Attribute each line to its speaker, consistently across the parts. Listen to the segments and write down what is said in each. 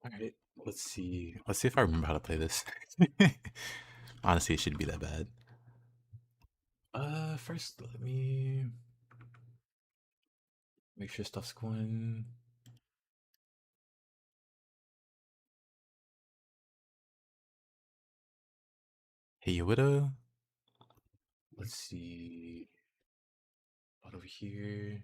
Speaker 1: Alright, let's see. Let's see if I remember how to play this. Honestly, it shouldn't be that bad. First, let me make sure stuff's going. Hey, Widow. Let's see. What over here?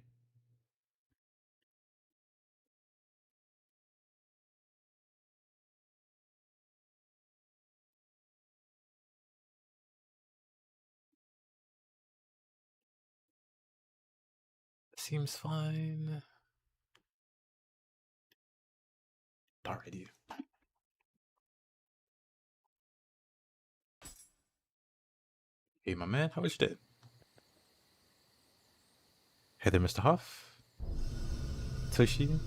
Speaker 1: Seems fine. Alrighty. Hey, my man, how was your day? Hey there, Mr. Huff. Toshi.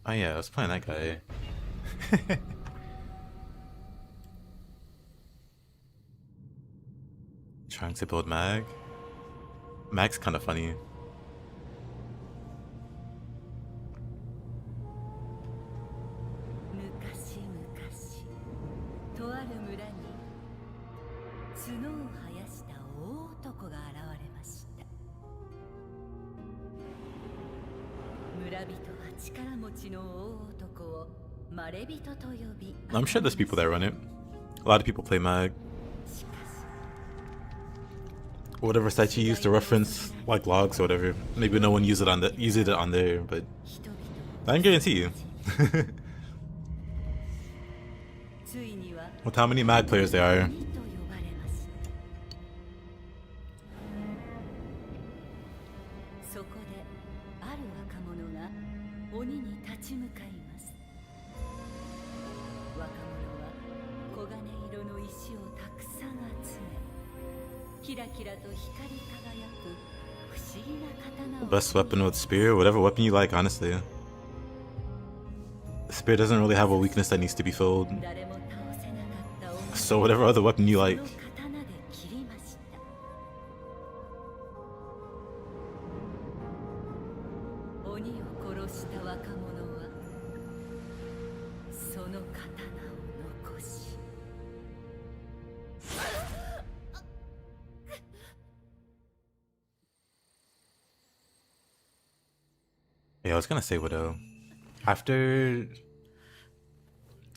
Speaker 1: Oh yeah, I was playing that guy. Trying to build Mag. Mag's kind of funny.
Speaker 2: 昔々とある村に角を生やした大男が現れました。村人は力持ちの大男をまれびとと呼び、
Speaker 1: I'm sure there's people that run it. A lot of people play Mag. Whatever site you use to reference like logs or whatever. Maybe no one uses it on there, but I can guarantee you. With how many Mag players there are.
Speaker 2: そこである若者が鬼に立ち向かいます。若者は黄金色の石をたくさん集め、キラキラと光り輝く不思議な刀を。
Speaker 1: Best weapon with spear, whatever weapon you like, honestly. Spear doesn't really have a weakness that needs to be filled. So whatever other weapon you like.
Speaker 2: 鬼を殺した若者はその刀を残し。
Speaker 1: Yeah, I was gonna say Widow. After...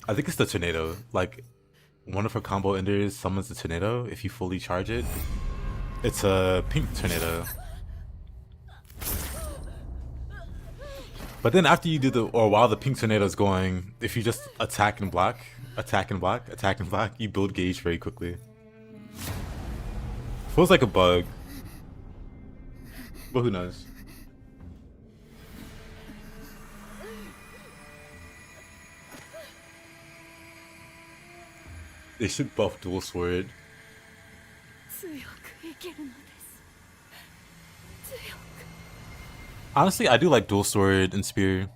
Speaker 1: I think it's the tornado. Like, one of her combo enders summons the tornado. If you fully charge it, it's a pink tornado. But then after you do or while the pink tornado is going, if you just attack and block, you build gauge very quickly. Feels like a bug. But who knows? They should buff dual sword. Honestly, I do like dual sword and spear.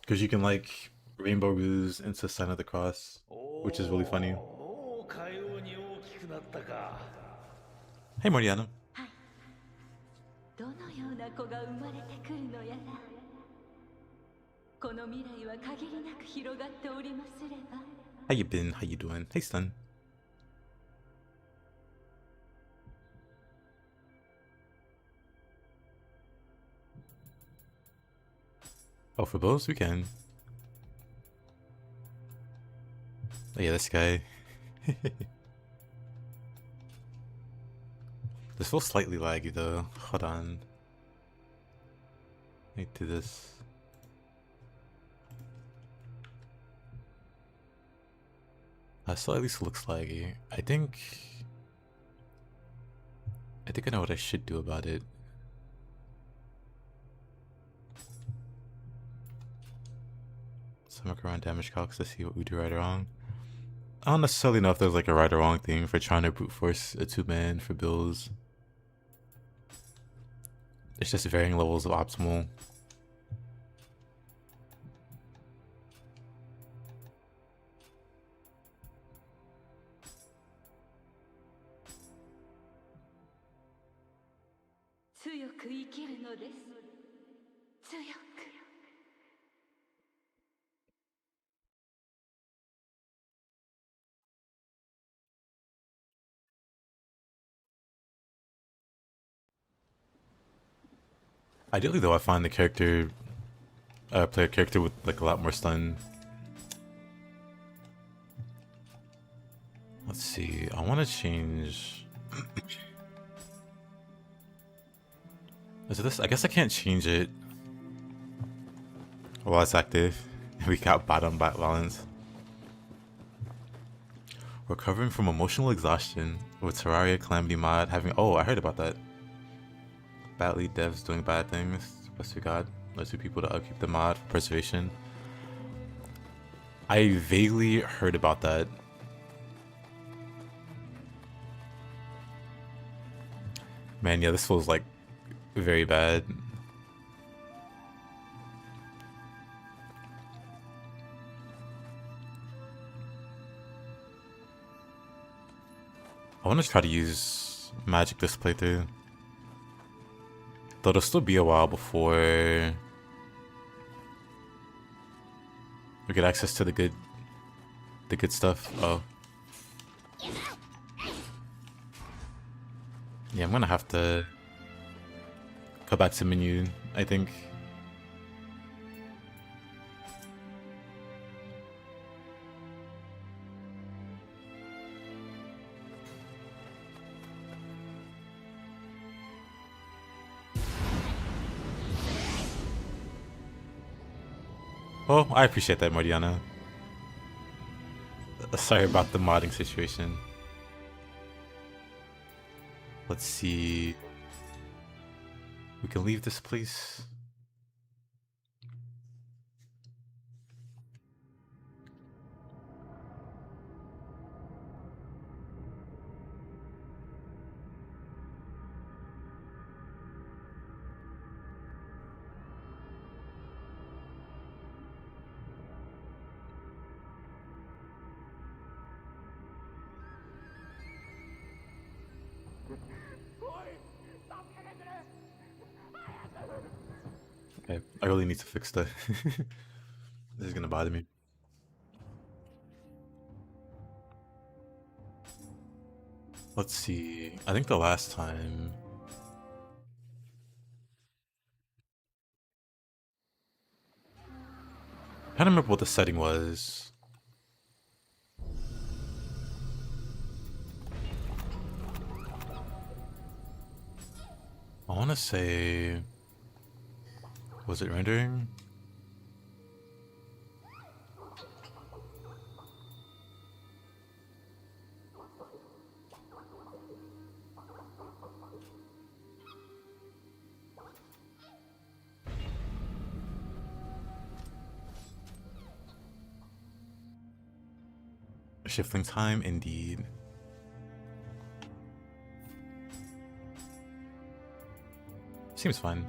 Speaker 1: Because you can like rainbow ruse into Sign of the Cross, which is really funny. Hey, Mariana.
Speaker 2: どのような子が生まれてくるのやら。この未来は限りなく広がっておりますれば。
Speaker 1: How you been? How you doing? Hey, Stun. Oh, for bows? We can. Oh yeah, this guy. This feels slightly laggy though. Hold on. Let me do this. So at least looks laggy. I think I know what I should do about it. So look around damage calcs to see what we do right or wrong. I don't necessarily know if there's like a right or wrong thing for trying to brute force a 2-man for builds. It's just varying levels of optimal.
Speaker 2: 強く生きるのです。強く。
Speaker 1: Ideally, though, I find the character, play a character with like a lot more stun. Let's see. I want to change. Is it this? I guess I can't change it while it's active. We got bottom balance. Recovering from emotional exhaustion with Terraria Calamity mod having. Oh, I heard about that. Bad lead devs doing bad things. What's we got? Let's do people to upkeep the mod for preservation. I vaguely heard about that. Man, yeah, this feels like very bad. I want to try to use magic this playthrough. Though it'll still be a while before we get access to the good stuff. Oh. Yeah, I'm gonna have to go back to menu, I think. Oh, I appreciate that, Mariana. Sorry about the modding situation. Let's see. We can leave this place. Okay, I really need to fix that. This is gonna bother me. Let's see. I think the last time. I can't remember what the setting was. I want to say. Was it rendering? Shifting time, indeed. Seems fine.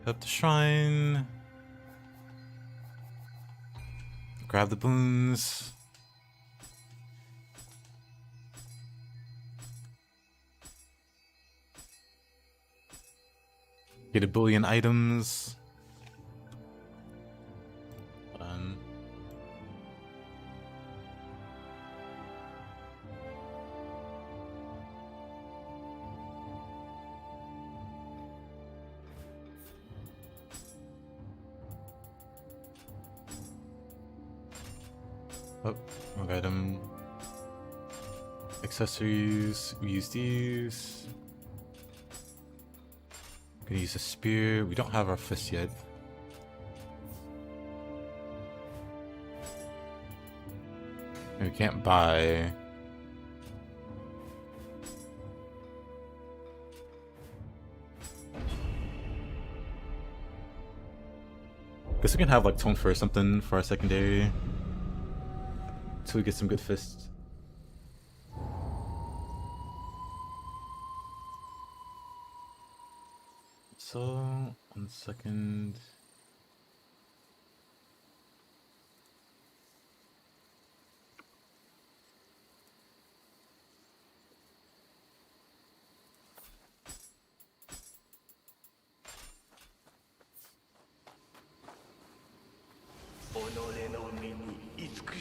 Speaker 1: Up the shrine. Grab the boons. Get a billion items. Oh, wrong item. Accessories. We use these. Gonna use a spear. We don't have our fist yet. And we can't buy. Guess we can have like tone for something for our secondary. Until we get some good fists. So, 1 second.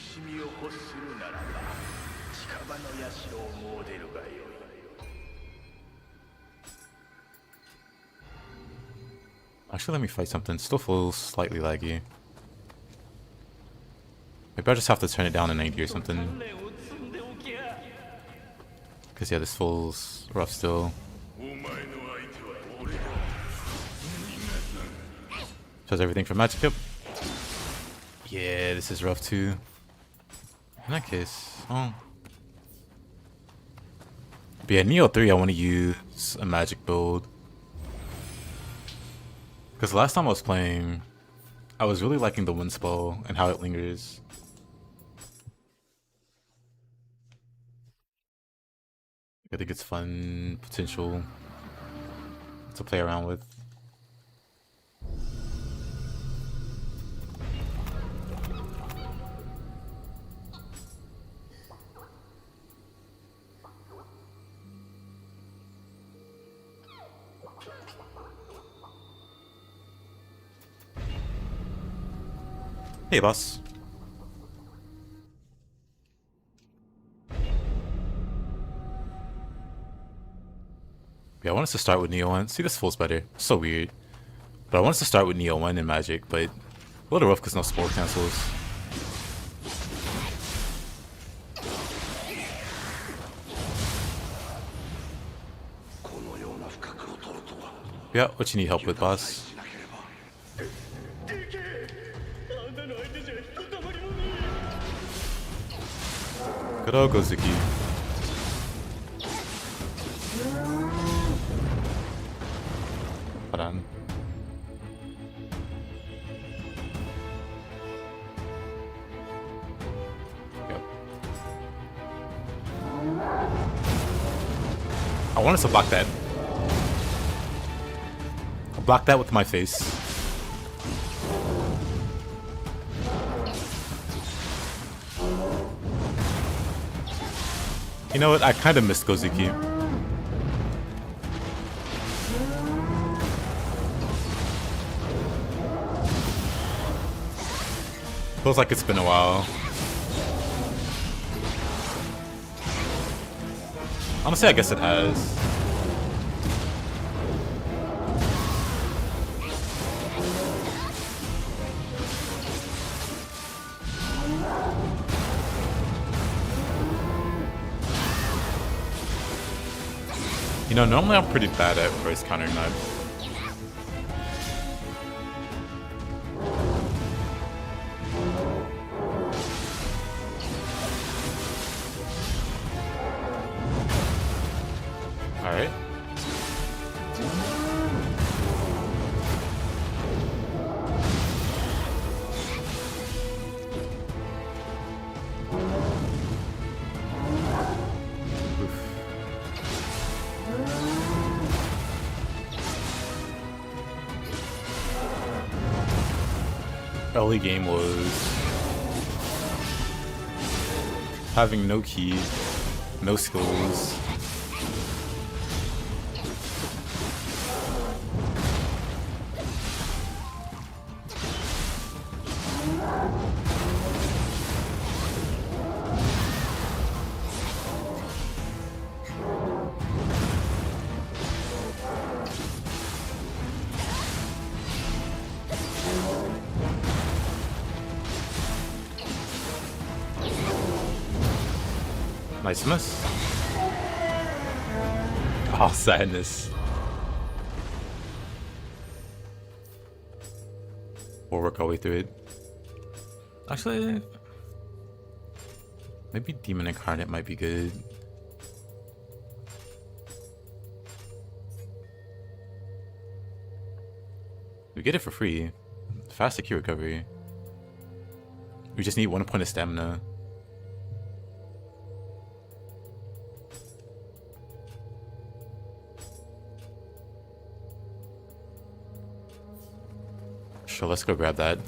Speaker 3: しみを欲するならば近場の社を詣でるがよい。
Speaker 1: Actually, let me fight something. Still feels slightly laggy. Maybe I just have to turn it down to 90 or something. Because yeah, this feels rough still. Shows everything from magic up. Yeah, this is rough too. In that case, oh. But yeah, Nioh 3, I want to use a magic build. Because last time I was playing, I was really liking the wind spell and how it lingers. I think it's fun potential to play around with. Hey, boss. Yeah, I want us to start with Nioh 1. See, this feels better. So weird. But I want us to start with Nioh 1 in Magic, but a little rough because no spore cancels. Yeah, what you need help with, boss? Good old Gozuki. Hold on. Yep. I want us to block that. I'll block that with my face. You know what? I kind of missed Gozuki. Feels like it's been a while. Honestly, I guess it has. You know, normally I'm pretty bad at voice countering that. Alright. Early game was having no key, no skills. Nice miss. Oh, sadness. We'll work our way through it. Actually, maybe Demon Incarnate might be good. We get it for free. Fast secure recovery. We just need 1 point of stamina. Sure, let's go grab that.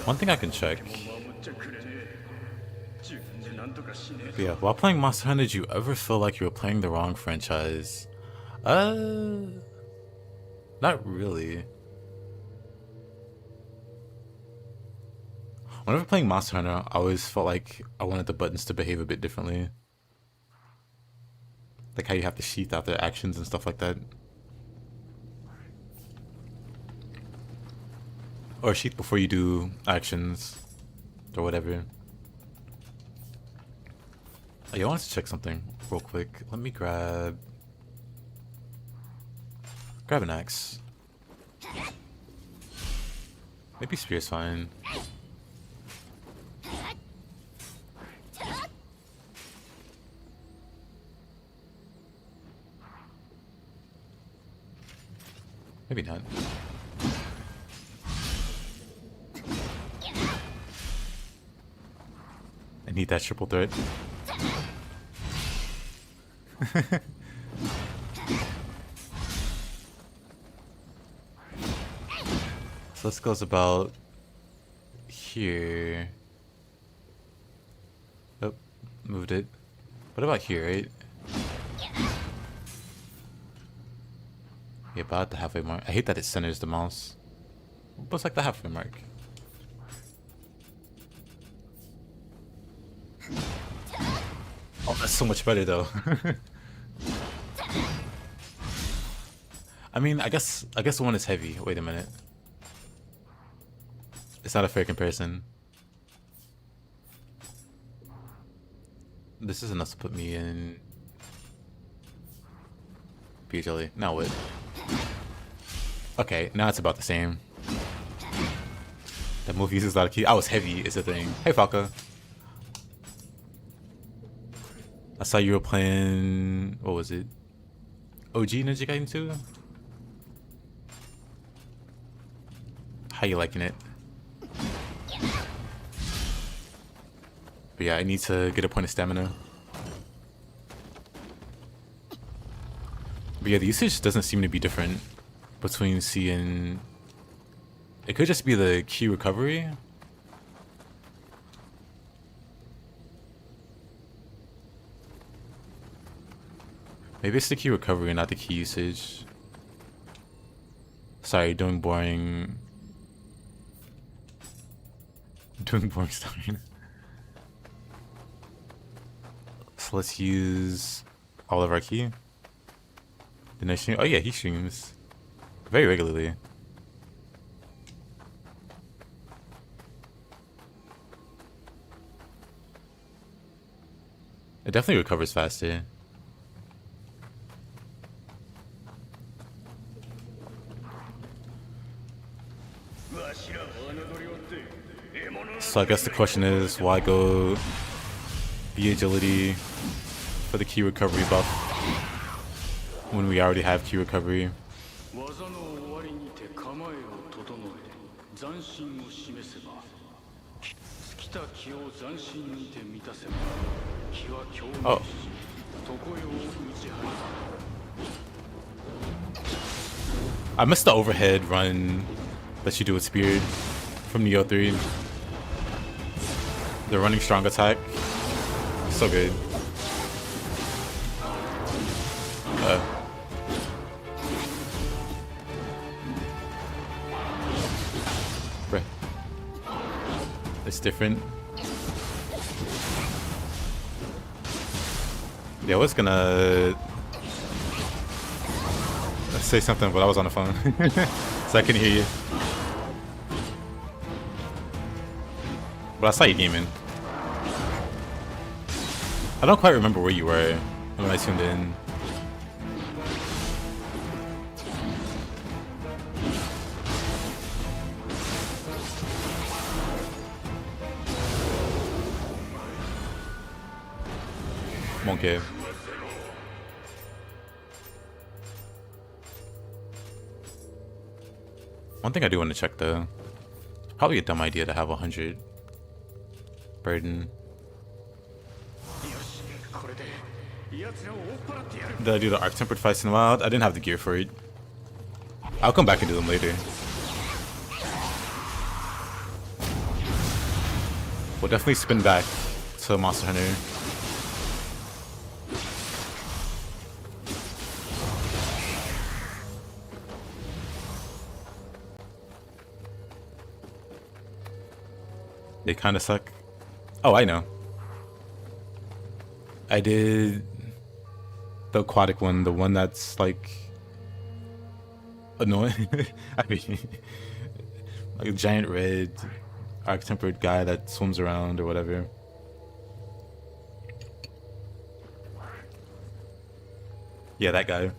Speaker 1: One thing I can check. But yeah, while playing Monster Hunter, did you ever feel like you were playing the wrong franchise? Not really. Whenever playing Monster Hunter, I always felt like I wanted the buttons to behave a bit differently. Like how you have to sheath out their actions and stuff like that. Or sheath before you do actions. Or whatever. Oh, yeah, I wanted to check something real quick. Let me grab an axe. Maybe spear's fine. Maybe not. I need that triple threat. So this goes about here. Oh, moved it. What about here, right? Yeah, about the halfway mark. I hate that it centers the mouse. But it's like the halfway mark. Oh, that's so much better though. I mean, I guess the one is heavy. Wait a minute. It's not a fair comparison. This is enough to put me in jelly. Now what? Okay, now it's about the same. That move uses a lot of key. I was heavy is the thing. Hey Falca. I saw you were playing, what was it? OG Ninja Gaiden 2? How you liking it? But yeah, I need to get a point of stamina. But yeah, the usage doesn't seem to be different between C and... It could just be the key recovery. Maybe it's the key recovery and not the key usage. Sorry, doing boring stuff. So let's use all of our key. The next stream. Oh yeah, he streams very regularly. It definitely recovers faster. So I guess the question is, why go the agility for the key recovery buff when we already have key recovery? Oh. I missed the overhead run that you do with Spear from Nioh 3. The running strong attack. So good. Bruh. It's different. Yeah, I was gonna say something, but I was on the phone. So I couldn't hear you. But I saw you gaming. I don't quite remember where you were when I tuned in. Monkey. One thing I do want to check though. Probably a dumb idea to have 100 burden. Did I do the Arc Tempered fights in the wild? I didn't have the gear for it. I'll come back and do them later. We'll definitely spin back to Monster Hunter. They kind of suck. Oh, I know. I did the aquatic one, the one that's like annoying. I mean, like a giant red arc-tempered guy that swims around or whatever. Yeah, that guy.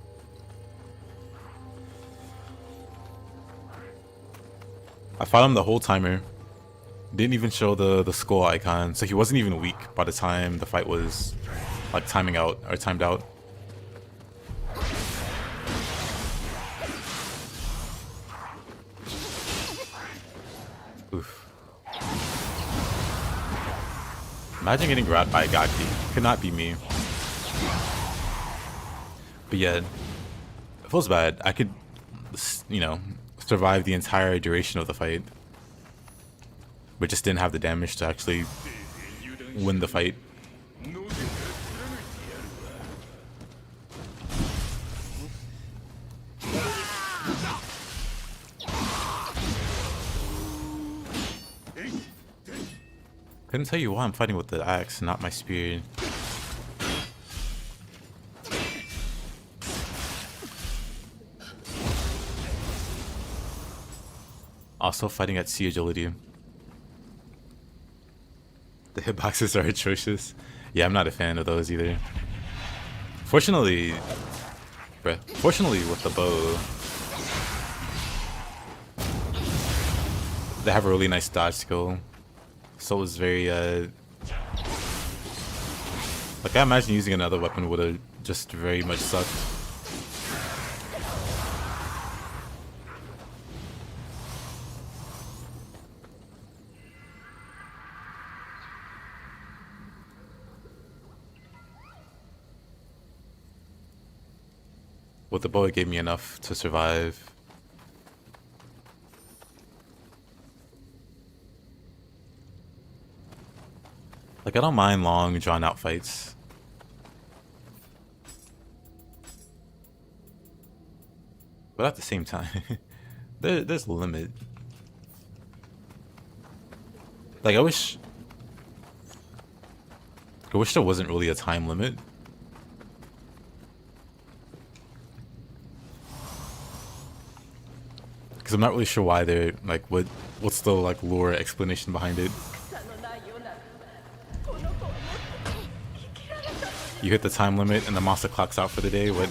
Speaker 1: I fought him the whole timer. Didn't even show the skull icon, so he wasn't even weak by the time the fight was like timing out or timed out. Oof. Imagine getting grabbed by a Gaki. Could not be me. But yeah, it feels bad. I could, you know, survive the entire duration of the fight, but just didn't have the damage to actually win the fight. Couldn't tell you why I'm fighting with the axe, not my spear. Also fighting at sea agility. The hitboxes are atrocious. Yeah, I'm not a fan of those either. Fortunately with the bow, they have a really nice dodge skill. So it was very, like I imagine using another weapon would have just very much sucked. With the bow, it gave me enough to survive. Like, I don't mind long, drawn-out fights. But at the same time, there's a limit. Like, I wish there wasn't really a time limit. Because I'm not really sure why they're, like, what's the, like, lore explanation behind it. You hit the time limit and the monster clocks out for the day. What?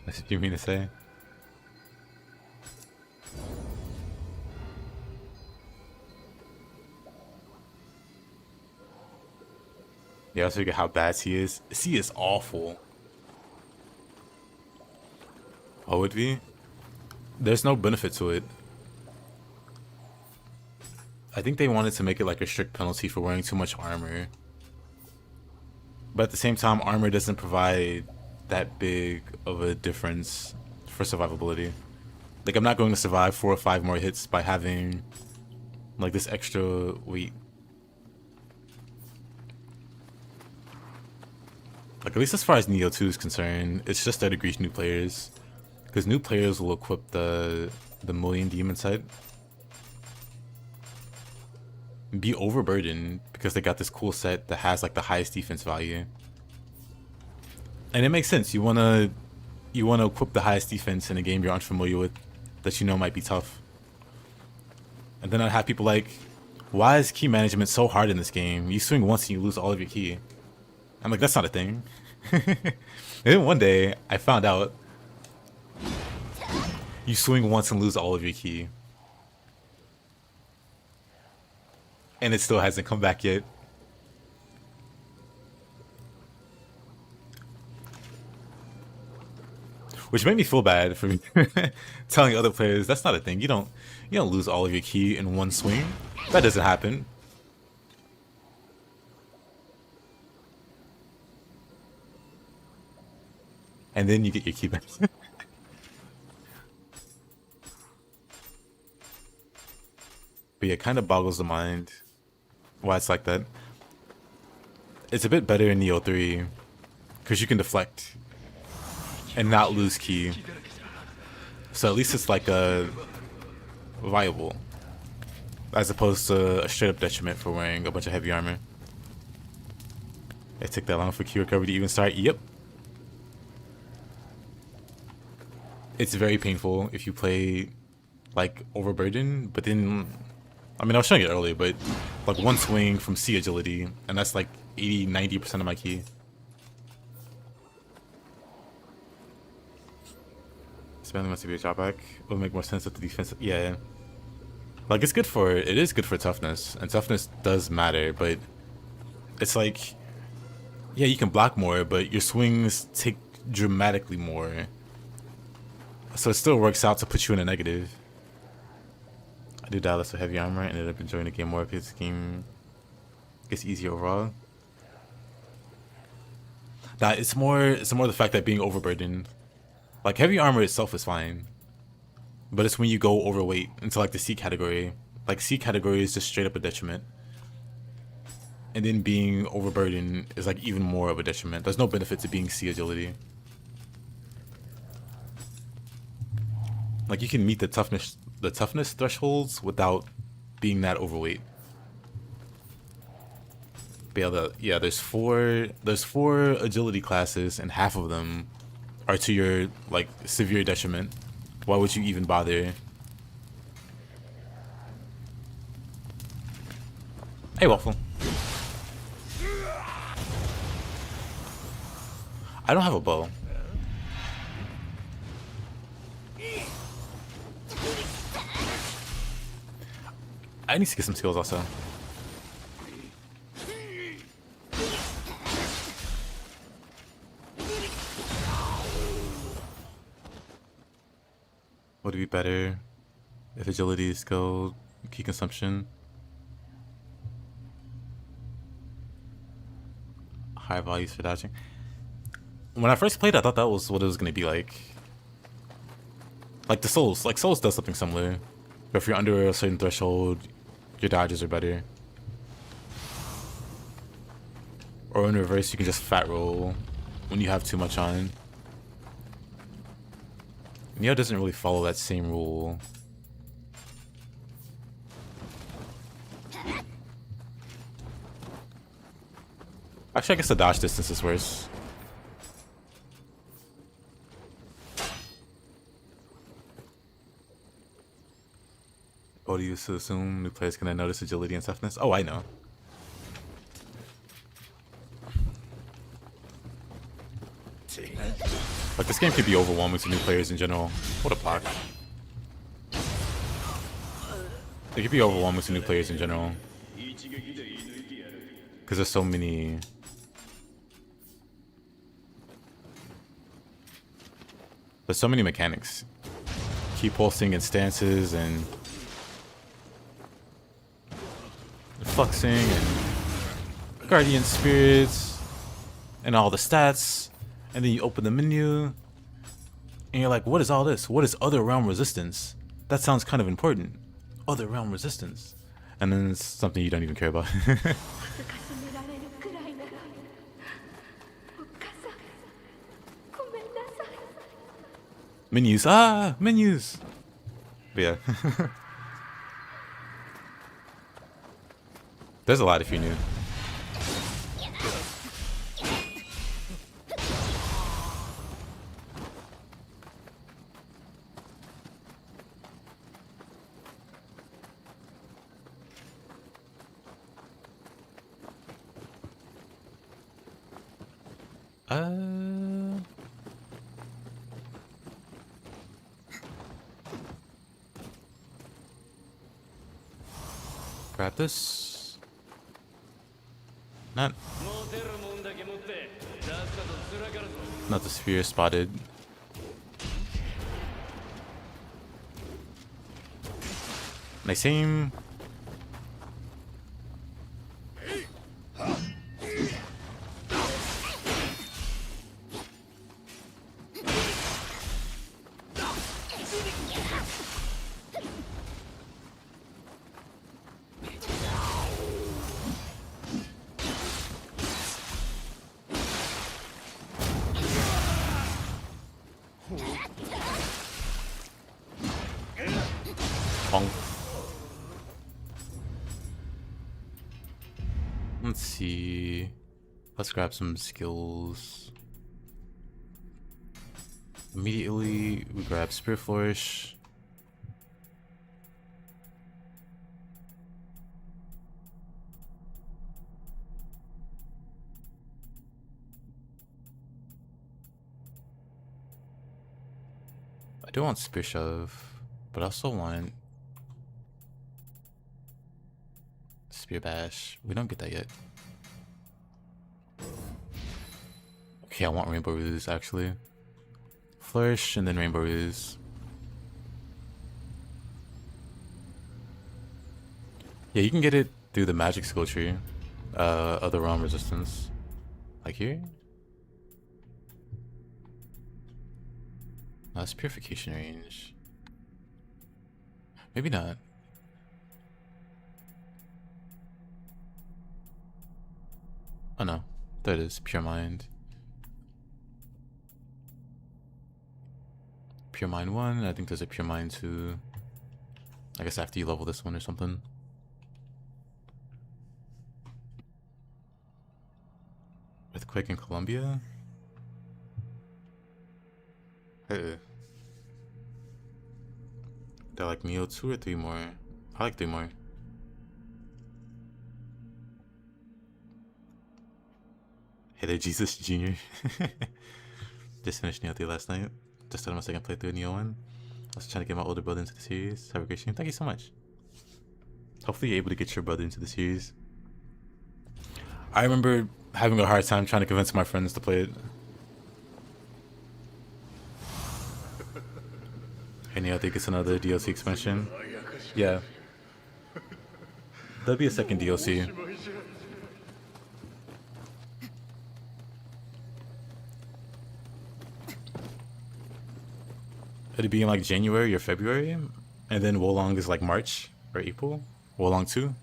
Speaker 1: That's what you mean to say? Yeah, let's figure how bad C is. C is awful. Oh, would be? There's no benefit to it. I think they wanted to make it like a strict penalty for wearing too much armor. But at the same time, armor doesn't provide that big of a difference for survivability. Like, I'm not going to survive 4 or 5 more hits by having like this extra weight. Like, at least as far as Nioh 2 is concerned, it's just that it greets new players. Because new players will equip the Million Demon set. Be overburdened because they got this cool set that has like the highest defense value. And it makes sense. You wanna equip the highest defense in a game you're unfamiliar with that you know might be tough. And then I'd have people like, why is key management so hard in this game? You swing once and you lose all of your key. I'm like, that's not a thing. And then one day, I found out you swing once and lose all of your key. And it still hasn't come back yet. which made me feel bad for telling other players that's not a thing. You don't lose all of your ki in one swing. That doesn't happen. And then you get your ki back. But yeah, it kind of boggles the mind why it's like that. It's a bit better in Nioh 3 because you can deflect and not lose ki. So at least it's like a viable, as opposed to a straight up detriment for wearing a bunch of heavy armor. It took that long for ki recovery to even start. Yep. It's very painful if you play like overburden, but then I mean I was showing it earlier, but like one swing from C agility and that's like 80-90% of my ki. Spending must be a drawback. It would make more sense with the defense. Yeah. Like it is good for toughness, and toughness does matter, but it's like, yeah, you can block more, but your swings take dramatically more. So it still works out to put you in a negative. I do Dallas with heavy armor, ended up enjoying the game more because the game gets easier overall. Nah, it's more the fact that being overburdened. Like heavy armor itself is fine, but it's when you go overweight into like the C category. Like C category is just straight up a detriment, and then being overburdened is like even more of a detriment. There's no benefit to being C agility. Like you can meet the toughness thresholds without being that overweight. But yeah, there's four agility classes, and half of them are to your like severe detriment. Why would you even bother? Hey, Waffle. I don't have a bow. I need to get some skills also. Would it be better if agility is skill, ki consumption? High values for dodging. When I first played, I thought that was what it was going to be like. Like the Souls. Like Souls does something similar. But if you're under a certain threshold, your dodges are better. Or in reverse, you can just fat roll when you have too much on. Nioh doesn't really follow that same rule. Actually, I guess the dodge distance is worse. What do you used to assume new players can notice agility and toughness? Oh, I know. Like this game could be overwhelming to new players in general. What a block. It could be overwhelming to new players in general. Because there's so many... There's so many mechanics. Keep pulsing and stances and... fluxing and... guardian spirits. And all the stats. And then you open the menu, and you're like, what is all this? What is other realm resistance? That sounds kind of important. Other realm resistance. And then it's something you don't even care about. Menus. Ah, menus. But yeah. There's a lot if you're new. Grab this. Not the sphere spotted. They seem... Bonk. Let's see. Let's grab some skills. Immediately, we grab Spirit Flourish. I do want Spear Shove, but I also want Spear Bash. We don't get that yet. Okay, I want Rainbow Ruse actually. Flourish and then Rainbow Ruse. Yeah, you can get it through the magic skill tree. Other realm resistance. Like here? No, that's purification range. Maybe not. Oh no, there it is, Pure Mind. Pure Mind 1, I think there's a Pure Mind 2. I guess after you level this one or something. Earthquake in Colombia? Hey. They're like Nioh 2 or 3 more? I like 3 more. Hey there, Jesus Jr. Just finished Nioh 3 last night. Just started my second playthrough of Nioh 1. I was trying to get my older brother into the series. Have a great stream. Thank you so much. Hopefully you're able to get your brother into the series. I remember having a hard time trying to convince my friends to play it. And yeah, I think it's another DLC expansion. Yeah. There'll be a second DLC. It'd be in like January or February. And then Wolong is like March or April. Wolong 2.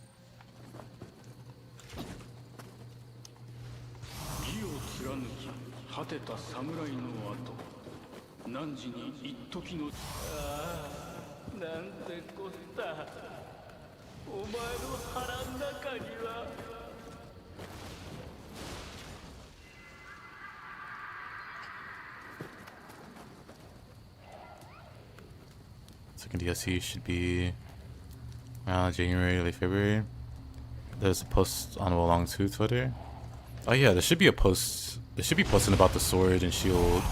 Speaker 1: Second DLC should be January, late February. There's a post on Wolong 2 Twitter. Oh yeah, there should be a post. There should be posting about the sword and shield.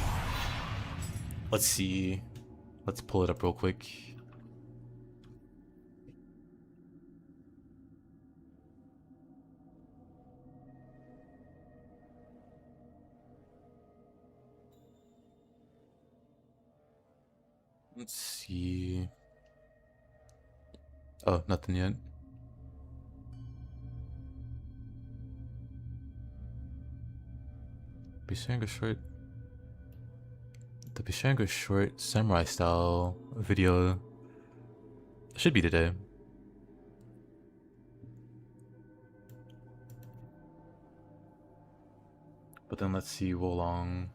Speaker 1: Let's see. Let's pull it up real quick. Let's see. Oh, nothing yet. Be sharing a short. The be sharing a short samurai style video. Should be today. But then let's see Wolong.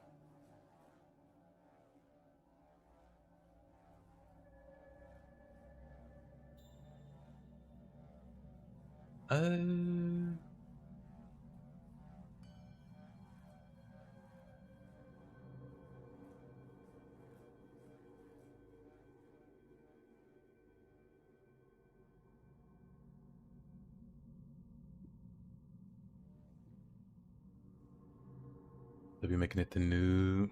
Speaker 1: They'll be making it the new.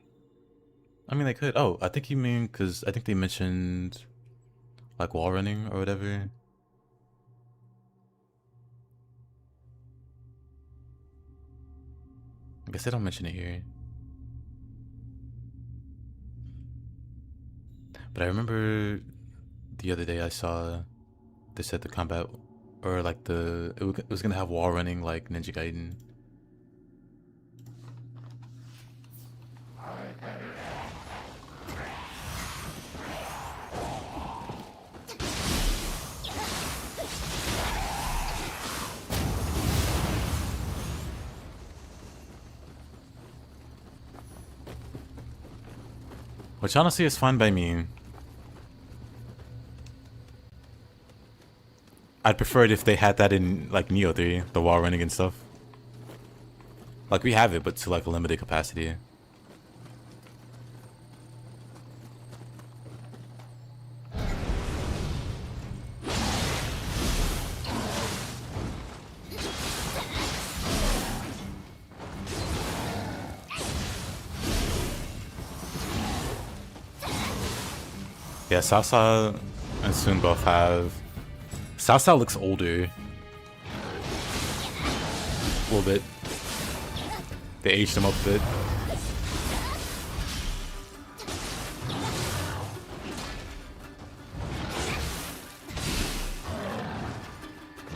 Speaker 1: I mean, they could. Oh, I think you mean because I think they mentioned like wall running or whatever. I guess they don't mention it here. But I remember the other day I saw they said the combat, or like it was gonna have wall running like Ninja Gaiden. Which honestly is fine by me. I'd prefer it if they had that in like Nioh 3, the wall running and stuff. Like we have it, but to like a limited capacity. Yeah, Sasa and Soon both have. Sasa looks older. A little bit. They aged him up a bit.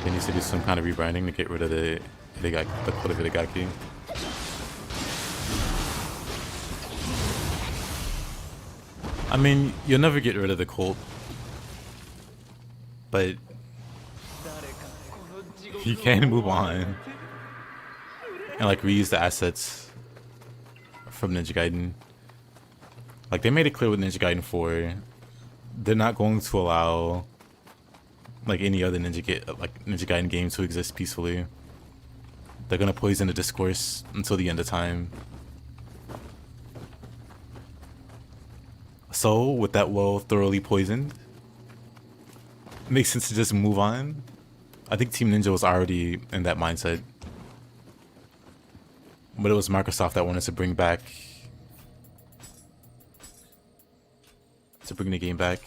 Speaker 1: They need to do some kind of rebranding to get rid of the code of Itagaki. I mean, you'll never get rid of the cult, but you can move on and like reuse the assets from Ninja Gaiden. Like they made it clear with Ninja Gaiden 4, they're not going to allow like any other Ninja Gaiden game to exist peacefully. They're gonna poison the discourse until the end of time. So, with that well thoroughly poisoned, it makes sense to just move on. I think Team Ninja was already in that mindset. But it was Microsoft that wanted to bring the game back.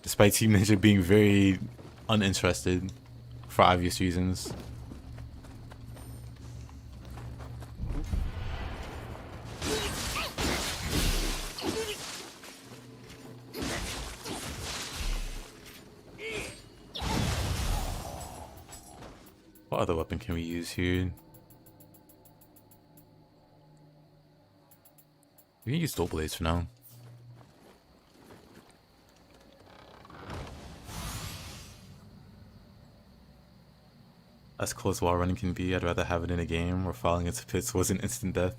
Speaker 1: Despite Team Ninja being very uninterested for obvious reasons. What other weapon can we use here? We can use dual blades for now. As close wall running can be, I'd rather have it in a game where falling into pits wasn't instant death.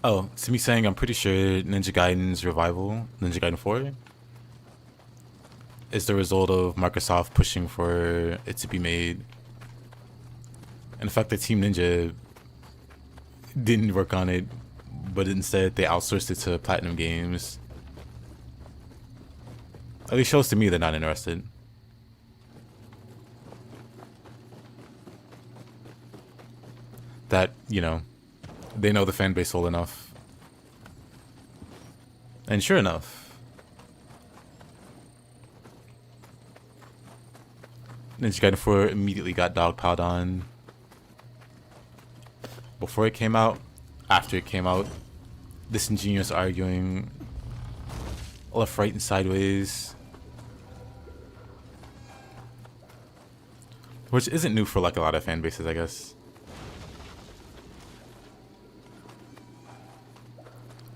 Speaker 1: Oh, to me saying I'm pretty sure Ninja Gaiden's revival, Ninja Gaiden 4, is the result of Microsoft pushing for it to be made. And the fact that Team Ninja didn't work on it, but instead they outsourced it to Platinum Games, at least shows to me they're not interested. That, you know, they know the fan base well enough. And sure enough, Ninja Gaiden 4 immediately got dogpiled on. Before it came out, after it came out, disingenuous arguing, left, right, and sideways. Which isn't new for like a lot of fan bases, I guess.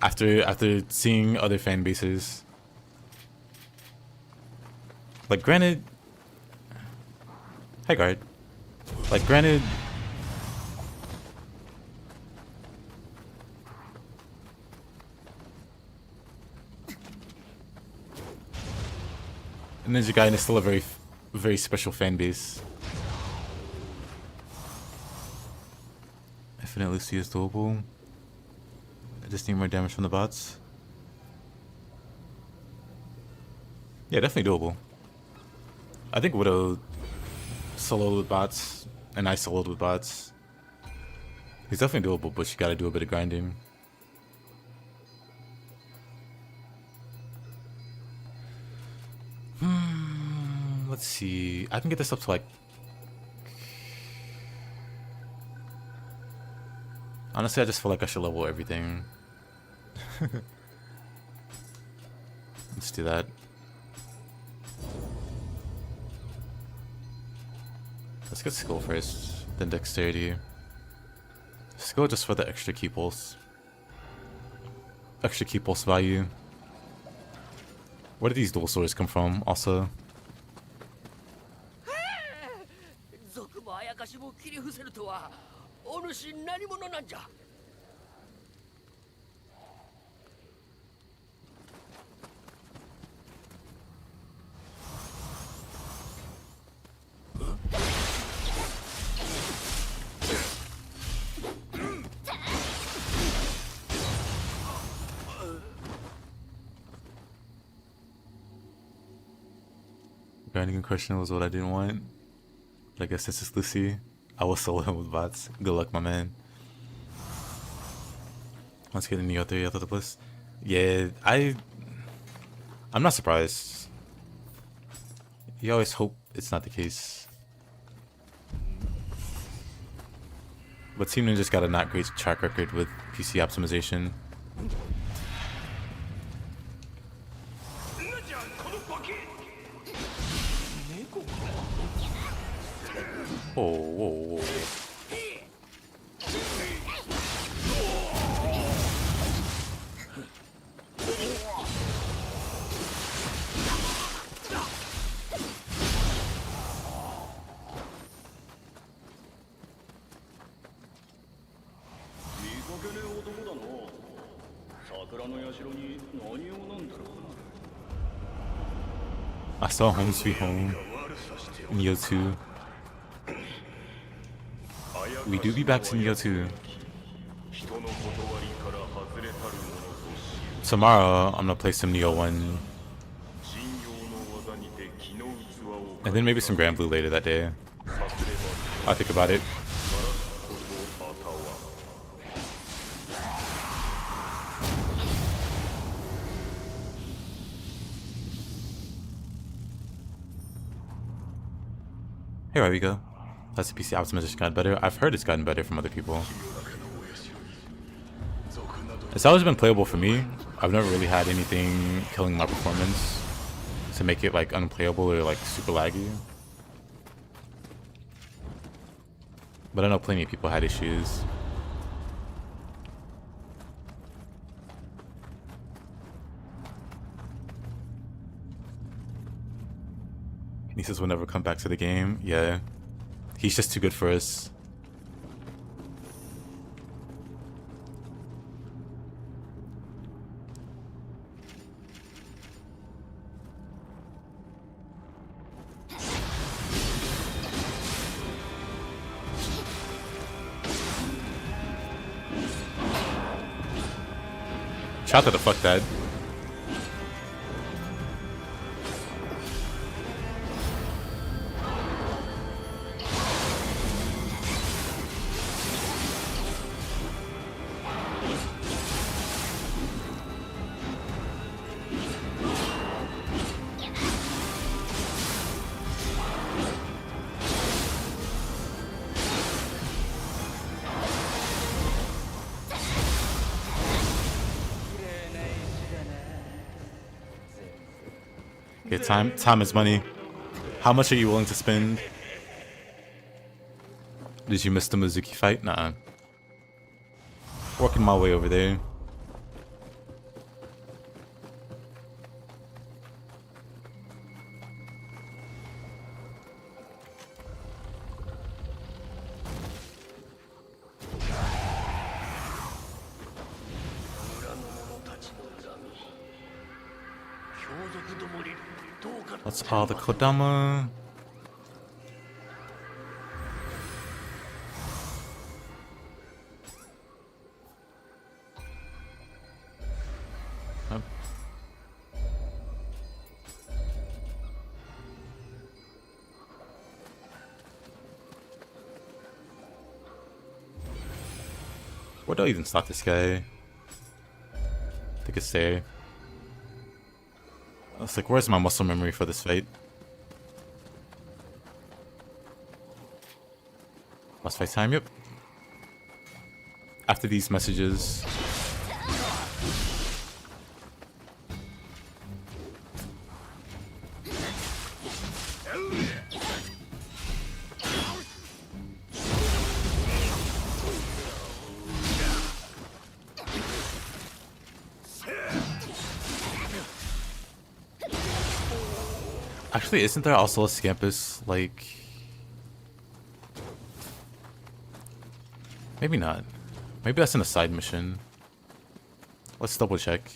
Speaker 1: After seeing other fan bases, like granted, hi guard, like granted, Ninja Gaiden is still a very special fan base. Infinite Lucy is doable. I just need more damage from the bots. Yeah, definitely doable. I think Widow soloed with bots, and I soloed with bots. He's definitely doable, but you gotta do a bit of grinding. Let's see. I can get this up to like... Honestly, I just feel like I should level everything. Let's do that. Let's get skill first, then dexterity. Skill just for the extra key pulse. Extra key pulse value. Where do these dual swords come from, also?
Speaker 4: 賊もあやかしも切り伏せるとはお主何者なんじゃ。
Speaker 1: Grinding and crushing was what I didn't want. I guess this is Lucy. I will solo him with bots. Good luck, my man. Let's get a Nioh 3 out of the list. Yeah, I'm not surprised. You always hope it's not the case. But Team Ninja's got a not great track record with PC optimization. Oh, whoa, whoa. I saw Home Sweet Home, Nioh 2. We do be back to Nioh 2. Tomorrow, I'm gonna play some Nioh 1. And then maybe some Grand Blue later that day. I'll think about it. Here we go. That's the PC optimization gotten better. I've heard it's gotten better from other people. It's always been playable for me. I've never really had anything killing my performance to make it like unplayable or like super laggy. But I know plenty of people had issues. Nieces will never come back to the game. Yeah. He's just too good for us. Shout out to fuck that. Okay, time is money. How much are you willing to spend? Did you miss the Mizuki fight? Nah. Working my way over there. That's all the Kodama. Where do I even start this guy? I think it's there. I was like, where's my muscle memory for this fight? Must fight time, yep. After these messages. Actually, isn't there also a Scampus, like... Maybe not. Maybe that's in a side mission. Let's double check.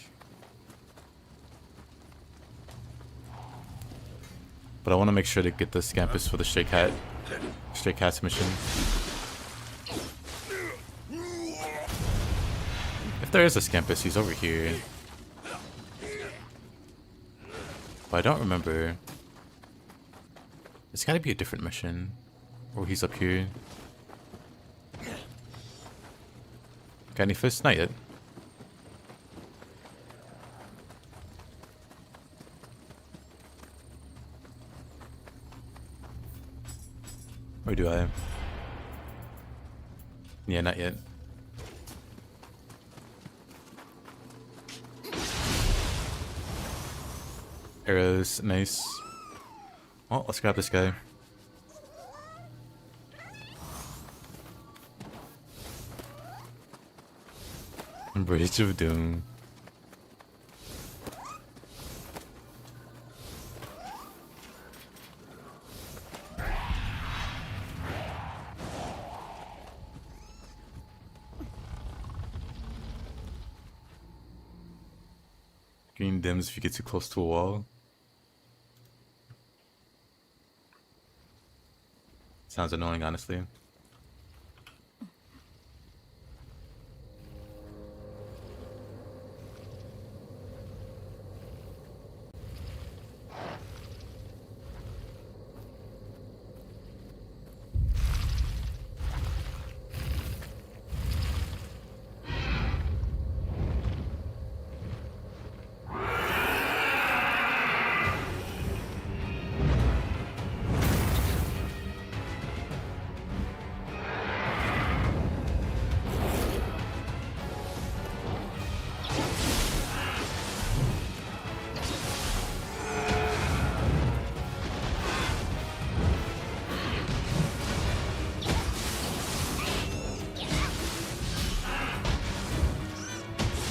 Speaker 1: But I want to make sure to get the Scampus for the Stray Cats mission. If there is a Scampus, he's over here. But I don't remember. It's gotta be a different mission. Or he's up here. Got any fists? Not yet. Or do I? Yeah, not yet. Arrows, nice. Oh, let's grab this guy. Bridge of Doom. Green dims if you get too close to a wall. Sounds annoying, honestly.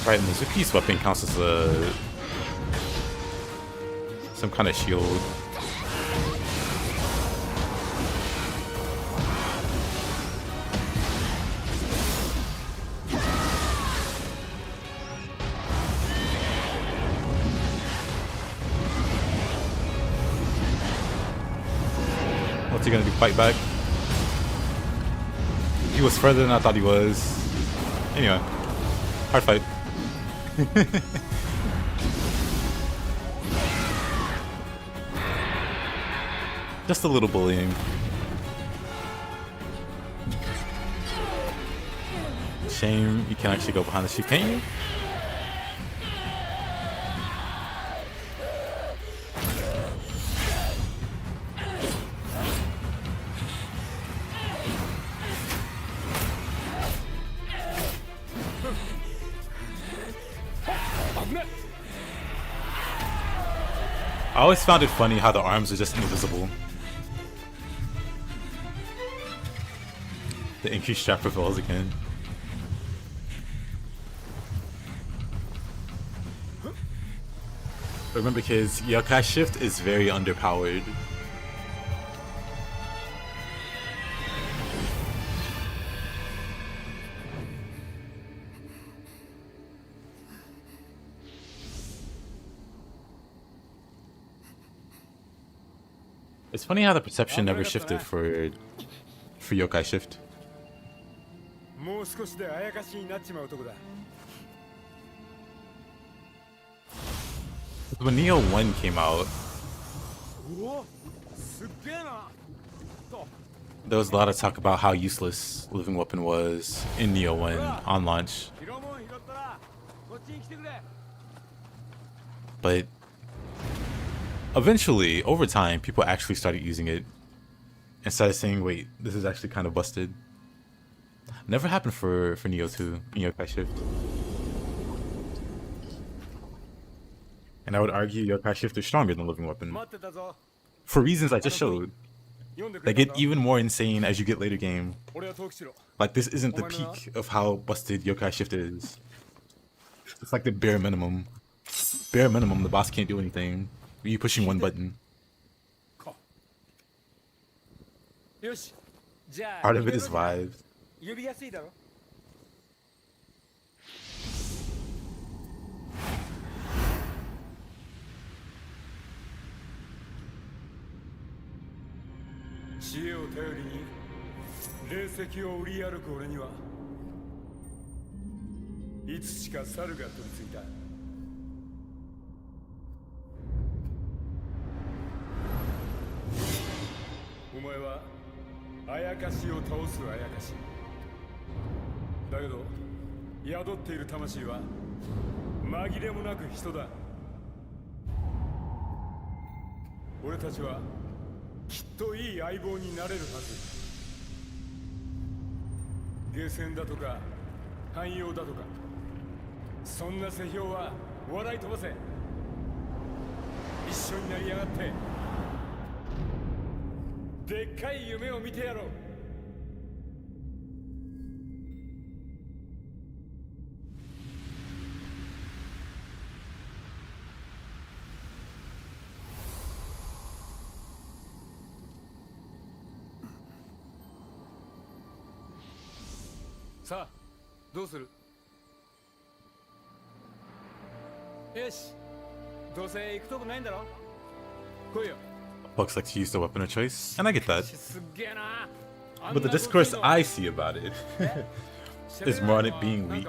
Speaker 1: Right, Mizuki's weapon counts as a... some kind of shield. What's he gonna do, fight back? He was further than I thought he was. Anyway, hard fight. Just a little bullying. Shame you can't actually go behind the sheep, can you? I always found it funny how the arms are just invisible. The increased strap reveals again. Remember kids, Yokai Shift is very underpowered. It's funny how the perception never shifted for Yokai Shift. When Nioh 1 came out, there was a lot of talk about how useless Living Weapon was in Nioh 1 on launch. But eventually, over time, people actually started using it and started saying, wait, this is actually kind of busted. Never happened for Nioh 2 in Yokai Shift. And I would argue Yokai Shift is stronger than Living Weapon. For reasons I just showed. They get even more insane as you get later game. Like, this isn't the peak of how busted Yokai Shift is. It's like the bare minimum. Bare minimum, the boss can't do anything. You pushing one button. Part of it is vibes.
Speaker 3: 知恵を頼りに霊石を売り歩く俺にはいつしか猿が取り付いた。お前はあやかしを倒すあやかしだけど宿っている魂は紛れもなく人だ。俺たちはきっといい相棒になれるはず。ゲーセンだとか汎用だとかそんな世評は笑い飛ばせ。一緒になりやがってでっかい夢を見てやろう。さあどうする。よしどうせ行くとこないんだろ。来いよ。
Speaker 1: Bucks like to use the weapon of choice, and I get that. But the discourse I see about it is more on it being weak.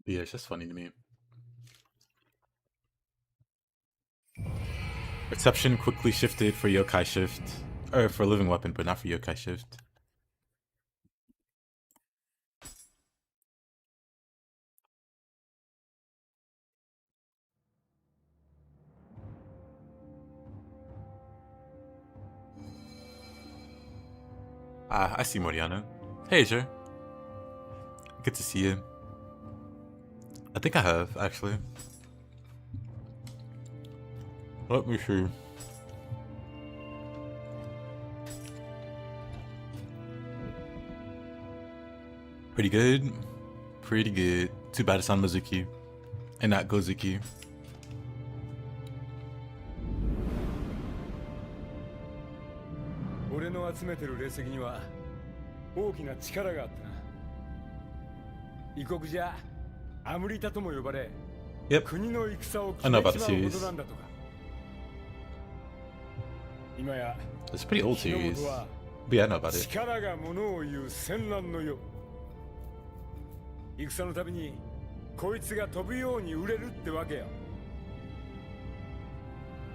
Speaker 1: Yeah, it's just funny to me. Perception quickly shifted for Yokai Shift. Or for Living Weapon, but not for Yokai Shift. Ah, I see Moriana. Hey, Azure. Good to see you. I think I have, actually. Let me see. Pretty good. Pretty good. Too bad it's on Mizuki. And not Gozuki. Yep. I know about the series. It's a pretty old series. But yeah, I know about it.
Speaker 3: 戦のたびにこいつが飛ぶように売れるってわけよ。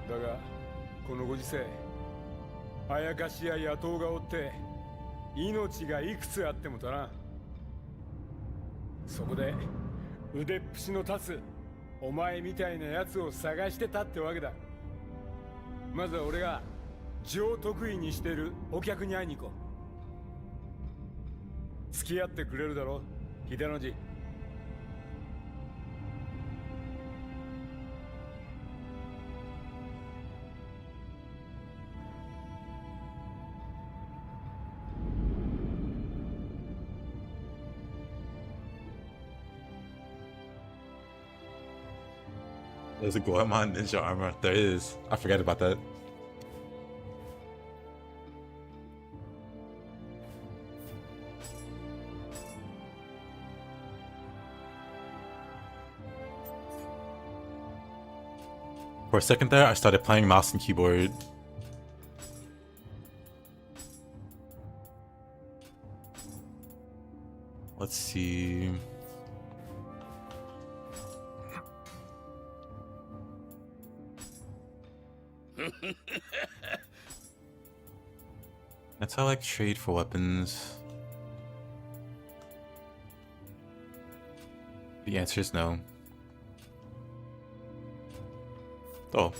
Speaker 3: だがこのご時世あやかしや野党がおって命がいくつあっても足らん。そこで腕っぷしの立つお前みたいなやつを探してたってわけだ。まずは俺が上得意にしてるお客に会いに行こう。付き合ってくれるだろ秀の字。
Speaker 1: There's a Goemon ninja armor. There is. I forget about that. For a second there, I started playing mouse and keyboard. Let's see. That's how I like trade for weapons. The answer is no. Oh.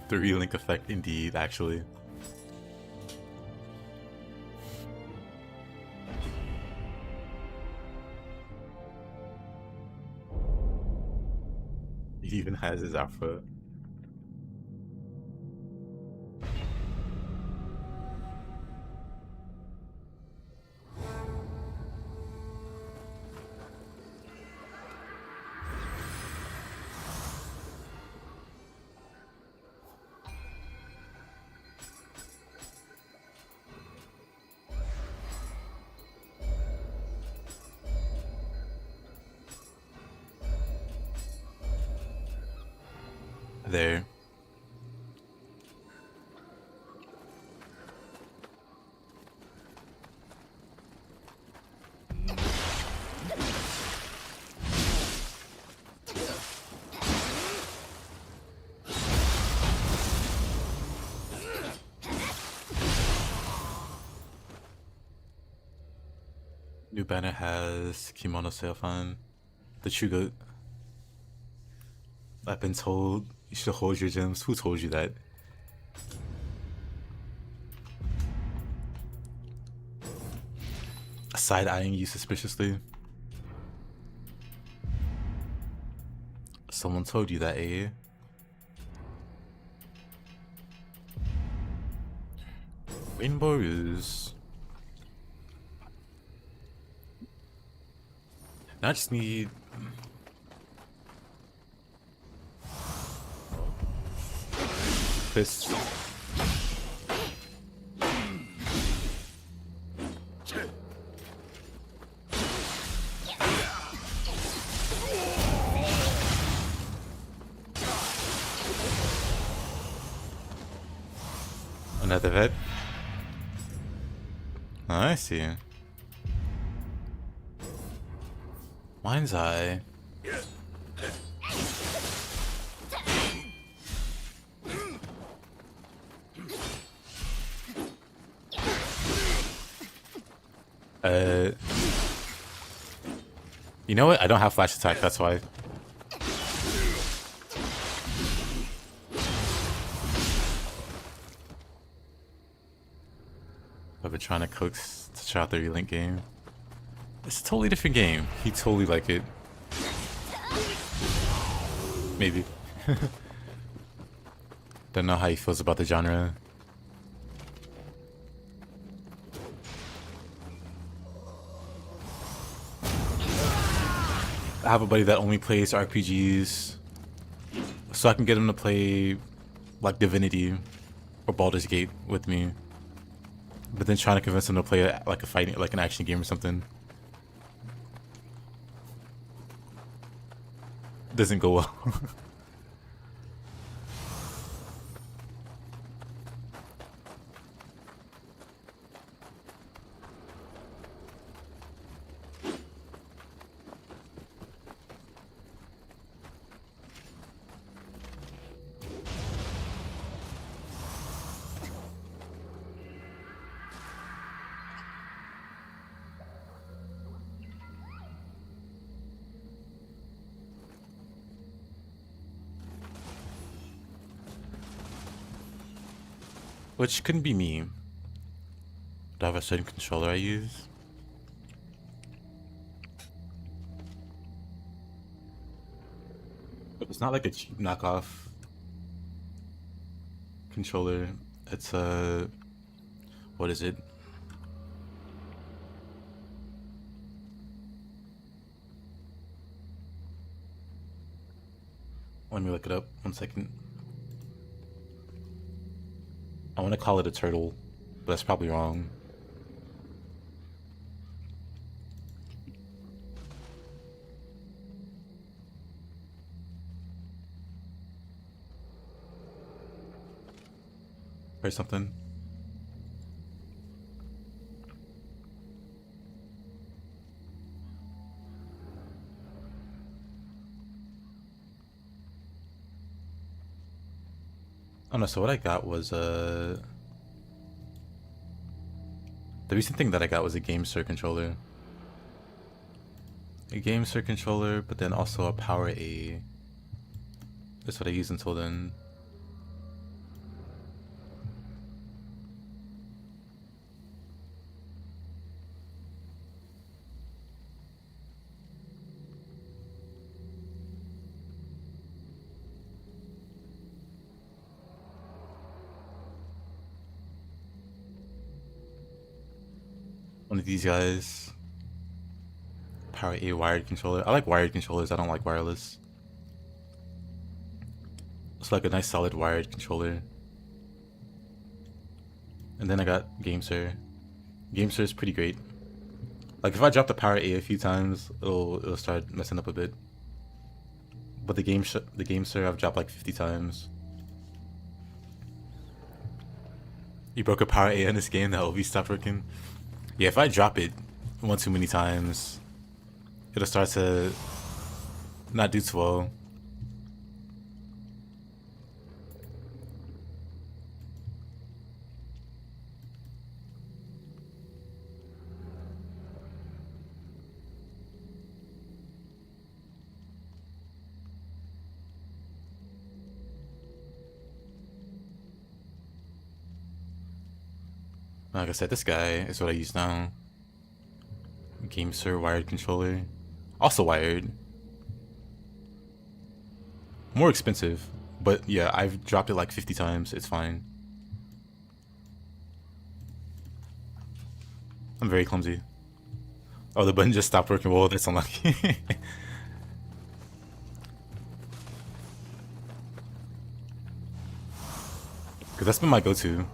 Speaker 1: The relink effect indeed, actually. He even has his alpha. There. New banner has Kimono Seofan, the true goat. I've been told you should hold your gems. Who told you that? Side-eyeing you suspiciously. Someone told you that, eh? Rainbow Ruse. Now I just need... Pest. Another vet. Oh, I see. Mind's Eye. You know what? I don't have flash attack, that's why. I've been trying to coax to try out the relink game. It's a totally different game. He totally like it. Maybe. Don't know how he feels about the genre. I have a buddy that only plays RPGs, so I can get him to play like Divinity or Baldur's Gate with me. But then trying to convince him to play like a fighting, like an action game or something, doesn't go well. Which couldn't be me. Do I have a certain controller I use? But it's not like a cheap knockoff controller. It's a... what is it? Let me look it up. 1 second. I want to call it a turtle, but that's probably wrong. Or something. Oh no, so what I got was the recent thing that I got was a GameSir controller. A GameSir controller, but then also a Power A. That's what I used until then. One of these guys. Power A wired controller. I like wired controllers, I don't like wireless. It's like a nice solid wired controller. And then I got GameSir. GameSir is pretty great. Like if I drop the Power A few times, it'll start messing up a bit. But the GameSir I've dropped like 50 times. You broke a Power A in this game, the OV stopped working. Yeah, if I drop it one too many times, it'll start to not do too well. Like I said, this guy is what I use now. GameSir wired controller. Also wired. More expensive. But yeah, I've dropped it like 50 times. It's fine. I'm very clumsy. Oh, the button just stopped working. Well, that's unlucky. Because that's been my go-to.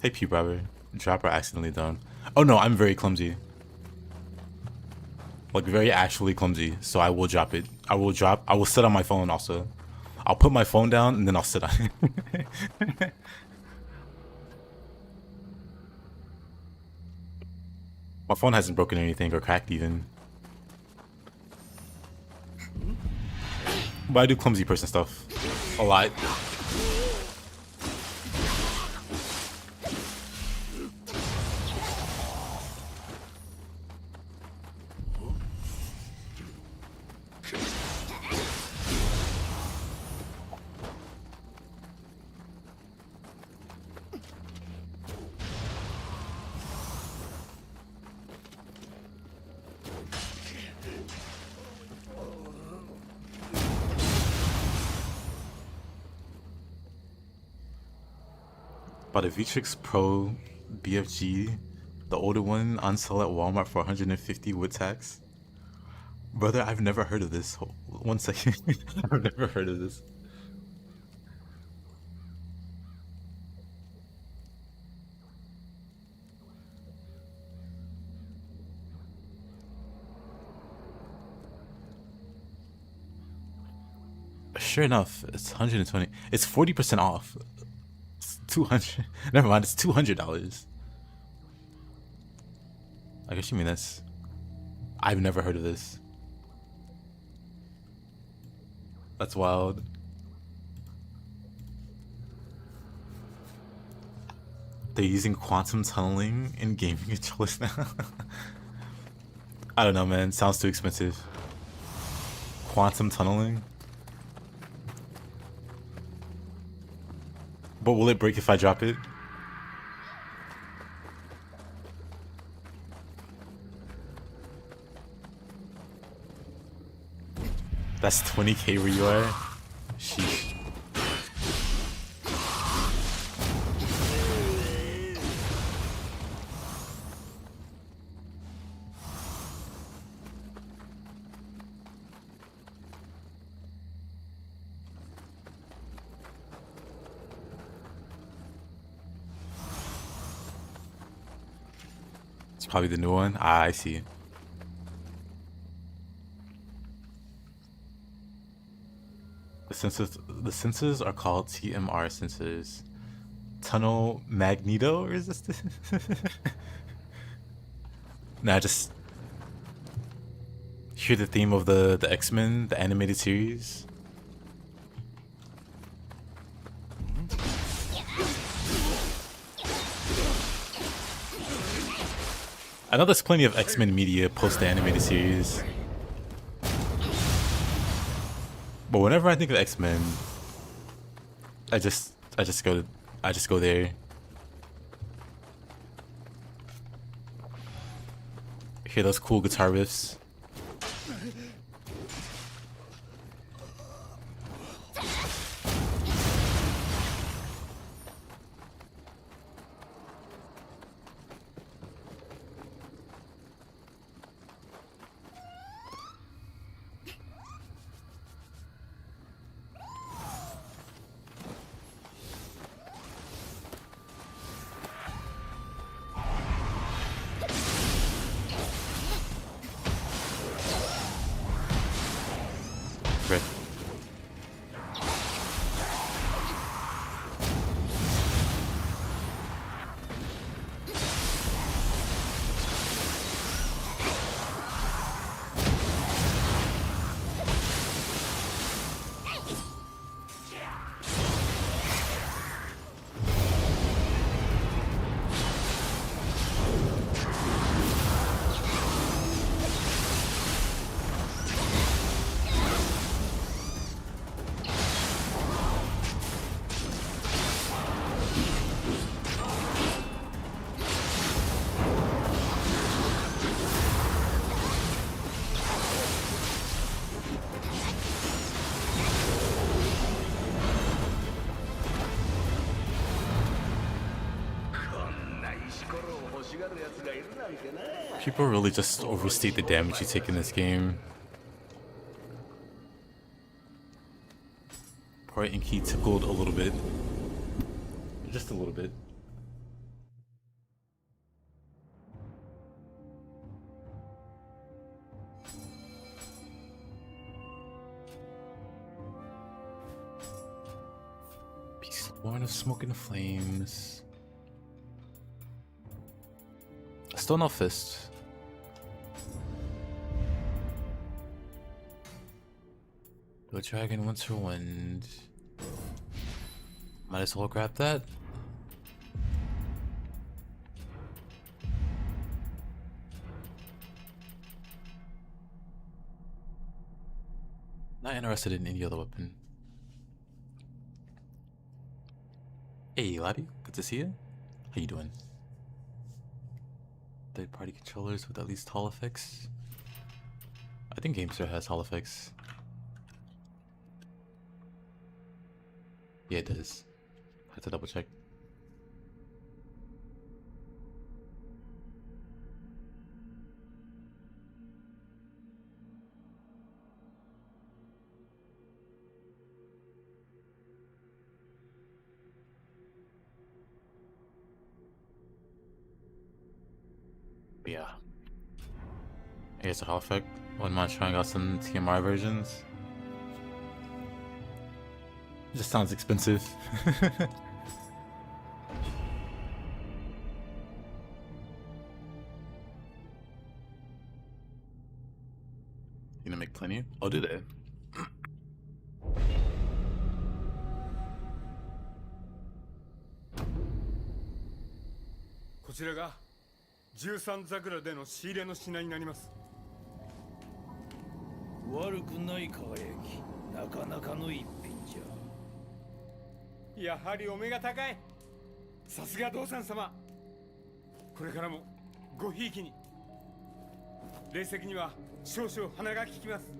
Speaker 1: Hey, Pew Brother. Dropper accidentally down. Oh no, I'm very clumsy. Like very actually clumsy. So I will drop it. I will sit on my phone also. I'll put my phone down and then I'll sit on it. My phone hasn't broken anything or cracked even. But I do clumsy person stuff. A lot. Bought a Vitrix Pro BFG, the older one, on sale at Walmart for 150 with tax. Brother, I've never heard of this. 1 second. I've never heard of this. Sure enough, it's 120. It's 40% off. 200. Never mind, it's $200. I guess you mean this. I've never heard of this. That's wild. They're using quantum tunneling in gaming controllers now. I don't know, man. Sounds too expensive. Quantum tunneling? But will it break if I drop it? That's 20k where you are? Sheesh. It's probably the new one. Ah, I see. The sensors are called TMR sensors. Tunnel magneto resistance. Now just hear the theme of the X-Men, the animated series. I know there's plenty of X-Men media post the animated series, but whenever I think of X-Men, I just go there. Hear those cool guitar riffs. Okay. People really just overstate the damage you take in this game. Poor Inky tickled a little bit. Just a little bit. Peace, born of smoke and flames. Still no fist. Go Dragon, Winter Wind. Might as well grab that. Not interested in any other weapon. Hey, Laddie, good to see you. How you doing? Third-party controllers with at least Hall effects. I think GameStar has Hall effects. Yeah, it does. I have to double check. Yeah. Here's a Hall effect. Wouldn't mind trying out some TMI versions. It just sounds expensive. You gonna make plenty? I'll do that.
Speaker 3: こちらが13桜での仕入れの品になります。
Speaker 5: 悪くない輝き、なかなかの一品じゃ。
Speaker 3: やはりお目が高い。さすが道産様。これからもごひいきに。霊石には少々鼻が利きます。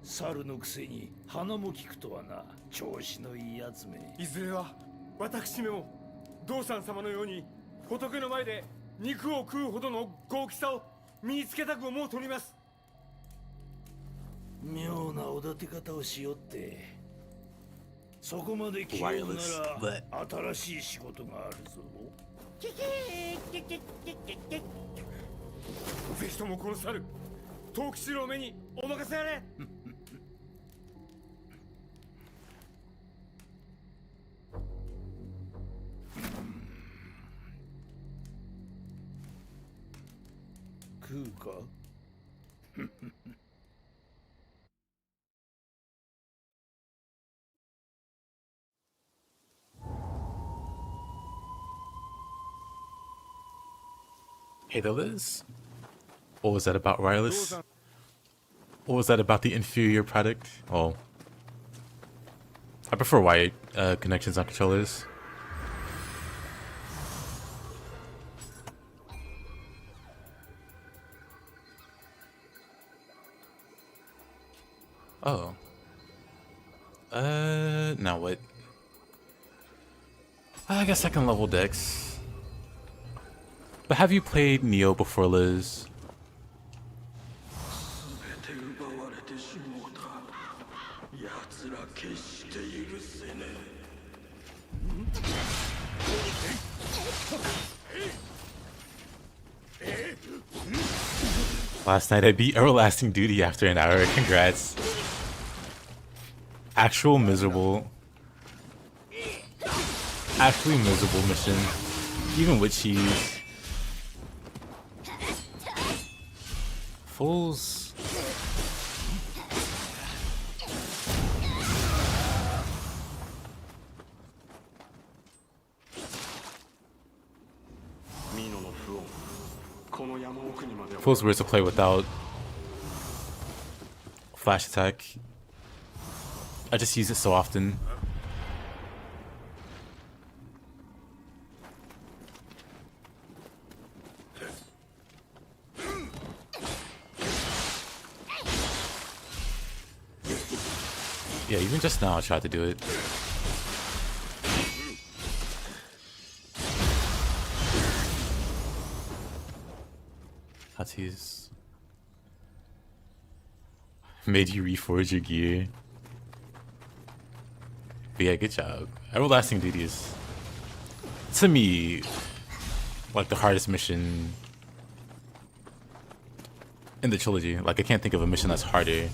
Speaker 5: 猿のくせに鼻も利くとはな。調子のいいやつめ。
Speaker 3: いずれは私めも道産様のように仏の前で肉を食うほどの豪気さを身につけたく思うとります。
Speaker 5: 妙なおだて方をしよって。そこまで器用なら新しい仕事があるぞ。
Speaker 3: ぜひともこの猿、藤吉郎めにお任せあれ。
Speaker 5: 食うか？Hey
Speaker 1: there, Liz. What was that about wireless? What was that about the inferior product? Oh, I prefer wired connections on controllers. Oh. Now what? I guess I can level Dex. But have you played Nioh before, Liz? Last night I beat Everlasting Duty after an hour. Congrats. Actually miserable mission. Even with cheese. Fools. Feels weird to play without flash attack. I just use it so often. Yeah, even just now I tried to do it. Hati's made you reforge your gear. But yeah, good job. Everlasting Duty is, to me, like the hardest mission in the trilogy. Like I can't think of a mission that's harder.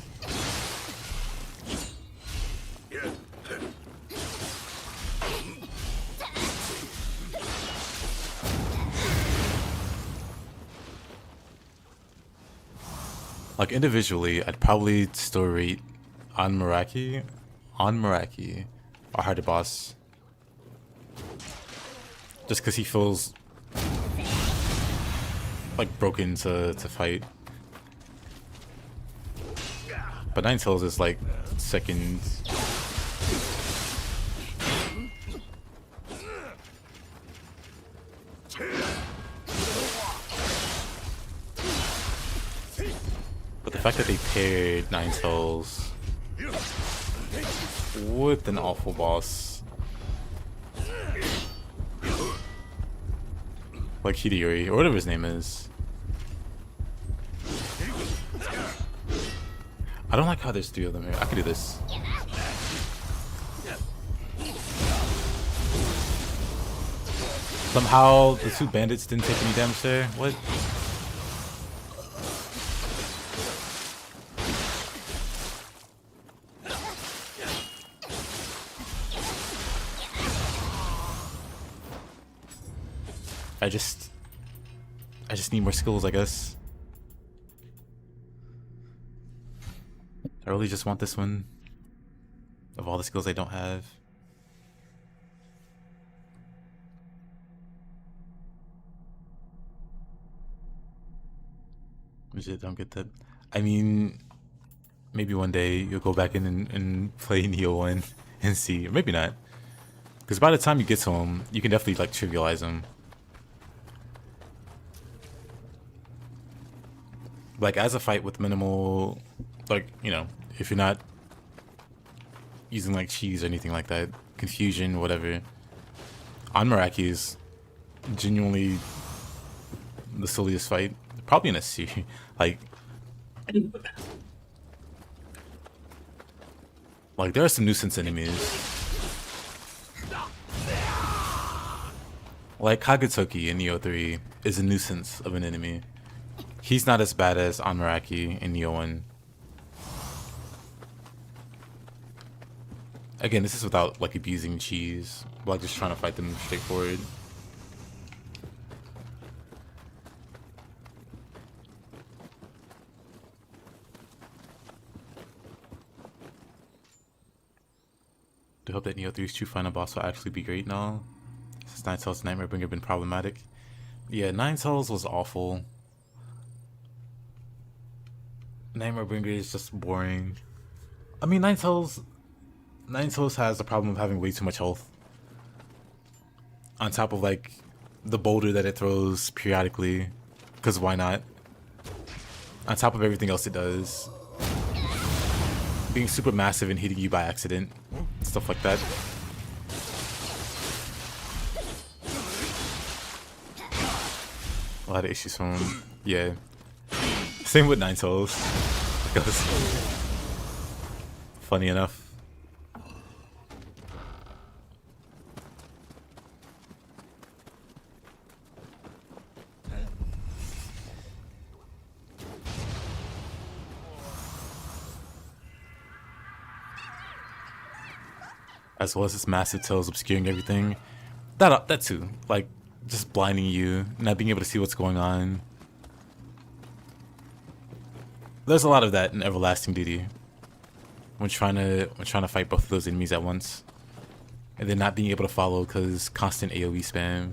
Speaker 1: Like individually, I'd probably still rate Meraki, our harder boss. Just because he feels like broken to fight. But Ninetales is like second. But the fact that they paired Ninetales with an awful boss like Hideyori, or whatever his name is. I don't like how there's three of them here. I could do this. Somehow the two bandits didn't take any damage there. What? I just need more skills, I guess. I really just want this one. Of all the skills I don't have. Legit, don't get that. I mean, maybe one day you'll go back in and play Nioh 1 and see. Or maybe not. Because by the time you get to him, you can definitely like trivialize him. Like as a fight with minimal, like, you know, if you're not using like cheese or anything like that, confusion, whatever, Meraki is genuinely the silliest fight, probably in a series. Like there are some nuisance enemies. Like Kagetoki in Nioh 3 is a nuisance of an enemy. He's not as bad as Meraki in Nioh 1. Again, this is without like abusing cheese, like just trying to fight them straightforward. Do hope that Nioh 3's true final boss will actually be great now. Since Nine Tails Nightmare Bringer been problematic. Yeah, Nine Tails was awful. Nightmare Bringer is just boring. I mean, Nine Tails has the problem of having way too much health. On top of like the boulder that it throws periodically, because why not? On top of everything else it does. Being super massive and hitting you by accident. Stuff like that. A lot of issues from him. Yeah. Same with Nine Tails. Funny enough. As well as its massive tails obscuring everything. That too. Like, just blinding you, not being able to see what's going on. There's a lot of that in Everlasting Duty. When trying to fight both of those enemies at once. And then not being able to follow because constant AoE spam.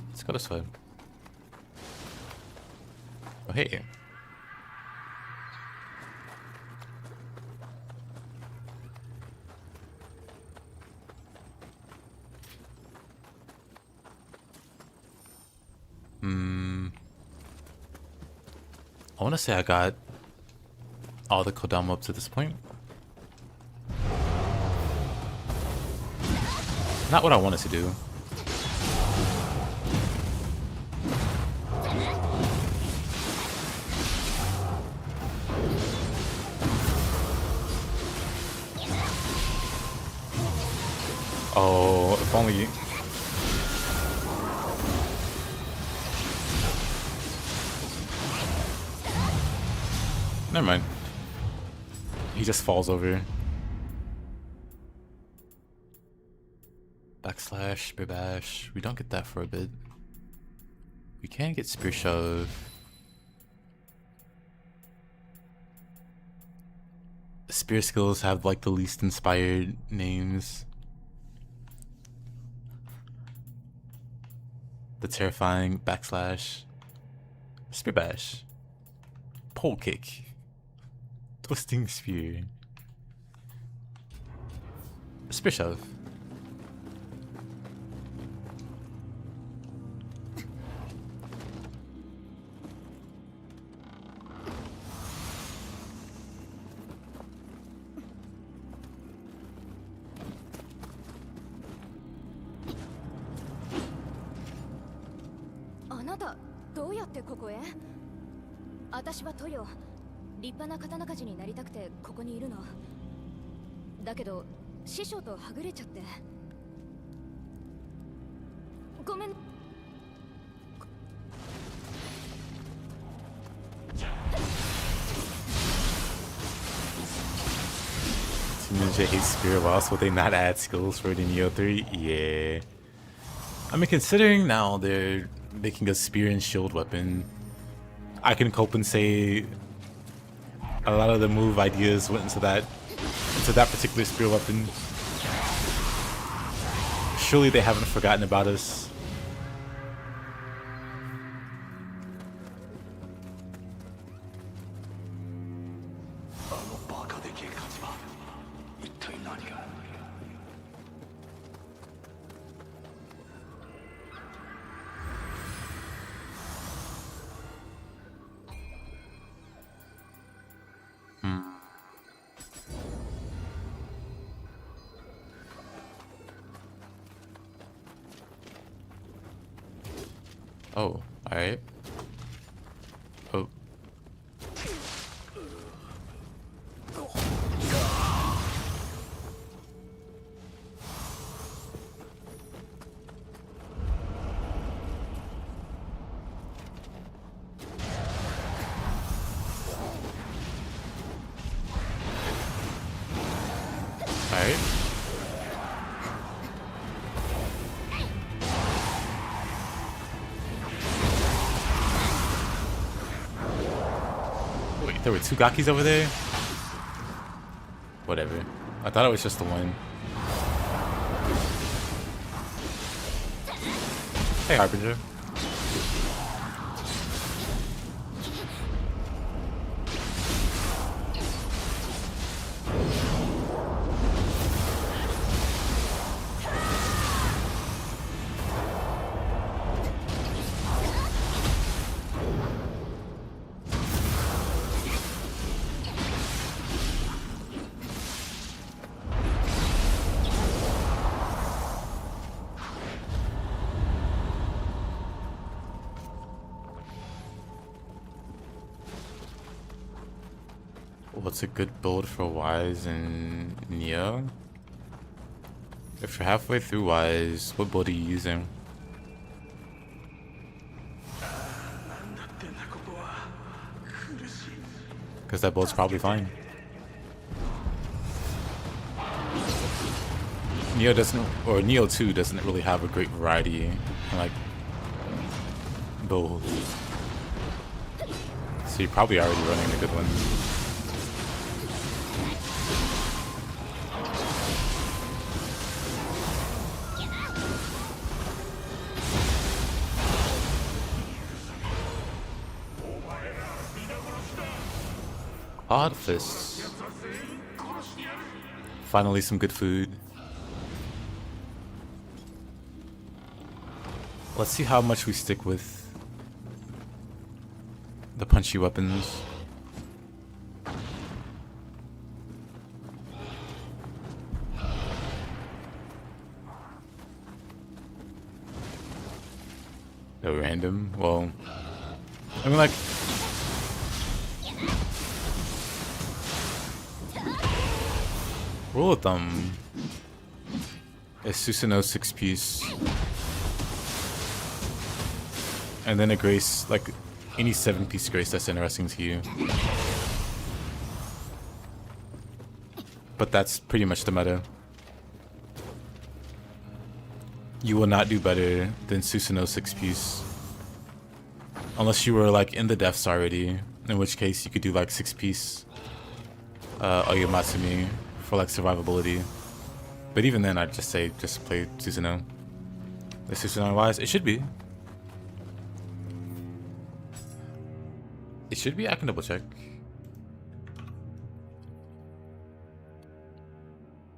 Speaker 1: Let's go this way. Oh hey. I want to say I got all the Kodama up to this point. Not what I wanted to do. Oh, if only... Never mind. He just falls over. Backslash, bash. We don't get that for a bit. We can get spear shove. Spear skills have like the least inspired names. The terrifying backslash. Spear bash. Pole kick. Twisting spear. Spear shove.
Speaker 6: Anata, どうやってここへ? 私はトヨ。立派な刀鍛冶になりたくてここにいるの。だけど師匠とはぐれちゃって。ごめん。
Speaker 1: Ninja hates spear loss. Will they not add skills for the Nioh 3? Yeah. I mean, considering now they're making a spear and shield weapon, I can cope and say a lot of the move ideas went into that particular spear weapon. Surely they haven't forgotten about us. Oh, alright. Oh. Alright. Wait, there were two Gakis over there? Whatever. I thought it was just the one. Hey, Harbinger. What's a good build for Wise and Nioh? If you're halfway through Wise, what build are you using? Because that build's probably fine. Nioh doesn't, or Nioh 2 doesn't really have a great variety in, like, builds. So you're probably already running a good one. Odd fists. Finally some good food. Let's see how much we stick with the punchy weapons. They're random. Well, I mean, like, rule of thumb is Susanoo 6-piece, and then a grace, like any 7-piece grace that's interesting to you. But that's pretty much the meta. You will not do better than Susanoo 6-piece. Unless you were like in the deaths already, in which case you could do like 6-piece Oyamatsumi for like survivability. But even then, I'd just say just play Susanoo. The Susanoo wise, it should be. It should be. I can double check.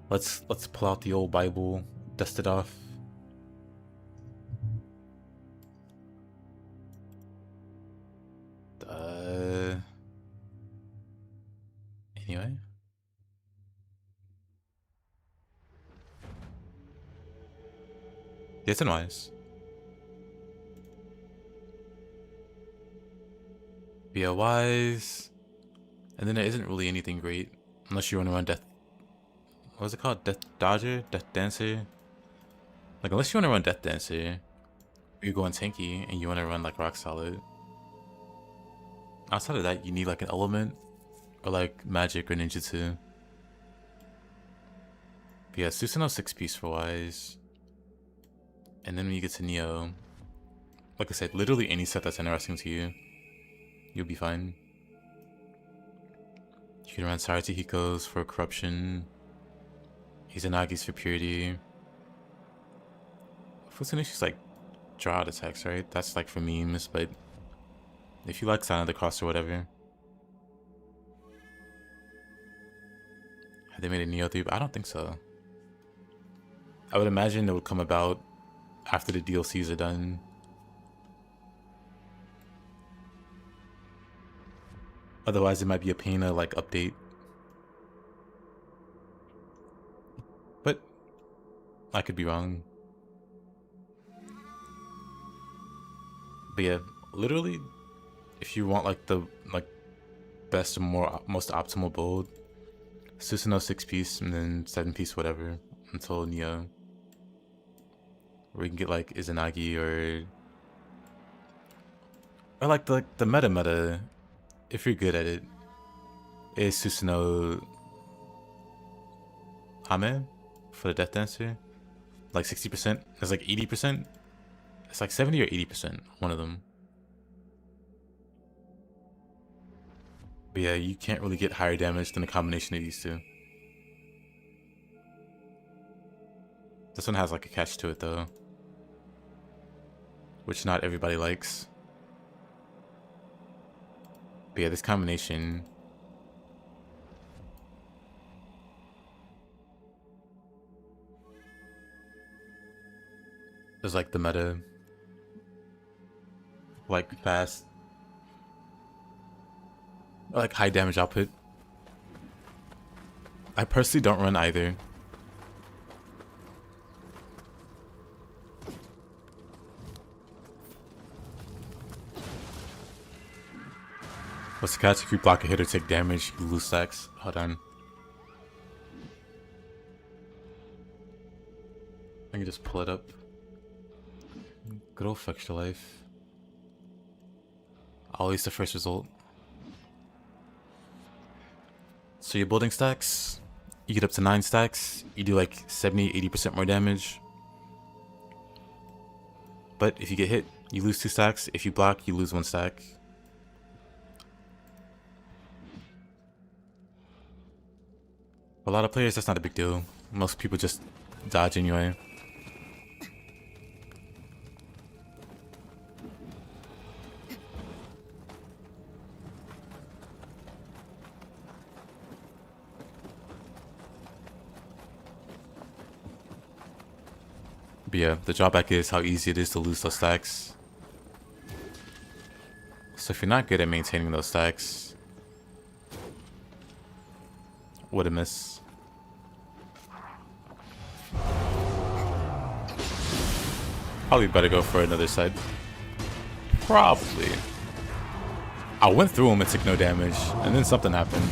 Speaker 1: Let's pull out the old Bible, dust it off. Anyway. Yes and wise. Be a wise. And then there isn't really anything great. Unless you want to run Death. What was it called? Death Dodger? Death Dancer? Like, unless you want to run Death Dancer, you're going tanky and you want to run like Rock Solid. Outside of that, you need like an element or like magic or ninjutsu. But yeah, Susanoo 6-piece for wise. And then when you get to Nioh, like I said, literally any set that's interesting to you, you'll be fine. You can run Saratahiko's for corruption, Izanagi's for purity. Futsunishi's like draw out attacks, right? That's like for memes, but if you like Sign of the Cross or whatever. Have they made a Nioh 3? I don't think so. I would imagine it would come about after the DLCs are done. Otherwise, it might be a pain to like update. But I could be wrong. But yeah, literally, if you want like the best and most optimal build, Susanoo 6-piece and then 7-piece whatever until Nioh. Where you can get like Izanagi or like the meta if you're good at it is Susanoo Ame for the Death Dancer. Like 60%. It's like 80%. It's like 70 or 80%, one of them. But yeah, you can't really get higher damage than the combination of these two. This one has like a catch to it though, which not everybody likes. But yeah, this combination is like the meta. Like fast, or like high damage output. I personally don't run either. What's the catch? If you block a hit or take damage, you lose stacks. Hold on. I can just pull it up. Good old Extra Life. Always the first result. So you're building stacks. You get up to 9 stacks. You do like 70-80% more damage. But if you get hit, you lose 2 stacks. If you block, you lose 1 stack. For a lot of players, that's not a big deal. Most people just dodge anyway. But yeah, the drawback is how easy it is to lose those stacks. So if you're not good at maintaining those stacks, what a miss. Probably better go for another side. Probably. I went through him and took no damage, and then something happened.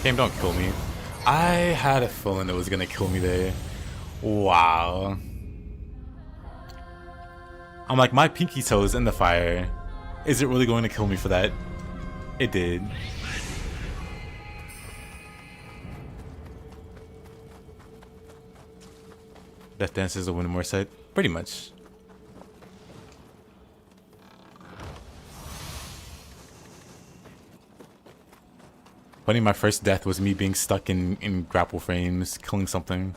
Speaker 1: Game, don't kill me. I had a feeling it was gonna kill me there. Wow. I'm like, my pinky toe is in the fire. Is it really going to kill me for that? It did. Death Dance is a win more side? Pretty much. Funny, my first death was me being stuck in grapple frames, killing something.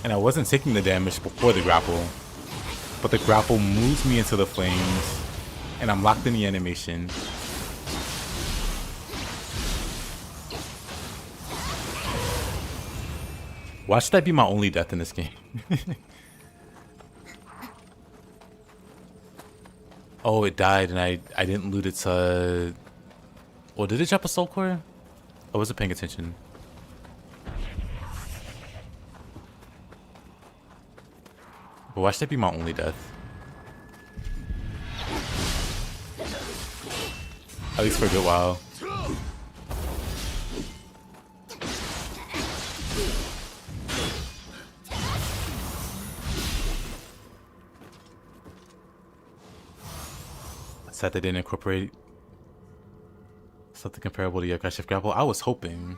Speaker 1: And I wasn't taking the damage before the grapple. But the grapple moves me into the flames, and I'm locked in the animation. Watch that be my only death in this game. Oh, it died, and I didn't loot its, Oh, did it drop a soul core? I wasn't paying attention. But watch that be my only death. At least for a good while. Sad they didn't incorporate something comparable to Yokai Shift Grapple. I was hoping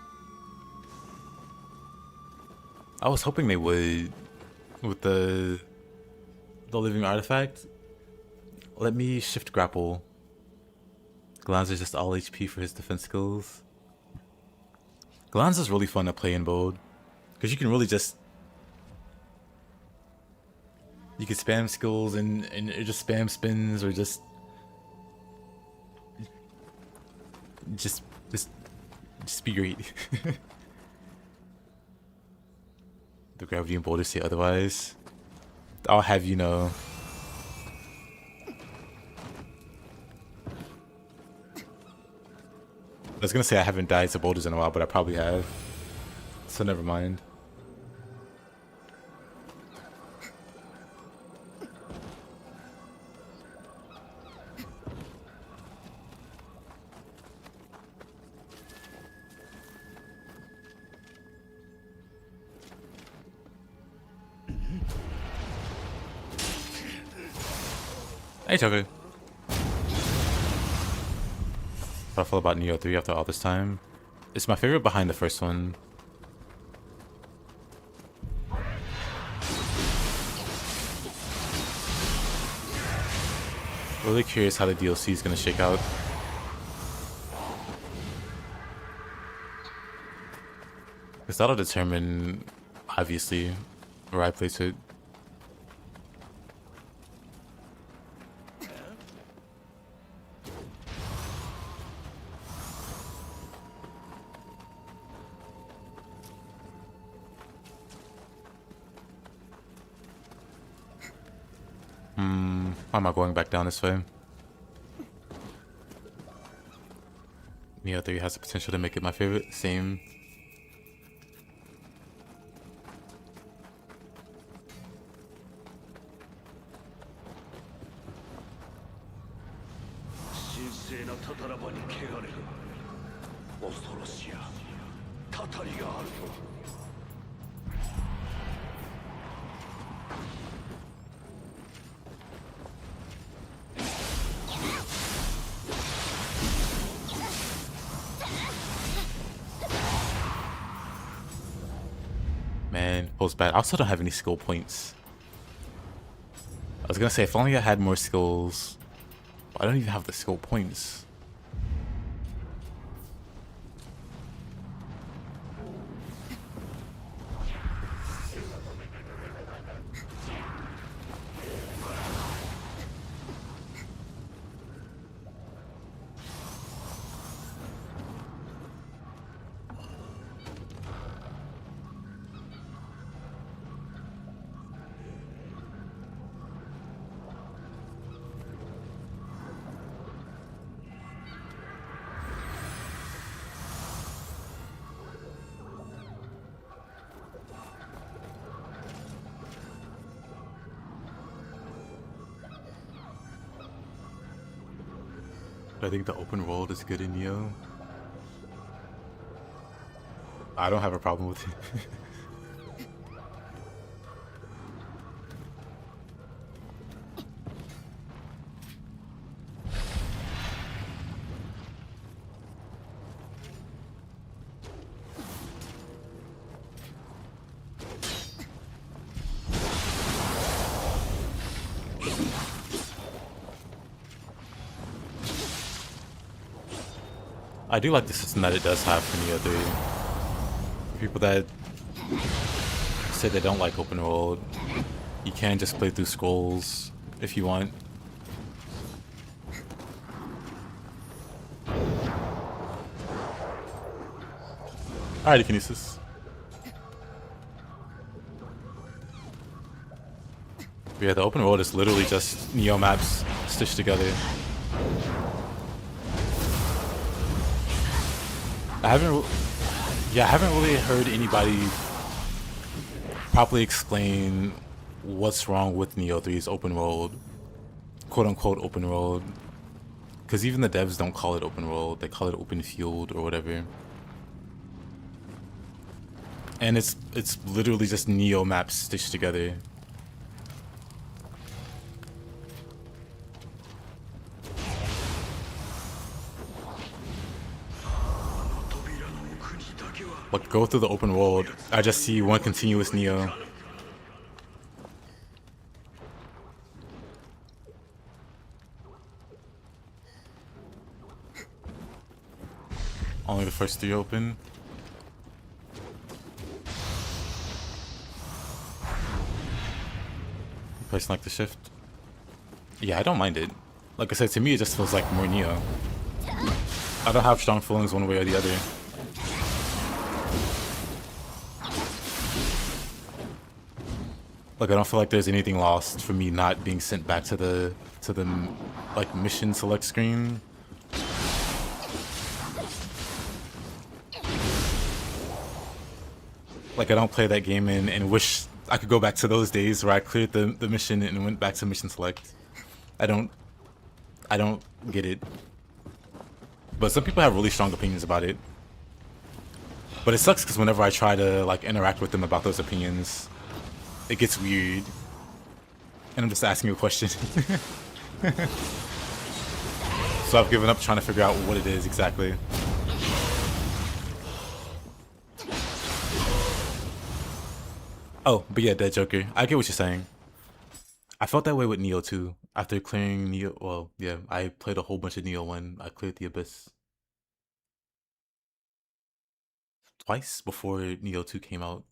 Speaker 1: they would with the living artifact. Let me shift grapple. Glanz is just all HP for his defense skills. Glanz is really fun to play in bold because you can really just spam skills and just spam spins or just be great. The gravity and boulders say otherwise. I'll have you know. I was gonna say I haven't died to boulders in a while, but I probably have. So never mind. Hey, Toku. How I feel about Nioh 3 after all this time. It's my favorite behind the first one. Really curious how the DLC is gonna shake out. Because that'll determine, obviously, where I place it. Why am I going back down this way? Nioh 3 has the potential to make it my favorite. Same. Man, pulls bad. I also don't have any skill points. I was gonna say, if only I had more skills. I don't even have the skill points. I think the open world is good in Nioh. I don't have a problem with it. I do like the system that it does have for Nioh 3. For people that say they don't like open world, you can just play through scrolls if you want. Alrighty, Kinesis. But yeah, the open world is literally just Nioh maps stitched together. I haven't really heard anybody properly explain what's wrong with Nioh 3's open world, quote unquote open world. Because even the devs don't call it open world, they call it open field or whatever. And it's literally just Nioh maps stitched together. Like, go through the open world, I just see one continuous Nioh. Only the first 3 open. Pressing like the shift. Yeah, I don't mind it. Like I said, to me it just feels like more Nioh. I don't have strong feelings one way or the other. Like, I don't feel like there's anything lost for me not being sent back to the like mission select screen. Like, I don't play that game and wish I could go back to those days where I cleared the mission and went back to mission select. I don't get it. But some people have really strong opinions about it. But it sucks because whenever I try to like interact with them about those opinions, it gets weird. And I'm just asking you a question. So I've given up trying to figure out what it is exactly. Oh, but yeah, Dead Joker. I get what you're saying. I felt that way with Nioh too. After clearing Nioh, well, yeah, I played a whole bunch of Nioh 1. I cleared the Abyss twice before Nioh 2 came out.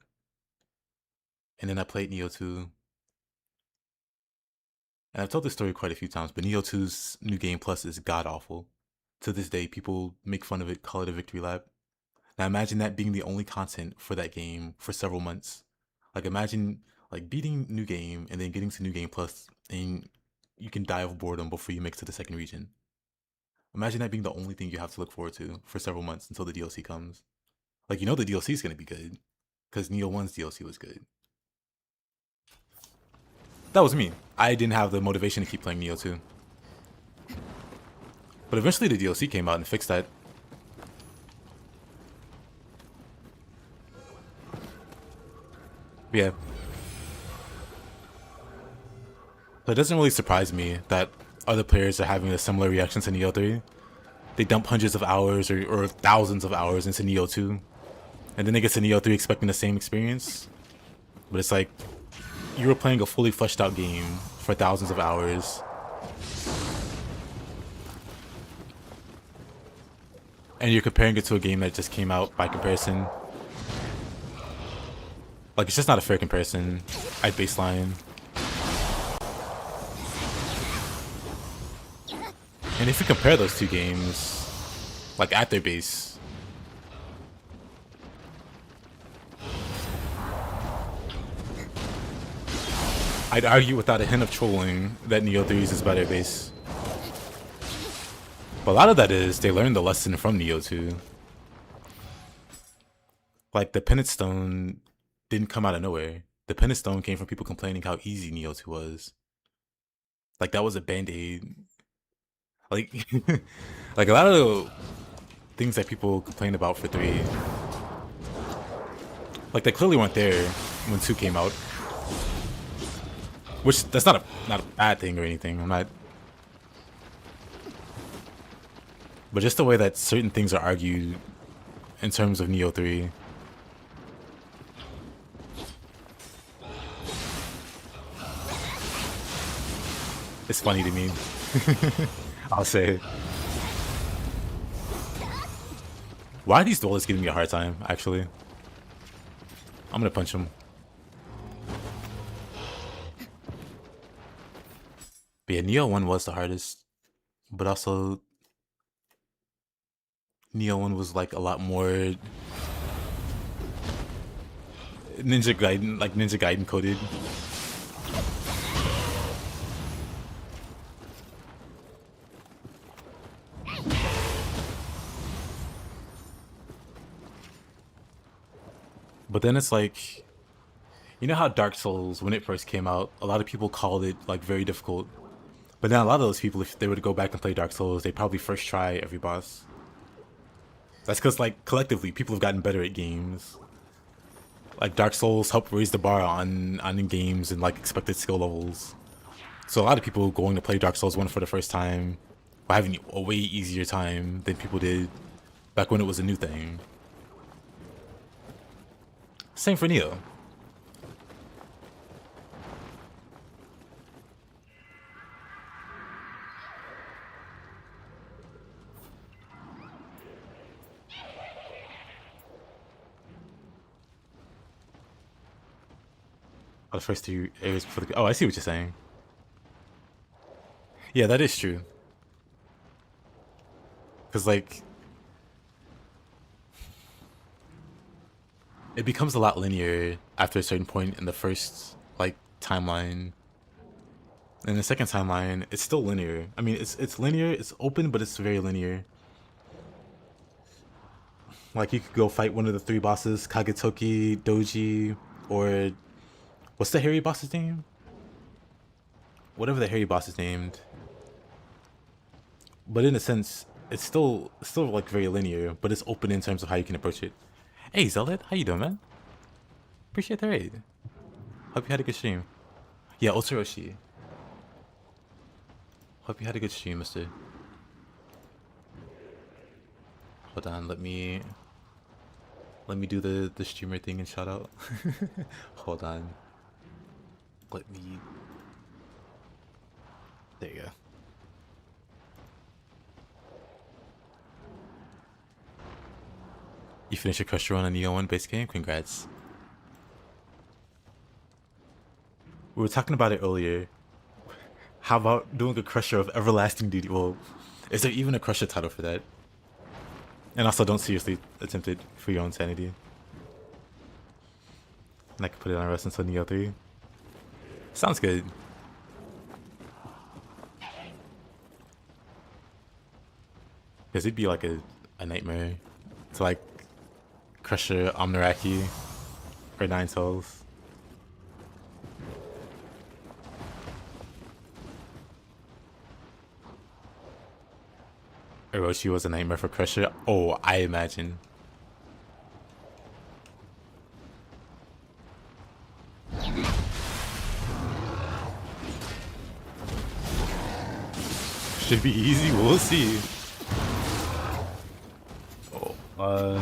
Speaker 1: And then I played Nioh 2. And I've told this story quite a few times, but Nioh 2's New Game Plus is god-awful. To this day, people make fun of it, call it a victory lap. Now imagine that being the only content for that game for several months. Like imagine like beating New Game and then getting to New Game Plus and you can die of boredom before you make it to the second region. Imagine that being the only thing you have to look forward to for several months until the DLC comes. Like, you know the DLC is going to be good, because Nioh 1's DLC was good. That was me. I didn't have the motivation to keep playing Nioh 2. But eventually the DLC came out and fixed that. Yeah. So it doesn't really surprise me that other players are having a similar reaction to Nioh 3. They dump hundreds of hours or thousands of hours into Nioh 2. And then they get to Nioh 3 expecting the same experience. But it's like, you were playing a fully fleshed out game for thousands of hours. And you're comparing it to a game that just came out by comparison. Like, it's just not a fair comparison at baseline. And if you compare those two games, like at their base, I'd argue without a hint of trolling that Nioh 3's is better base. But a lot of that is they learned the lesson from Nioh 2. Like, the Penance Stone didn't come out of nowhere. The Penance Stone came from people complaining how easy Nioh 2 was. Like, that was a band-aid. Like, like a lot of the things that people complain about for 3, like, they clearly weren't there when 2 came out. Which, that's not a bad thing or anything. I'm not. But just the way that certain things are argued in terms of Nioh 3. It's funny to me. I'll say it. Why are these duelists giving me a hard time, actually? I'm gonna punch them. But yeah, Nioh 1 was the hardest. But also, Nioh 1 was like a lot more Ninja Gaiden coded. But then it's like, you know how Dark Souls, when it first came out, a lot of people called it like very difficult. But then a lot of those people, if they were to go back and play Dark Souls, they'd probably first try every boss. That's because, like, collectively, people have gotten better at games. Like, Dark Souls helped raise the bar on games and, like, expected skill levels. So a lot of people going to play Dark Souls 1 for the first time are having a way easier time than people did back when it was a new thing. Same for Nioh. Oh, the first 2 areas before the... Oh, I see what you're saying. Yeah, that is true. Because, like, it becomes a lot linear after a certain point in the first, like, timeline. In the second timeline, it's still linear. I mean, it's linear, it's open, but it's very linear. Like, you could go fight one of the 3 bosses, Kagetoki, Doji, or... What's the hairy boss's name? Whatever the hairy boss is named. But in a sense, it's still like very linear, but it's open in terms of how you can approach it. Hey Zealot, how you doing, man? Appreciate the raid. Hope you had a good stream. Yeah, Otsuroshi. Hope you had a good stream, mister. Hold on, let me do the streamer thing and shout out. Hold on. Let me. There you go. You finished your Crusher on a Nioh 1 base game? Congrats. We were talking about it earlier. How about doing a Crusher of Everlasting Duty? Well, is there even a Crusher title for that? And also, don't seriously attempt it for your own sanity. And I can put it on rest until Nioh 3. Sounds good. Because it'd be like a nightmare to like Crusher Omnaraki or 9 Souls. Orochi was a nightmare for Crusher. Oh, I imagine. Should be easy, we'll see. Oh,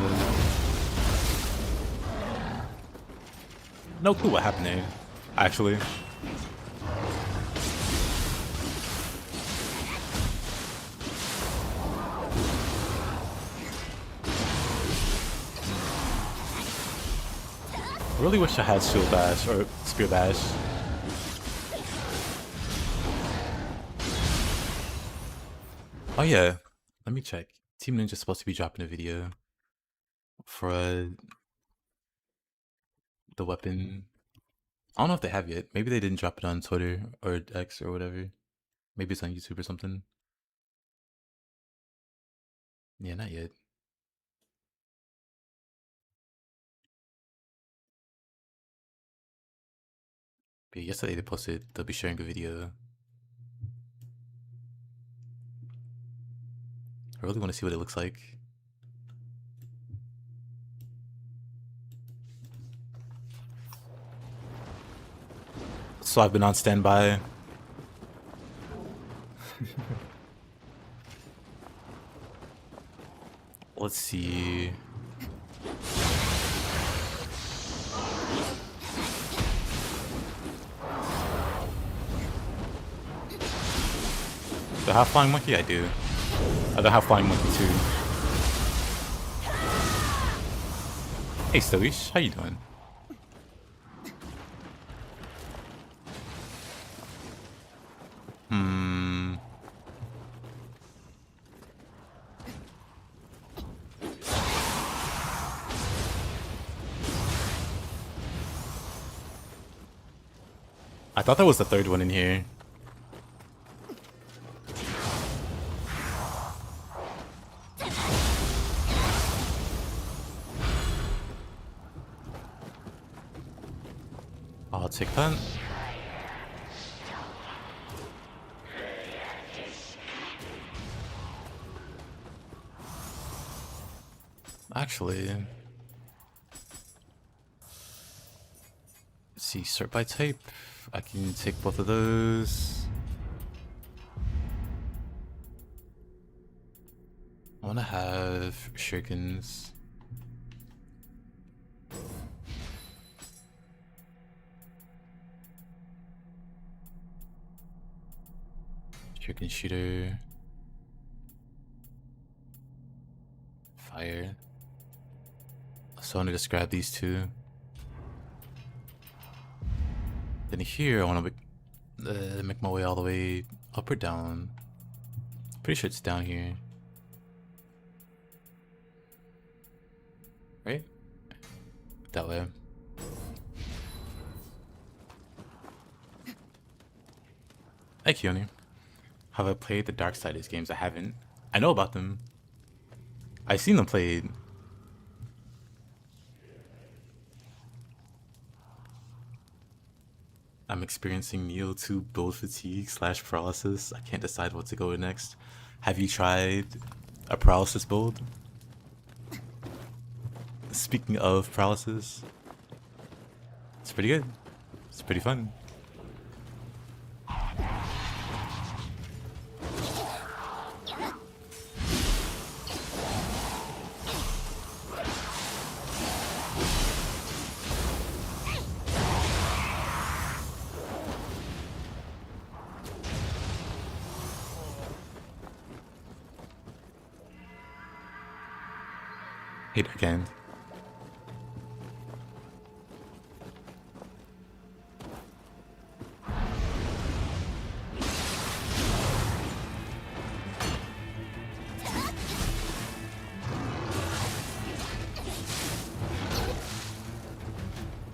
Speaker 1: no clue what happened there, actually. I really wish I had Shield Bash or Spear Bash. Oh yeah, let me check. Team Ninja's supposed to be dropping a video for the weapon. I don't know if they have yet. Maybe they didn't drop it on Twitter or X or whatever. Maybe it's on YouTube or something. Yeah, not yet. But yeah, yesterday they posted they'll be sharing a video. I really want to see what it looks like. So I've been on standby. Let's see. The half-flying monkey? I do. The half-flying monkey too. Hey Stoish, how you doing? I thought that was the third one in here. I'll take that. Actually, let's see, sort by type. I can take both of those. I want to have shurikens. Shuriken shooter. Fire. So I want to just grab these two. Then here I want to make my way all the way up or down. Pretty sure it's down here. Right? That way. Hey Keone. Have I played the Darksiders games? I haven't. I know about them. I've seen them played. I'm experiencing Nioh 2 build fatigue / paralysis. I can't decide what to go with next. Have you tried a paralysis build? Speaking of paralysis, it's pretty good. It's pretty fun. Hate again.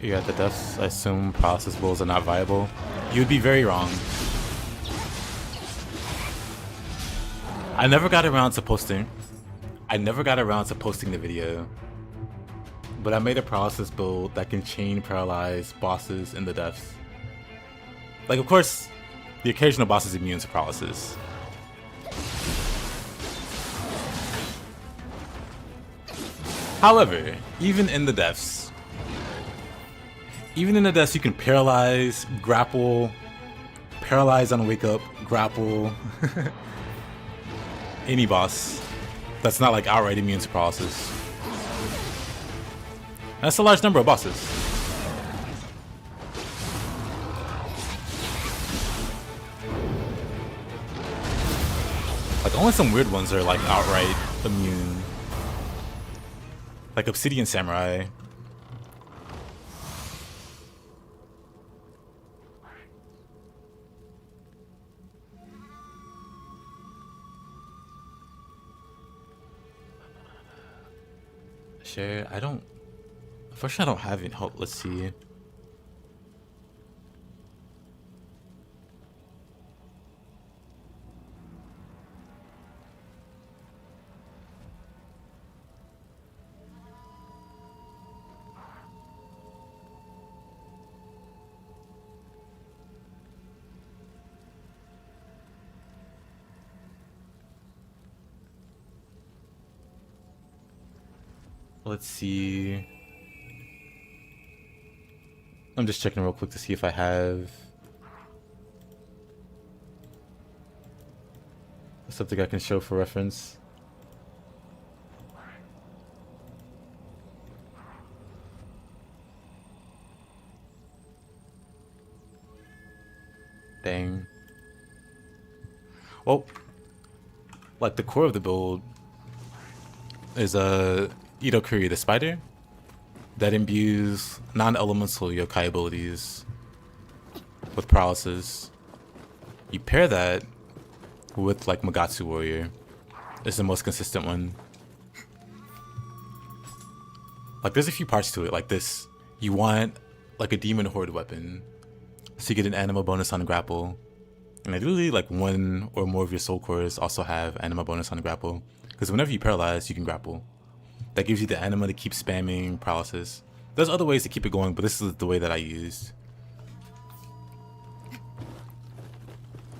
Speaker 1: Yeah, the deaths, I assume process bulls are not viable. You'd be very wrong. I never got around to posting. The video. But I made a paralysis build that can chain paralyze bosses in the depths. Like, of course, the occasional boss is immune to paralysis. However, even in the depths, you can paralyze, grapple, paralyze on wake up, grapple, any boss that's not like outright immune to paralysis. That's a large number of bosses. Like, only some weird ones are like outright immune. Like Obsidian Samurai. Share, unfortunately I don't have it. Hold, let's see. Let's see. I'm just checking real quick to see if I have something I can show for reference. Dang. Well, like the core of the build is Edo-era the spider that imbues non-elemental yokai abilities with paralysis. You pair that with like Magatsu Warrior. It's the most consistent one. Like there's a few parts to it like this. You want like a demon horde weapon so you get an anima bonus on grapple. And ideally like one or more of your soul cores also have anima bonus on grapple. Because whenever you paralyze, you can grapple. That gives you the anima to keep spamming paralysis. There's other ways to keep it going, but this is the way that I used.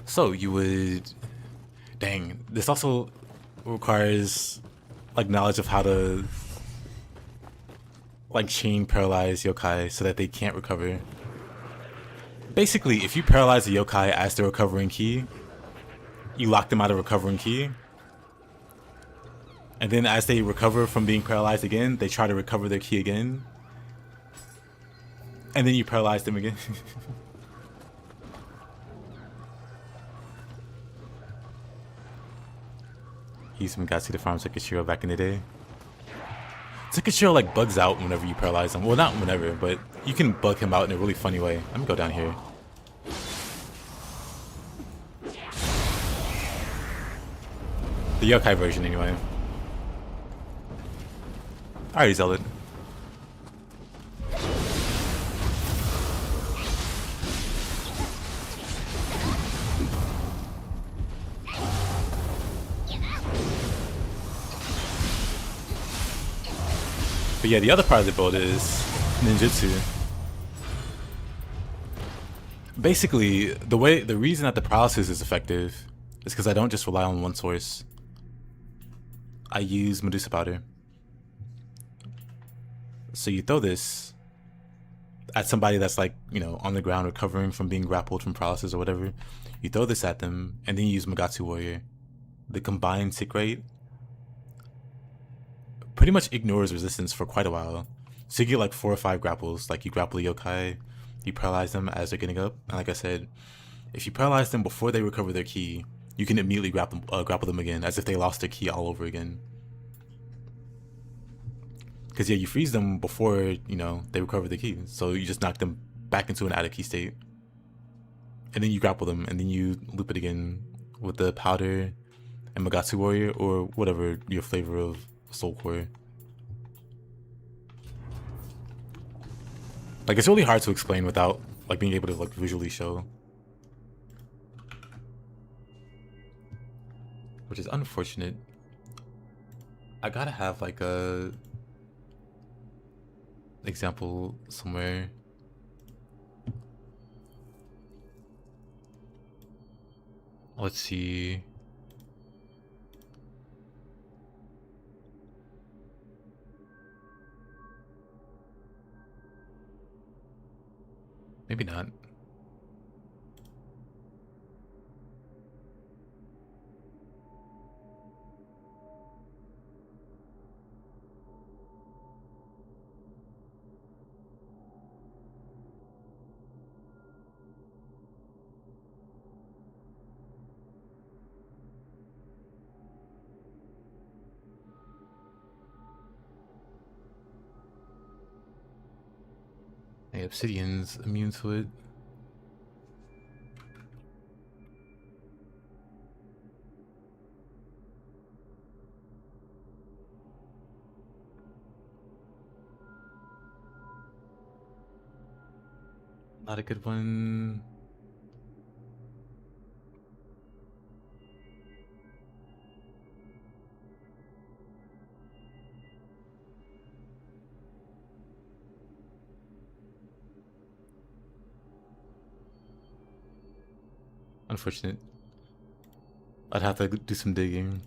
Speaker 1: So you would... Dang, this also requires like knowledge of how to like chain paralyze yokai so that they can't recover. Basically, if you paralyze a yokai as they're recovering ki, you lock them out of recovering ki. And then as they recover from being paralyzed again, they try to recover their ki again. And then you paralyze them again. He's some guys to farm Sekishiro back in the day. Sekishiro like bugs out whenever you paralyze him. Well, not whenever, but you can bug him out in a really funny way. Let me go down here. The yokai version anyway. Alright, Zealot. But yeah, the other part of the build is ninjutsu. Basically, the reason that the paralysis is effective is because I don't just rely on one source. I use Medusa powder. So you throw this at somebody that's like, you know, on the ground recovering from being grappled from paralysis or whatever. You throw this at them, and then you use Magatsu Warrior. The combined tick rate pretty much ignores resistance for quite a while. So you get like 4 or 5 grapples. Like you grapple a yokai, you paralyze them as they're getting up. And like I said, if you paralyze them before they recover their ki, you can immediately grapple them again, as if they lost their ki all over again. Because yeah, you freeze them before, you know, they recover the key. So you just knock them back into an out of key state. And then you grapple them, and then you loop it again with the powder and Magatsu Warrior, or whatever your flavor of Soul Core. Like, it's really hard to explain without like being able to like visually show. Which is unfortunate. I gotta have like a example somewhere. Let's see. Maybe not. Hey, Obsidian's immune to it. Not a good one. Unfortunate. I'd have to do some digging.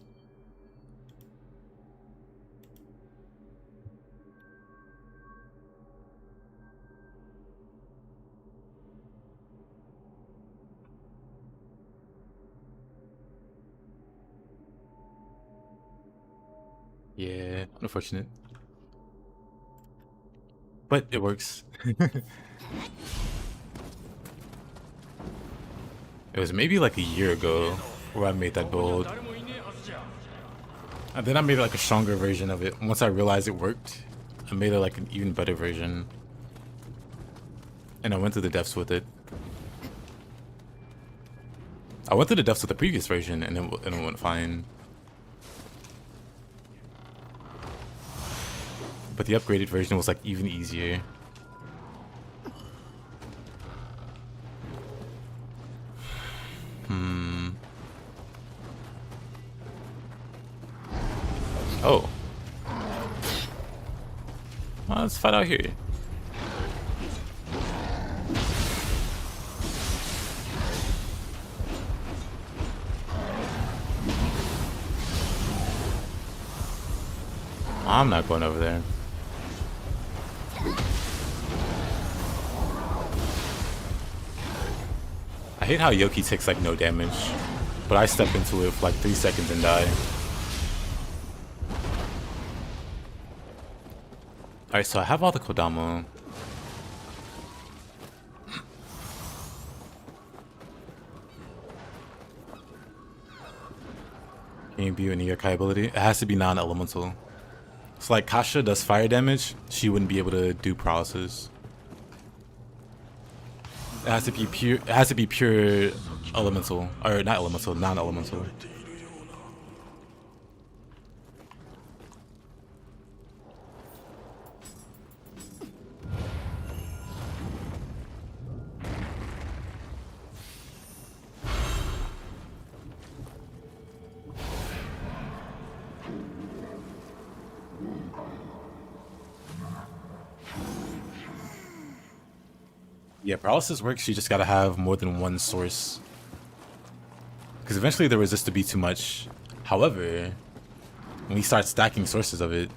Speaker 1: Yeah, unfortunate. But it works. It was maybe like a year ago where I made that build. And then I made like a stronger version of it. Once I realized it worked, I made it like an even better version. And I went through the depths with it. I went through the depths with the previous version and it went fine. But the upgraded version was like even easier. Oh. Well, let's fight out here. I'm not going over there. I hate how Yoki takes like no damage, but I step into it for like 3 seconds and die. Alright, so I have all the Kodama. Can you be an Yokai ability? It has to be non-elemental. So like Kasha does fire damage, she wouldn't be able to do paralysis. It has to be pure. It has to be pure elemental, or not elemental, non-elemental. Yeah, paralysis works. You just gotta have more than one source, because eventually the resist to be too much. However, when you start stacking sources of it,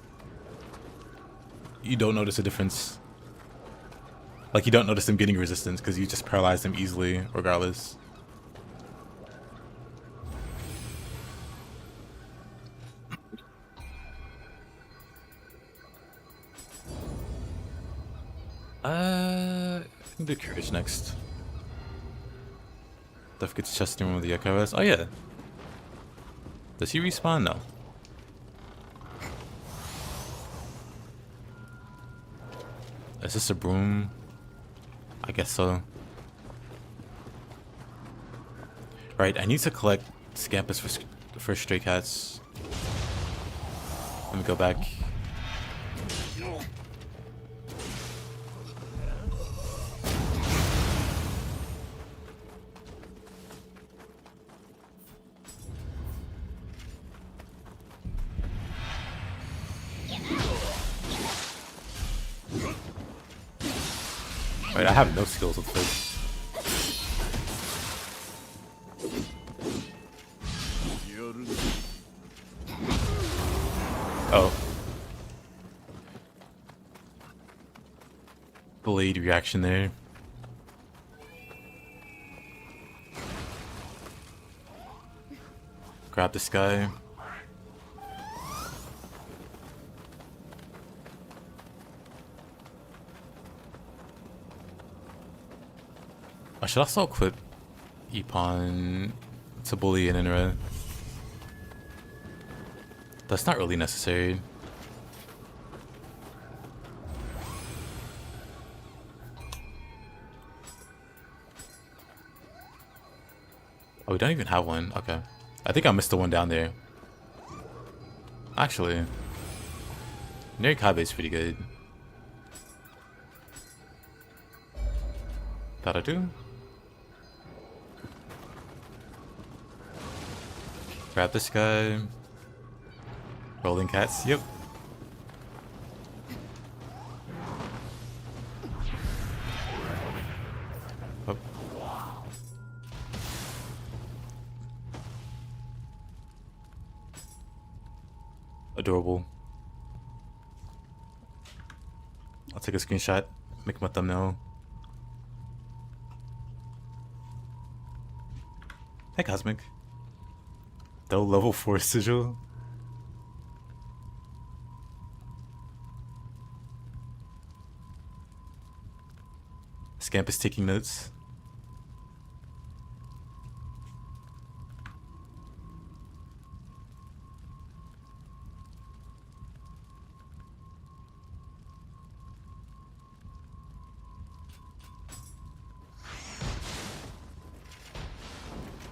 Speaker 1: you don't notice a difference. Like, you don't notice them getting resistance because you just paralyze them easily regardless. I think the courage next. Duff gets chest in with the Yokai. Oh yeah. Does he respawn? No. Is this a broom? I guess so. Right, I need to collect scampus for stray cats. Let me go back. Right, I have no skills with this. Oh. Delayed reaction there. Grab this guy. I should also equip Ippon to bully an Inra. That's not really necessary. Oh, we don't even have one. Okay. I think I missed the one down there. Actually, Nerikabe is pretty good. That'll do. Grab this guy. Rolling cats, yep. Oh. Adorable. I'll take a screenshot, make my thumbnail. Hey Cosmic. Though level 4 sigil. Scamp is taking notes.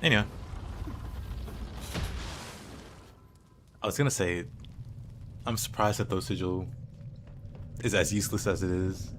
Speaker 1: Anyway. I was gonna say, I'm surprised that those sigil is as useless as it is.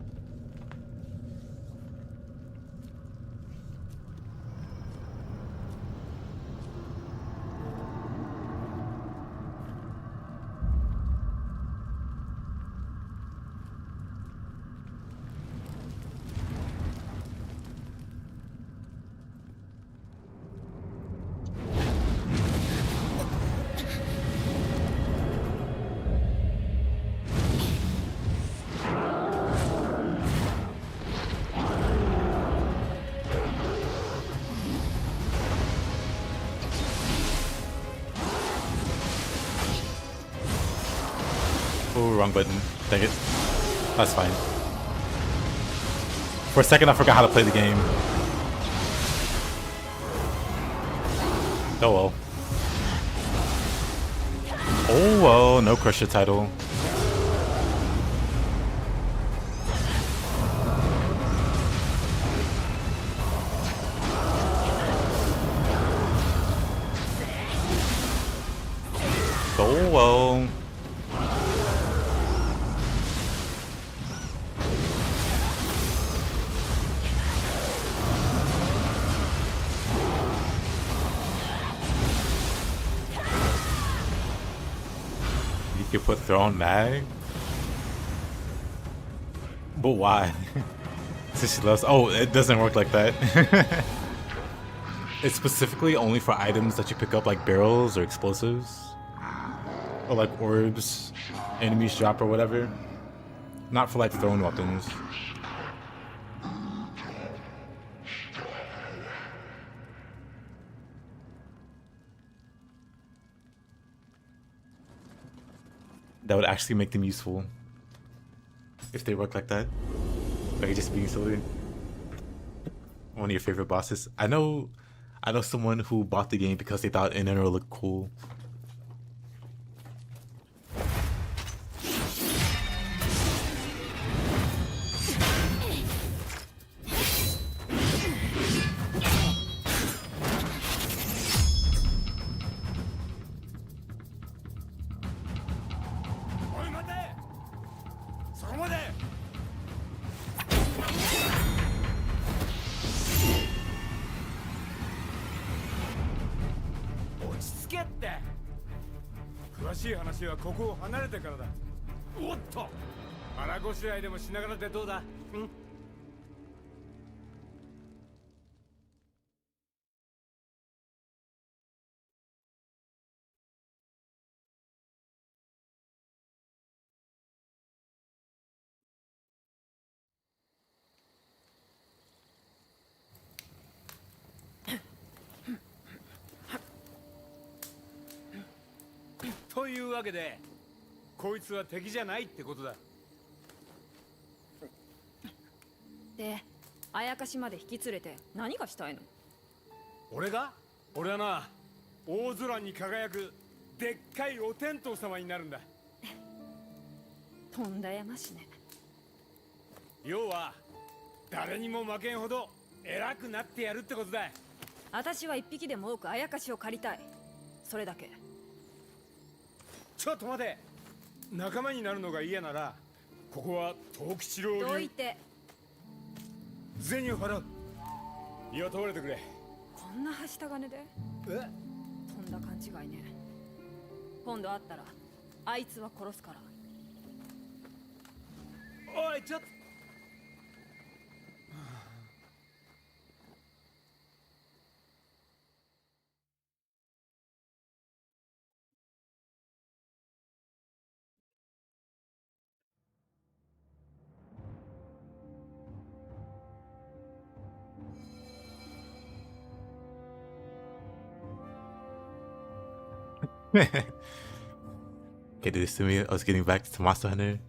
Speaker 1: Oh, wrong button. Dang it. That's fine. For a second, I forgot how to play the game. Oh well. Oh well, no Crusher title. Oh well. You put thrown mag? But why? Since she loves. Oh, it doesn't work like that. It's specifically only for items that you pick up, like barrels or explosives, or like orbs, enemies drop or whatever. Not for like thrown weapons. That would actually make them useful if they work like that. Like just being silly. One of your favorite bosses. I know someone who bought the game because they thought Inero looked cool.
Speaker 3: 詳しい話はここを離れてからだ。おっと、腹ごしらえでもしながらでどうだ。うん。というわけで、こいつは敵じゃないってことだ。
Speaker 7: で、あやかしまで引き連れて何がしたいの？
Speaker 3: 俺はな、大空に輝くでっかいお天道様になるんだ。
Speaker 7: とんだやましね。
Speaker 3: 要は誰にも負けんほど偉くなってやるってことだ。
Speaker 7: 私は一匹でも多くあやかしを借りたい。それだけ。
Speaker 3: ちょっと待て。仲間になるのが嫌なら、ここは藤吉郎流。
Speaker 7: どいて。
Speaker 3: 銭を払う。雇われてくれ。
Speaker 7: こんなはした金で？
Speaker 3: え？
Speaker 7: とんだ勘違いね。今度会ったらあいつは殺すから。
Speaker 3: おい、ちょっと。
Speaker 1: Get this to me. I was getting back to Monster Hunter,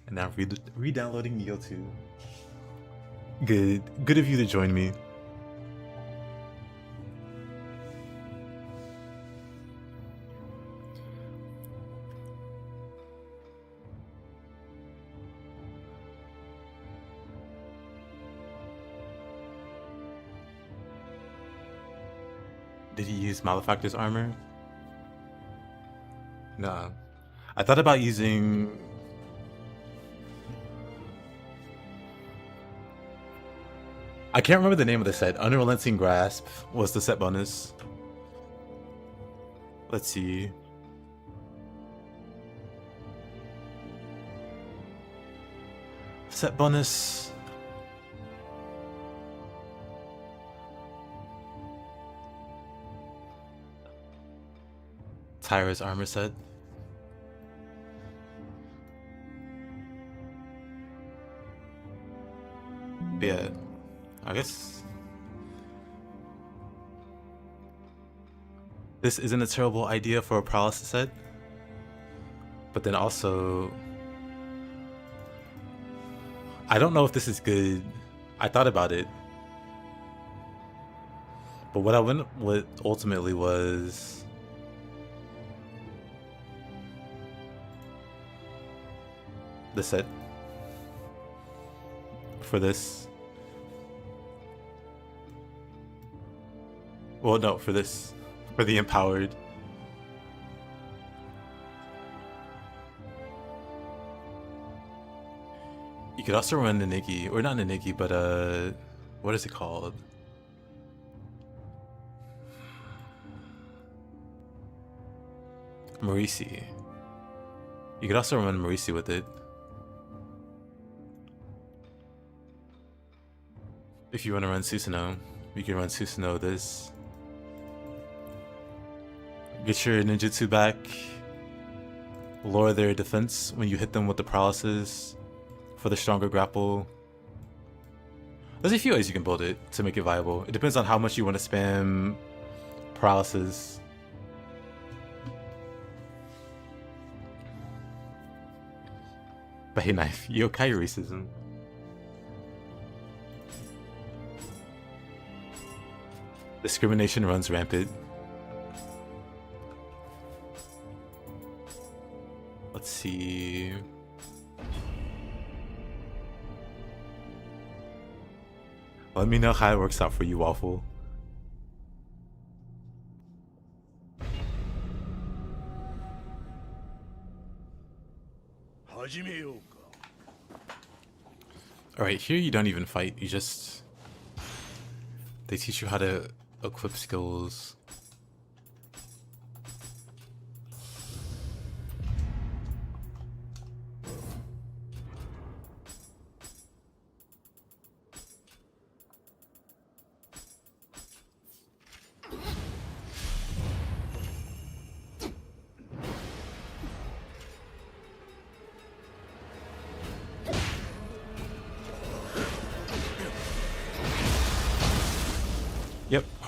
Speaker 1: and now re-downloading Nioh 2. Good of you to join me. Did he use Malefactor's armor? No. I thought about using... I can't remember the name of the set. Unrelenting Grasp was the set bonus. Let's see. Set bonus... Tyra's armor set. But yeah, I guess this isn't a terrible idea for a paralysis set, but then also I don't know if this is good. I thought about it, but what I went with ultimately was the set for this. Well, no, for this. For the empowered. You could also run Ninigi, or not Ninigi, but what is it called? Marisi. You could also run Marisi with it. If you want to run Susanoo, you can run Susanoo this. Get your ninjutsu back. Lower their defense when you hit them with the paralysis for the stronger grapple. There's a few ways you can build it to make it viable. It depends on how much you want to spam paralysis. But hey, knife, yokai racism. Discrimination runs rampant. Let's see. Let me know how it works out for you, Waffle. Alright, here you don't even fight, you just... They teach you how to equip skills.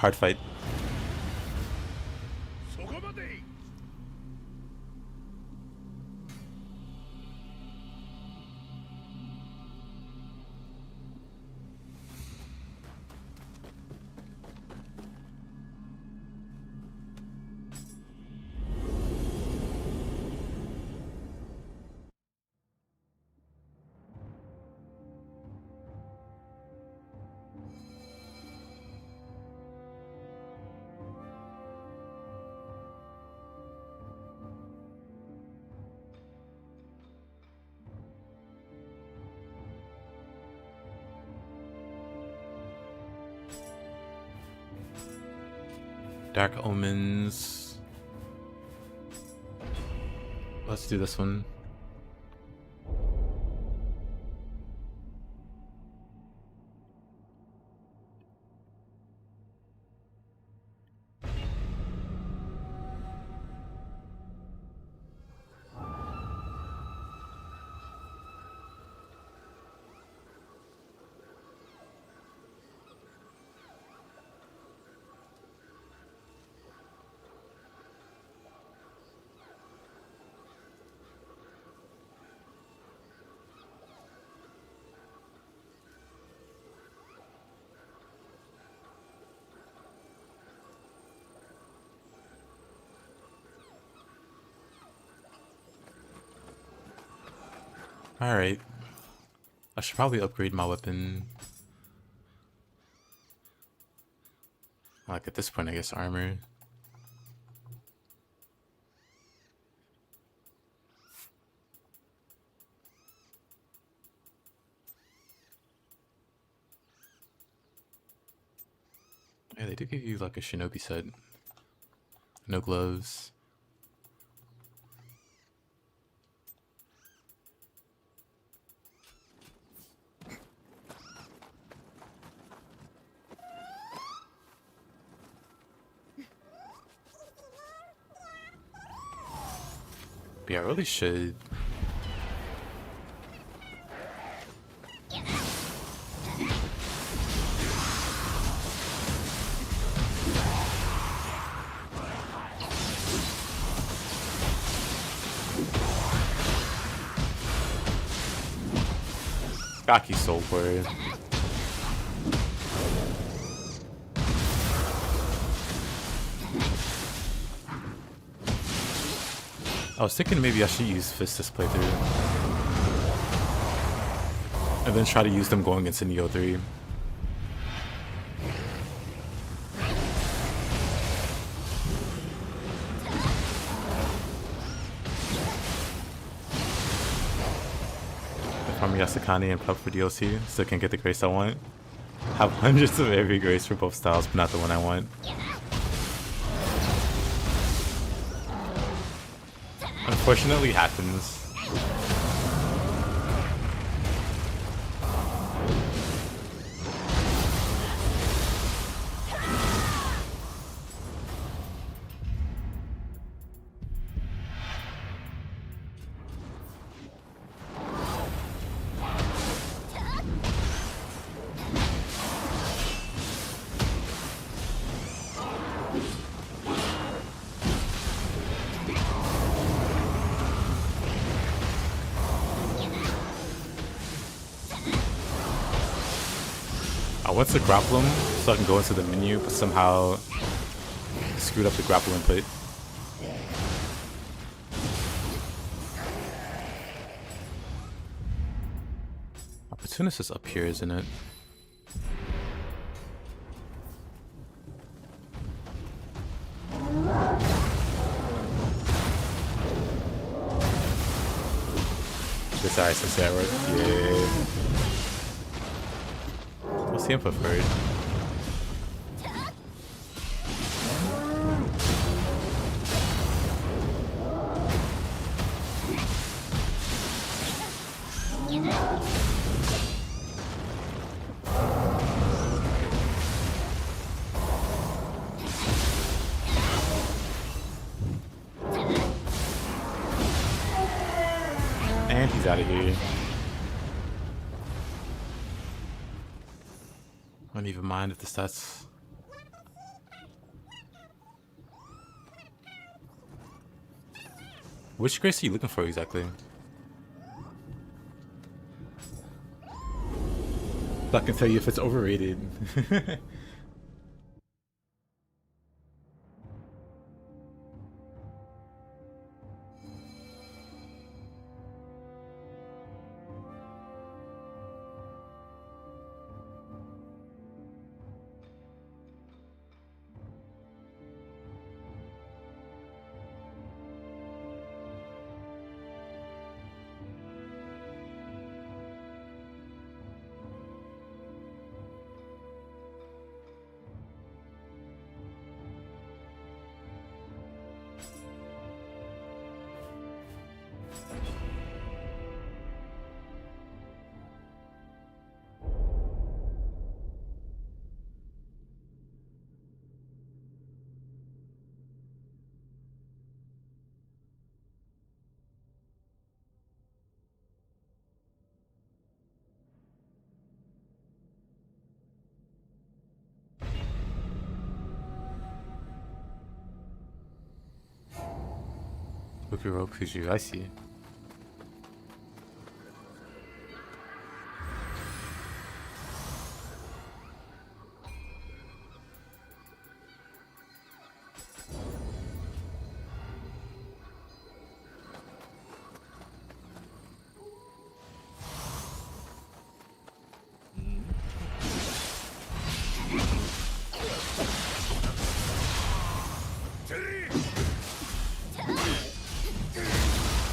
Speaker 1: hard fight. Dark Omens. Let's do this one. Alright. I should probably upgrade my weapon. Like at this point, I guess armor. Yeah, they do give you like a shinobi set. No gloves. But yeah, I really should. Gaki soul for it. I was thinking maybe I should use Fist this playthrough. And then try to use them going into Nioh 3. From Yasukani and Pup for DLC, so I can get the grace I want. Have hundreds of every grace for both styles, but not the one I want. Unfortunately happens. I went to grapple him so I can go into the menu, but somehow screwed up the grapple input. Opportunist is up here, isn't it? This ice is that right? Yeah. What's the input for it? And he's out of here. I don't even mind if the stats Which grace are you looking for exactly? I can tell you if it's overrated. Bukuro Kuju, I see.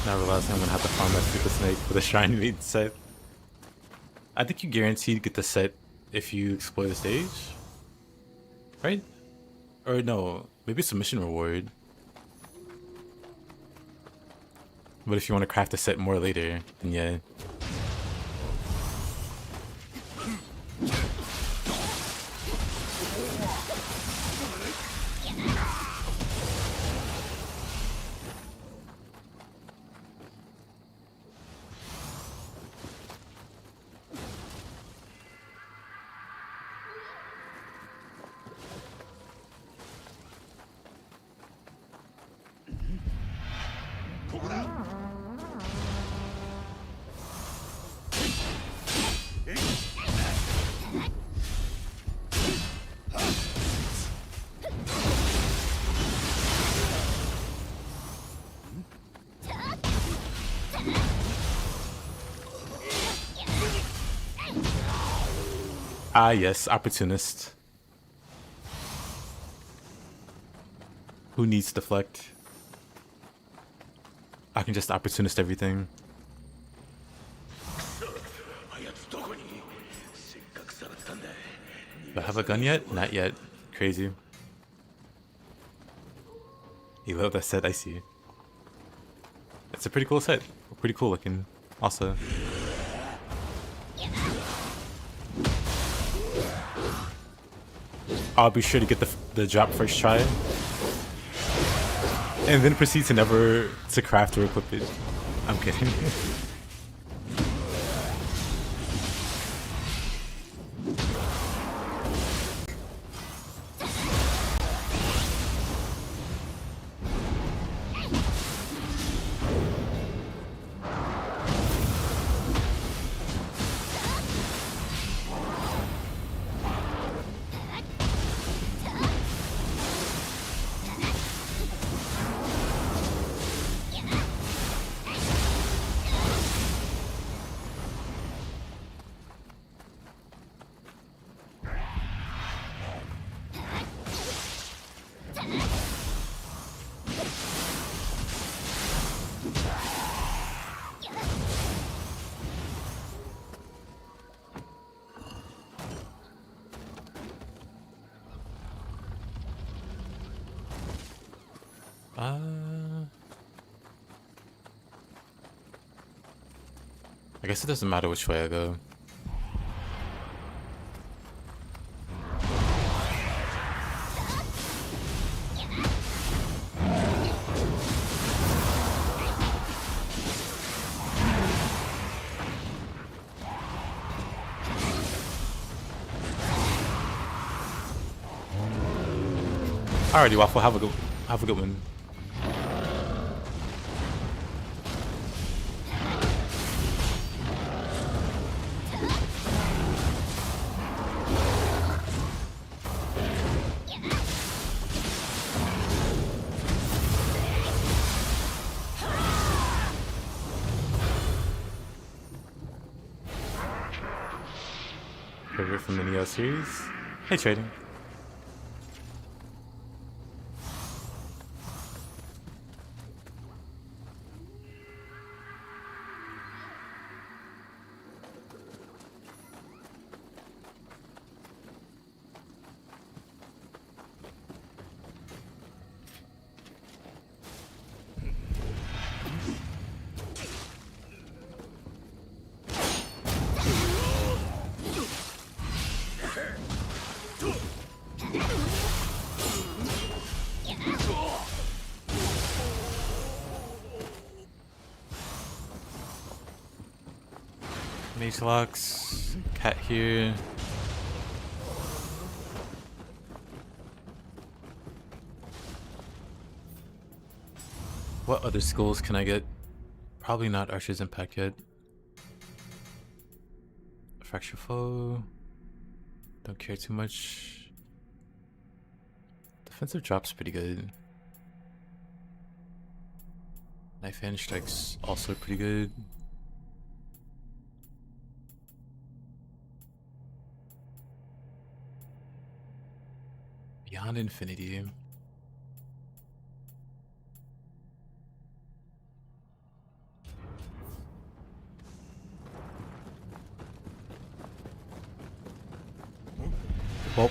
Speaker 1: Now realizing I'm gonna have to farm that Super Snake for the Shrine Maid set. I think you guaranteed get the set if you explore the stage, right? Or no, maybe it's a mission reward. But if you want to craft the set more later, then yeah. Ah yes, opportunist. Who needs deflect? I can just opportunist everything. Do I have a gun yet? Not yet. Crazy. You love that set, I see. It's a pretty cool set. Pretty cool looking, also. I'll be sure to get the drop first try. And then proceed to never to craft or equip it. I'm kidding. I guess it doesn't matter which way I go. Alrighty, Waffle, have a good one. favorite from the Nioh series. Hey, trading. Mage locks, cat here. What other skills can I get? Probably not Archer's Impact yet. Fracture Foe. Don't care too much. Defensive drop's pretty good. Knife hand strike's also pretty good. Beyond Infinity. Well.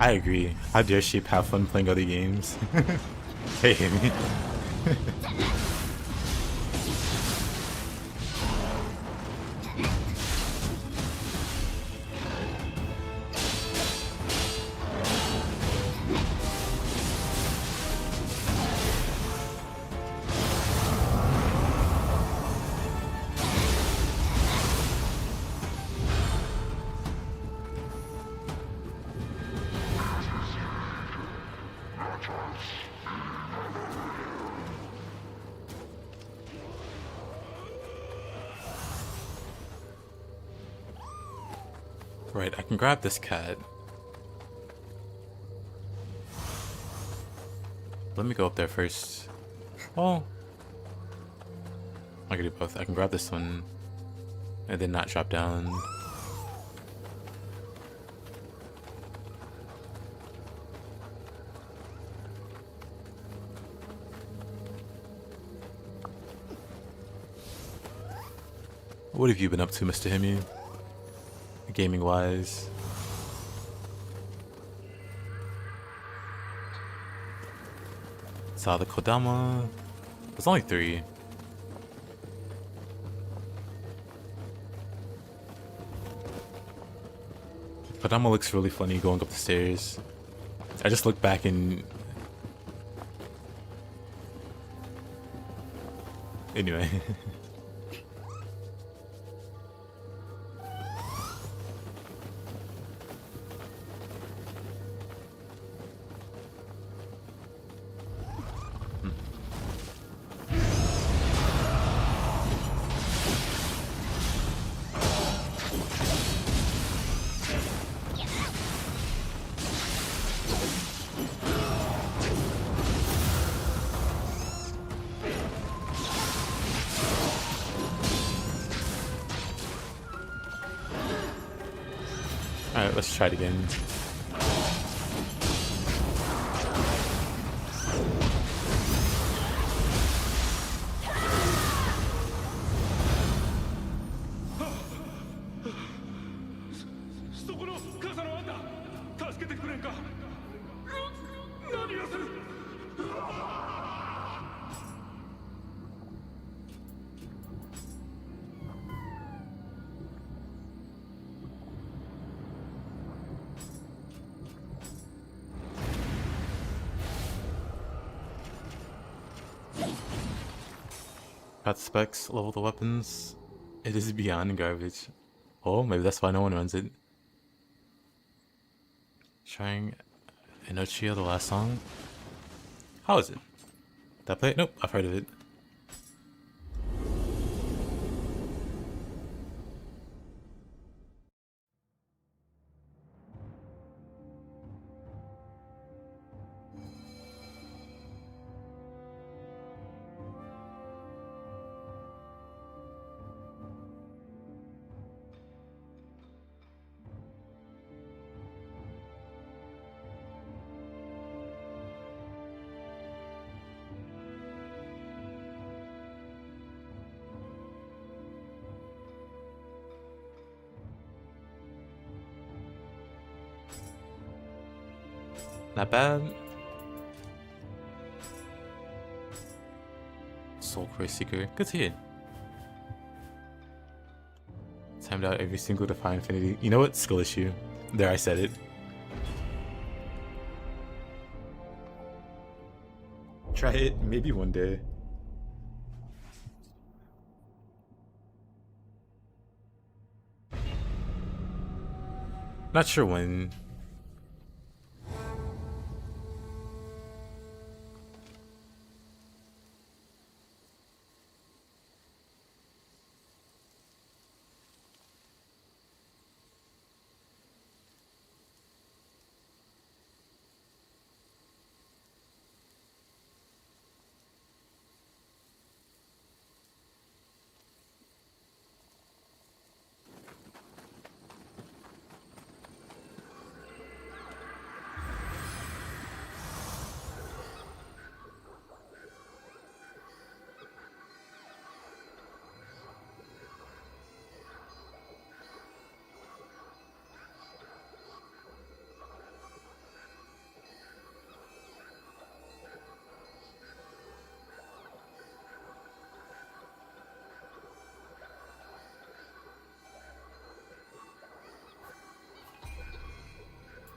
Speaker 1: I agree. How dare Sheep have fun playing other games? Hey, Amy. Right, I can grab this cat. Let me go up there first. Oh. I can do both. I can grab this one and then not drop down. What have you been up to, Mr. Himi? Gaming wise. Saw the Kodama. There's only 3. Kodama looks really funny going up the stairs. I just look back and anyway. Alright, let's try it again. Got specs, level the weapons. It is beyond garbage. Oh, maybe that's why no one runs it. Trying Inochio, the last song. How is it? Did I play it? Nope, I've heard of it. Not bad. Soul Core Seeker. Good to hear. Timed out every single Defy Infinity. You know what? Skill issue. There, I said it. Try it. Maybe one day. Not sure when.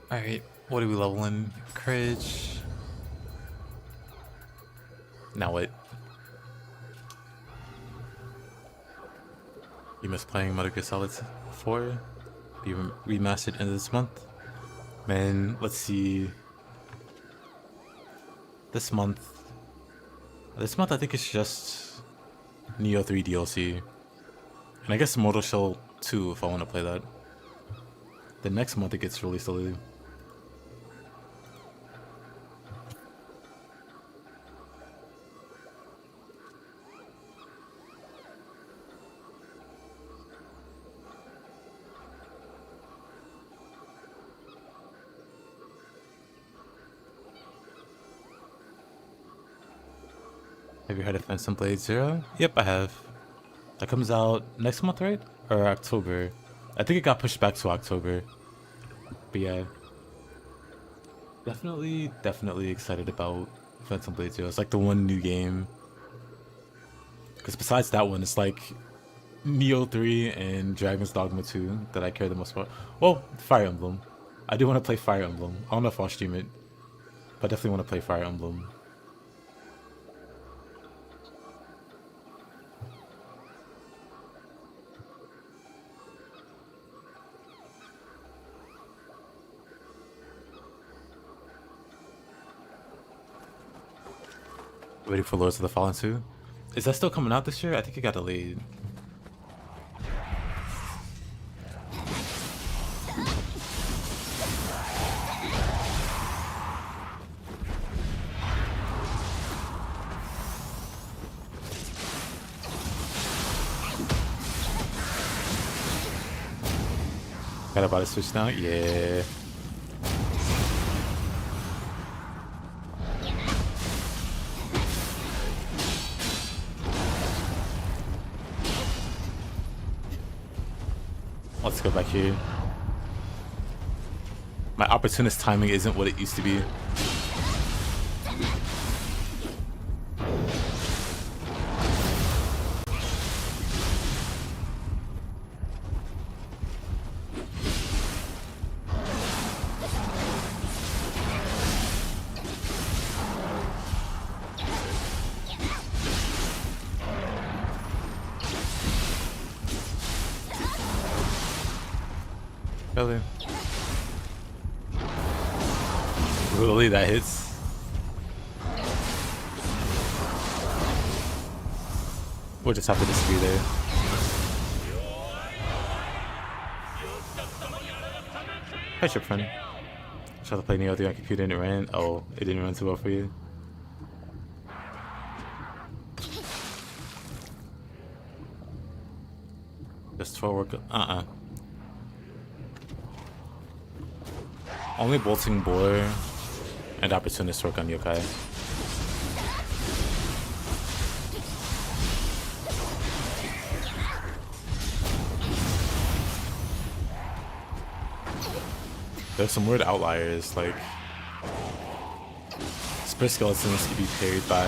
Speaker 1: Alright, what are we leveling? Courage. Now what? You miss playing Metal Gear Solid 4? Be remastered end of this month? Man, let's see. This month I think it's just Nioh 3 DLC. And I guess Mortal Shell 2 if I want to play that. The next month it gets released already. Have you heard of Phantom Blade Zero? Yep, I have. That comes out next month, right? Or October. I think it got pushed back to October. But yeah. Definitely excited about Phantom Blade Zero. It's like the one new game. Because besides that one, it's like Nioh 3 and Dragon's Dogma 2 that I care the most about. Well, Fire Emblem. I do want to play Fire Emblem. I don't know if I'll stream it. But I definitely want to play Fire Emblem. Waiting for Lords of the Fallen 2. Is that still coming out this year? I think it got delayed. Gotta buy the Switch now? Yeah. Let's go back here. My opportunist timing isn't what it used to be. Really? Really, that hits? We'll just have to disagree there. Hi, ship friend. Tried to play Nioh 3 on computer and it ran. Oh, it didn't run too well for you. Just 12 work. Only bolting boar and opportunist work on yokai. There's some weird outliers, like Spirit Skeletons can be parried by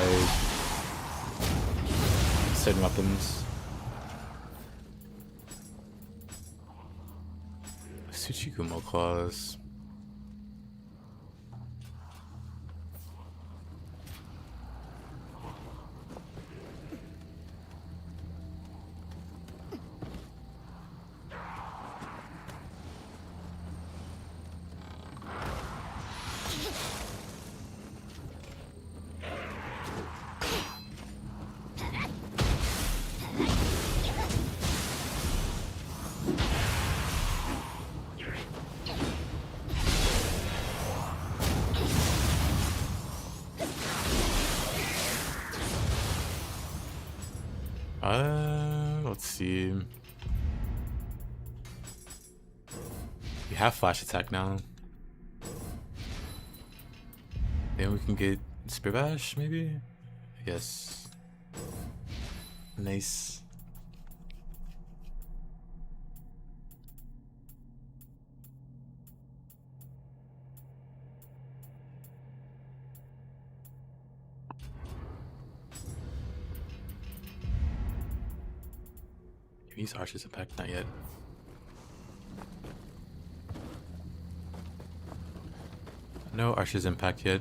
Speaker 1: certain weapons. Tsuchigumo claws. Let's see. We have flash attack now. Then we can get Spear Bash, maybe? Yes. Nice. Use Archer's Impact, not yet. No Archer's Impact yet.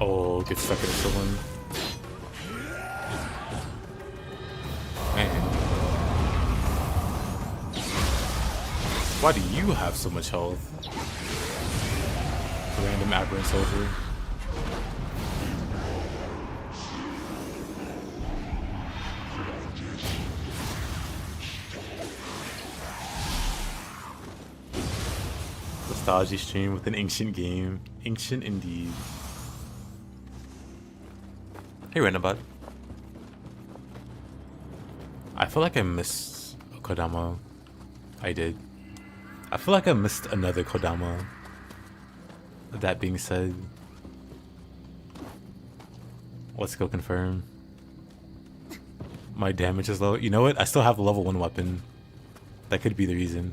Speaker 1: Oh, get stuck in someone. Man. Why do you have so much health? Random aberrant soldier. Nostalgia stream with an ancient game. Ancient indeed. Hey, Renabot. I feel like I missed a Kodama. I did. I feel like I missed another Kodama. That being said, let's go confirm. My damage is low. You know what? I still have a level 1 weapon. That could be the reason.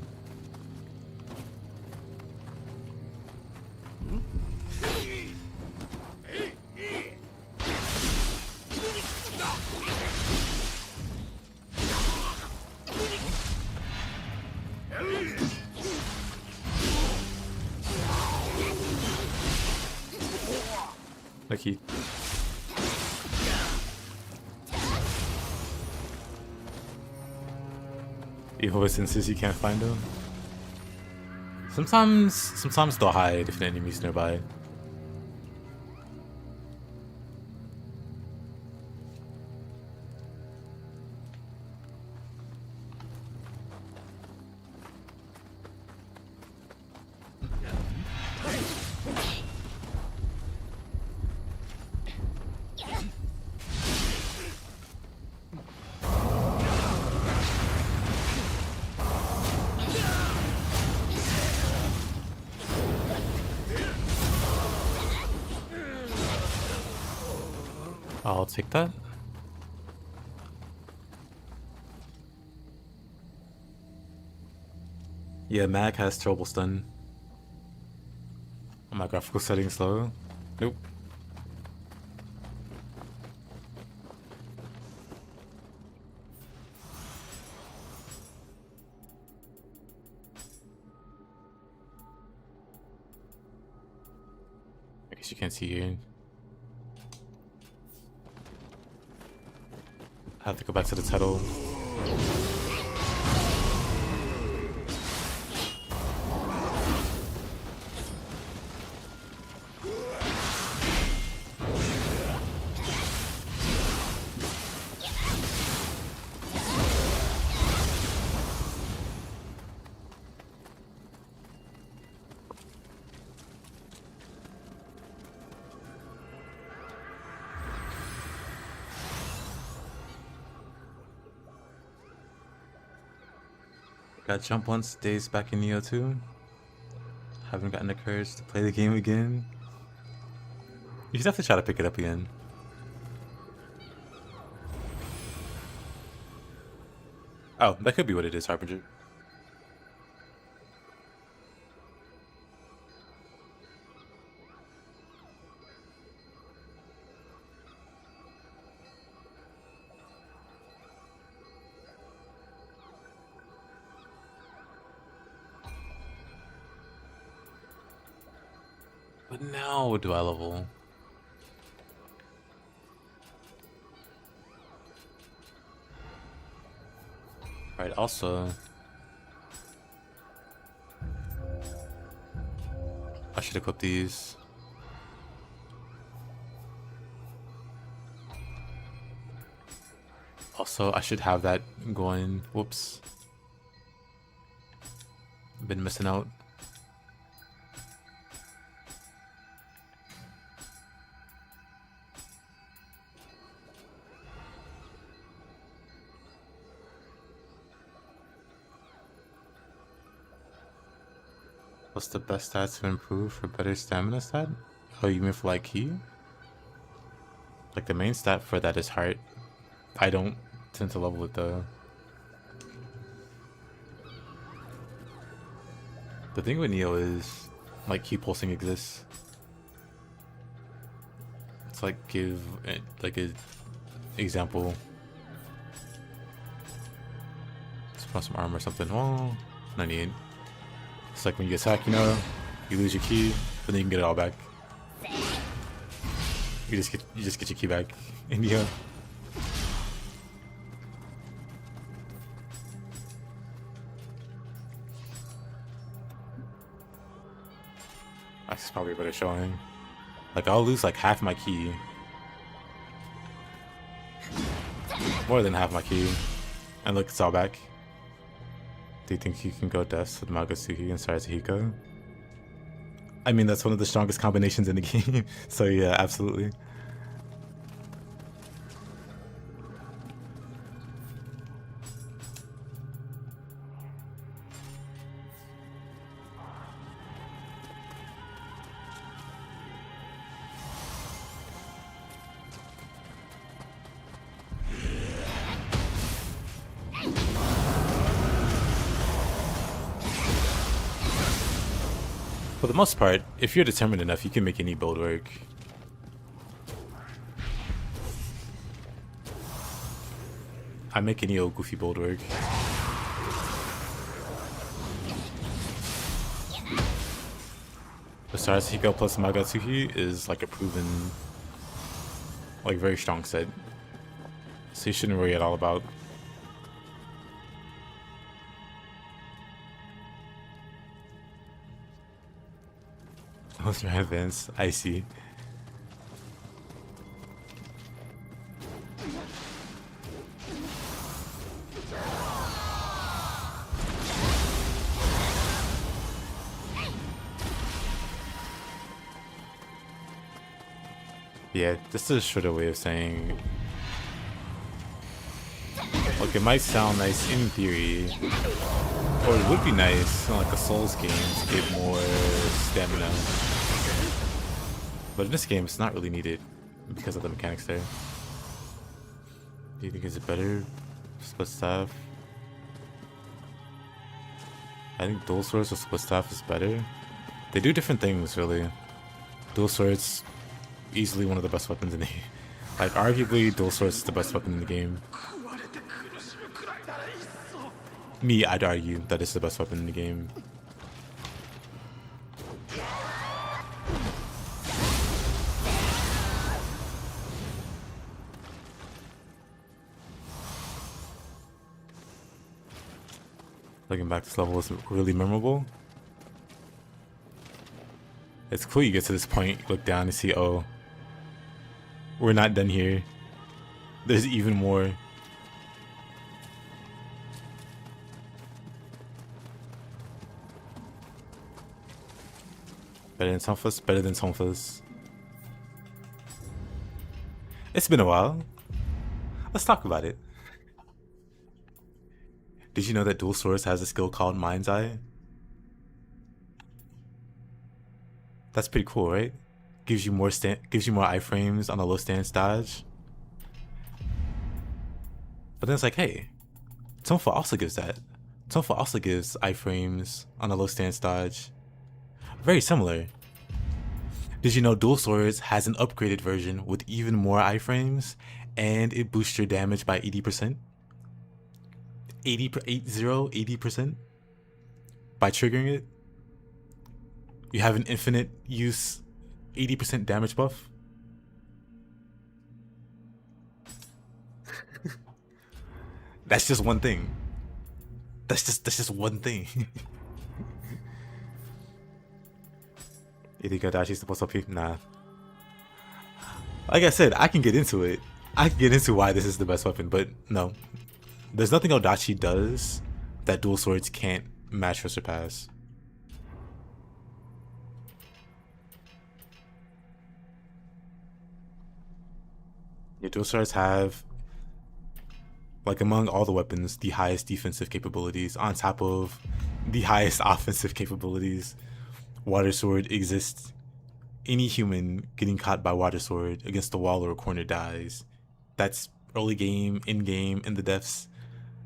Speaker 1: Lucky. Evil instances you can't find them. Sometimes they'll hide if an enemy's nearby. I'll take that. Yeah, Mag has terrible stun. Oh, my graphical settings low. Nope. I guess you can't see here. I have to go back to the title. Got jump once, days back in Nioh 2. Haven't gotten the courage to play the game again. You should definitely try to pick it up again. Oh, that could be what it is, Harbinger. But now what do I level? Right, also I should equip these. Also, I should have that going. Whoops. Been missing out. What's the best stats to improve for better stamina stat? Oh, you mean for like key? Like the main stat for that is heart. I don't tend to level it though. The thing with Nioh is like key pulsing exists. It's like give like a example. Let's put on some armor or something. Oh, 98. It's like when you attack, you know, you lose your key, but then you can get it all back. You just get your key back in Nioh. That's probably better showing. Like I'll lose like half my key, more than half my key, and look, it's all back. Do you think you can go deaths with Magatsuki and Sarasuhiko? I mean, that's one of the strongest combinations in the game. So yeah, absolutely. For the most part, if you're determined enough, you can make any build work. I make any old goofy build work. Besides, Hiko plus Magatsuki is like a proven, like very strong set. So you shouldn't worry at all about. Ultra advanced, I see. Yeah, this is a shorter way of saying, like, it might sound nice in theory, or it would be nice in like a Souls game to get more stamina. But in this game, it's not really needed because of the mechanics there. Do you think it's better? Split staff? I think dual swords or split staff is better. They do different things, really. Dual swords, easily one of the best weapons in the game. Like, arguably, dual swords is the best weapon in the game. Me, I'd argue that it's the best weapon in the game. Looking back, this level was really memorable. It's cool you get to this point, look down and see, oh, we're not done here. There's even more. Better than Tonfas? Better than Tonfas. It's been a while. Let's talk about it. Did you know that Dual Swords has a skill called Mind's Eye? That's pretty cool, right? Gives you more iframes on a low stance dodge. But then it's like, hey, Tonfa also gives that. Tonfa also gives iframes on a low stance dodge. Very similar. Did you know Dual Swords has an upgraded version with even more iframes, and it boosts your damage by 80%? 80% by triggering it. You have an infinite use 80% damage buff. That's just one thing. That's just one thing. You think Adashi's supposed to be? Nah. Like I said, I can get into it. I can get into why this is the best weapon, but no. There's nothing Odachi does that Dual Swords can't match or surpass. Your Dual Swords have, like, among all the weapons, the highest defensive capabilities on top of the highest offensive capabilities. Water Sword exists. Any human getting caught by Water Sword against the wall or a corner dies. That's early game, in game, in the depths.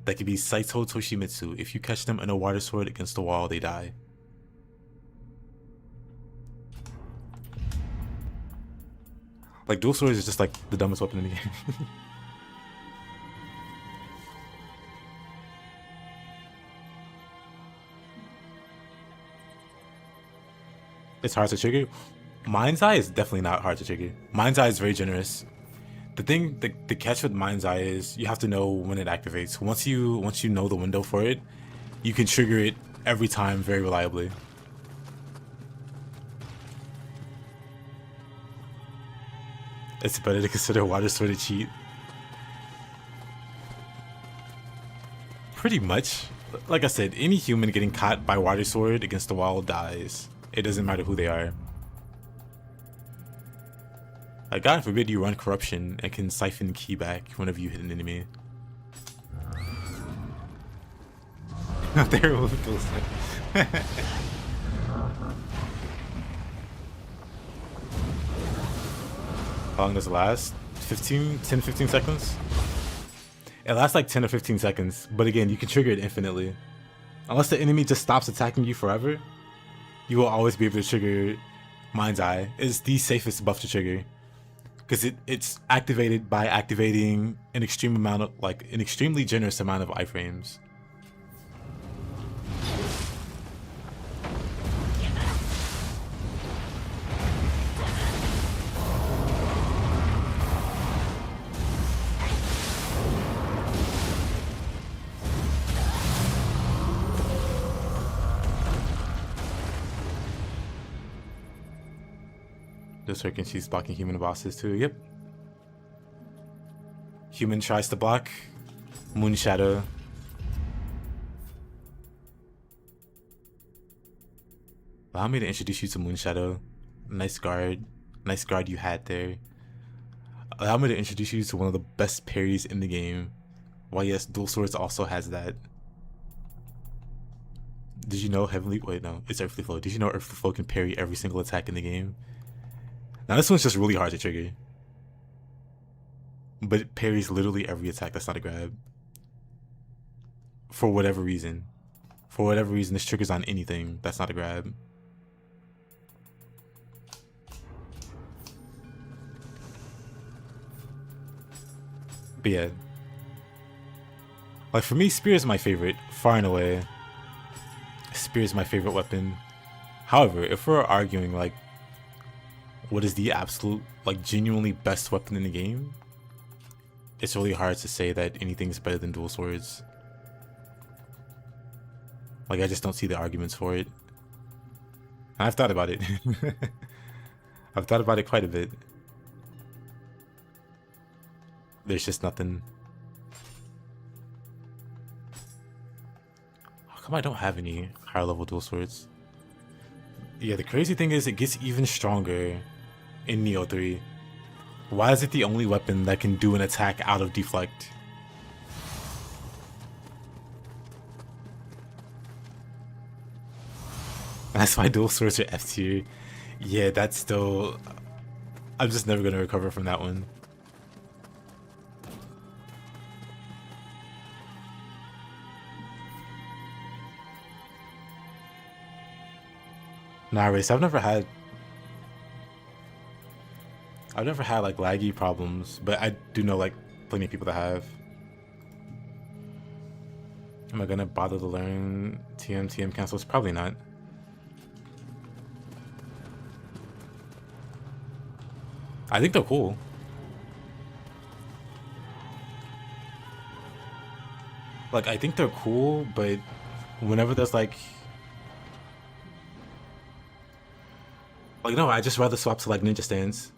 Speaker 1: That could be Saito Toshimitsu. If you catch them in a Water Sword against the wall, they die. Like, Dual Swords is just like the dumbest weapon in the game. It's hard to trigger. Mind's Eye is definitely not hard to trigger. Mind's Eye is very generous. The catch with Mind's Eye is you have to know when it activates. Once you know the window for it, you can trigger it every time very reliably. It's better to consider Water Sword a cheat. Pretty much. Like I said, any human getting caught by Water Sword against the wall dies. It doesn't matter who they are. Like, God forbid you run Corruption and can siphon key back whenever you hit an enemy. There it goes. How long does it last? 10, 15 seconds? It lasts like 10 or 15 seconds, but again, you can trigger it infinitely. Unless the enemy just stops attacking you forever, you will always be able to trigger Mind's Eye. It's the safest buff to trigger. Because it's activated by activating an extremely generous amount of iframes. This circuit she's blocking human bosses too. Yep. Human tries to block. Moon Shadow. Allow me to introduce you to Moon Shadow. Nice guard. Nice guard you had there. Allow me to introduce you to one of the best parries in the game. Why, yes, Dual Swords also has that. Did you know Heavenly... Wait, no. It's Earthly Flow. Did you know Earthly Flow can parry every single attack in the game? Now this one's just really hard to trigger. but it parries literally every attack that's not a grab. For whatever reason. For whatever reason, this triggers on anything that's not a grab. But yeah. Like for me, Spear is my favorite, far and away. Spear is my favorite weapon. However, if we're arguing like what is the absolute, like genuinely best weapon in the game, it's really hard to say that anything's better than dual swords. Like I just don't see the arguments for it. And I've thought about it. I've thought about it quite a bit. There's just nothing. How come I don't have any higher level dual swords? Yeah, the crazy thing is it gets even stronger in Nioh 3. Why is it the only weapon that can do an attack out of deflect? That's why dual swords are F tier. Yeah, that's still... I'm just never gonna recover from that one. Nah, Race, I've never had like laggy problems, but I do know like plenty of people that have. Am I gonna bother to learn TM cancels? Probably not. I think they're cool. Like, I think they're cool, but whenever there's like no, I just rather swap to like ninja stance.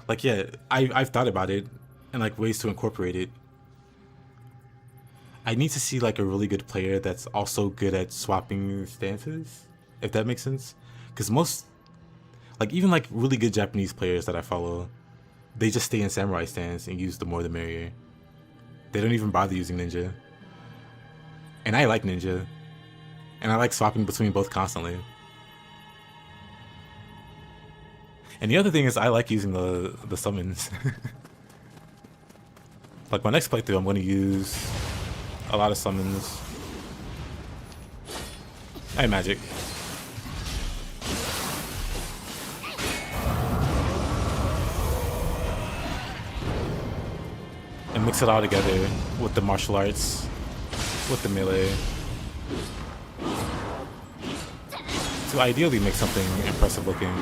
Speaker 1: Like yeah, I've thought about it and like ways to incorporate it. I need to see like a really good player that's also good at swapping stances, if that makes sense. Because most, like even like really good Japanese players that I follow, they just stay in samurai stance and use the more the merrier. They don't even bother using ninja. And I like ninja. And I like swapping between both constantly. And the other thing is I like using the summons. Like my next playthrough I'm going to use a lot of summons. Hey, magic. And mix it all together with the martial arts, with the melee. To ideally make something impressive looking.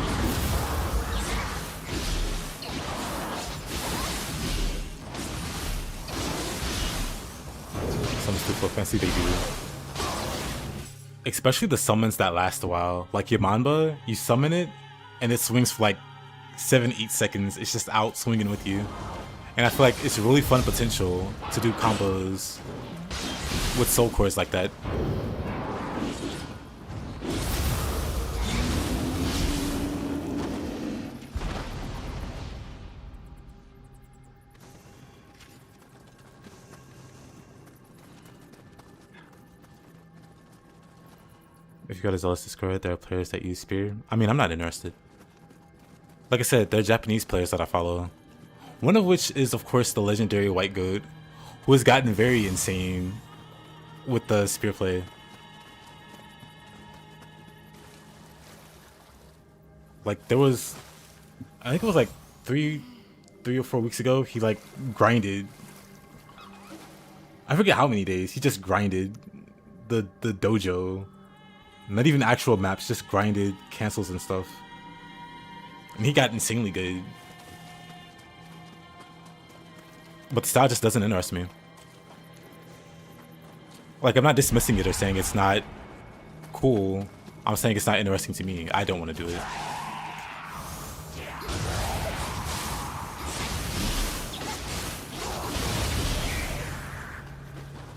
Speaker 1: Some stupid fancy they do. Especially the summons that last a while. Like Yamanba, you summon it and it swings for like 7-8 seconds. It's just out swinging with you. And I feel like it's really fun potential to do combos with soul cores like that. If you go to Zealous Discord, there are players that use Spear. I mean, I'm not interested. Like I said, there are Japanese players that I follow. One of which is, of course, the legendary White Goat, who has gotten very insane with the Spear play. Like, there was... I think it was like three or 4 weeks ago, he like grinded. I forget how many days. He just grinded the dojo. Not even actual maps, just grinded cancels and stuff. And he got insanely good. But the style just doesn't interest me. Like, I'm not dismissing it or saying it's not cool. I'm saying it's not interesting to me. I don't want to do it.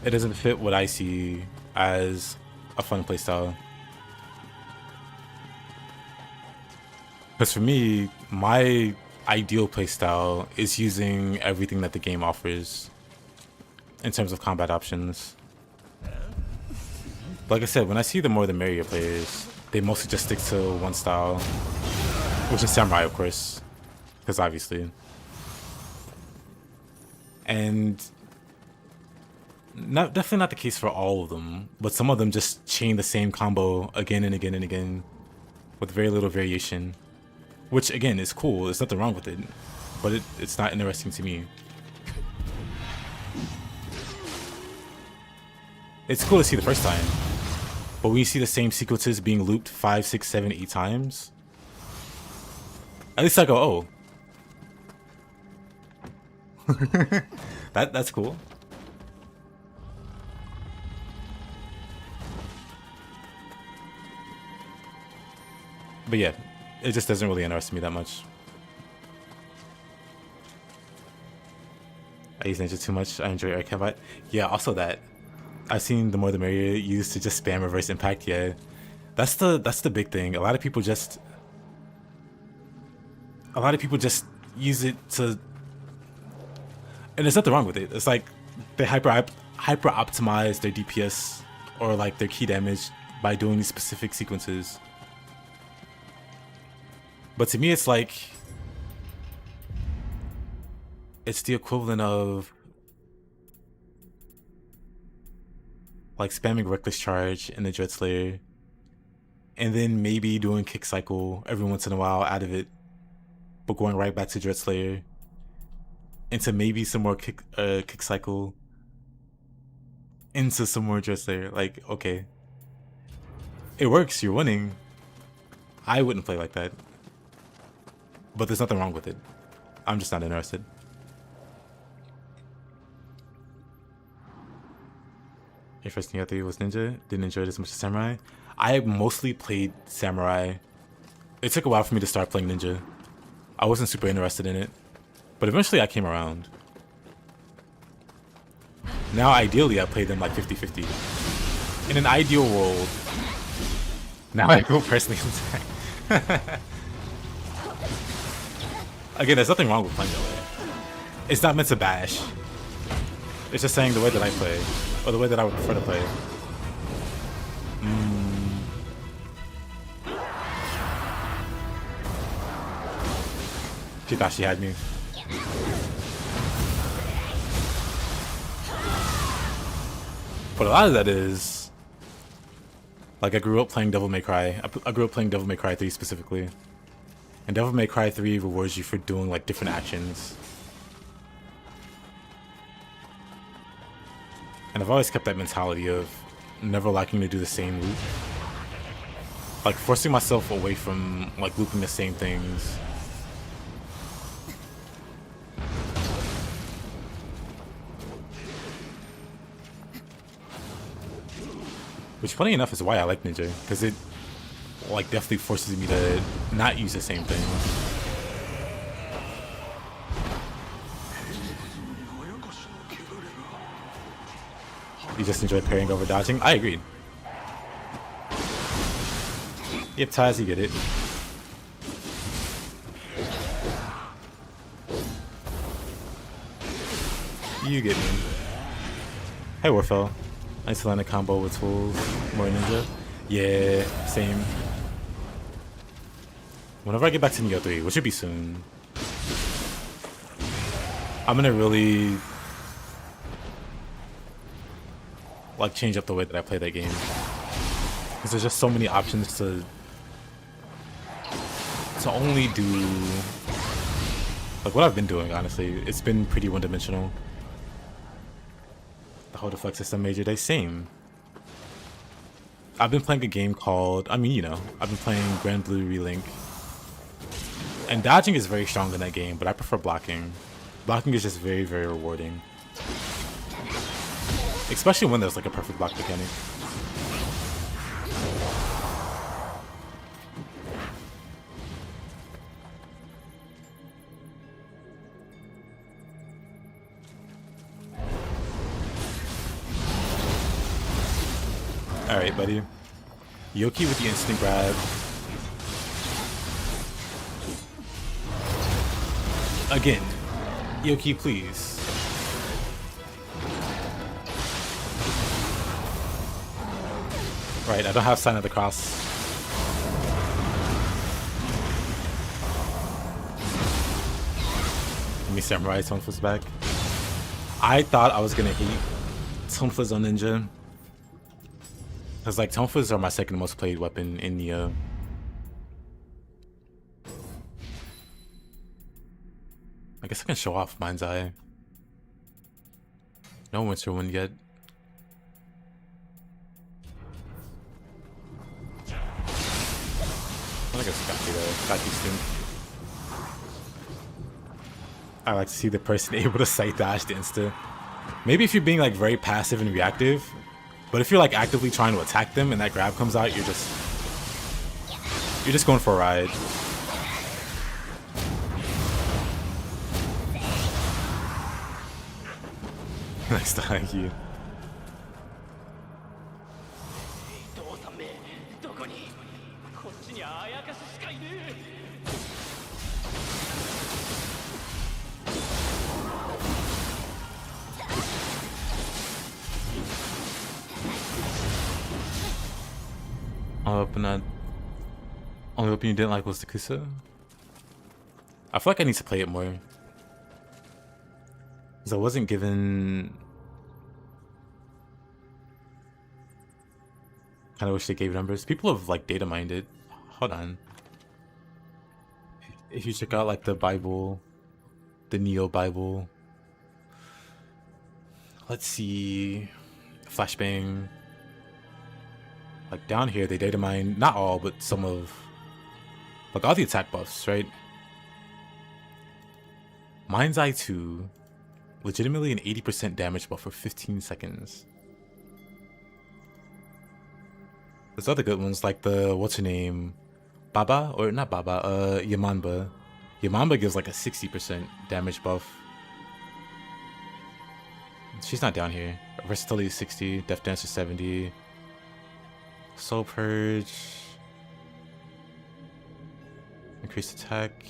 Speaker 1: It doesn't fit what I see as a fun playstyle. Because for me, my ideal playstyle is using everything that the game offers in terms of combat options. Like I said, when I see the more the merrier players, they mostly just stick to one style. which is samurai, of course, because obviously. And definitely not the case for all of them, but some of them just chain the same combo again and again and again with very little variation, which again is cool. There's nothing wrong with it, but it's not interesting to me. It's cool to see the first time, but when you see the same sequences being looped 5, 6, 7, 8 times, at least I go, oh. That's cool. But yeah, it just doesn't really interest me that much. I use Ninja too much. I enjoy air combat. Yeah, also that. I've seen the more the merrier used to just spam reverse impact. Yeah, that's the big thing. A lot of people just use it to, and there's nothing wrong with it. It's like they hyper optimize their DPS or like their key damage by doing these specific sequences. But to me, it's like it's the equivalent of like spamming Reckless Charge in the Dread Slayer, and then maybe doing Kick Cycle every once in a while out of it, but going right back to Dread Slayer, into maybe some more Kick Cycle, into some more Dread Slayer. Like, okay, it works, you're winning. I wouldn't play like that, but there's nothing wrong with it. I'm just not interested. Your first Nioh 3 was Ninja. Didn't enjoy it as much as Samurai. I mostly played Samurai. It took a while for me to start playing Ninja. I wasn't super interested in it, but eventually I came around. Now ideally I play them like 50-50. In an ideal world, now I go personally attack. Again, there's nothing wrong with playing that way. It's not meant to bash. It's just saying the way that I play, or the way that I would prefer to play. She thought she had me. But a lot of that is, like, I grew up playing Devil May Cry. I grew up playing Devil May Cry 3 specifically. And Devil May Cry 3 rewards you for doing, like, different actions. And I've always kept that mentality of never liking to do the same loop. Like, forcing myself away from, like, looping the same things. Which, funny enough, is why I like Ninja. Because it, like, definitely forces me to not use the same thing. You just enjoy parrying over dodging? I agree. Yep, Taz, you get it. You get me. Hey, Warfell. Nice to land a combo with tools. More Ninja. Yeah, same. Whenever I get back to Nioh 3, which should be soon, I'm gonna really like change up the way that I play that game, because there's just so many options to only do like what I've been doing. Honestly, it's been pretty one-dimensional. The whole deflect system, Major Day, same. I've been playing a game called, I mean, you know, I've been playing Grand Blue Relink, and dodging is very strong in that game, but I prefer blocking. Blocking is just very, very rewarding. Especially when there's like a perfect block mechanic. Alright, buddy. Yoki with the instant grab. Again, Yoki, please. Right, I don't have Sign of the Cross. Me Samurai Tonfa's back. I thought I was gonna hate Tonfa's on Ninja. Cause like Tonfas are my second most played weapon in Nioh. I guess I can show off Mind's Eye. No Winter Wind yet. I think it's Gaki though. Gaki's soon. I like to see the person able to sight dash the insta. Maybe if you're being like very passive and reactive, but if you're like actively trying to attack them and that grab comes out, you're just going for a ride. Nice to thank you. Only weapon you didn't like was the Kusa. I feel like I need to play it more. Because I wasn't given... Kind of wish they gave numbers. People have like data mined it. Hold on. If you check out like the Bible, the Nioh Bible. Let's see. Flashbang. Like down here, they data mine not all, but some of like all the attack buffs, right? Mind's Eye 2, legitimately an 80% damage buff for 15 seconds. There's other good ones like the what's her name, Baba or not Baba, Yamanba. Yamanba gives like a 60% damage buff. She's not down here. Versatility is 60, Death Dancer 70. Soul Purge. Increased attack.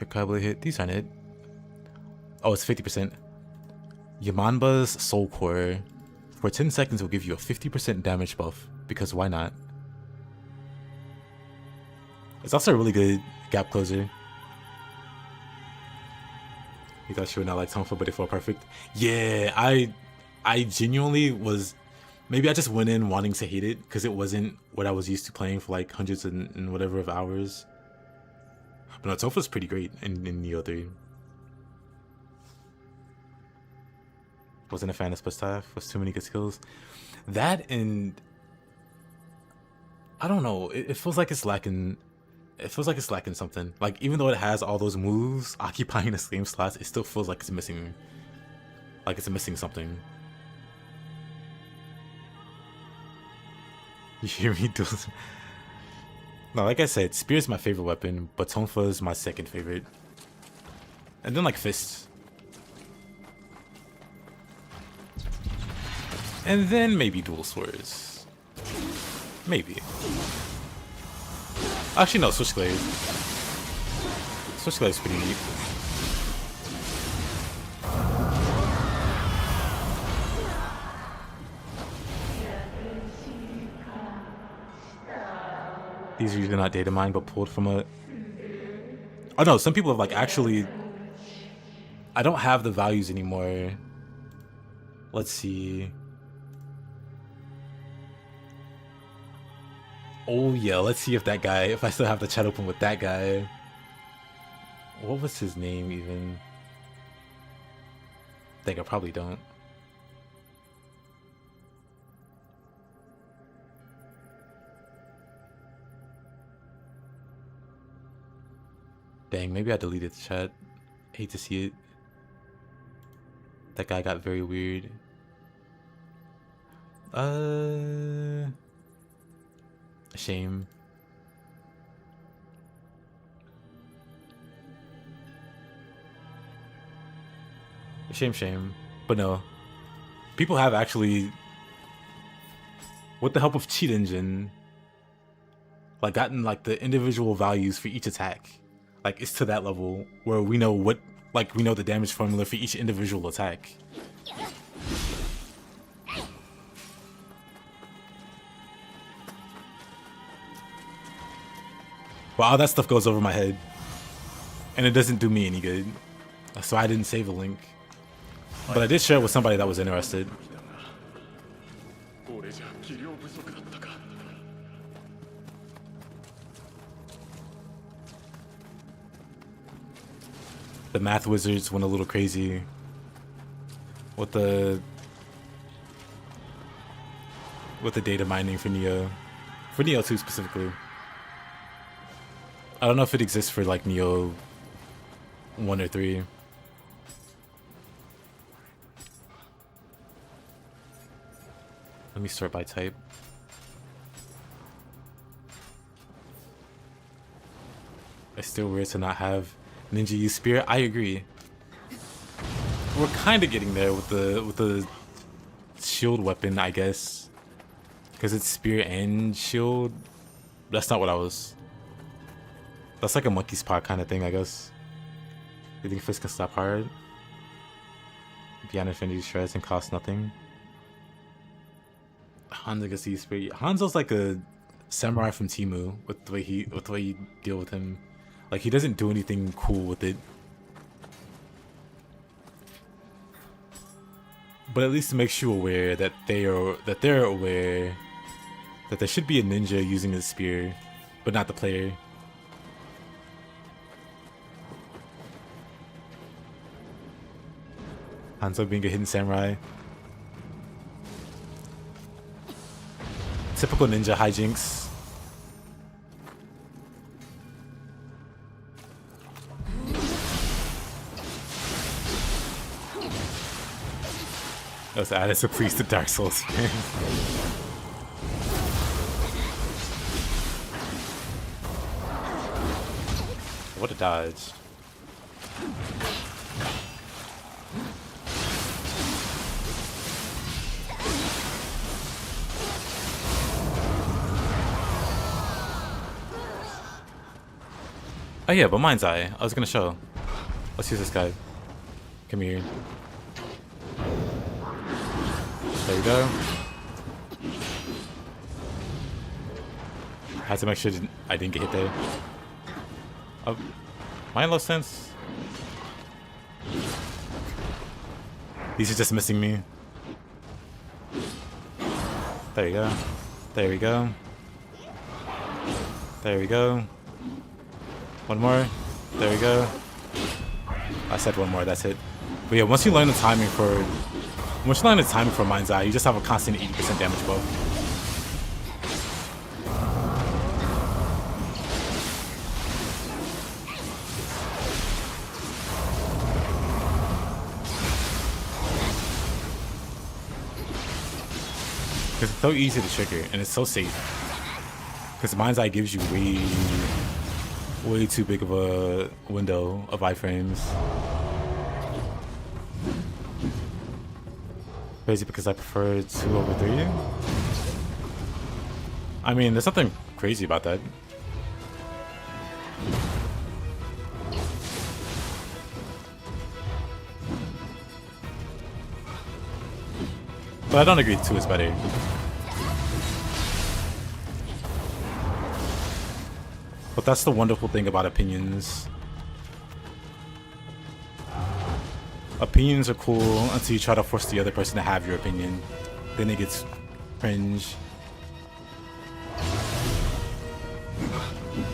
Speaker 1: Yokai hit. These aren't it. Oh, it's 50%. Yamanba's Soul Core. For 10 seconds will give you a 50% damage buff. Because why not? It's also a really good gap closer. You thought she would not like Tonfa, but it felt perfect. Yeah, I genuinely was... Maybe I just went in wanting to hate it because it wasn't what I was used to playing for like hundreds and whatever of hours. But no, Tonfa's pretty great in Nioh 3. Wasn't a fan of Spestaff. Was too many good skills. That and... I don't know. It feels like it's lacking... It feels like it's lacking something. Like, even though it has all those moves occupying the same slots, it still feels like it's missing... Like it's missing something. You hear me do? No, like I said, Spear's my favorite weapon, but Tonfa is my second favorite. And then like Fists. And then maybe Dual Swords. Maybe. Actually no, Switchblade. Switchblade's pretty neat. These are usually not data mined, but pulled from a... Oh no, some people have like actually... I don't have the values anymore. Let's see. Oh yeah, let's see if that guy, if I still have the chat open with that guy. What was his name even? I think I probably don't. Dang, maybe I deleted the chat. Hate to see it. That guy got very weird. A shame. Shame. But no. People have actually, with the help of Cheat Engine, like gotten like the individual values for each attack. Like it's to that level where we know what, like we know the damage formula for each individual attack. Wow, that stuff goes over my head. and it doesn't do me any good. So I didn't save a link. But I did share it with somebody that was interested. The math wizards went a little crazy with the data mining for Nioh. For Nioh 2 specifically. I don't know if it exists for like Nioh 1 or 3. Let me sort by type. It's still weird to not have ninja use spear. I agree. We're kind of getting there with the shield weapon, I guess, because it's spear and shield. That's not what I was. That's like a monkey's paw kind of thing, I guess. You think Fist can slap hard? Beyond infinity shreds and cost nothing. Hanzo gets to use spear. Hanzo's like a samurai from Timu with the way you deal with him. Like, he doesn't do anything cool with it. But at least it makes you aware that they're aware that there should be a ninja using a spear, but not the player. Hanzo being a hidden samurai. Typical ninja hijinks. That was added as a priest to Dark Souls. What a dodge. Oh yeah, but Mind's Eye. I was gonna show. Let's use this guy. Come here. There we go. I had to make sure I didn't get hit there. Oh, Mind low sense. These are just missing me. There you go. There we go. There we go. One more. There we go. I said one more, that's it. But yeah, once you learn the timing for Mind's Eye, you just have a constant 80% damage bow. Because it's so easy to trigger, and it's so safe. Because Mind's Eye gives you way too big of a window of iframes. Crazy because I prefer 2/3. I mean, there's nothing crazy about that. But I don't agree 2 is better. But that's the wonderful thing about opinions. Opinions are cool until you try to force the other person to have your opinion. Then it gets cringe.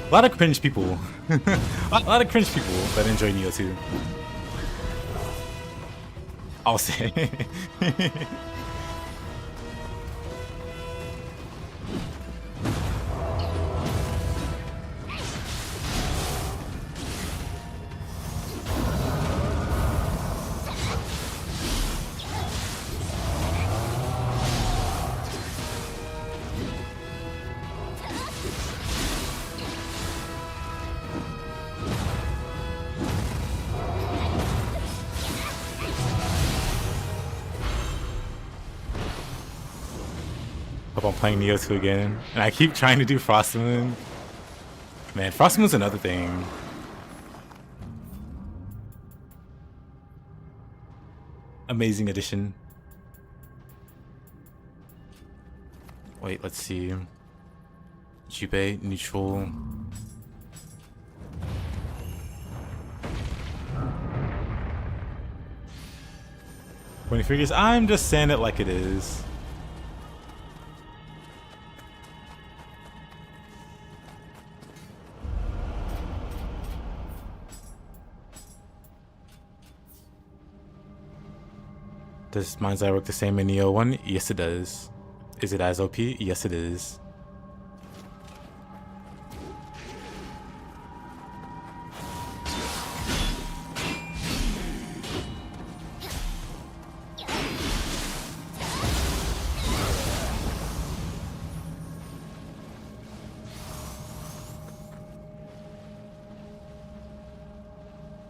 Speaker 1: A lot of cringe people. a lot of cringe people that enjoy Nioh 2. I'll say. I'm playing Nioh 2 again, and I keep trying to do Frost Moon. Man, Frost Moon's another thing. Amazing addition. Wait, let's see. Jubei, neutral. When figures, I'm just saying it like it is. Does Mind's Eye work the same in Nioh 1? Yes, it does. Is it as OP? Yes, it is.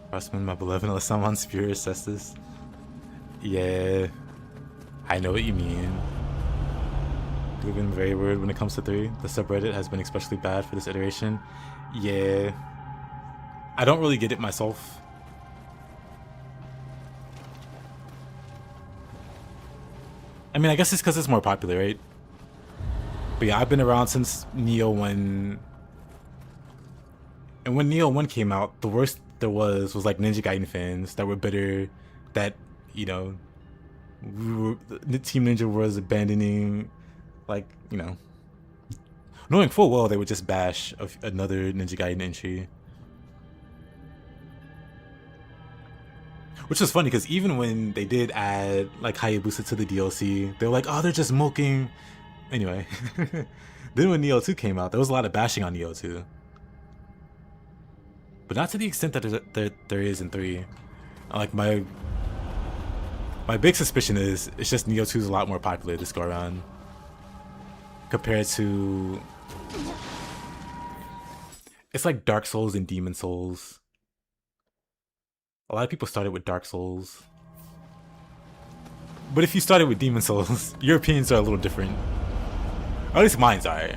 Speaker 1: Crossman, my benevolent Saman Spirit says this. Yeah, I know what you mean. We've been very weird when it comes to 3. The subreddit has been especially bad for this iteration. Yeah, I don't really get it myself. I mean, I guess it's because it's more popular, right? But yeah, I've been around since Nioh 1. And when Nioh 1 came out, the worst there was like Ninja Gaiden fans that were bitter that, you know, the Team Ninja was abandoning, like, you know, knowing full well they would just bash another Ninja Gaiden entry. Which was funny because even when they did add like Hayabusa to the DLC, they were like, oh, they're just milking. Anyway, then when Nioh 2 came out, there was a lot of bashing on Nioh 2. But not to the extent that there is in 3. Like, my big suspicion is it's just Nioh 2 is a lot more popular this go around compared to, it's like Dark Souls and Demon Souls. A lot of people started with Dark Souls, but if you started with Demon Souls, your opinions are a little different. Or at least mine's are.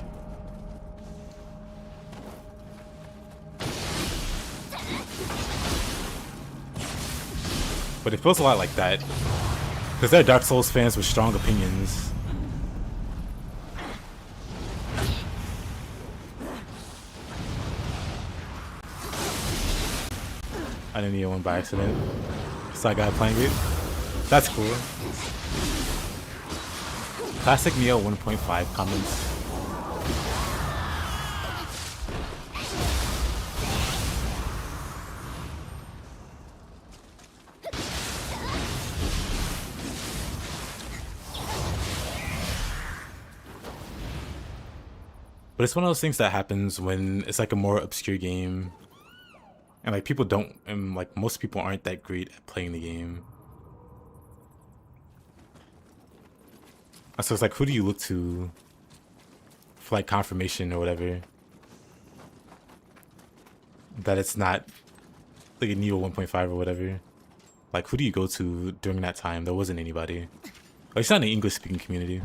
Speaker 1: But it feels a lot like that, because they're Dark Souls fans with strong opinions. I didn't need one by accident. So I got playing it. That's cool. Classic Nioh 1.5 comments. But it's one of those things that happens when it's like a more obscure game. And like people don't, and like most people aren't that great at playing the game. So it's like, who do you look to for like confirmation or whatever that it's not like a Nioh 1.5 or whatever? Like, who do you go to during that time? There wasn't anybody. Like, it's not an English speaking community.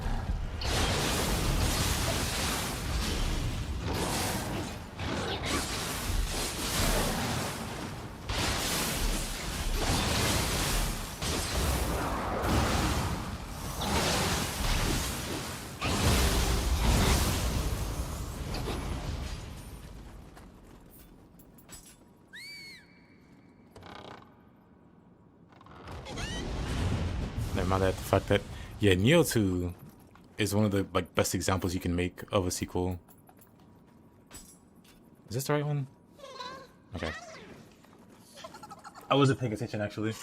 Speaker 1: The fact that, yeah, Nioh 2 is one of the like best examples you can make of a sequel. Is this the right one? Okay. I wasn't paying attention actually.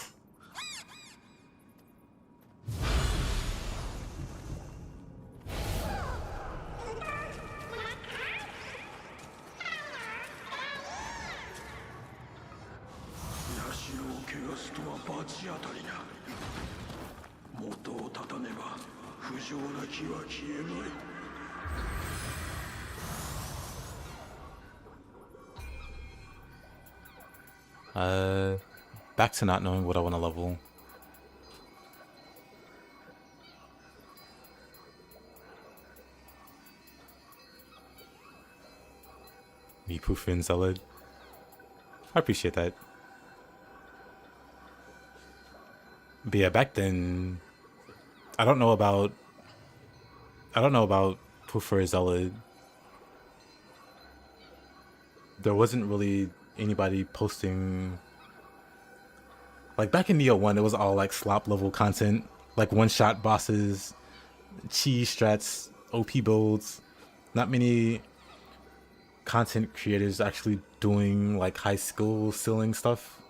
Speaker 1: Back to not knowing what I want to level. Me Poof and Zealot. I appreciate that. But yeah, back then, I don't know about Poof or Zealot. There wasn't really anybody posting Like back in Nioh 1, it was all like slop level content, like one-shot bosses, chi strats, OP builds. Not many content creators actually doing like high skill ceiling stuff.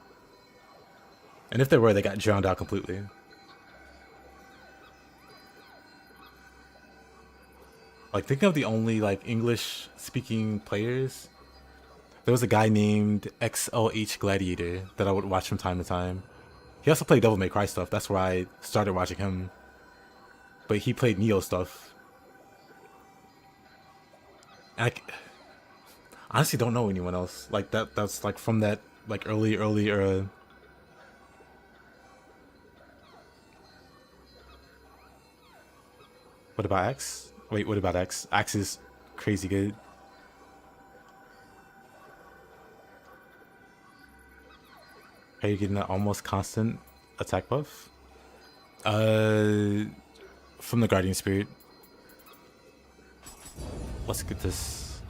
Speaker 1: And if there were, they got drowned out completely. Like thinking of the only like English speaking players, there was a guy named XLH Gladiator that I would watch from time to time. He also played Devil May Cry stuff. That's where I started watching him. But he played Nioh stuff. And I honestly don't know anyone else like that. That's like from that like early era. What about X? Wait, what about X? X is crazy good. Are you getting an almost constant attack buff? From the Guardian Spirit. Let's get this.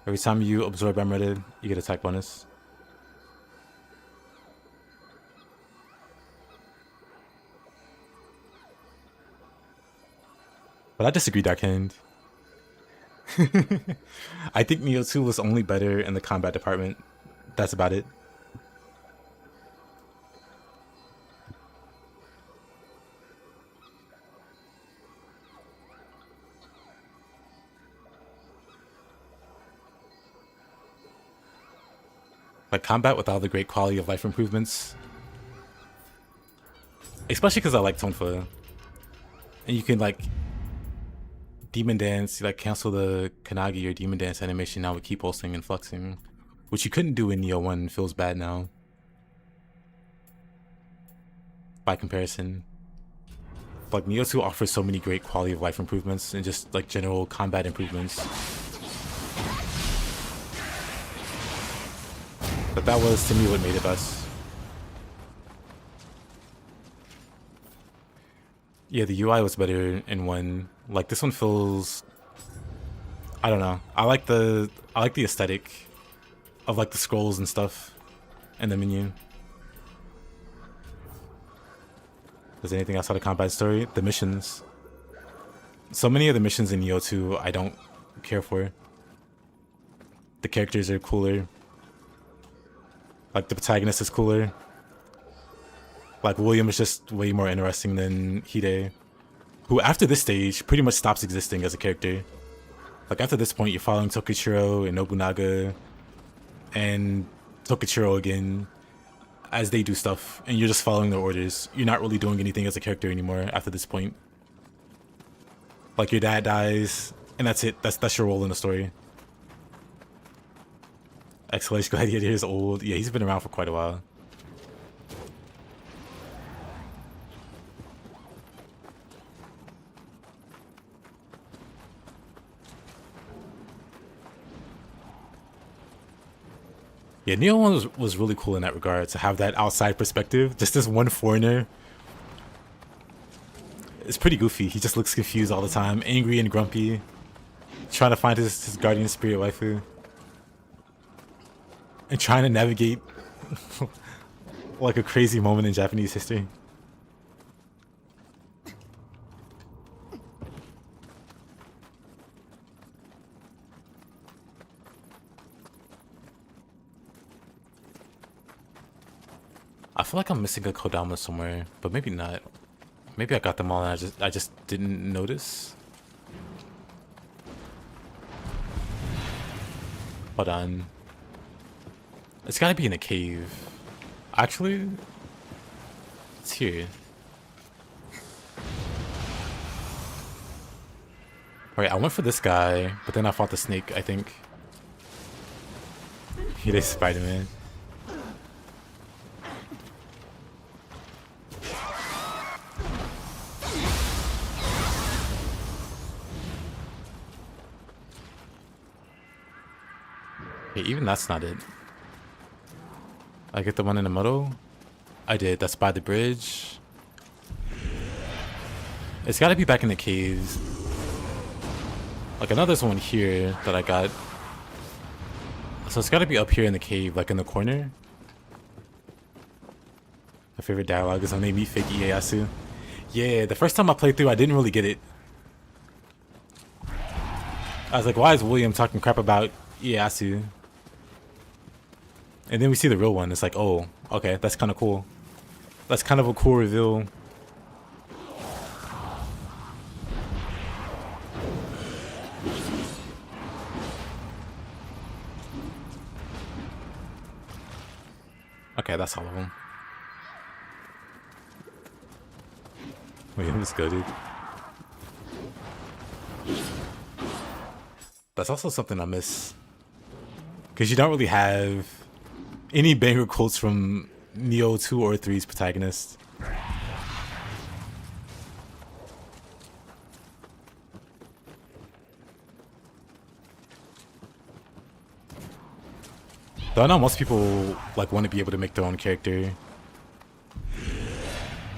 Speaker 1: Every time you absorb Emerald, you get attack bonus. But I disagree, Darkhand. I think Nioh 2 was only better in the combat department. That's about it. Like combat with all the great quality of life improvements. Especially because I like Tonfa. And you can like Demon Dance, like cancel the Kanagi or Demon Dance animation now with keep pulsing and fluxing. Which you couldn't do in Nioh 1, feels bad now. By comparison. Like Nioh 2 offers so many great quality of life improvements and just like general combat improvements. But that was to me what made it best. Yeah, the UI was better in 1. Like this one feels, I don't know. I like the aesthetic of like the scrolls and stuff in the menu. There's anything outside of combat story? The missions. So many of the missions in Nioh 2 I don't care for. The characters are cooler. Like the protagonist is cooler. Like William is just way more interesting than Hide, who after this stage pretty much stops existing as a character. Like after this point you're following Tokichiro and Nobunaga and Tokichiro again as they do stuff and you're just following their orders. You're not really doing anything as a character anymore after this point. Like your dad dies and that's it. That's your role in the story. XLH Gladiator is old. Yeah, he's been around for quite a while. Yeah, Nioh 1 was really cool in that regard, to have that outside perspective. Just this one foreigner. It's pretty goofy. He just looks confused all the time, angry and grumpy, trying to find his guardian spirit waifu. And trying to navigate like a crazy moment in Japanese history. I feel like I'm missing a Kodama somewhere, but maybe not. Maybe I got them all and I just didn't notice. Hold on. It's gotta be in a cave. Actually, it's here. Alright, I went for this guy, but then I fought the snake, I think. He is Spider-Man. Okay, even that's not it. I get the one in the middle? I did. That's by the bridge. It's gotta be back in the caves. Like, I know there's one here that I got So it's gotta be up here in the cave, like in the corner. My favorite dialogue is when they meet fake Ieyasu. Yeah, the first time I played through, I didn't really get it. I was like, why is William talking crap about Ieyasu? And then we see the real one. It's like, oh, okay, that's kind of cool. That's kind of a cool reveal. Okay, that's all of them. Wait, let's go, dude. That's also something I miss. Because you don't really have any banger quotes from Nioh 2 or 3's protagonist. Though I know most people like want to be able to make their own character.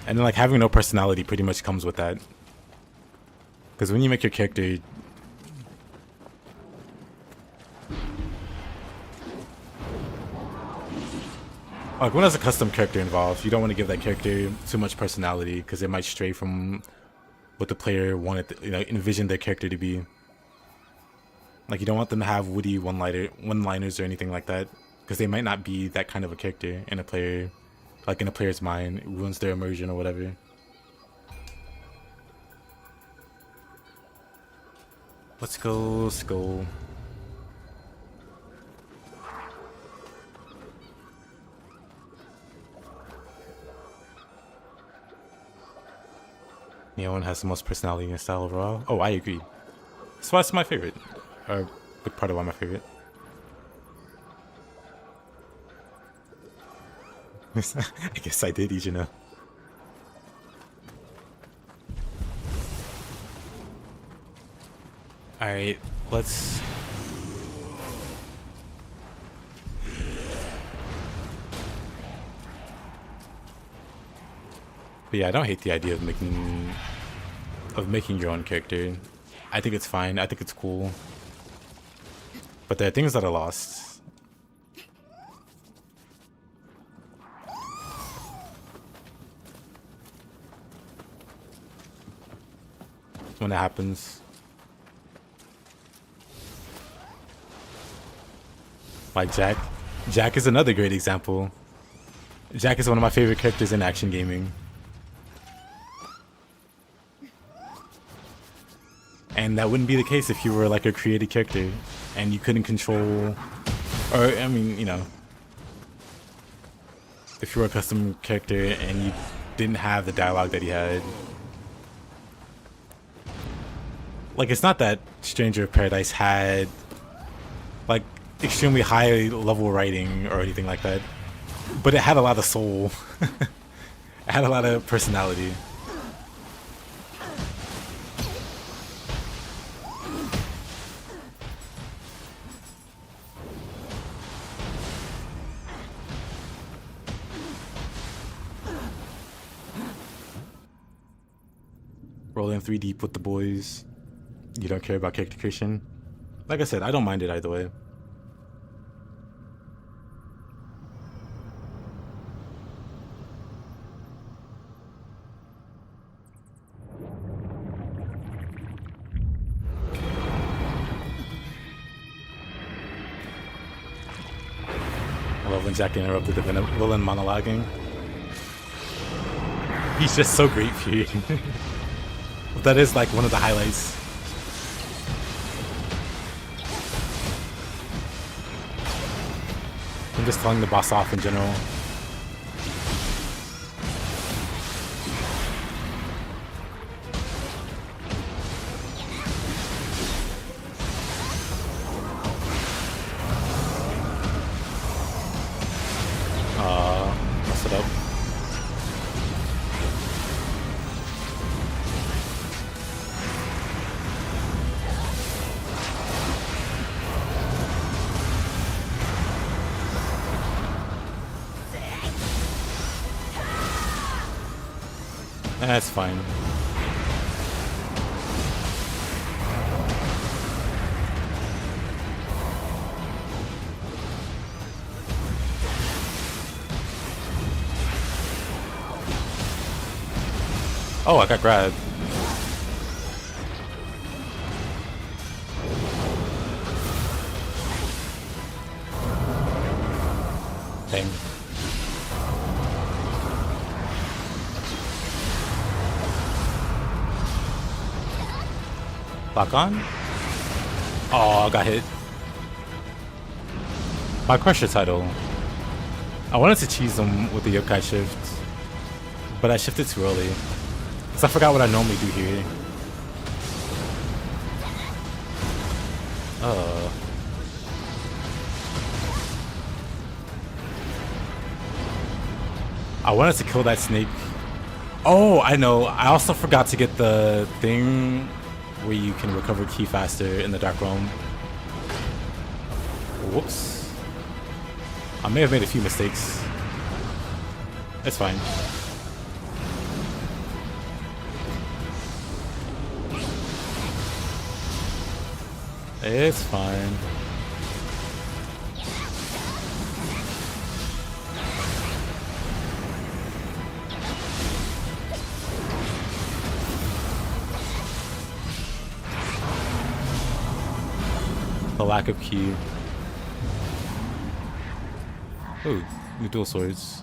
Speaker 1: And then like having no personality pretty much comes with that. Because when you make your character, like when there's a custom character involved, you don't want to give that character too much personality because it might stray from what the player wanted, envisioned their character to be. Like you don't want them to have witty one-liners or anything like that because they might not be that kind of a character in a player, like in a player's mind. It ruins their immersion or whatever. Let's go, Skull. Nioh one has the most personality and style overall. Oh, I agree. That's why it's my favorite. Or a big part of why my favorite. I guess I did, Ijino. Alright, let's... But yeah, I don't hate the idea of making your own character. I think it's fine. I think it's cool. But there are things that are lost. When it happens. Like Jack. Jack is another great example. Jack is one of my favorite characters in action gaming. And that wouldn't be the case if you were like a created character and you couldn't control, or I mean, you know, if you were a custom character and you didn't have the dialogue that he had. Like, it's not that Stranger of Paradise had like extremely high level writing or anything like that, but it had a lot of soul. It had a lot of personality. Rolling 3 deep with the boys. You don't care about character creation. Like I said, I don't mind it either way. I love when Jack interrupted the villain monologuing. He's just so great, period. That is like one of the highlights. I'm just telling the boss off in general. Mess it up. That's fine. Oh, I got grabbed. Dang. Lock on? Oh, I got hit. My Crusher title. I wanted to cheese them with the Yokai shift, but I shifted too early. Because I forgot what I normally do here. I wanted to kill that snake. Oh, I know. I also forgot to get the thing where you can recover ki faster in the Dark Realm. Whoops. I may have made a few mistakes. It's fine. It's fine. The lack of ki. Oh, new dual swords.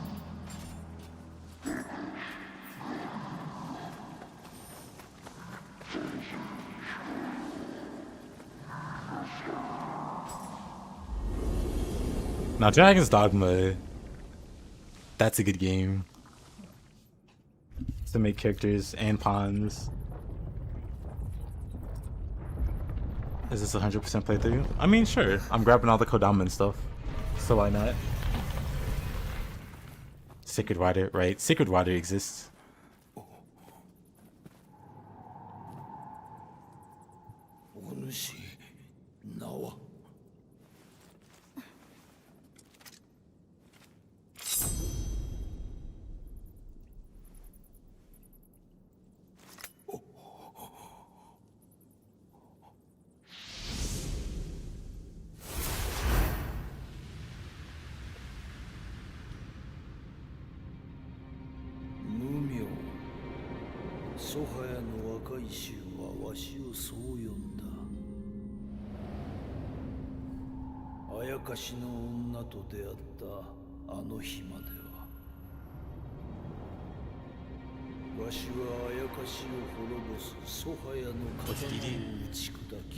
Speaker 1: Now, Dragon's Dogma, that's a good game to make characters and pawns. Is this 100% playthrough? I mean, sure. I'm grabbing all the Kodama and stuff, so why not? Sacred Water, right? Sacred Water exists.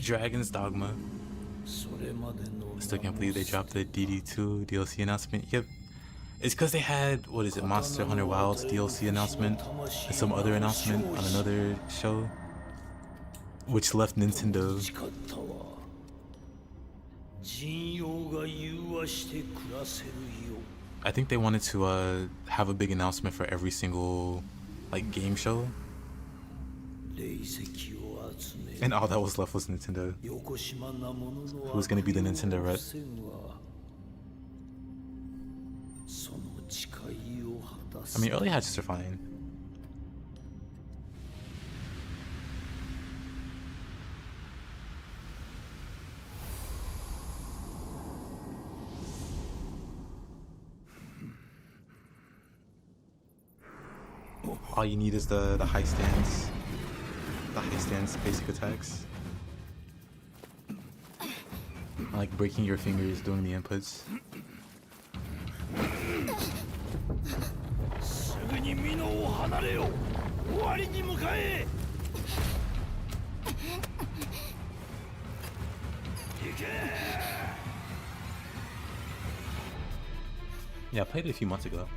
Speaker 1: Dragon's Dogma. Still can't believe they dropped the DD2 DLC announcement. Yep. It's because they had, what is it, Monster Hunter Wilds DLC announcement and some other announcement on another show, which left Nintendo. I think they wanted to have a big announcement for every single like game show, and all that was left was Nintendo. Who's gonna be the Nintendo rep? I mean, early hatches are fine. All you need is the high stance. The high stance basic attacks. Like breaking your fingers doing the inputs. Yeah, I played it a few months ago.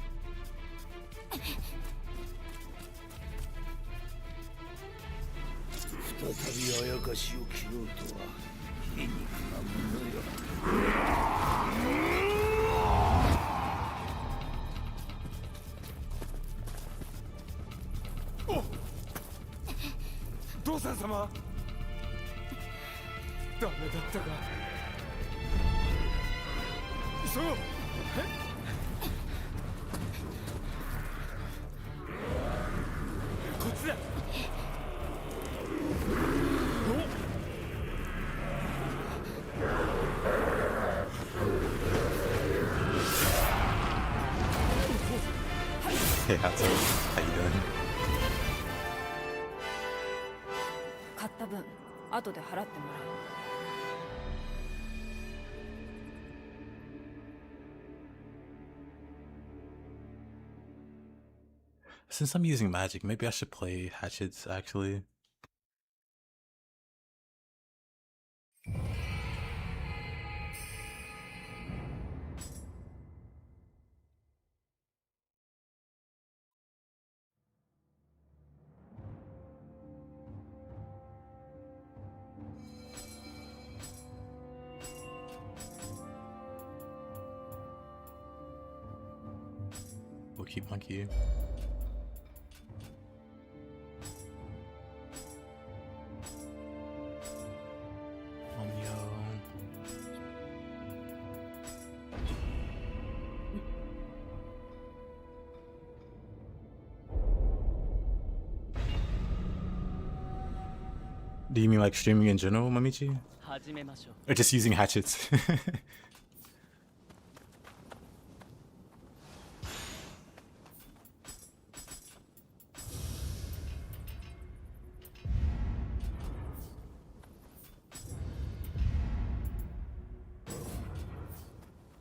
Speaker 1: Hey, Hato, how you doing?
Speaker 7: 買った分後で払ってもらう。
Speaker 1: Since I'm using magic, maybe I should play hatchets actually. We'll keep monkey. Do you mean like streaming in general, Mamichi? Or just using hatchets?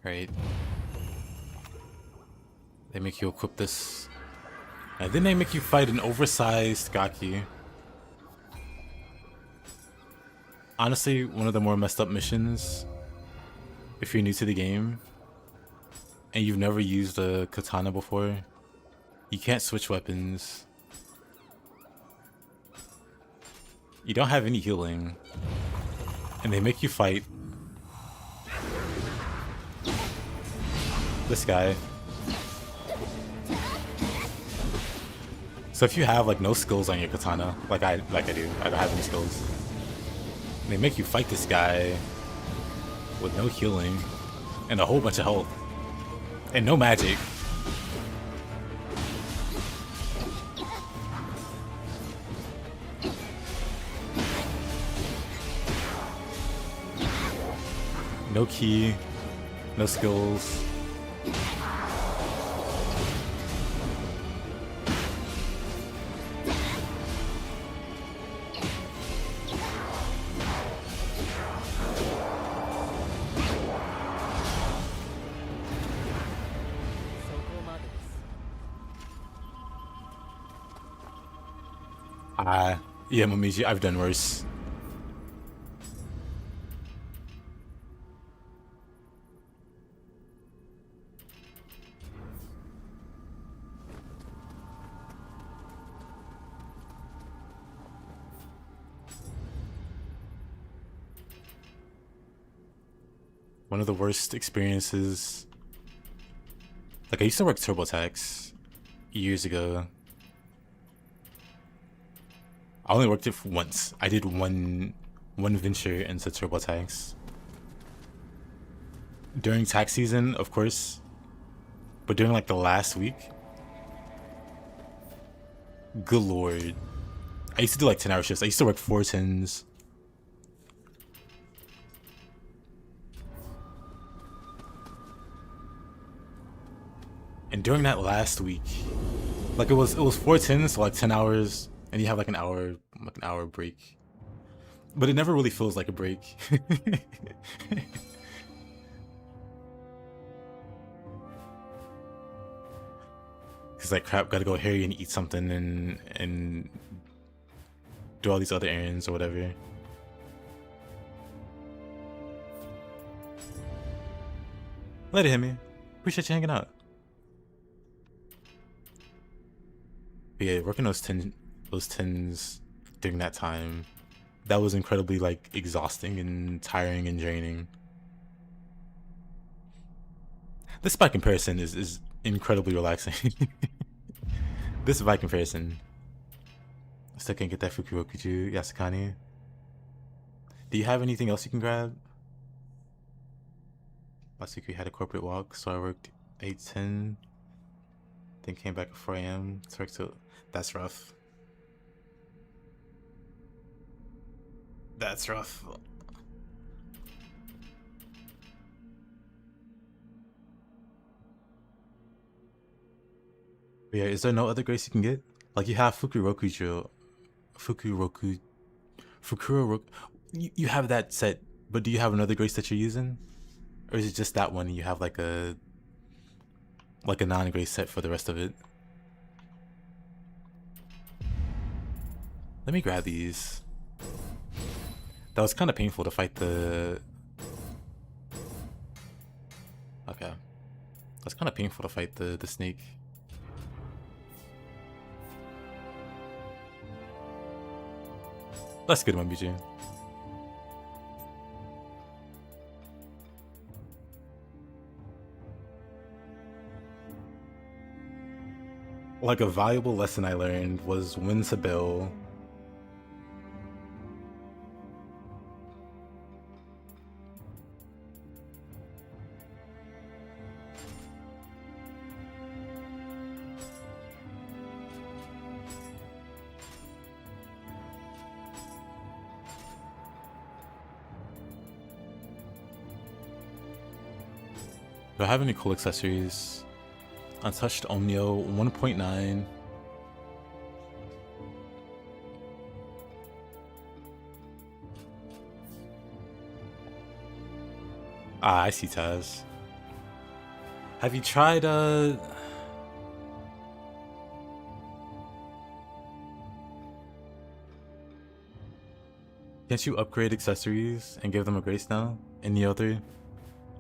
Speaker 1: Right. They make you equip this. And then they make you fight an oversized Gaki. Honestly, one of the more messed up missions, if you're new to the game, and you've never used a katana before, you can't switch weapons. You don't have any healing. And they make you fight this guy. So if you have like no skills on your katana, like I do, I don't have any skills. They make you fight this guy with no healing and a whole bunch of health and no magic. No key, no skills. Yeah, Momiji, I've done worse. One of the worst experiences. Like, I used to work TurboTax years ago. I only worked it for once. I did one venture into TurboTax. During tax season, of course. But during like the last week. Good lord. I used to do like 10-hour shifts. I used to work 4 10s. And during that last week, like it was 4 10s, so like 10 hours. And you have like an hour break. But it never really feels like a break. Cause like crap, gotta go hurry and eat something and do all these other errands or whatever. Later, Hemi. Appreciate you hanging out. But yeah, working those 10s during that time, that was incredibly like exhausting and tiring and draining. This by comparison is incredibly relaxing. This by comparison. Still can't get that Fukurokuju Yasukani. Do you have anything else you can grab? Last week we had a corporate walk, so I worked 8-10. Then came back at 4 AM to work till. That's rough. That's rough. But yeah, is there no other grace you can get? Like you have Fukurokuju Fukuro, you have that set, but do you have another grace that you're using? Or is it just that one and you have like a non-grace set for the rest of it? Let me grab these. That was kind of painful to fight the... Okay. That's kind of painful to fight the snake. That's a good one, BJ. Like a valuable lesson I learned was when to bill. Do I have any cool accessories? Untouched Omnio 1.9. Ah, I see Taz. Have you tried can't you upgrade accessories and give them a grace now in Nioh 3?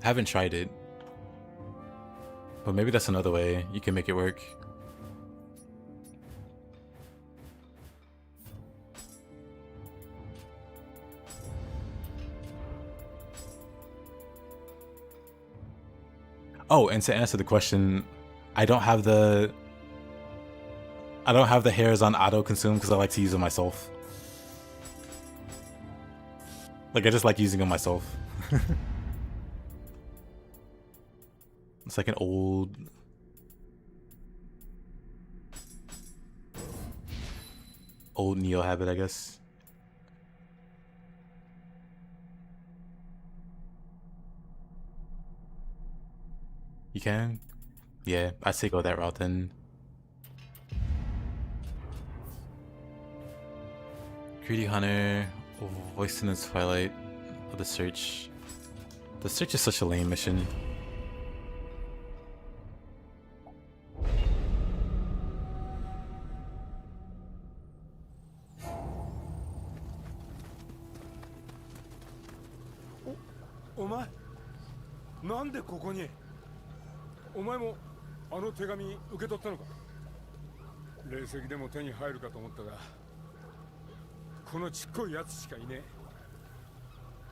Speaker 1: I haven't tried it. But maybe that's another way you can make it work. Oh, and to answer the question, I don't have the hairs on auto consume because I like to use them myself. Like I just like using them myself. It's like an old Nioh habit, I guess. You can? Yeah, I'd say go that route then. Greedy Hunter, voiced in the twilight of the search. The search is such a lame mission.
Speaker 3: お前なんでここに？お前もあの手紙受け取ったのか？霊石でも手に入るかと思ったが、このちっこいやつしかいねえ。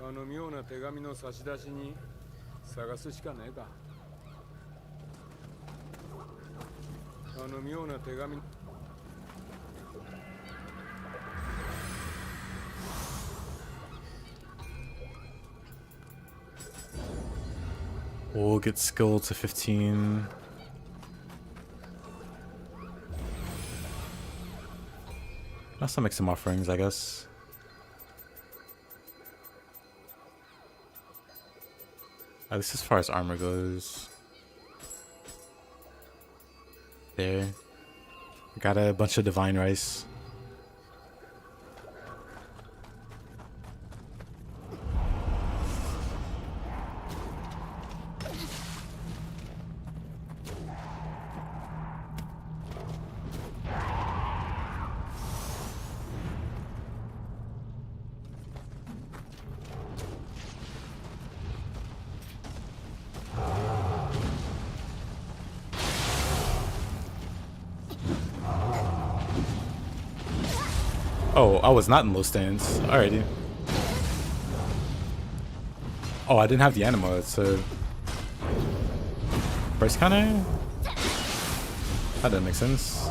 Speaker 3: あの妙な手紙の差出しに探すしかねえか。あの妙な手紙。
Speaker 1: We'll get skill to 15. I'll still make some offerings, I guess. At least as far as armor goes. There. Got a bunch of divine rice. Oh, I was not in low stance. Alrighty. Oh, I didn't have the anima, so... Burst counter? That doesn't make sense.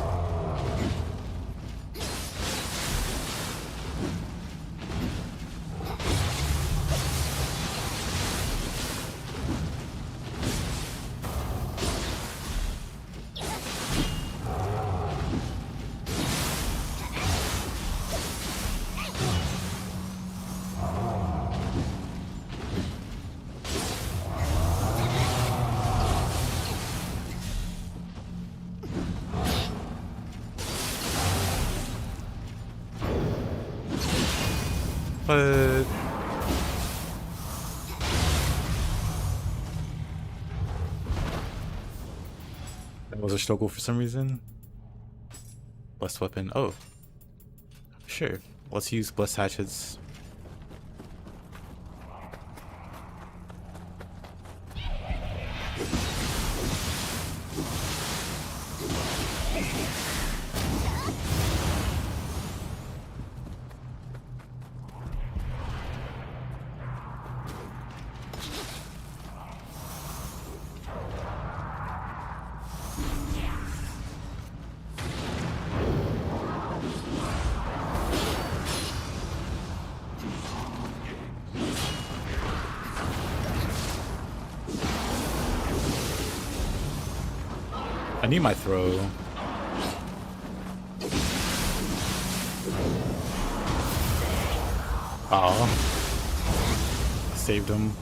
Speaker 1: But that was a struggle for some reason. Blessed weapon. Oh, sure. Let's use blessed hatchets. I need my throw. Oh, saved him.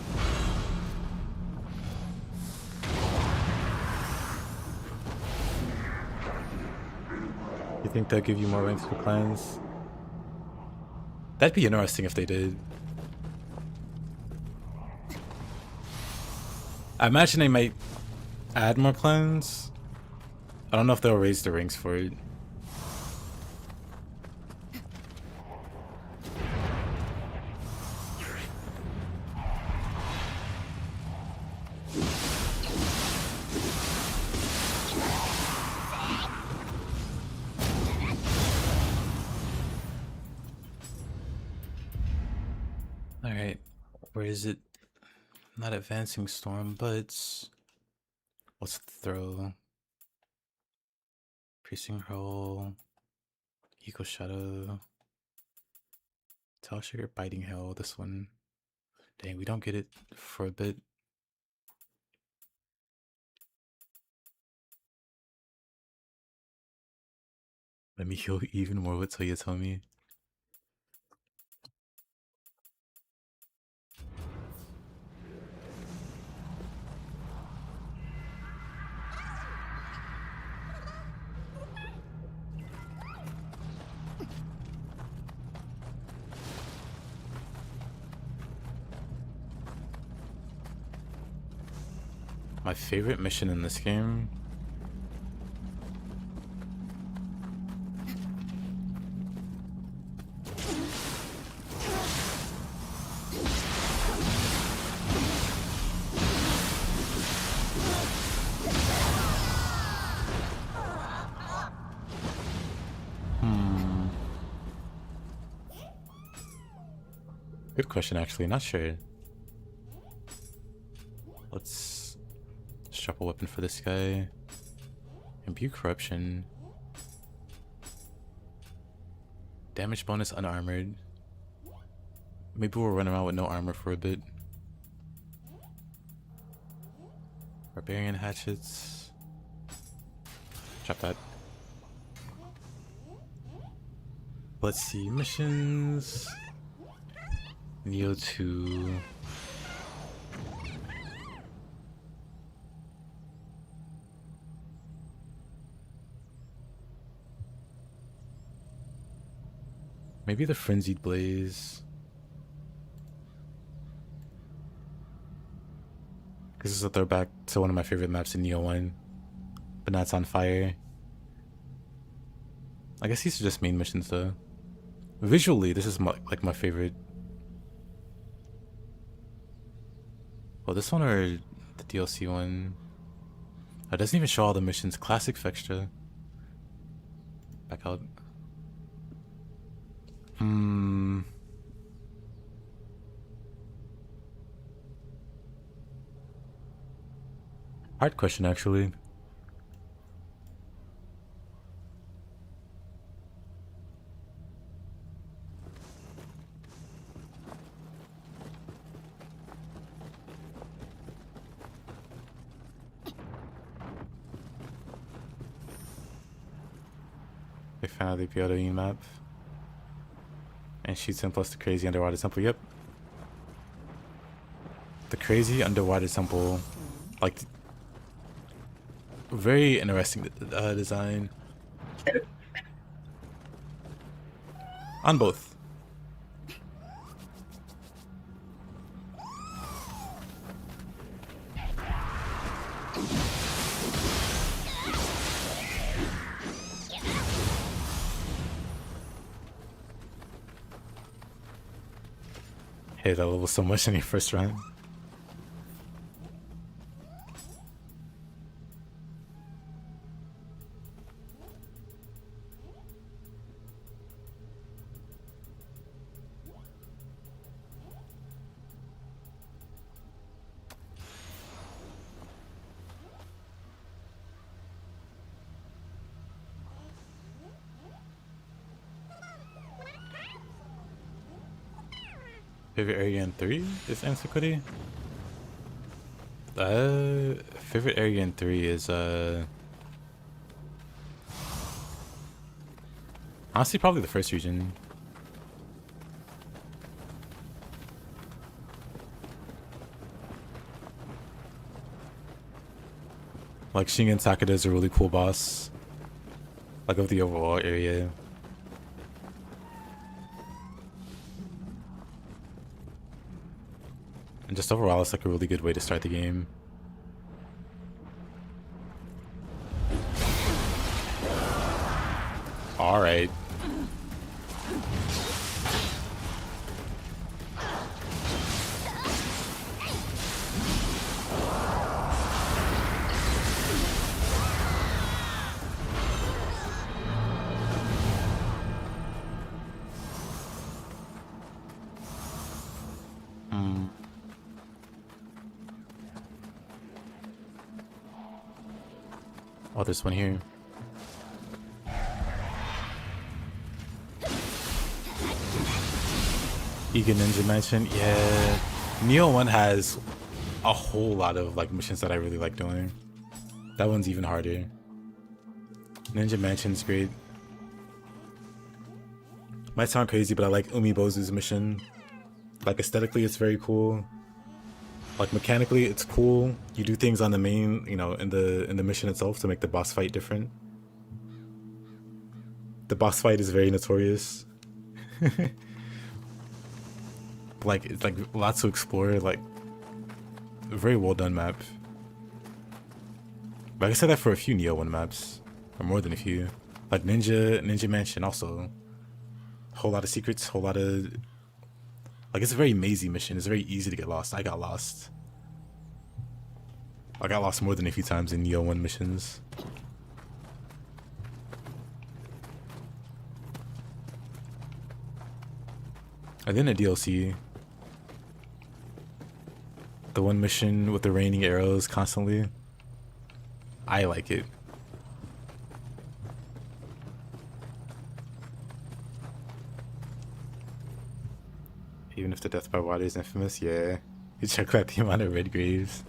Speaker 1: You think they'll give you more ranks for clans? That'd be interesting if they did. I imagine they might add more clans. I don't know if they'll raise the ranks for it. Alright, where is it? Not advancing storm, but what's the throw? Piercing hurl, eco shadow, tell sugar, biting hell. This one, dang, we don't get it for a bit. Let me heal even more with Toyotomi. My favorite mission in this game. Good question, actually. Not sure. Let's strap a weapon for this guy. Imbue corruption. Damage bonus unarmored. Maybe we'll run around with no armor for a bit. Barbarian hatchets. Drop that. Let's see. Missions. Nioh 2. Maybe the Frenzied Blaze. This is a throwback to one of my favorite maps in Nioh 1. But now it's on fire. I guess these are just main missions though. Visually, this is like my favorite. Well, this one or the DLC one? It doesn't even show all the missions. Classic Fextra. Back out. Hard question, actually. Big fan of the Edo-era map. And shoots him plus the crazy underwater temple. Yep. The crazy underwater temple. Like, very interesting design. On both. Hey, that level so much in your first run. Favorite area in 3 is Antiquity. Favorite area in 3 is honestly probably the first region. Like Shingen Takeda is a really cool boss. Like of the overall area. And just overall, it's like a really good way to start the game. Alright. Oh, there's one here. Egan Ninja Mansion. Yeah. Nioh 1 has a whole lot of like missions that I really like doing. That one's even harder. Ninja Mansion's great. Might sound crazy, but I like Umibozu's mission. Like aesthetically, it's very cool. Like mechanically, it's cool. You do things on the main, you know, in the mission itself to make the boss fight different. The boss fight is very notorious. Like it's like lots to explore. Like a very well done map. But I said that for a few Nioh 1 maps, or more than a few. Like Ninja Mansion also. Whole lot of secrets, whole lot of. Like, it's a very mazy mission. It's very easy to get lost. I got lost. I got lost more than a few times in Nioh 1 missions. And then a DLC. The one mission with the raining arrows constantly. I like it. Even if the death by water is infamous, yeah. You check out the amount of red graves.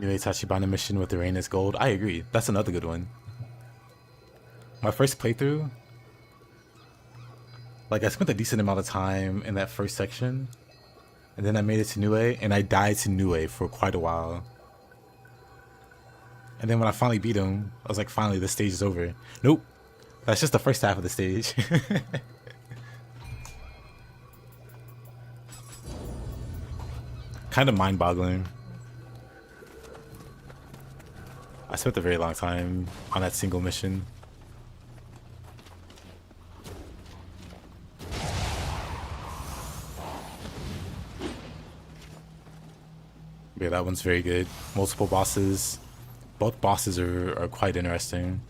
Speaker 1: New Tachibana mission with the rain is gold. I agree. That's another good one. My first playthrough, like I spent a decent amount of time in that first section, and then I made it to Nue, and I died to Nue for quite a while. And then when I finally beat him, I was like, finally, this stage is over. Nope. That's just the first half of the stage. Kind of mind-boggling. I spent a very long time on that single mission. Yeah, that one's very good. Multiple bosses. Both bosses are quite interesting.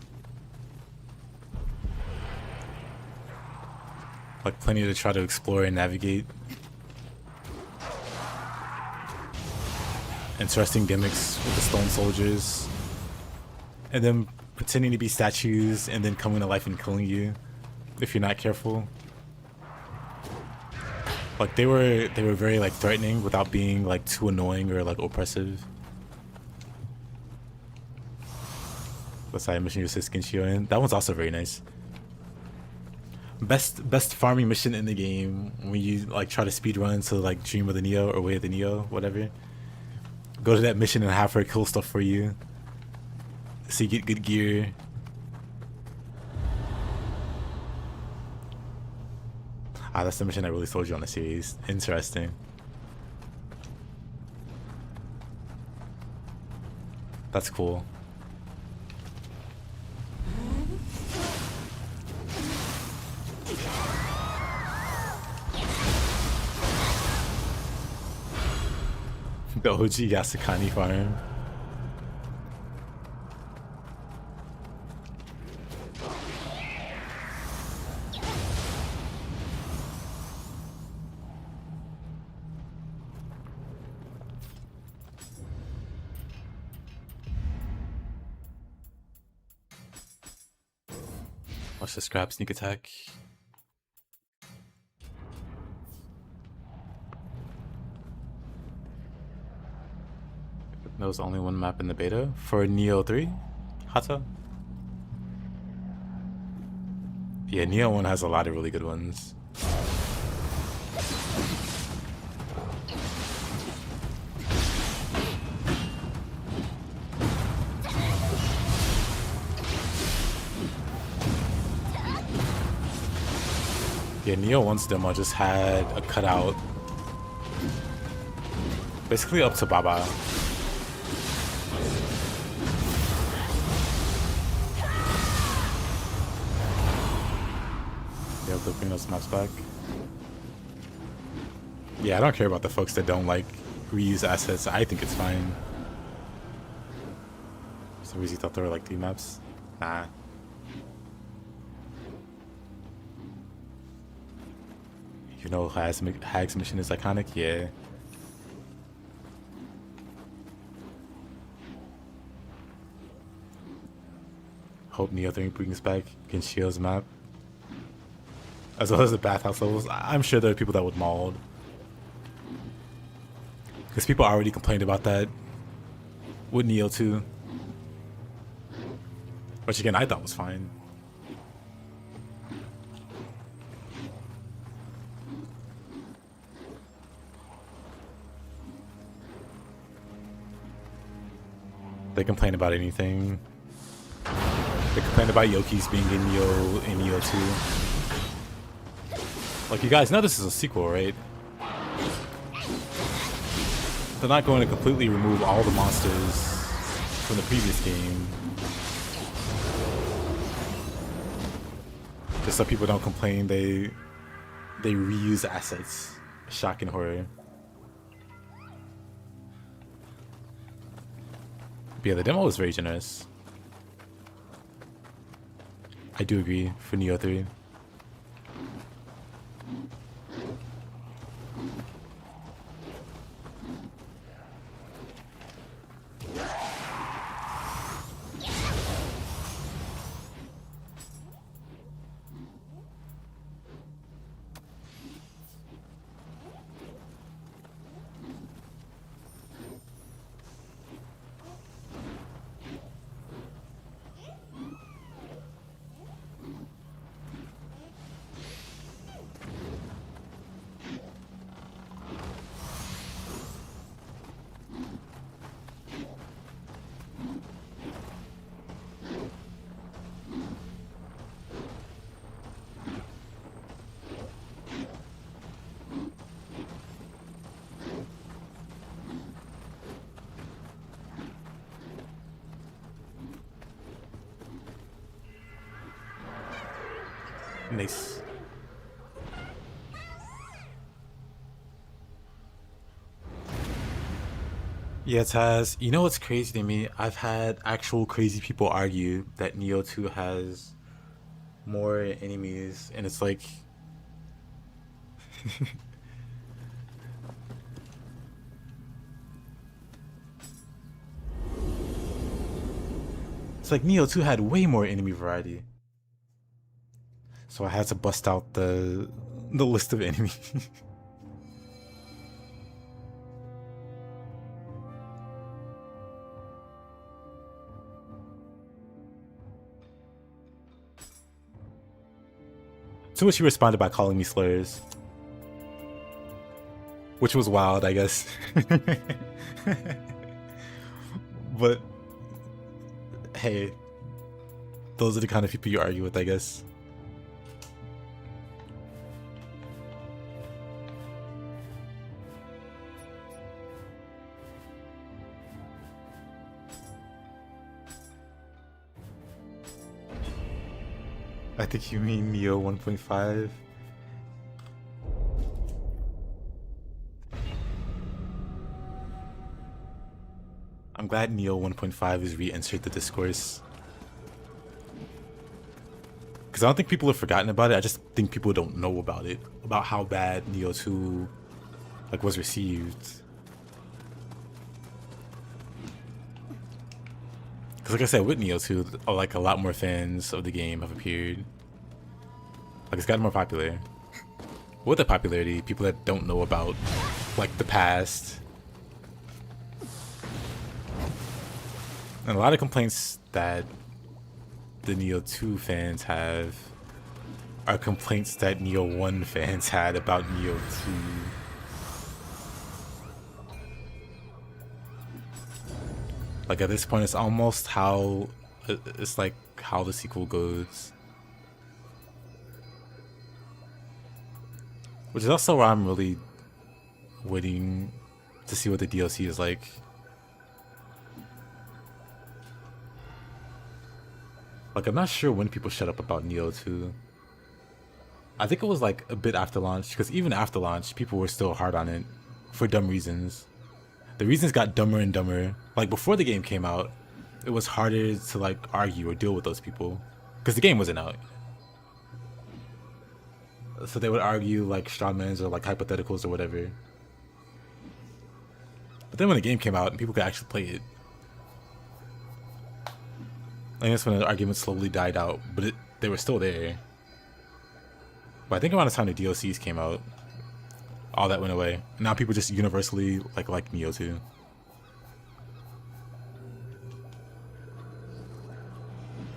Speaker 1: Like plenty to try to explore and navigate. Interesting gimmicks with the stone soldiers. And then pretending to be statues and then coming to life and killing you if you're not careful. Like they were very like threatening without being like too annoying or like oppressive. What's that mission you said Skinshio in? That one's also very nice. Best farming mission in the game when you like try to speedrun to like Dream of the Nioh or Way of the Nioh, whatever. go to that mission and have her kill stuff for you, so you get good gear. Ah, that's the mission I really sold you on the series. Interesting. That's cool. The OG Yasukani farm. Watch the scrap sneak attack. There was only one map in the beta for Nioh 3? Hata? Yeah, Nioh 1 has a lot of really good ones. Yeah, Nioh 1's demo just had a cutout basically up to Baba. Yeah, they'll bring those maps back. Yeah, I don't care about the folks that don't like reuse assets. I think it's fine. For some reason you thought they were like 3 maps. Nah. You know Hag's mission is iconic? Yeah. Hope Nioh 3 brings back Genshio's map. As well as the bathhouse levels. I'm sure there are people that would mold. Because people already complained about that with Nioh 2. Which again, I thought was fine. They complain about anything. They complain about Yoki's being in Nioh 2. Like, you guys know this is a sequel, right? They're not going to completely remove all the monsters from the previous game. Just so people don't complain they reuse assets. Shocking horror. But yeah, the demo was very generous. I do agree for Nioh 3. Nice. Yeah, Taz, you know what's crazy to me? I've had actual crazy people argue that Nioh 2 has more enemies, and it's like... It's like Nioh 2 had way more enemy variety. So I had to bust out the list of enemies. To which he responded by calling me slurs. Which was wild, I guess. But hey, those are the kind of people you argue with, I guess. I think you mean Nioh 1.5. I'm glad Nioh 1.5 has re-entered the discourse. Because I don't think people have forgotten about it, I just think people don't know about it. About how bad Nioh 2 like was received. Because like I said, with Nioh 2, like a lot more fans of the game have appeared. Like it's gotten more popular. With the popularity, people that don't know about like the past. And a lot of complaints that the Nioh 2 fans have are complaints that Nioh 1 fans had about Nioh 2. Like at this point, it's almost it's like how the sequel goes. Which is also why I'm really waiting to see what the DLC is like. Like, I'm not sure when people shut up about Nioh 2. I think it was like a bit after launch, because even after launch, people were still hard on it for dumb reasons. The reasons got dumber and dumber. Like, before the game came out, it was harder to like argue or deal with those people, because the game wasn't out. So they would argue like strawmans or like hypotheticals or whatever. But then when the game came out and people could actually play it, I guess when the arguments slowly died out, but they were still there. But I think around the time the DLCs came out, all that went away. Now people just universally like Nioh 2.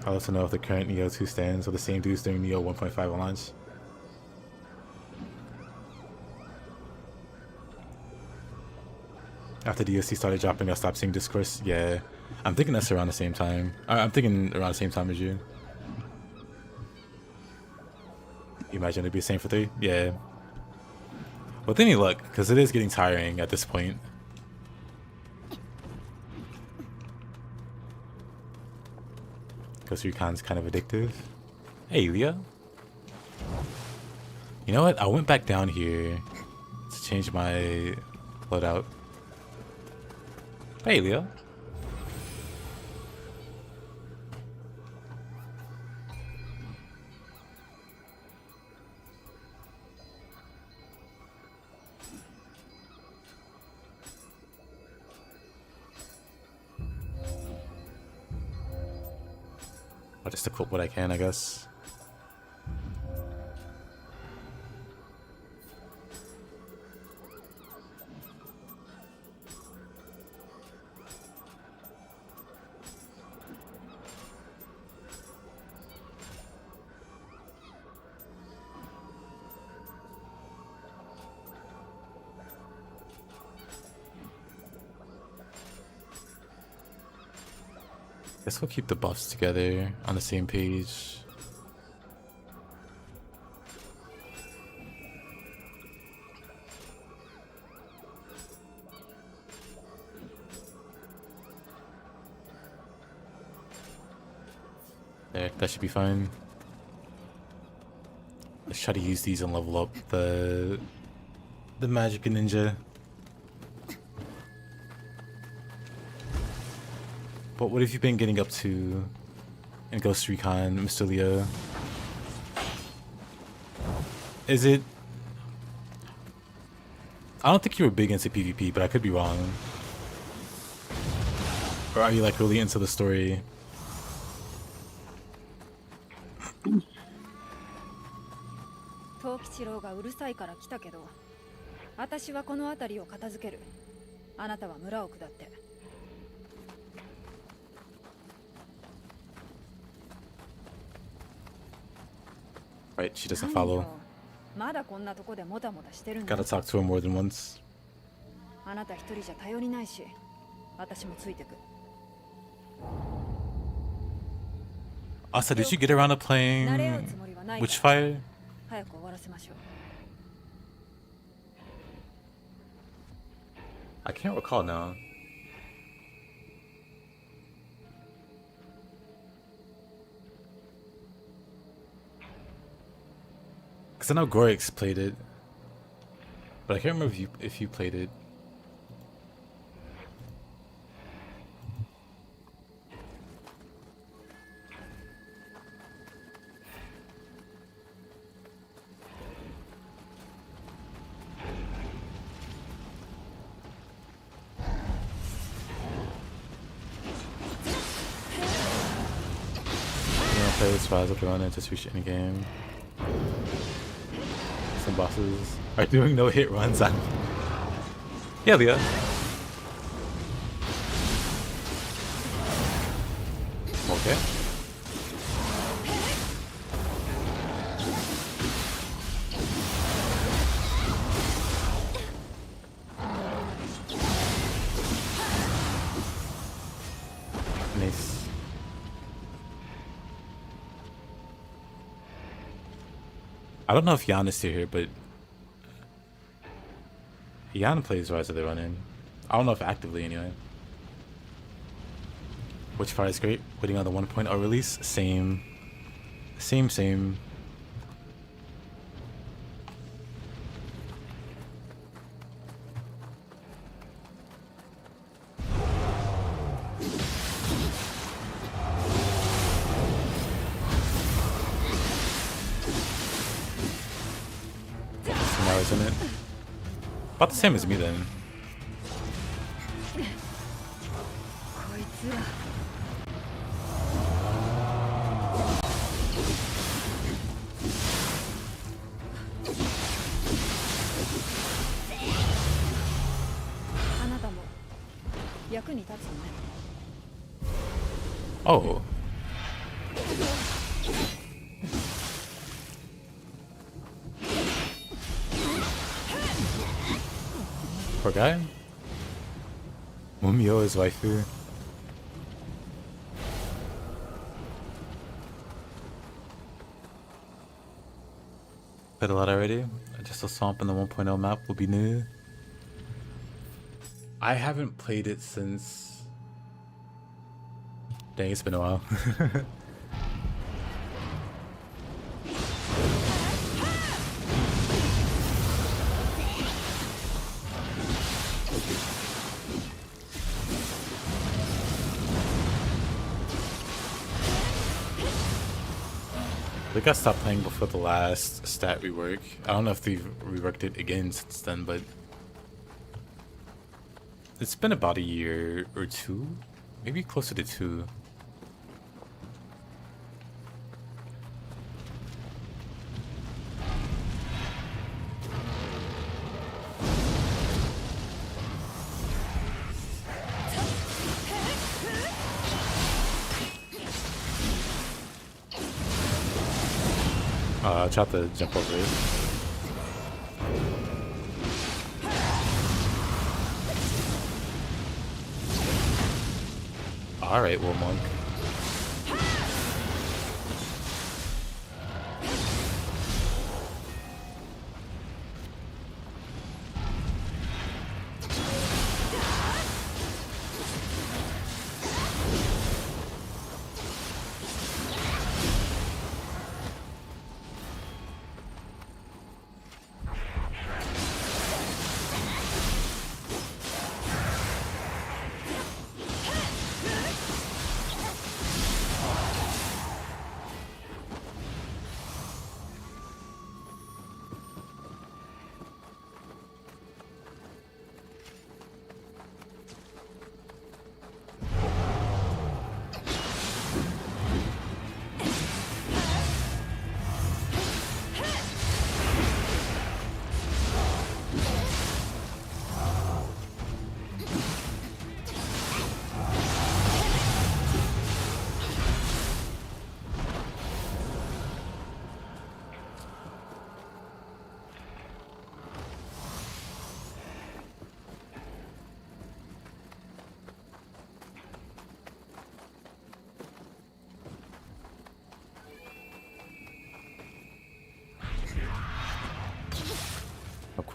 Speaker 1: I'd love to know if the current Nioh 2 stands are the same dudes during Nioh 1.5 launch. After DLC started dropping, I stopped seeing discourse. Yeah, I'm thinking that's around the same time. I'm thinking around the same time as you. You imagine it'd be the same for 3? Yeah. But then you look, because it is getting tiring at this point. Because Recon's kind of addictive. Hey, Leah. You know what? I went back down here to change my loadout. Hey, Leo. I'll just equip what I can, I guess. Guess we'll keep the buffs together on the same page. There, that should be fine. Let's try to use these and level up the magic and ninja. But what have you been getting up to in Ghost Recon, Mr. Leo? Is it... I don't think you were big into PvP, but I could be wrong. Or are you like really into the story?
Speaker 7: 藤吉郎がうるさいから来たけど、私はこの辺りを片付ける。あなたは村を下って。
Speaker 1: Right, she doesn't follow.
Speaker 7: まだこんなとこでもたもたしてるんだ。
Speaker 1: Gotta talk to her more than once.
Speaker 7: あなた一人じゃ頼りないし、私もついてく。
Speaker 1: Also, did you get around to playing
Speaker 7: 慣れ合うつもりはないから
Speaker 1: Witchfire?
Speaker 7: 早く終わらせましょう。
Speaker 1: I can't recall now. Cause I know Gorix played it, but I can't remember if you played it. Play with spies if you want to just reach any game. Some bosses are doing no hit runs on. Yeah, Leah. Okay. Nice. I don't know if Jan is still here, but Jan plays Rise of the Ronin. I don't know if actively anyway. Witchfire is great. Waiting on the 1.0 release. Same. Hours in it. About the same as me then.
Speaker 7: こいつら あなたも役に立つのね。
Speaker 1: Oh. Poor guy. Mumio is waifu. Played a lot already. Just a swamp in the 1.0 map will be new. I haven't played it since... Dang, it's been a while. I think I stopped playing before the last stat rework. I don't know if they've reworked it again since then, but it's been about a year or two, maybe closer to 2. I tried to jump over it. Alright, well, monk.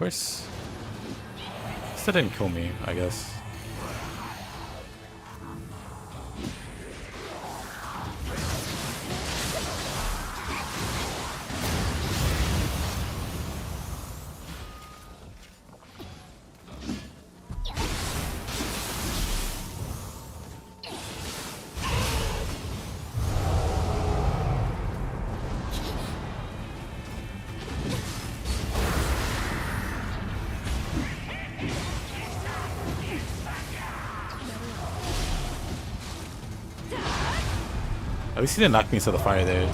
Speaker 1: course. Still didn't kill me, I guess. At least he didn't knock me into the fire there.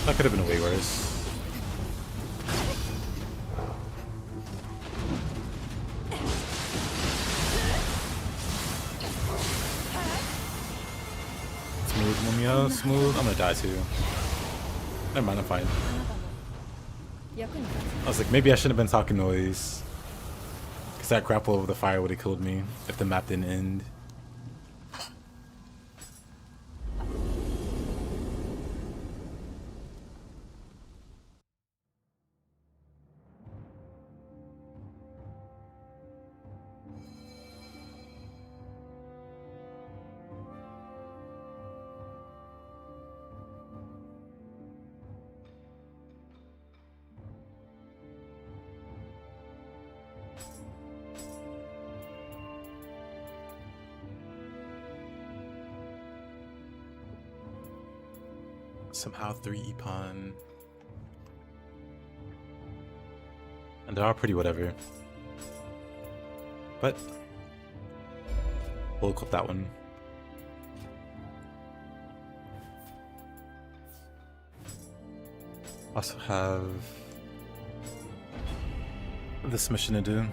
Speaker 1: That could have been way worse. Smooth, Mumio, smooth. I'm gonna die too. Never mind, I'm fine. I was like, maybe I shouldn't have been talking noise. Because that grapple over the fire would have killed me if the map didn't end. Somehow 3 Epon. And they're all pretty whatever. But we'll equip that one. Also have this mission to do.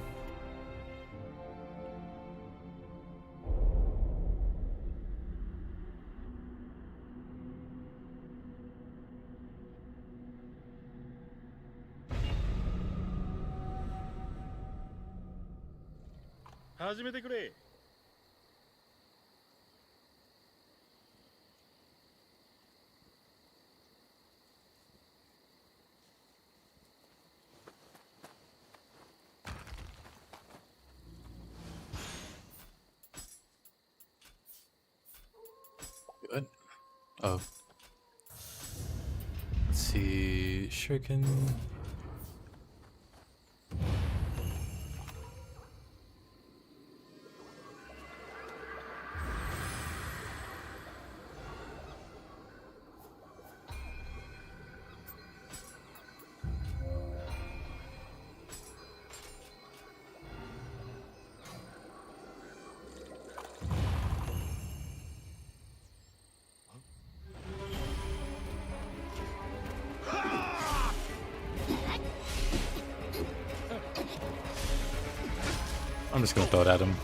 Speaker 1: Good. Oh. Let's see. Shuriken. I'm just gonna throw it at him.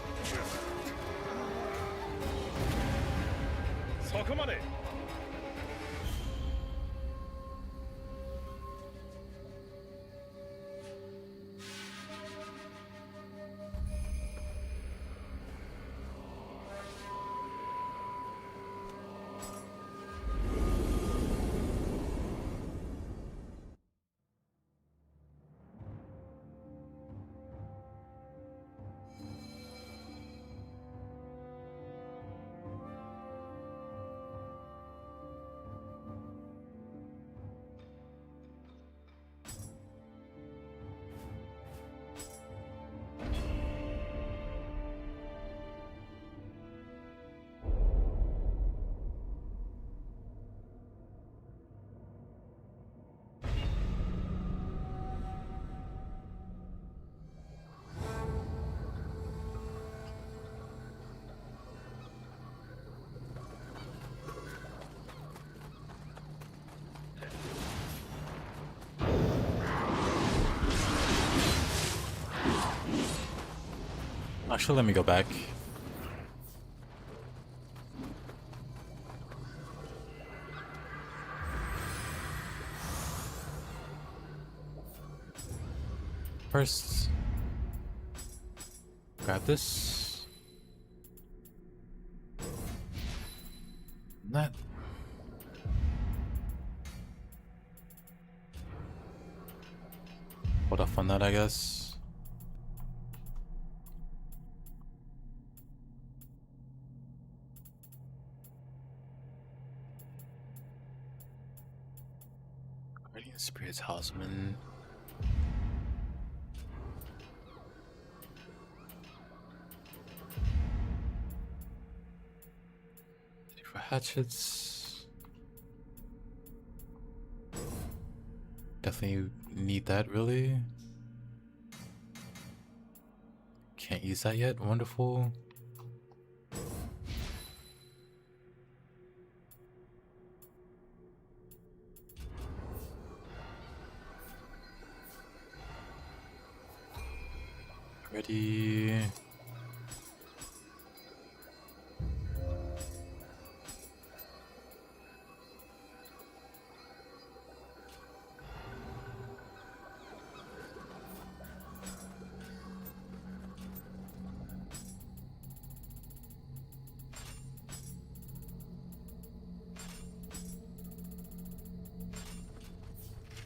Speaker 1: Actually, let me go back. First, grab this. That. hold off on that, I guess. Guardian Spirits Houseman. For hatchets. Definitely need that, really. Can't use that yet. Wonderful. Ready.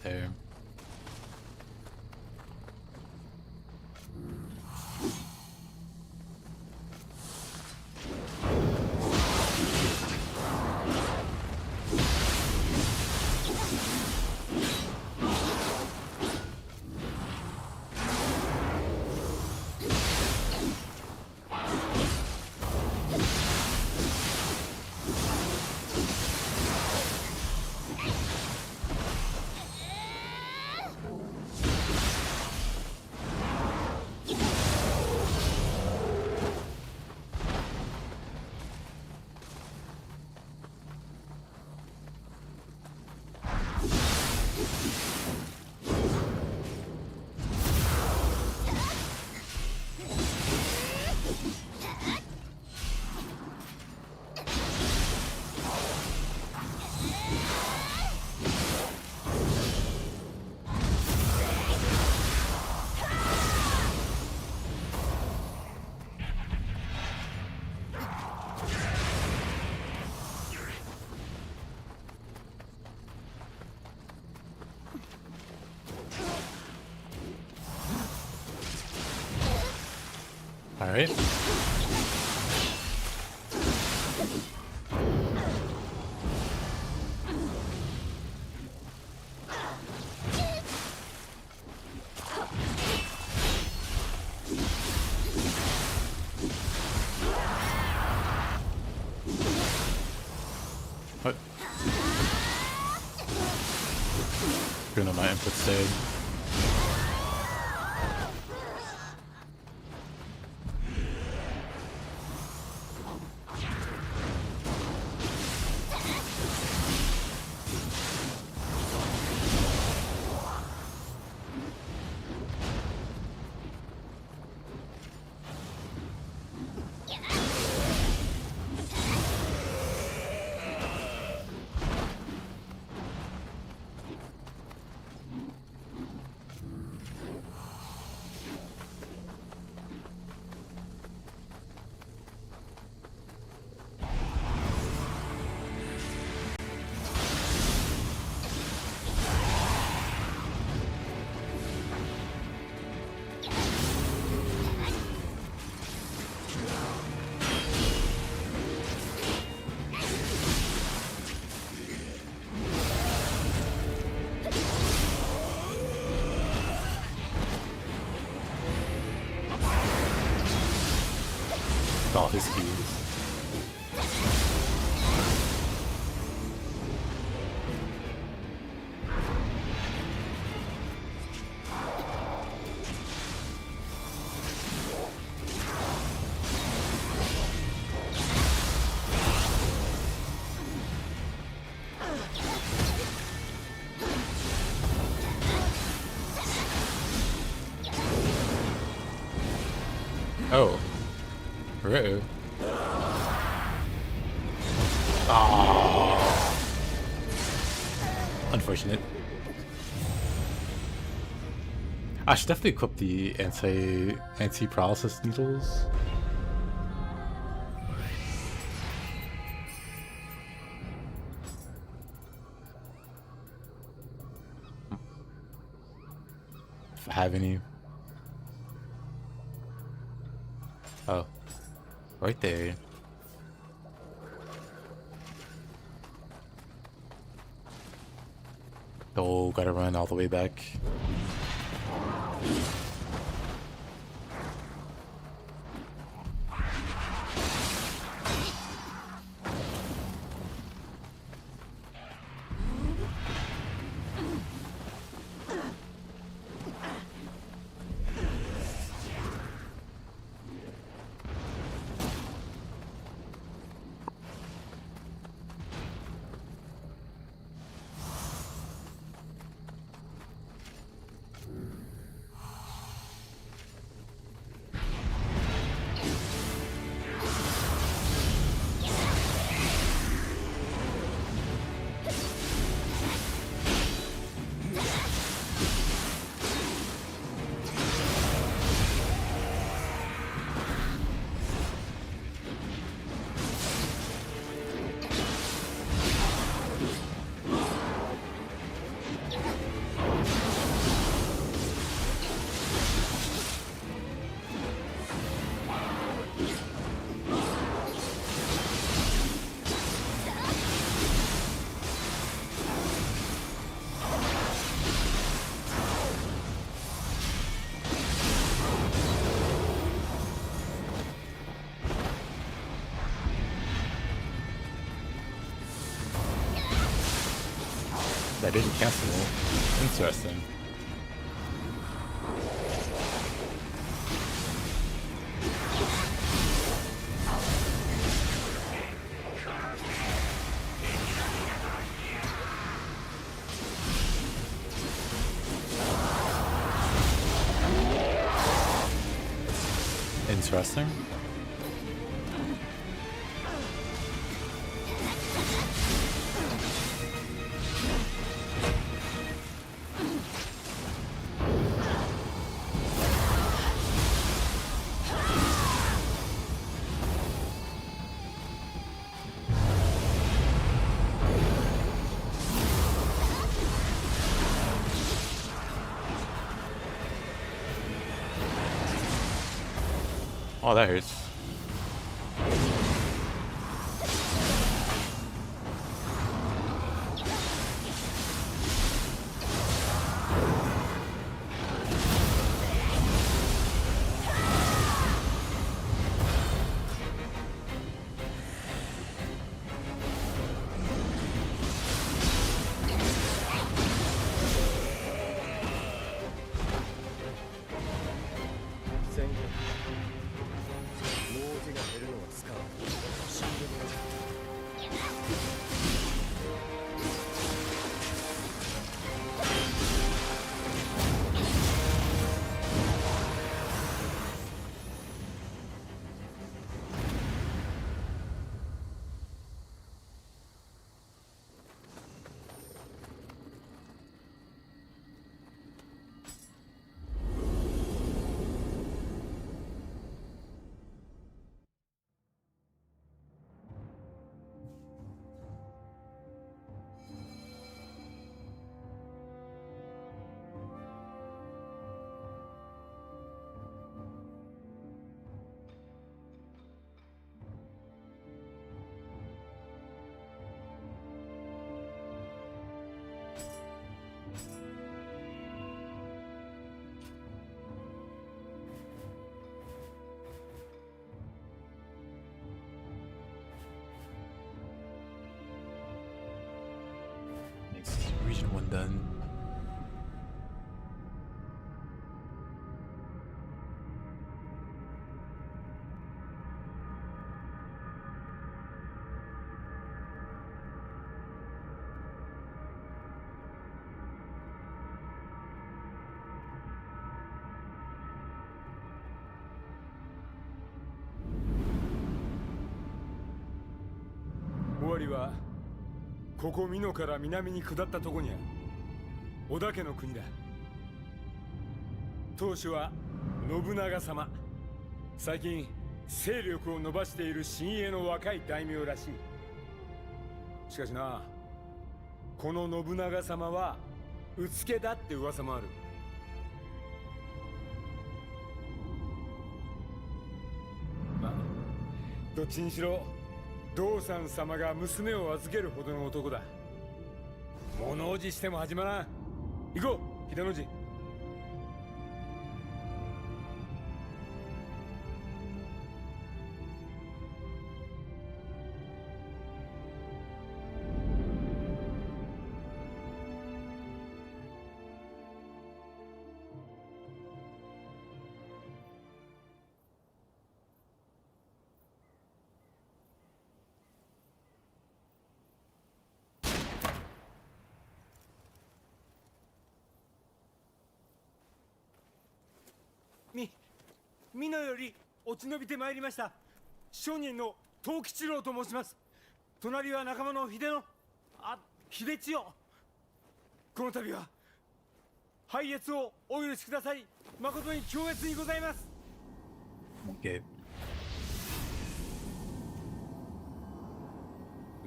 Speaker 1: There. All right. What? Screwing up my input save. All his keys. Oh. Rude. Oh. Unfortunate. I should definitely equip the anti-paralysis needles. have any. Oh, right there. Oh, gotta run all the way back. That didn't cancel. Interesting. Interesting. Oh, that hurts. Region 1 done.
Speaker 3: 終わりはここ美濃から南に下ったとこにある織田家の国だ。当主は信長様。最近勢力を伸ばしている新鋭の若い大名らしい。しかしな、この信長様はうつけだって噂もある。どっちにしろ道三様が娘を預けるほどの男だ。物おじしても始まらん。行こう秀の字。美濃より落ち延びてまいりました。商人の藤吉郎と申します。隣は仲間の秀千代。この度は拝謁をお許しください。誠に恐悦にございます。
Speaker 1: Okay.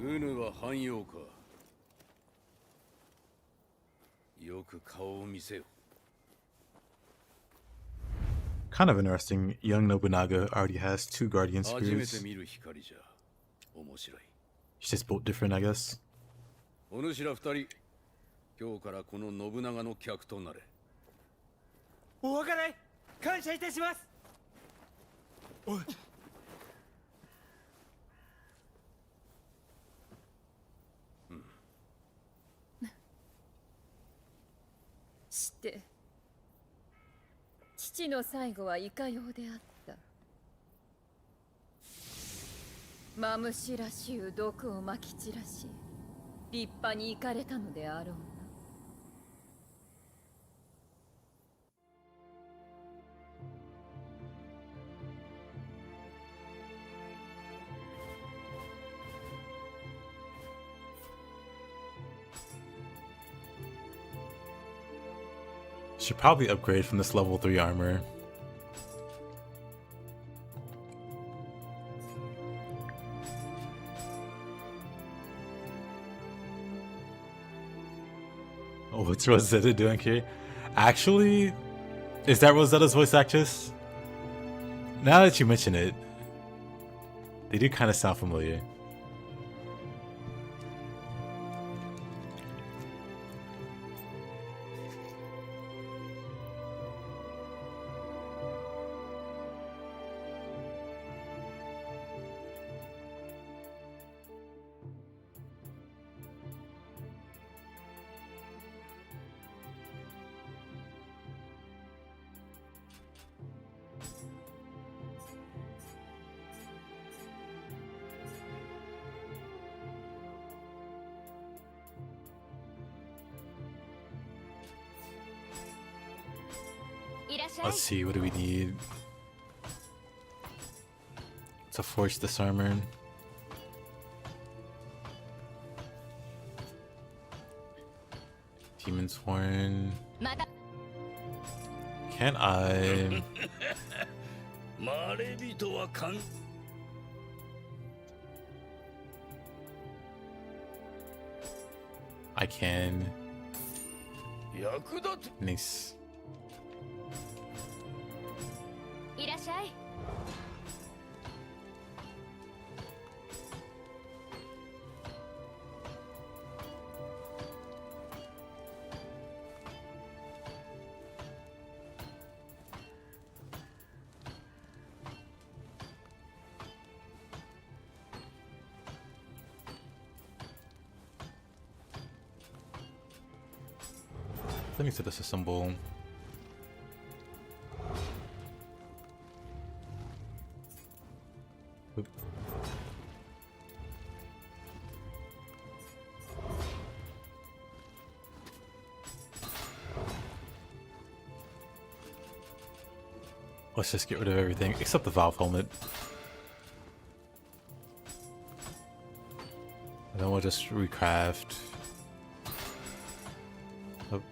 Speaker 5: うぬは汎用か。よく顔を見せよ。
Speaker 1: Kind of interesting. Young Nobunaga already has 2 guardian
Speaker 5: 初めて
Speaker 1: spears.
Speaker 5: 見る光じゃ。面白い。
Speaker 1: He's just built different, I guess.
Speaker 5: お主ら二人、今日からこの信長の客となれ。
Speaker 3: お別れ感謝いたします。おい。
Speaker 2: して父の最後はいかようであった。マムシらしゅう毒をまき散らし立派に行かれたのであろうな。
Speaker 1: Should probably upgrade from this level 3 armor. Oh, what's Rosetta doing here? Actually, is that Rosetta's voice actress? Now that you mention it, they do kind of sound familiar. Let's see, what do we need to forge this armor? Demon's Horn. Can I?
Speaker 5: マレビトはかん。
Speaker 1: I can.
Speaker 5: 役立て。
Speaker 1: Nice.
Speaker 6: いらっしゃい。
Speaker 1: Let me set this assemble. Oop. Let's just get rid of everything except the valve helmet. And then we'll just recraft. Oh.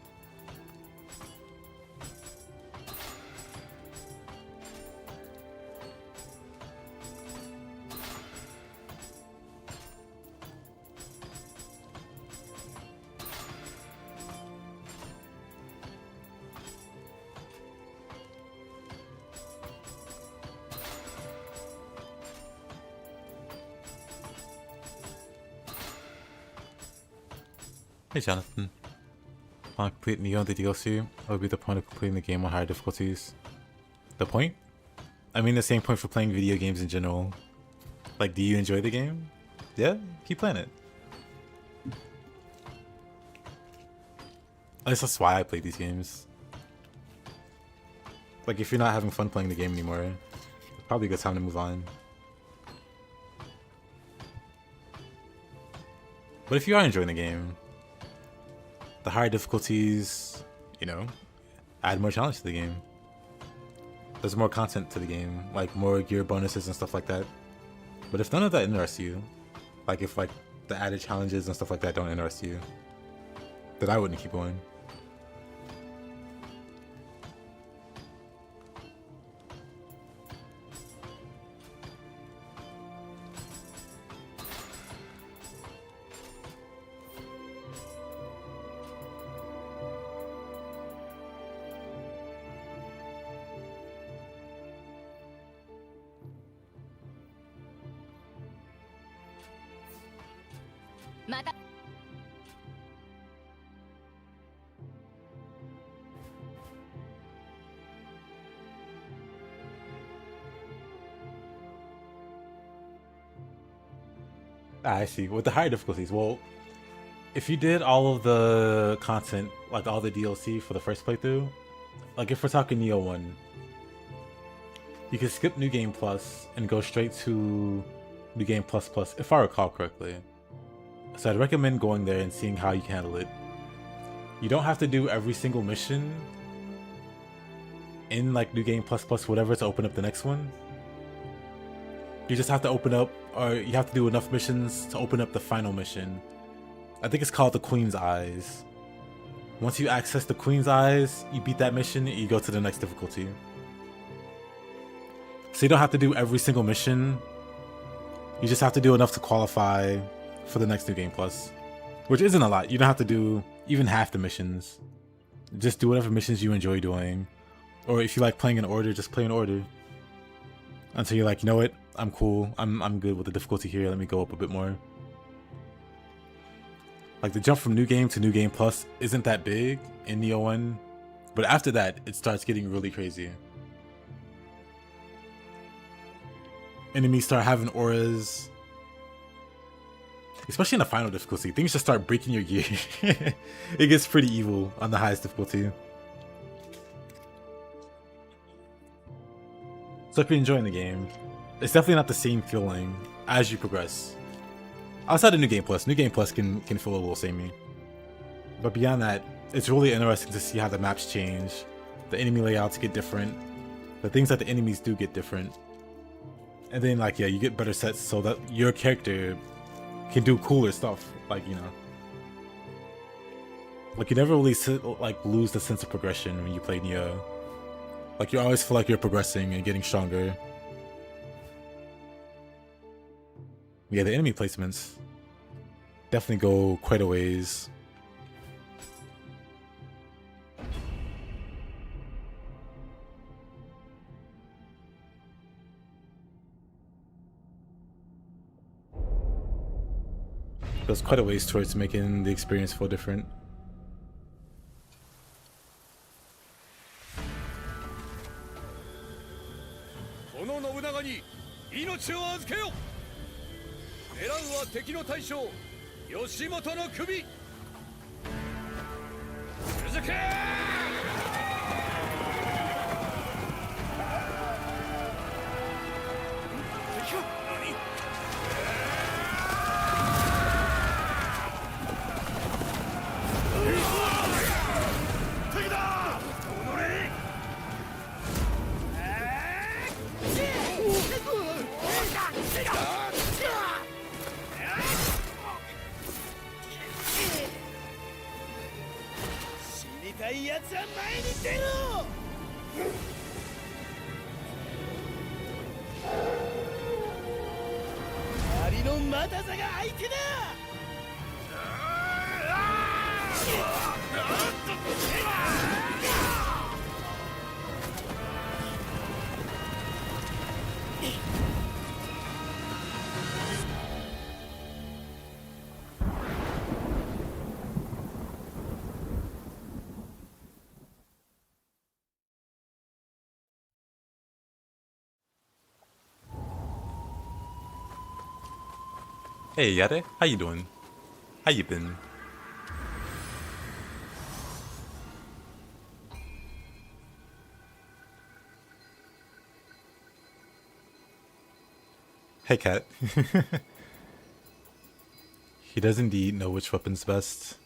Speaker 1: Hey Jonathan. Want to complete Nioh the DLC? What would be the point of completing the game on higher difficulties? The point? I mean the same point for playing video games in general. Like, do you enjoy the game? Yeah? Keep playing it. At least that's why I play these games. Like, if you're not having fun playing the game anymore, it's probably a good time to move on. But if you are enjoying the game, the higher difficulties, you know, add more challenge to the game. There's more content to the game, like more gear bonuses and stuff like that. But if none of that interests you, like if like the added challenges and stuff like that don't interest you, then I wouldn't keep going. I see. With the higher difficulties, well, if you did all of the content, like all the DLC for the first playthrough, like if we're talking Nioh 1, you can skip New Game Plus and go straight to New Game Plus Plus, if I recall correctly. So I'd recommend going there and seeing how you can handle it. You don't have to do every single mission in like New Game Plus Plus whatever to open up the next one. You just have to open up, or you have to do enough missions to open up the final mission. I think it's called the Queen's Eyes. Once you access the Queen's Eyes, you beat that mission, you go to the next difficulty. So you don't have to do every single mission. You just have to do enough to qualify for the next New Game Plus. Which isn't a lot. You don't have to do even half the missions. Just do whatever missions you enjoy doing. Or if you like playing in order, just play in order. Until you're like, you know what? I'm cool. I'm good with the difficulty here. Let me go up a bit more. Like the jump from New Game to New Game Plus isn't that big in Nioh 1. But after that, it starts getting really crazy. Enemies start having auras. Especially in the final difficulty. Things just start breaking your gear. It gets pretty evil on the highest difficulty. So if you're enjoying the game, it's definitely not the same feeling as you progress. Outside of New Game Plus can feel a little samey. But beyond that, it's really interesting to see how the maps change. The enemy layouts get different. The things that the enemies do get different. And then like, yeah, you get better sets so that your character can do cooler stuff. Like, you know. Like you never really lose the sense of progression when you play Nioh. Like you always feel like you're progressing and getting stronger. Yeah, the enemy placements definitely go quite a ways. Goes quite a ways towards making the experience feel different.
Speaker 3: この信長に命を預けよ。狙うは敵の大将義元の首。続け。
Speaker 5: いやつは前に出ろ。アリのまたさが相手だ。
Speaker 1: Hey Yade, how you doing? How you been? Hey Cat. He does indeed know which weapon's best.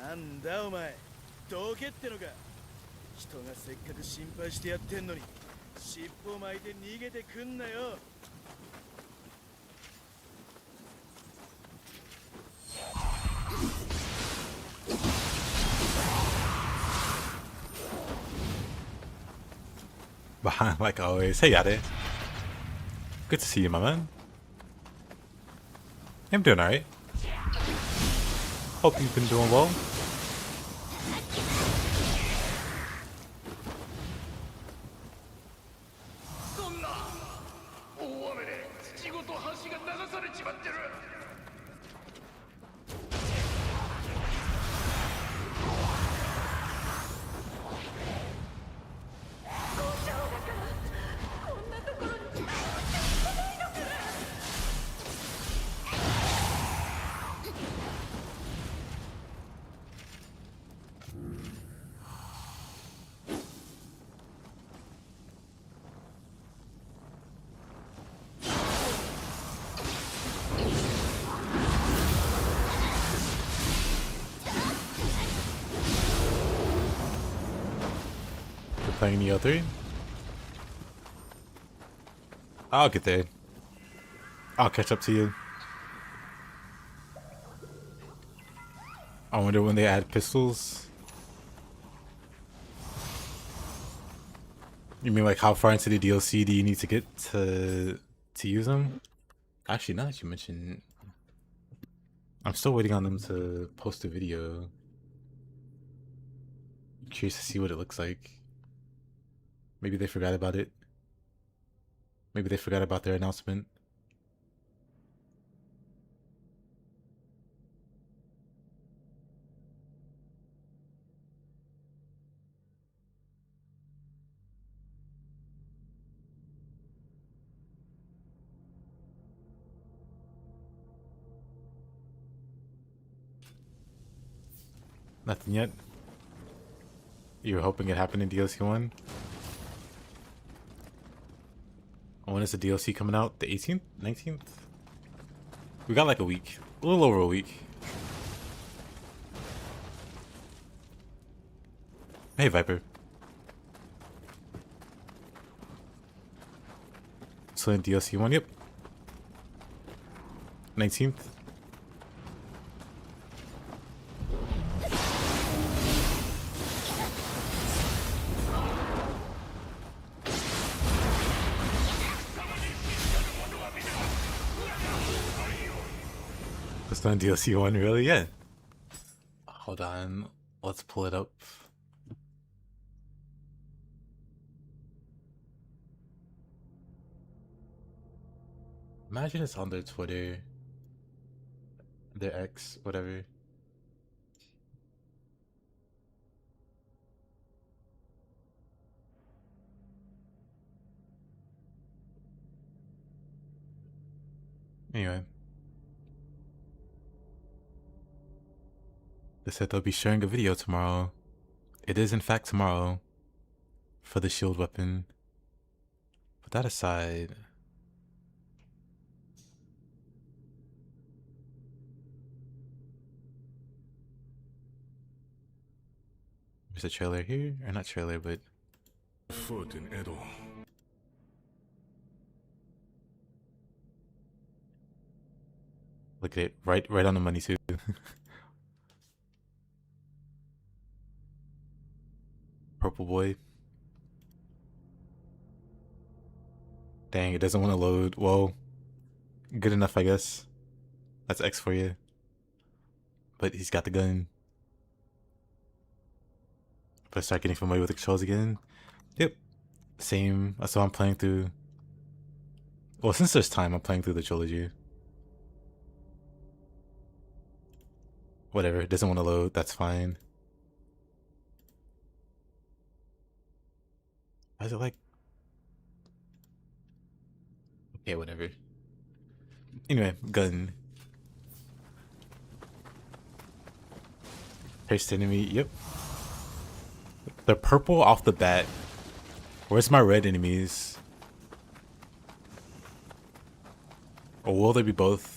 Speaker 5: なんだお前、どけってのか。人がせっかく心配してやってんのに、尻尾巻いて逃げてくんなよ。
Speaker 1: Behind like always. Hey Yade. Good to see you, my man. I'm doing alright. Hope you've been doing well. Playing Nioh 3? I'll get there. I'll catch up to you. I wonder when they add pistols. You mean like how far into the DLC do you need to get to use them? Actually, now that you mention, I'm still waiting on them to post a video. I'm curious to see what it looks like. Maybe they forgot about it. Maybe they forgot about their announcement. Nothing yet. You were hoping it happened in DLC 1? When is the DLC coming out? The 18th? 19th? We got like a week. A little over a week. Hey, Viper. So in DLC 1, yep. 19th. It's not DLC 1, really? Yeah. Hold on. Let's pull it up. Imagine it's on their Twitter, their X, whatever. Anyway. They said they'll be sharing a video tomorrow. It is in fact tomorrow for the shield weapon. Put that aside. There's a trailer here, or not trailer, but
Speaker 3: Foot in Edo.
Speaker 1: look at it, right on the money too. Purple boy. Dang, it doesn't want to load. Well, good enough, I guess. That's X for you. But he's got the gun. If I start getting familiar with the controls again. Yep. Same. So I'm playing through. Well, since there's time, I'm playing through the trilogy. Whatever, it doesn't want to load, that's fine. Why is it like... Okay, whatever. Anyway, gun. First enemy, yep. They're purple off the bat. Where's my red enemies? Or will they be both?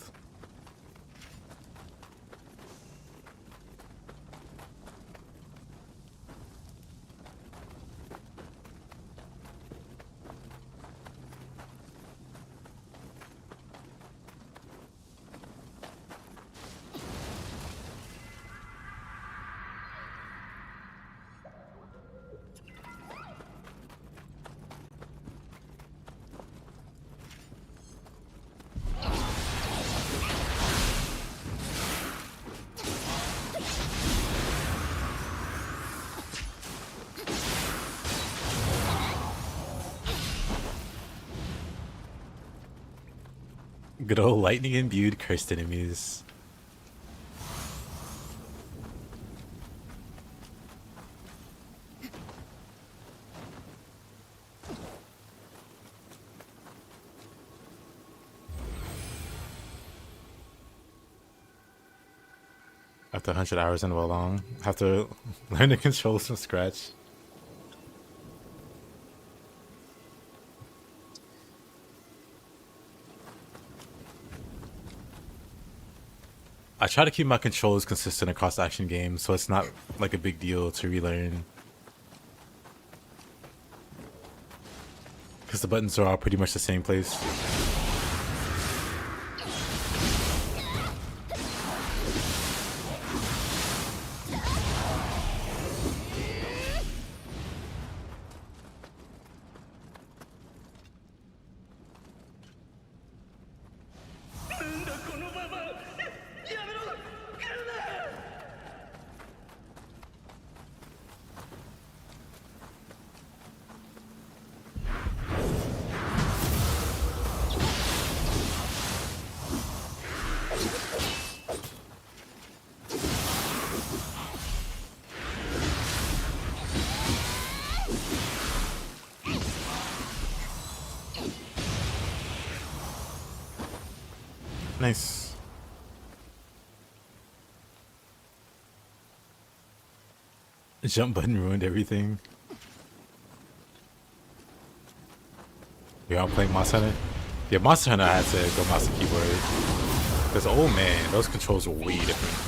Speaker 1: Good old lightning imbued cursed enemies. After 100 hours in Wolong, have to learn the controls from scratch. I try to keep my controls consistent across action games, so it's not like a big deal to relearn. Because the buttons are all pretty much the same place. Nice. The jump button ruined everything. Yeah, I'm playing Monster Hunter. Yeah, Monster Hunter I had to go mouse and keyboard. Because, oh man, those controls are way different.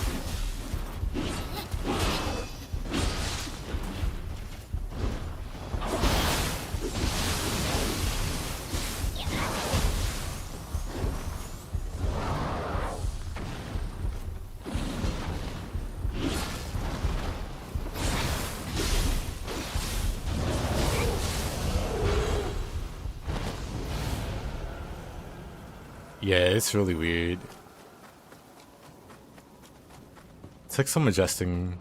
Speaker 1: Yeah, it's really weird. It's like some adjusting.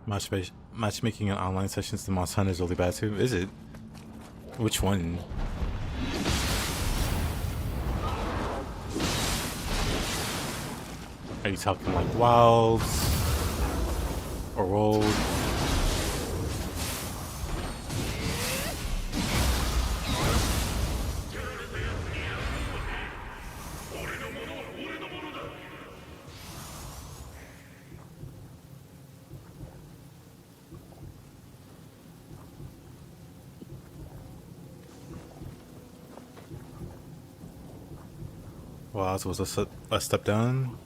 Speaker 1: Matchmaking in online sessions, the Monster Hunter is really bad too. Is it? Which one? Are you talking like Wilds or World? Wilds was a step down.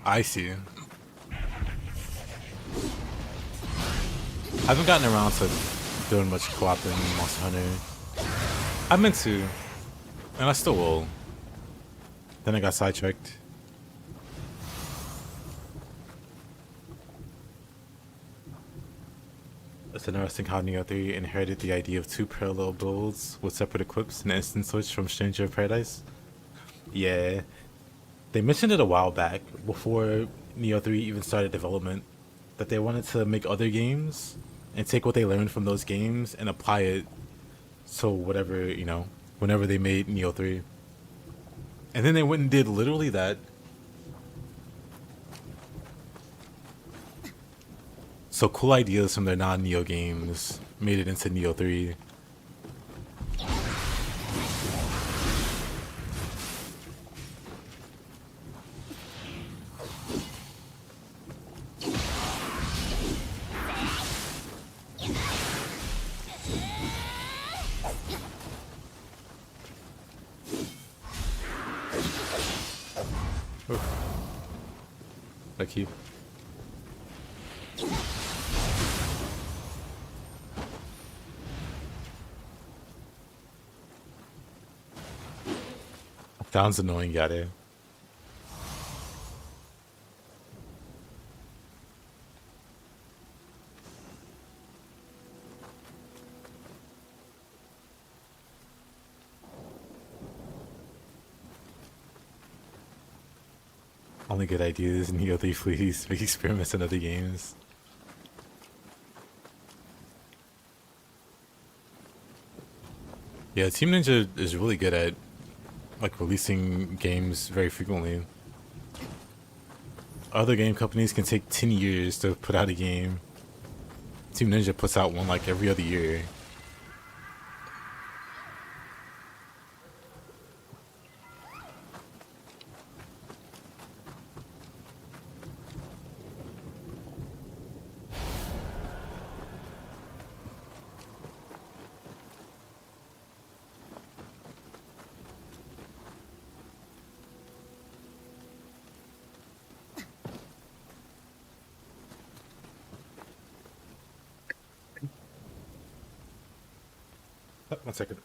Speaker 1: I see. I haven't gotten around to doing much co-op in Monster Hunter. I meant to, and I still will. Then I got sidetracked. It's interesting how Nioh 3 inherited the idea of two parallel builds with separate equips and instant switch from Stranger of Paradise. Yeah. They mentioned it a while back, before Nioh 3 even started development, that they wanted to make other games and take what they learned from those games and apply it to whatever, you know, whenever they made Nioh 3. And then they went and did literally that. So cool ideas from their non-Nioh games made it into Nioh 3. Like you. Sounds annoying, got it. Only good ideas, Nioh 3 please. Make experiments in other games. Yeah, Team Ninja is really good at like releasing games very frequently. Other game companies can take 10 years to put out a game. Team Ninja puts out one like every other year. Oh, 1 second.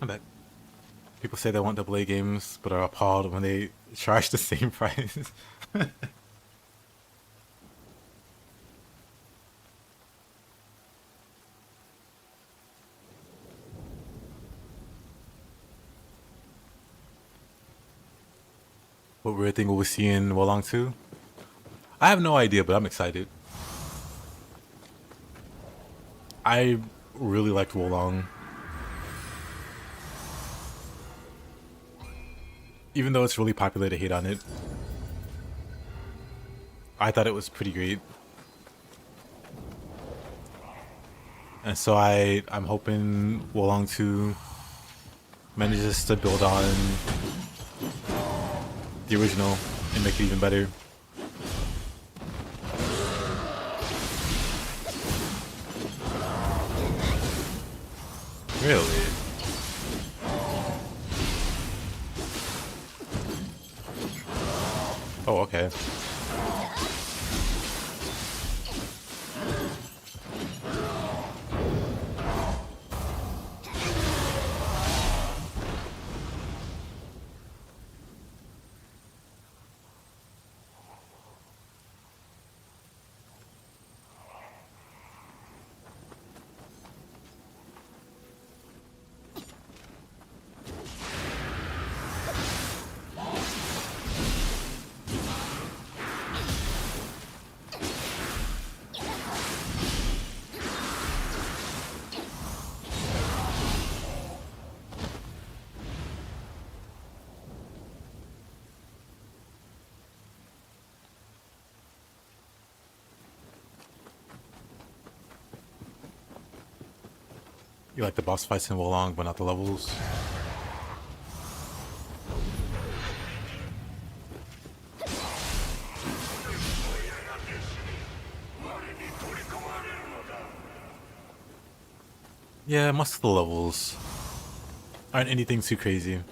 Speaker 1: I'm back. People say they want AA games, but are appalled when they charge the same price. What weird thing will we see in Wolong 2? I have no idea, but I'm excited. I really liked Wolong. Even though it's really popular to hate on it. I thought it was pretty great. And so I'm hoping Wolong 2 manages to build on the original and make it even better. Really? Oh, okay. You like the boss fights in Wolong, but not the levels? Yeah, most of the levels aren't anything too crazy.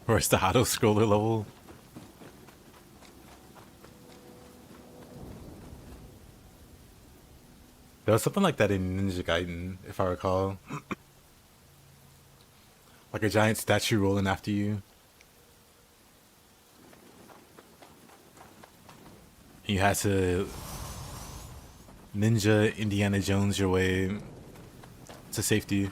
Speaker 1: Where's the auto scroller level? There was something like that in Ninja Gaiden, if I recall. Like a giant statue rolling after you. You had to ninja Indiana Jones your way to safety.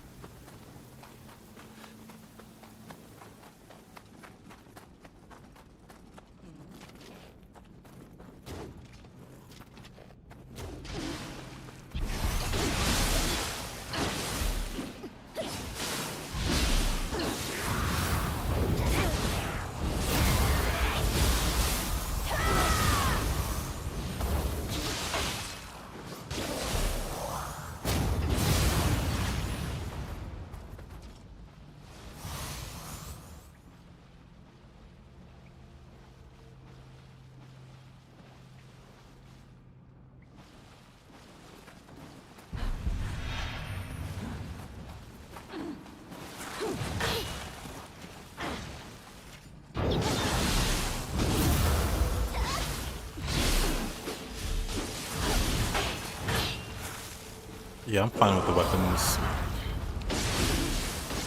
Speaker 1: Yeah, I'm fine with the weapons.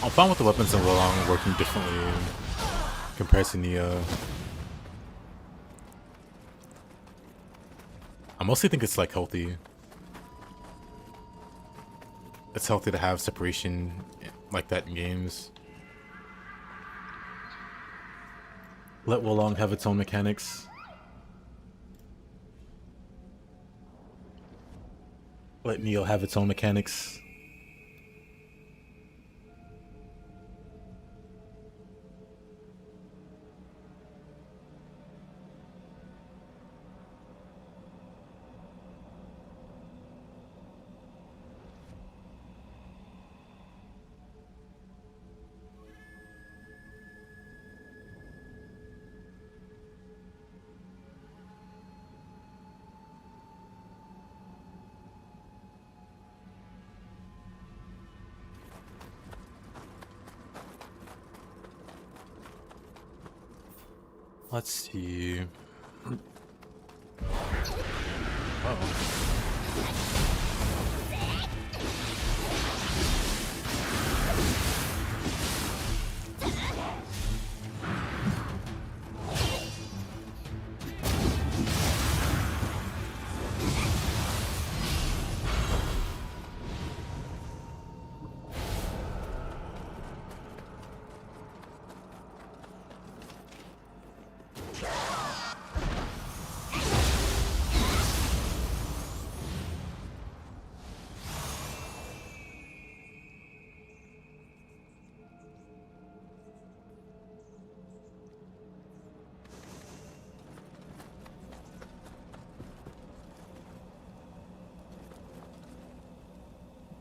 Speaker 1: I'm fine with the weapons in Wolong working differently compared to Nioh. I mostly think it's like healthy. It's healthy to have separation like that in games. Let Wolong have its own mechanics. Let Nioh have its own mechanics. Let's see.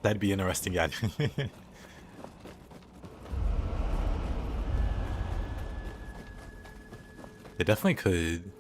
Speaker 1: That'd be interesting, yeah. They definitely could.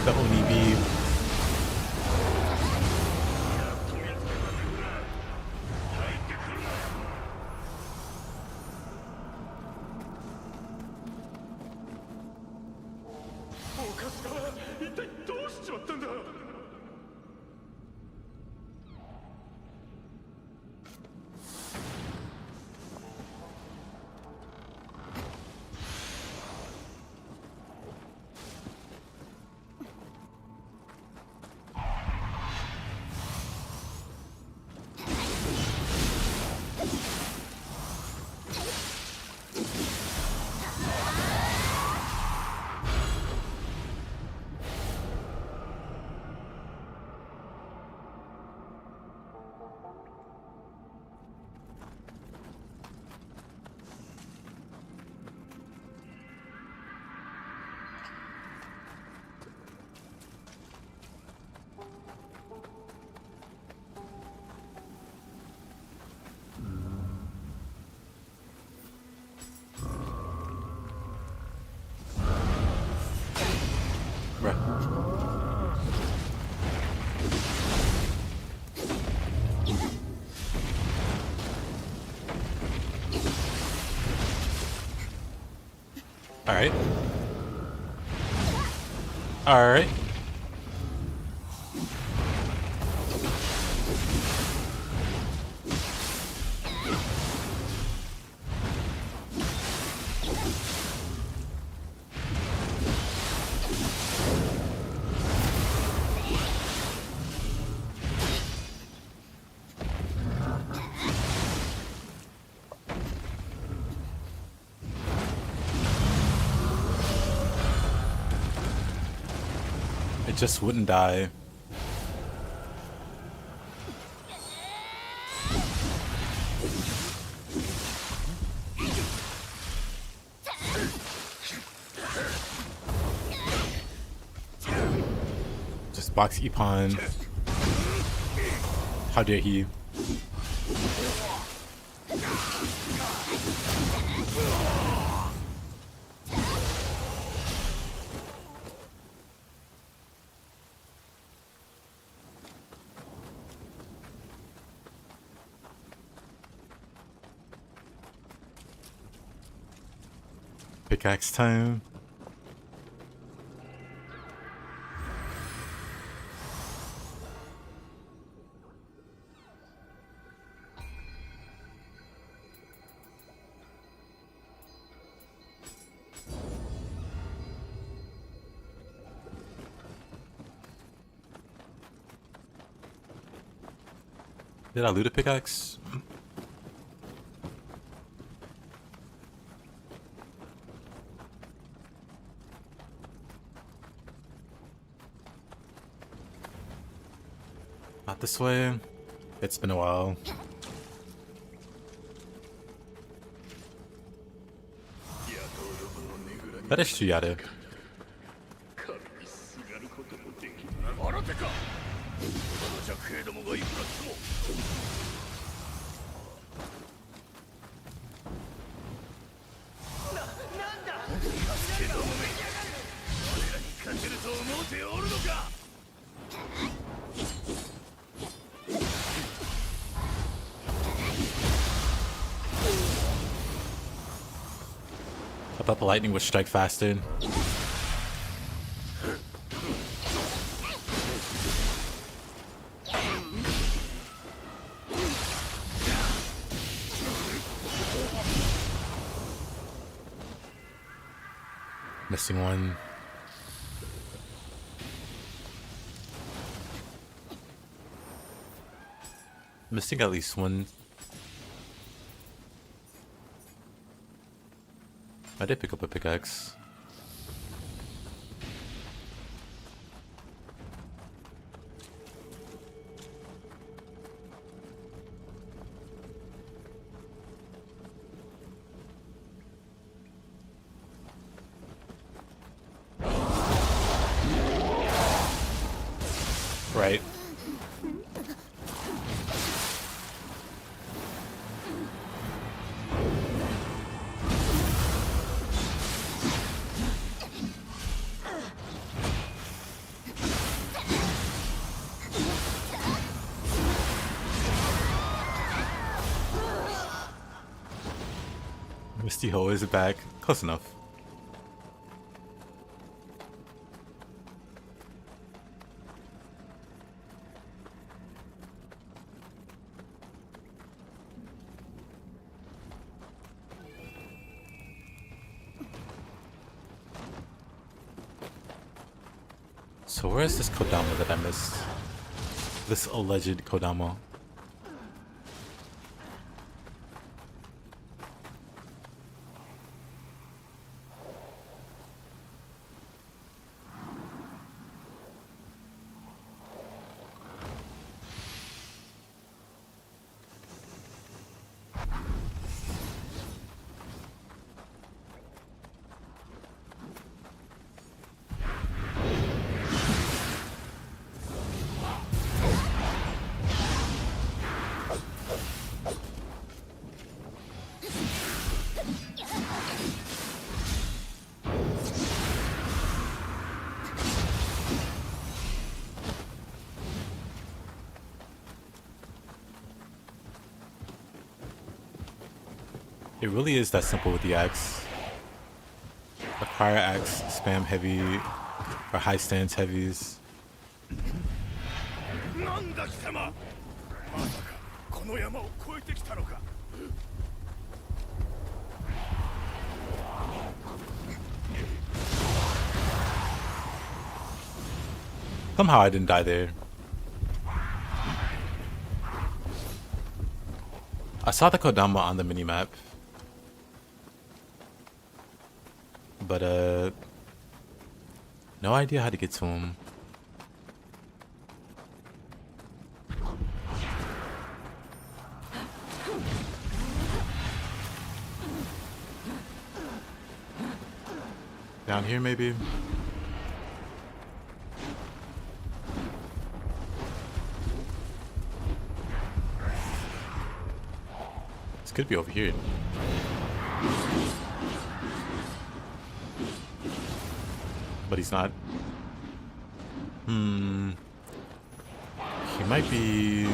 Speaker 1: That will maybe. Alright. Alright. It just wouldn't die. Just box Ippon. How dare he? Pickaxe time. Did I loot a pickaxe? Not this way. It's been a while. That is true, Yada.
Speaker 5: どもがいくら来てもなんだ助けどもめ我らに勝てると思うておるのか。
Speaker 1: I thought the lightning would strike faster. Missing one. Missing at least one. I did pick up a pickaxe. Right. Misty Ho is back. Close enough. So where is this Kodama that I missed? This alleged Kodama. It really is that simple with the axe. Acquire axe, spam heavy, or high stance heavies.
Speaker 5: なんだ貴様まさかこの山を越えてきたのか
Speaker 1: Somehow I didn't die there. I saw the Kodama on the minimap. But no idea how to get to him. Down here maybe? This could be over here. But he's not. He might be.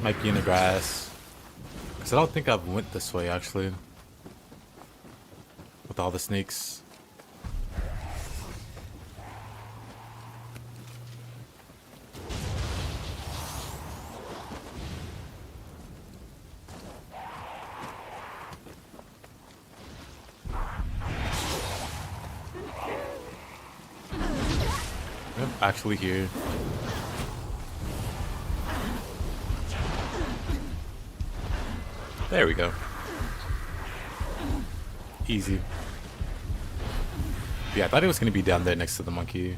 Speaker 1: Might be in the grass. Because I don't think I've went this way actually. With all the snakes. Actually here. There we go. Easy. Yeah, I thought it was gonna be down there next to the monkey.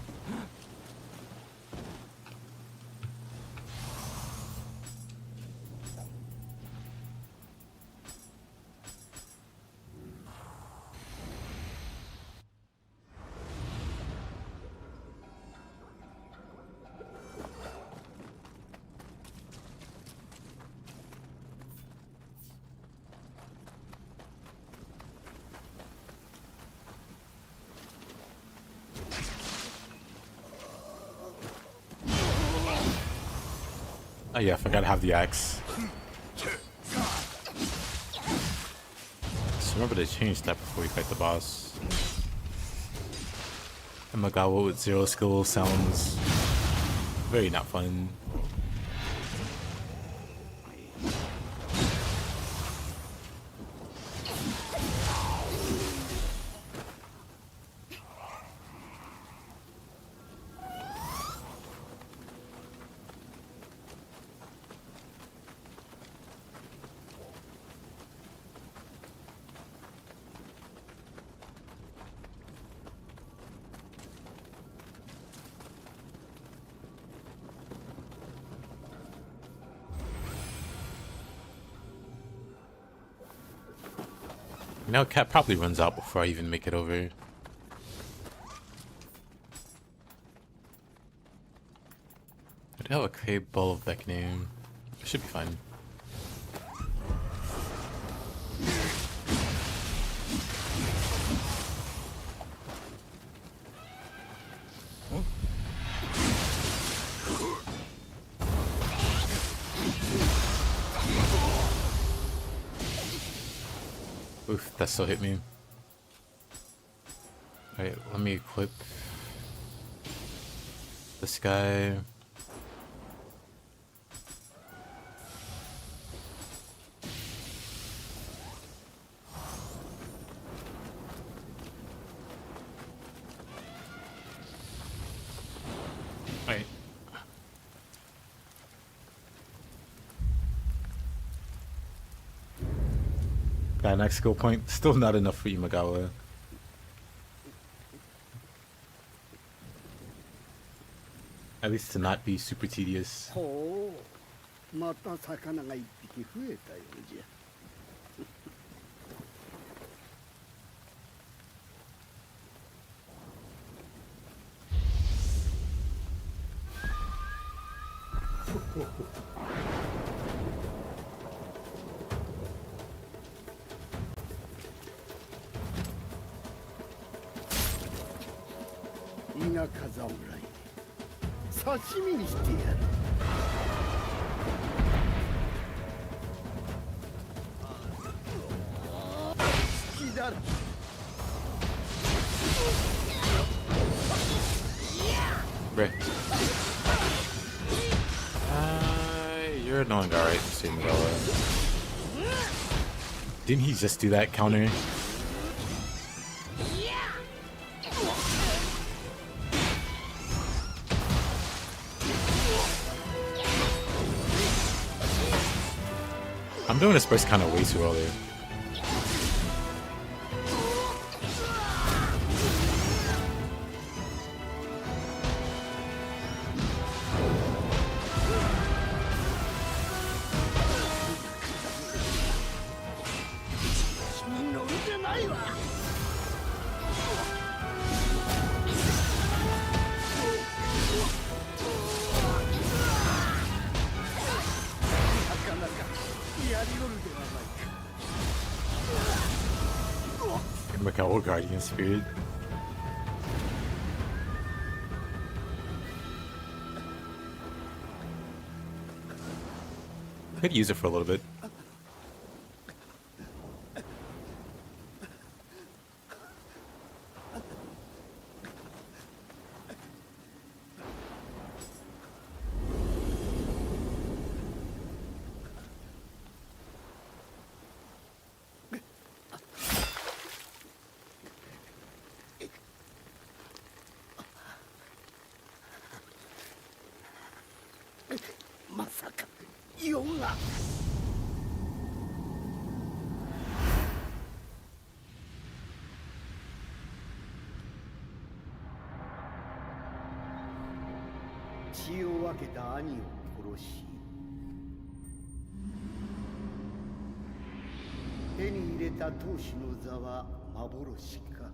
Speaker 1: Oh yeah, I forgot to have the axe. Just remember to change that before we fight the boss. And Magawa with 0 skill sounds very not fun. Now cat probably runs out before I even make it over. I do have a capable of that name. It should be fine. Oof, that still hit me. Alright, let me equip this guy. Alright. Got an X skill point. Still not enough for Imagawa. At least to not be super tedious.
Speaker 8: ほう、また魚が一匹増えたようじゃ。田舎侍、刺身にしてやる。好きだろ。
Speaker 1: Bruh. You're annoying, alright, Imagawa. Didn't he just do that counter? I'm doing this burst kind of way too early. Magawa Guardian Spirit. Could use it for a little bit.
Speaker 8: 血を分けた兄を殺し、手に入れた当主の座は幻か。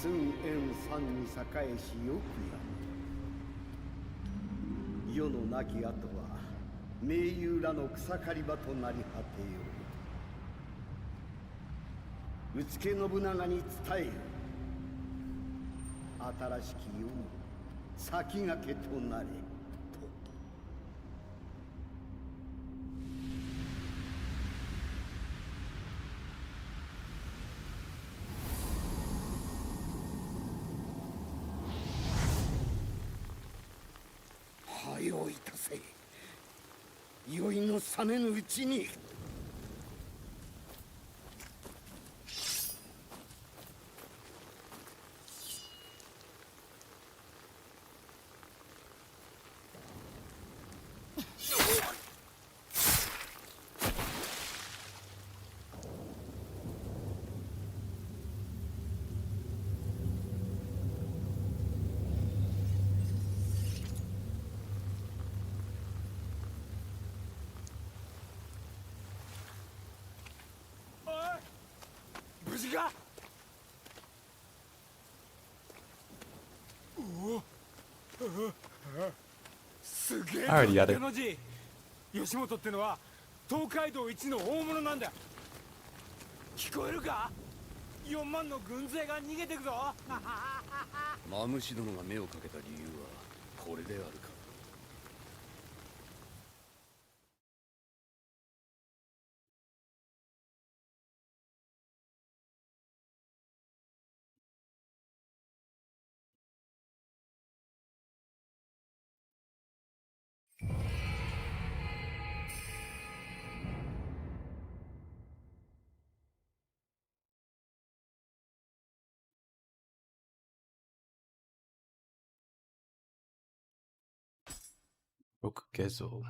Speaker 8: 寸縁山に栄えしよくやむ。世の亡き後は盟友らの草刈り場となり果てよう。うつけ信長に伝えよ。新しき世の先駆けとなれと。はよいたせ。酔いの覚めぬうちに。
Speaker 3: 無事か。おお、すげえ。
Speaker 1: Alrighty, got it.
Speaker 3: の字、吉本ってのは東海道一の大物なんだ。聞こえるか。4万の軍勢が逃げてくぞ。
Speaker 9: マムシ殿が目をかけた理由はこれであるか。
Speaker 1: Rokugezo.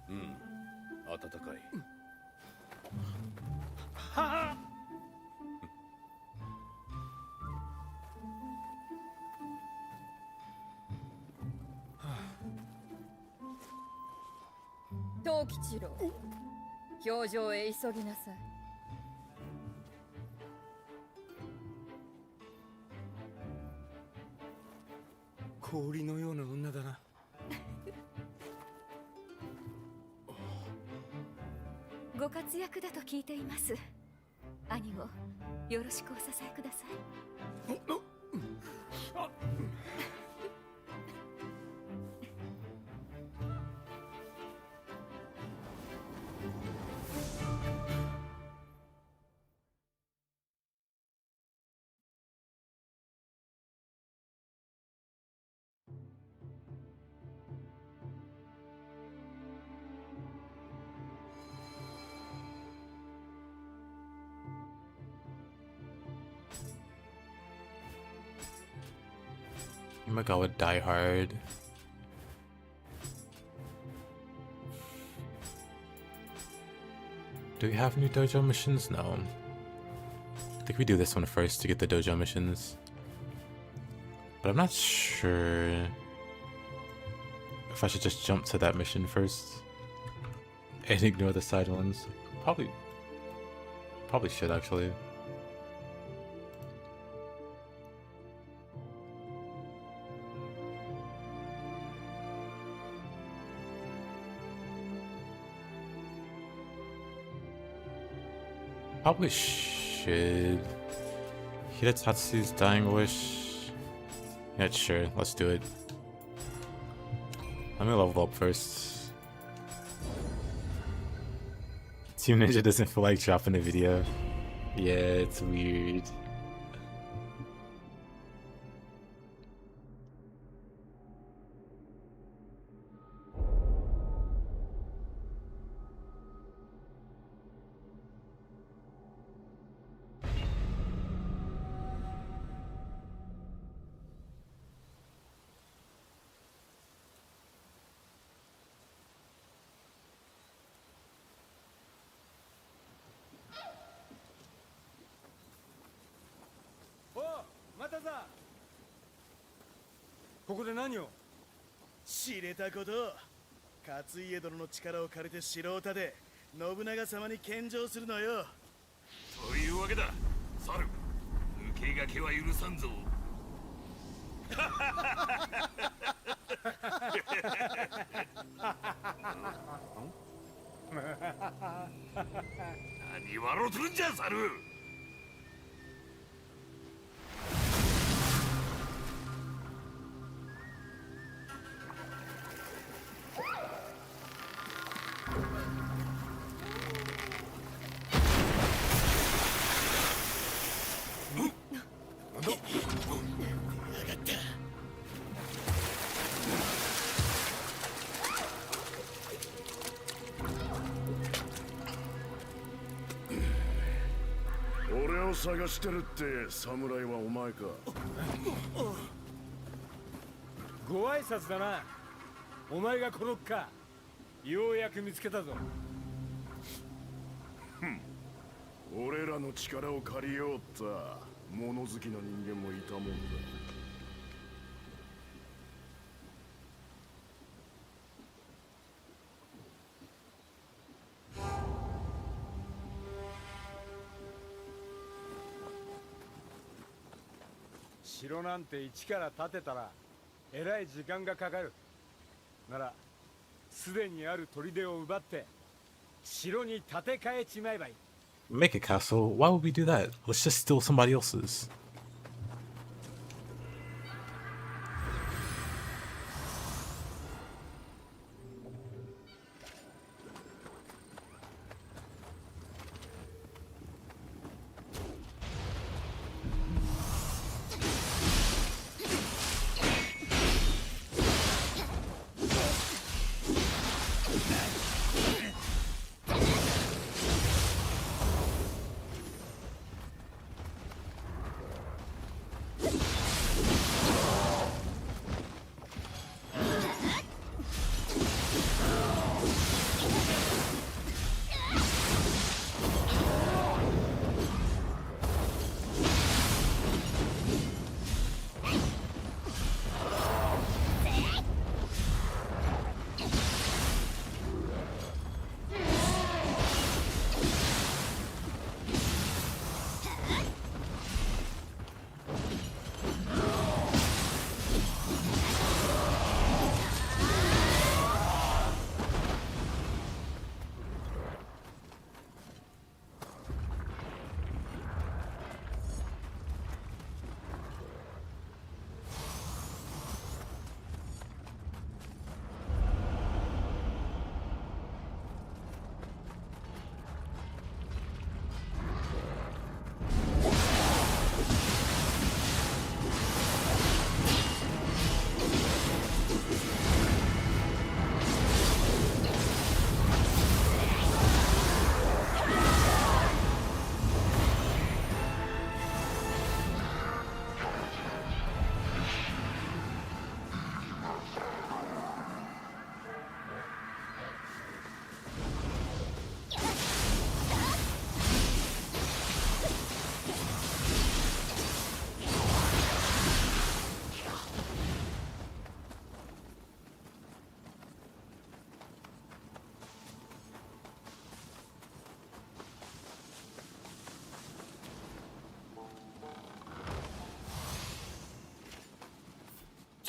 Speaker 9: うん、暖かい。
Speaker 7: 藤吉郎、表情へ急ぎなさい。
Speaker 3: 氷のような女だな。
Speaker 6: ご活躍だと聞いています。兄をよろしくお支えください。
Speaker 1: Oh my god, with Die Hard. Do we have new dojo missions? No. I think we do this one first to get the dojo missions. But I'm not sure if I should just jump to that mission first and ignore the side ones. Probably should actually. Probably should. Hidetatsu's dying wish. Yeah, sure. Let's do it. Let me level up first. Team Ninja doesn't feel like dropping a video. Yeah, it's weird.
Speaker 3: ここで何を？
Speaker 5: 知れたこと。勝家殿の力を借りて城を建て、信長様に献上するのよ。
Speaker 9: というわけだ、猿。抜け駆けは許さんぞ。何笑うとるんじゃ、猿。
Speaker 10: 俺を探してるって侍はお前か。
Speaker 3: ご挨拶だな。お前がこのか。ようやく見つけたぞ。
Speaker 10: 俺らの力を借りようった物好きな人間もいたもんだ。
Speaker 3: 城なんて一から建てたらえらい時間がかかる。ならすでにある砦を奪って城に建て替えちまえばいい。
Speaker 1: Make a castle? Why would we do that? Let's just steal somebody else's.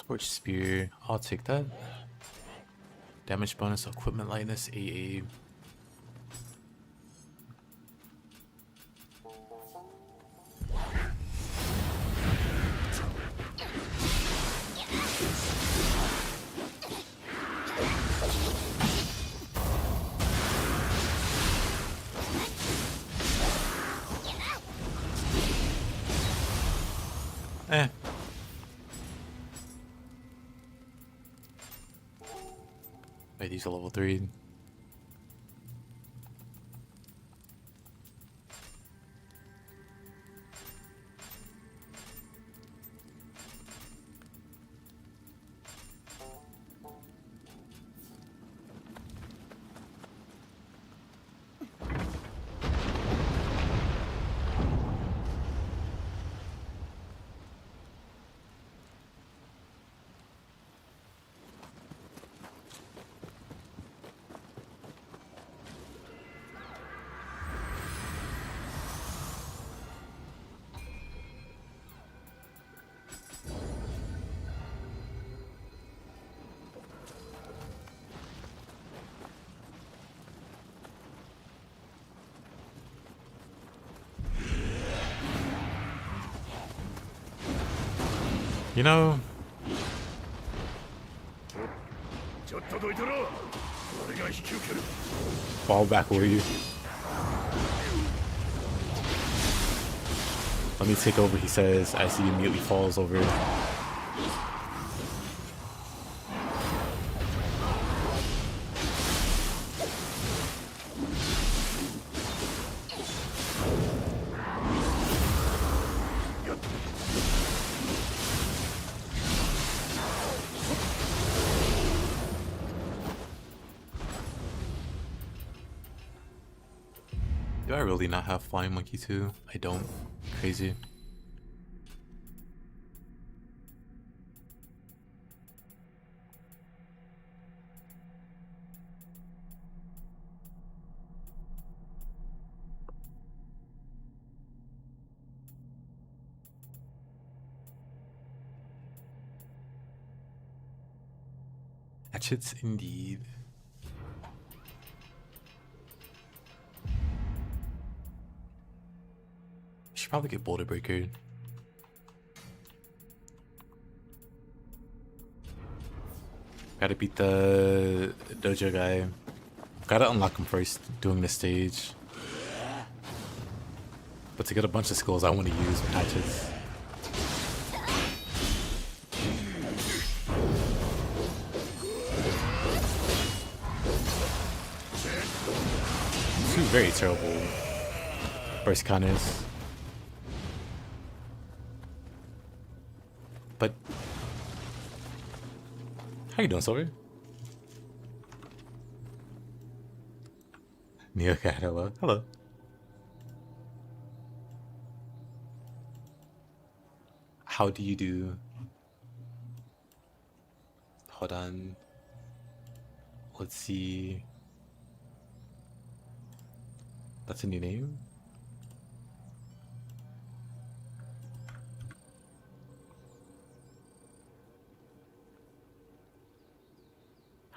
Speaker 1: Torch spear, I'll take that. Damage bonus, equipment lightness, AA. Eh. Wait, these are level 3. You know,
Speaker 10: ちょっとどいてろ。俺が引き受ける。
Speaker 1: fall back will you? Let me take over, he says, as he immediately falls over. Do I really not have Flying Monkey too? I don't. Crazy. Hatchets indeed. Should probably get Boulder Breaker. Gotta beat the dojo guy. Gotta unlock him first, doing this stage. But to get a bunch of skills I want to use with hatchets. Two very terrible burst counters. But how you doing, Silver? Nioh God, hello. Hello. How do you do? Hold on. Let's see. That's a new name?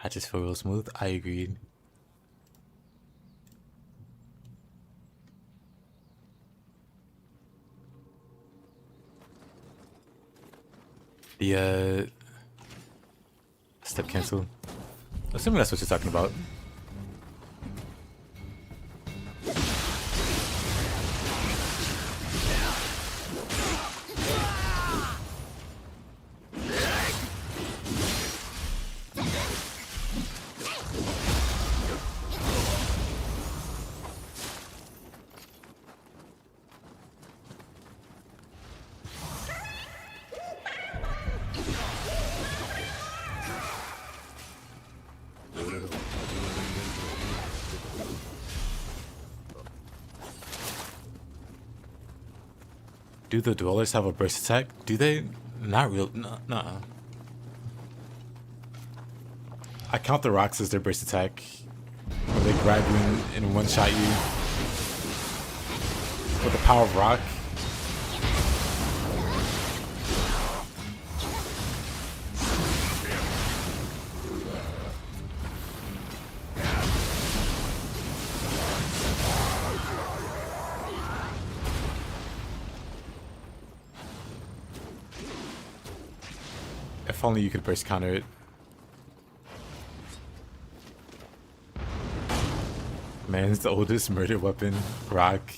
Speaker 1: I just feel real smooth. I agreed. The step cancel. Assuming that's what you're talking about. Do the dwellers have a burst attack? Do they? Not real. Nuh-uh. I count the rocks as their burst attack. Where they grab you and one-shot you. With the power of rock. If only you could burst counter it. Man's the oldest murder weapon. Rock.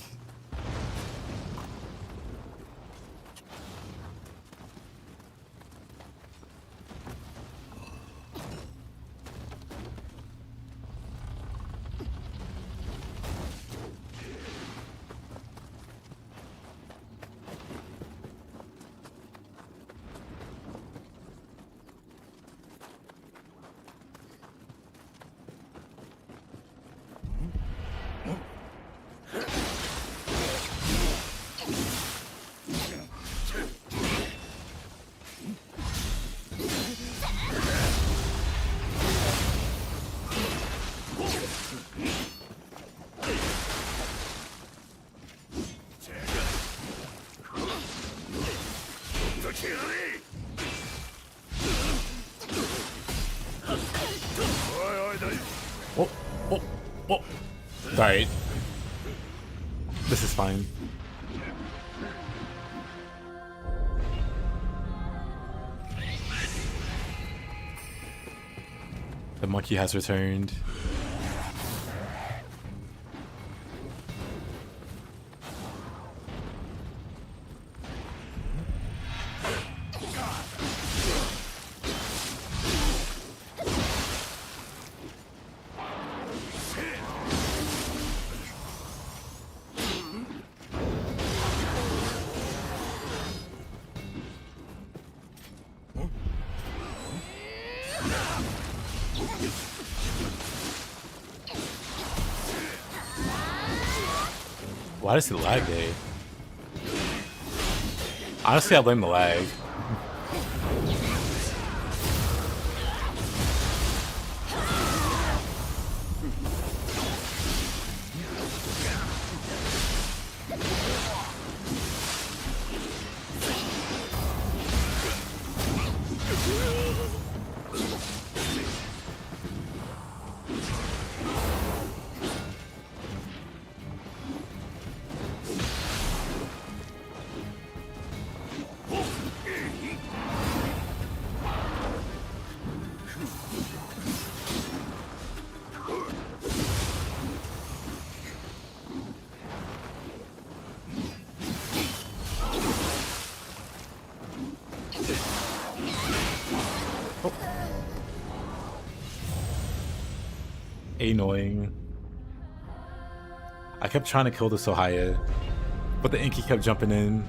Speaker 1: Oh, oh, oh. Alright. This is fine. The monkey has returned. Why does it lag there? Honestly, I blame the lag. Annoying. I kept trying to kill the Sohaya, but the Inky kept jumping in.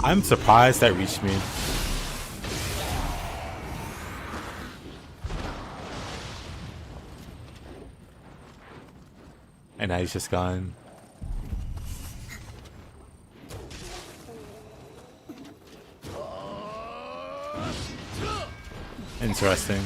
Speaker 1: I'm surprised that reached me. And now he's just gone. Interesting.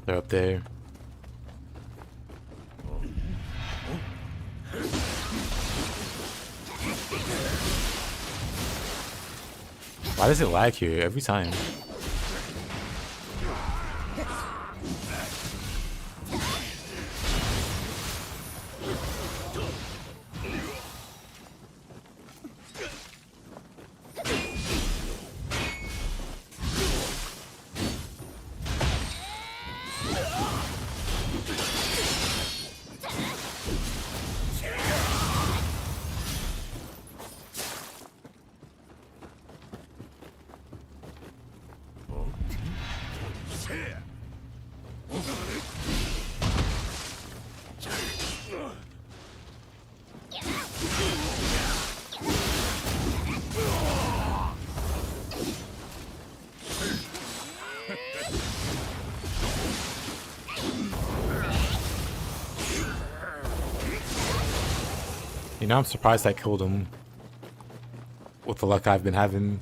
Speaker 1: They're up there. Why does it lag here every time? You know, I'm surprised I killed him. With the luck I've been having.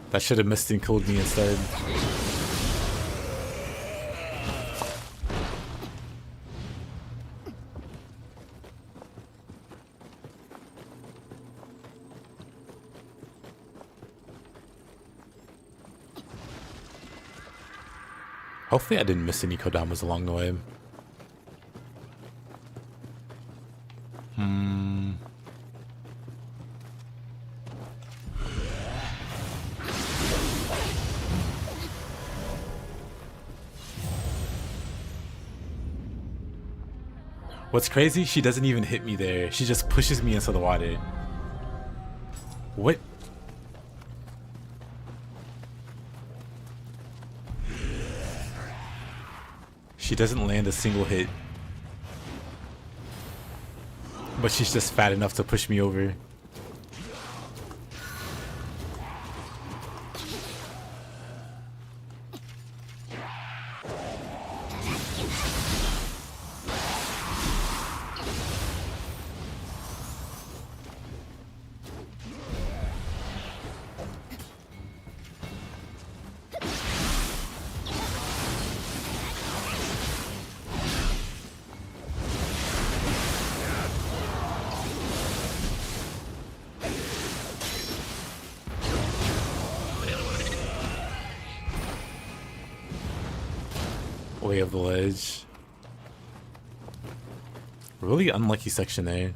Speaker 1: That should have missed and killed me instead. Hopefully I didn't miss any kodamas along the way. What's crazy? She doesn't even hit me there. She just pushes me into the water. What? She doesn't land a single hit. But she's just fat enough to push me over. Way of the ledge. Really unlucky section there.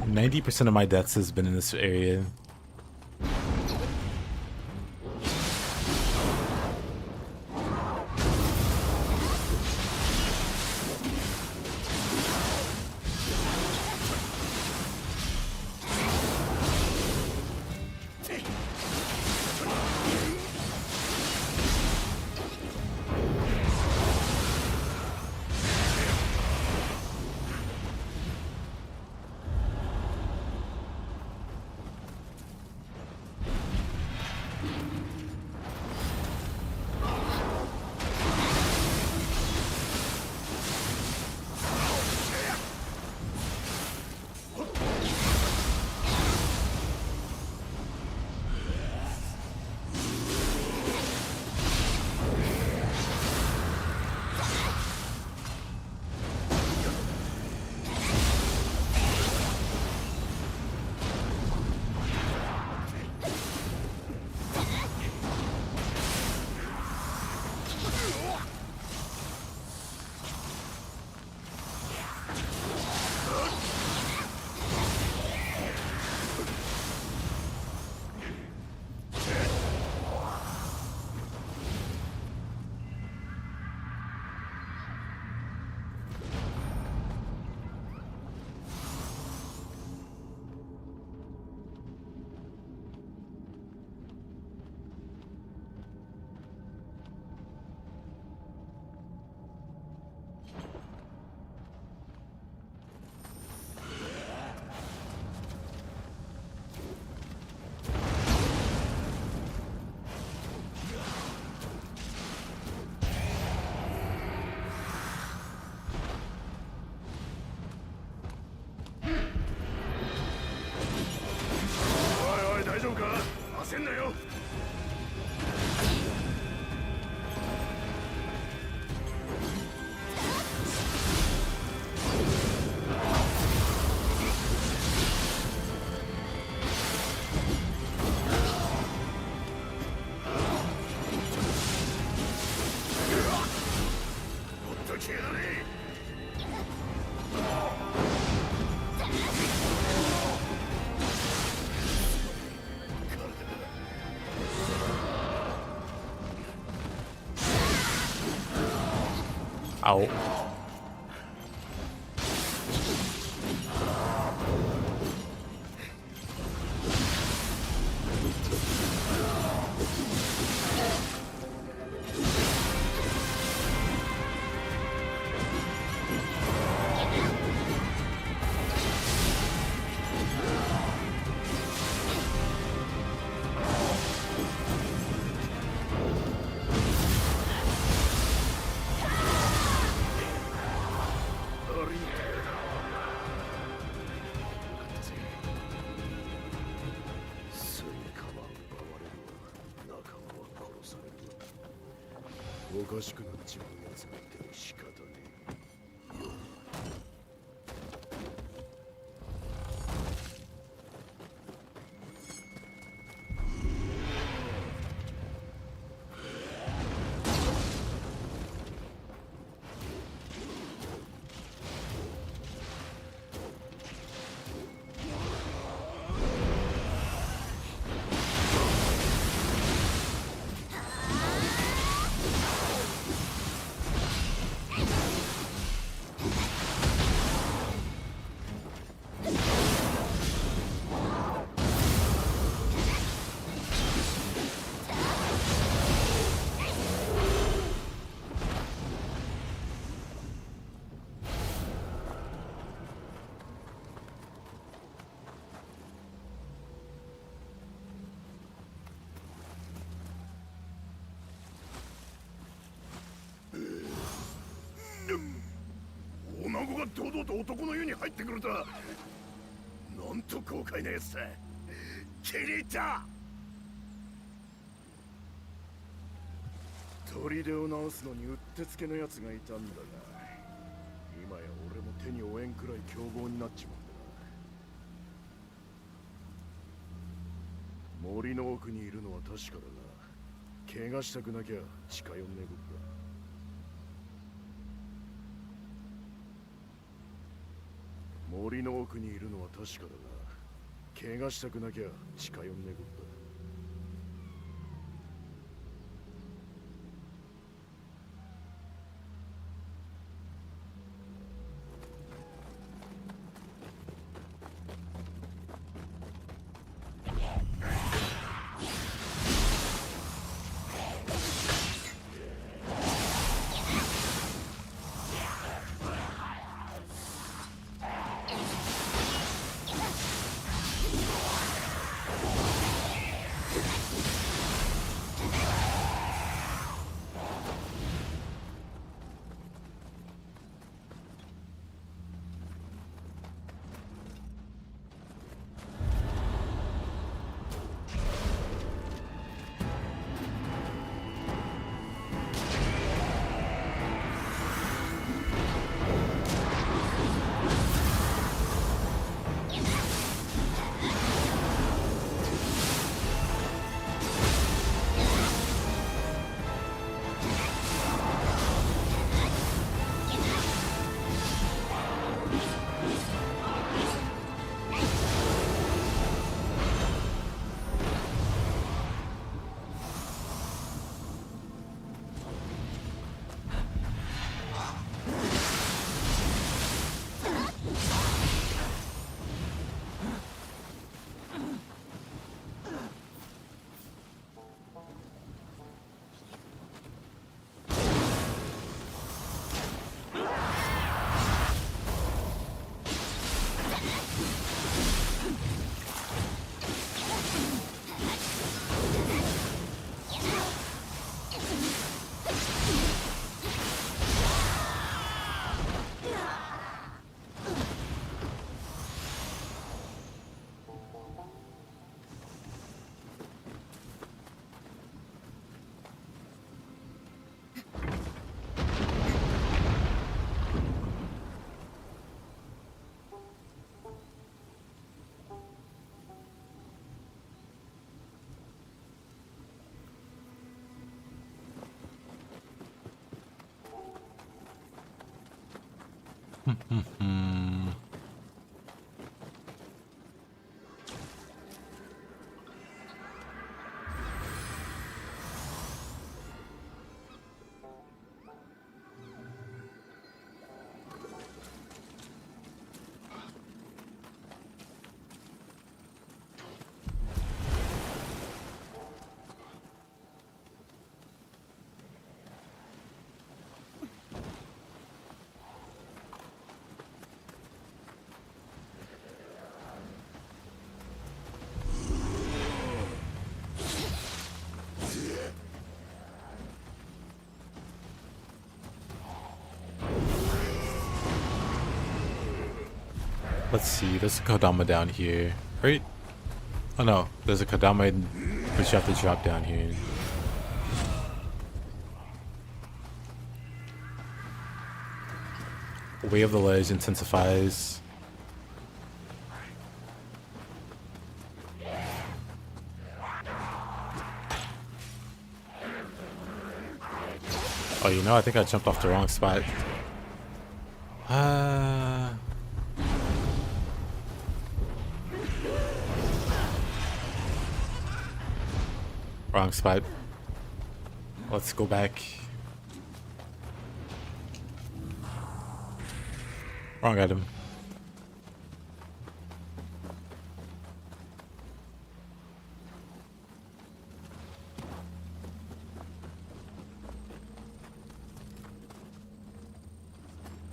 Speaker 1: 90% of my deaths has been in this area. Ow.
Speaker 10: おかしくなっちまうやつがいても仕方ねえ。女子が堂々と男の湯に入ってくるとは、なんと豪快なやつだ。気に入った。砦を直すのにうってつけのやつがいたんだが、今や俺も手に負えんくらい凶暴になっちまうんだ。森の奥にいるのは確かだが、怪我したくなきゃ近寄んねえことだ。森の奥にいるのは確かだが、怪我したくなきゃ近寄んねえことだ。
Speaker 1: Let's see, there's a Kodama down here, right? Oh no, there's a Kodama which you have to drop down here. Way of the Ledge intensifies. Oh, you know, I think I jumped off the wrong spot. Wrong spot. Let's go back. Wrong item.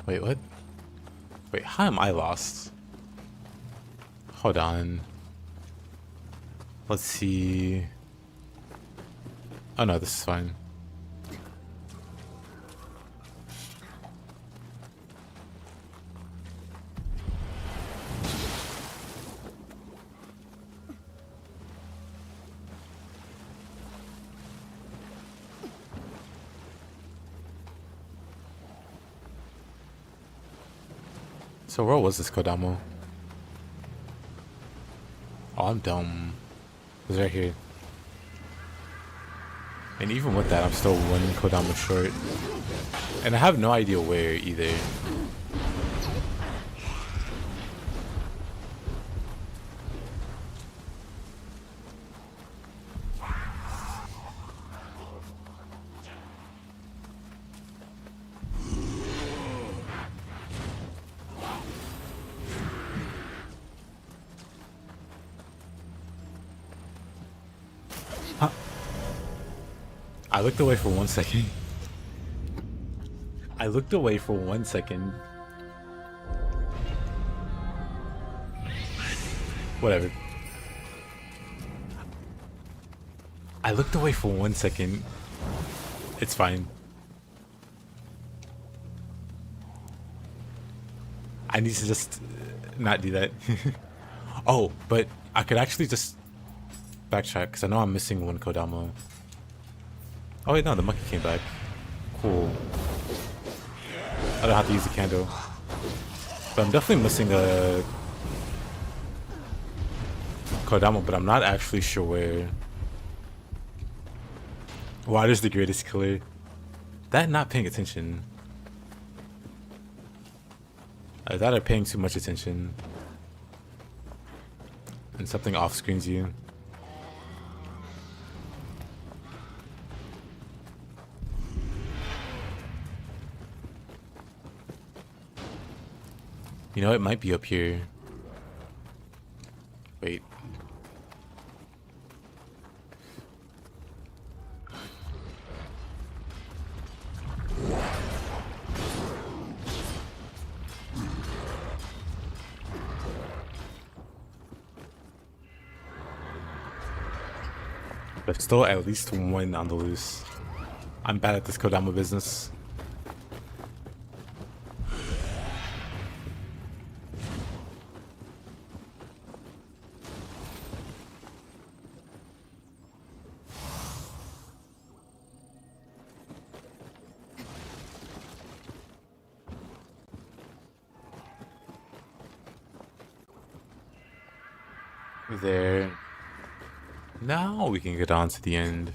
Speaker 1: Wait, what? Wait, how am I lost? Hold on. Let's see. Oh no, this is fine. So where was this Kodamo? Oh, I'm dumb. It was right here. And even with that, I'm still one Kodama short. And I have no idea where either. I looked away for 1 second. I looked away for 1 second. Whatever. I looked away for 1 second. It's fine. I need to just not do that. Oh, but I could actually just backtrack because I know I'm missing one Kodama. Oh wait, no, the monkey came back. Cool. I don't have to use the candle. But I'm definitely missing a Kodama, but I'm not actually sure where. Water's the greatest killer. That not paying attention. That are paying too much attention. And something off screens you. You know, it might be up here. Wait. There's still at least one on the loose. I'm bad at this Kodama business. There. Now we can get on to the end.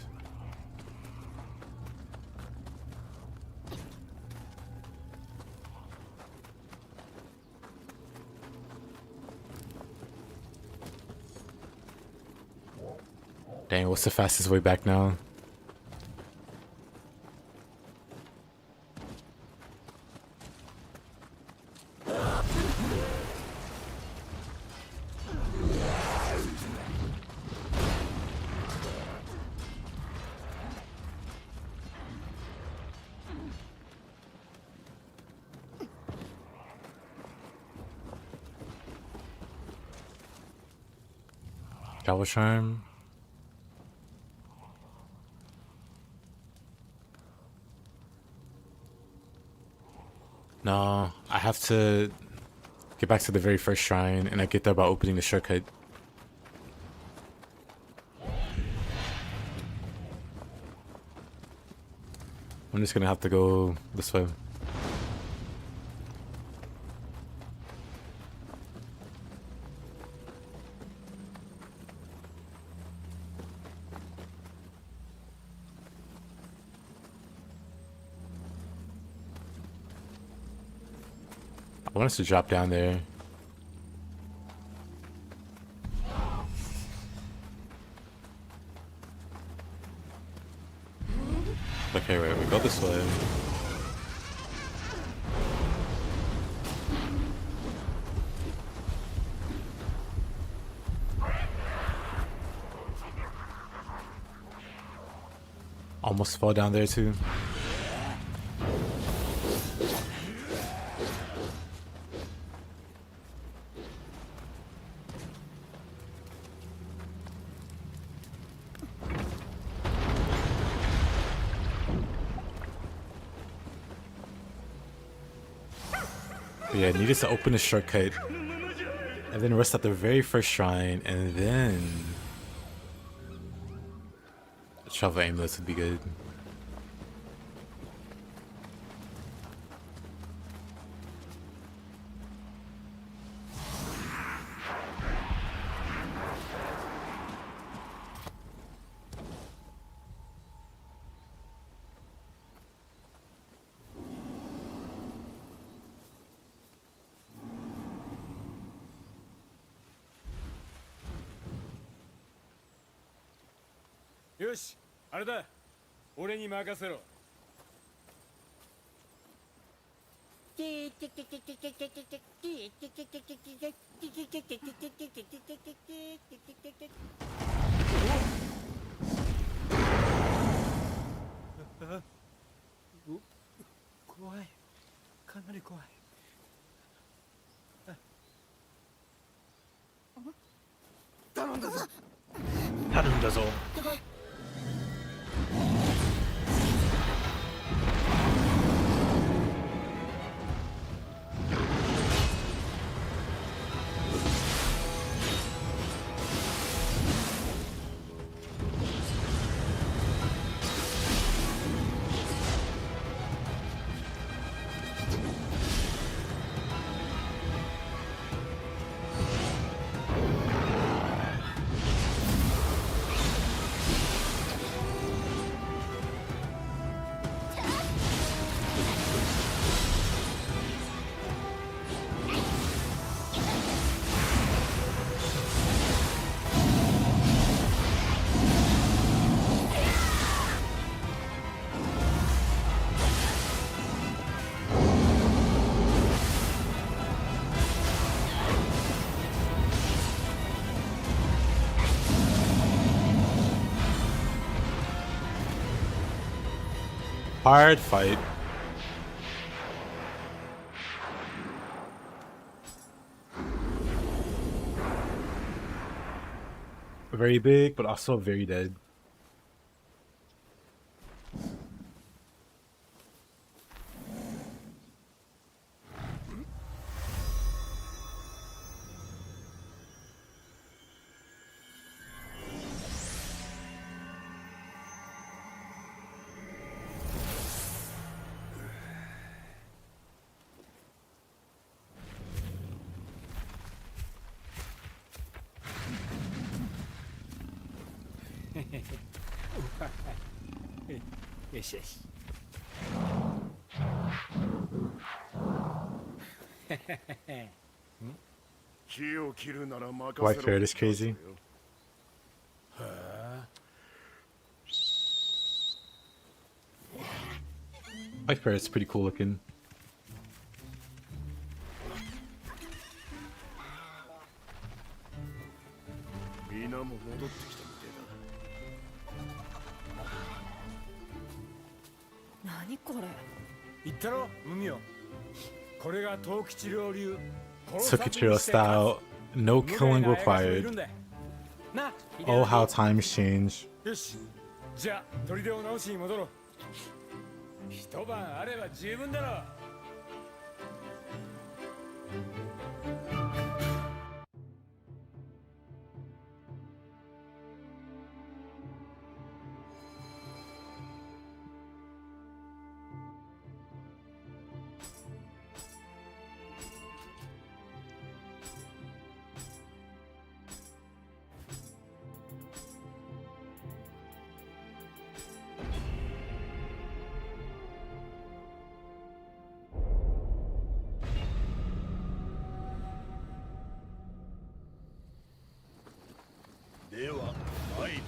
Speaker 1: Dang, what's the fastest way back now? Double charm. No, I have to get back to the very first shrine, and I get there by opening the shortcut. I'm just gonna have to go this way. I want us to drop down there. Okay, wait, we go this way. Almost fall down there too. But yeah, needed to open a shortcut and then rest at the very first shrine and then travel aimless would be good.
Speaker 3: よし、あれだ。俺に任せろ。怖い。かなり怖い。頼んだぞ。頼んだぞ。
Speaker 1: Hard fight. Very big, but also very dead.
Speaker 3: Yes, yes.
Speaker 1: White ferret is crazy. White ferret's pretty cool looking. Tokichiro style, no killing required. Oh, how times change.
Speaker 3: じゃあ砦を直しに戻ろう。一晩あれば十分だろう。
Speaker 10: では参る。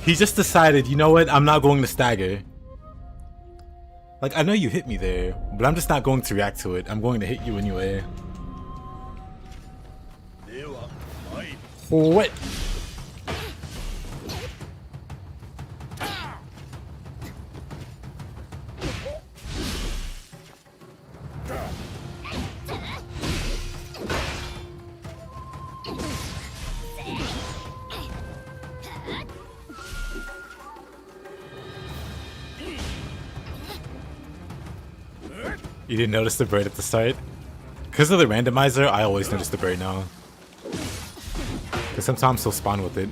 Speaker 1: He just decided, you know what, I'm not going to stagger. Like, I know you hit me there, but I'm just not going to react to it. I'm going to hit you anyway. What? You didn't notice the bird at the start? Because of the randomizer, I always notice the bird now. Because sometimes he'll spawn with it.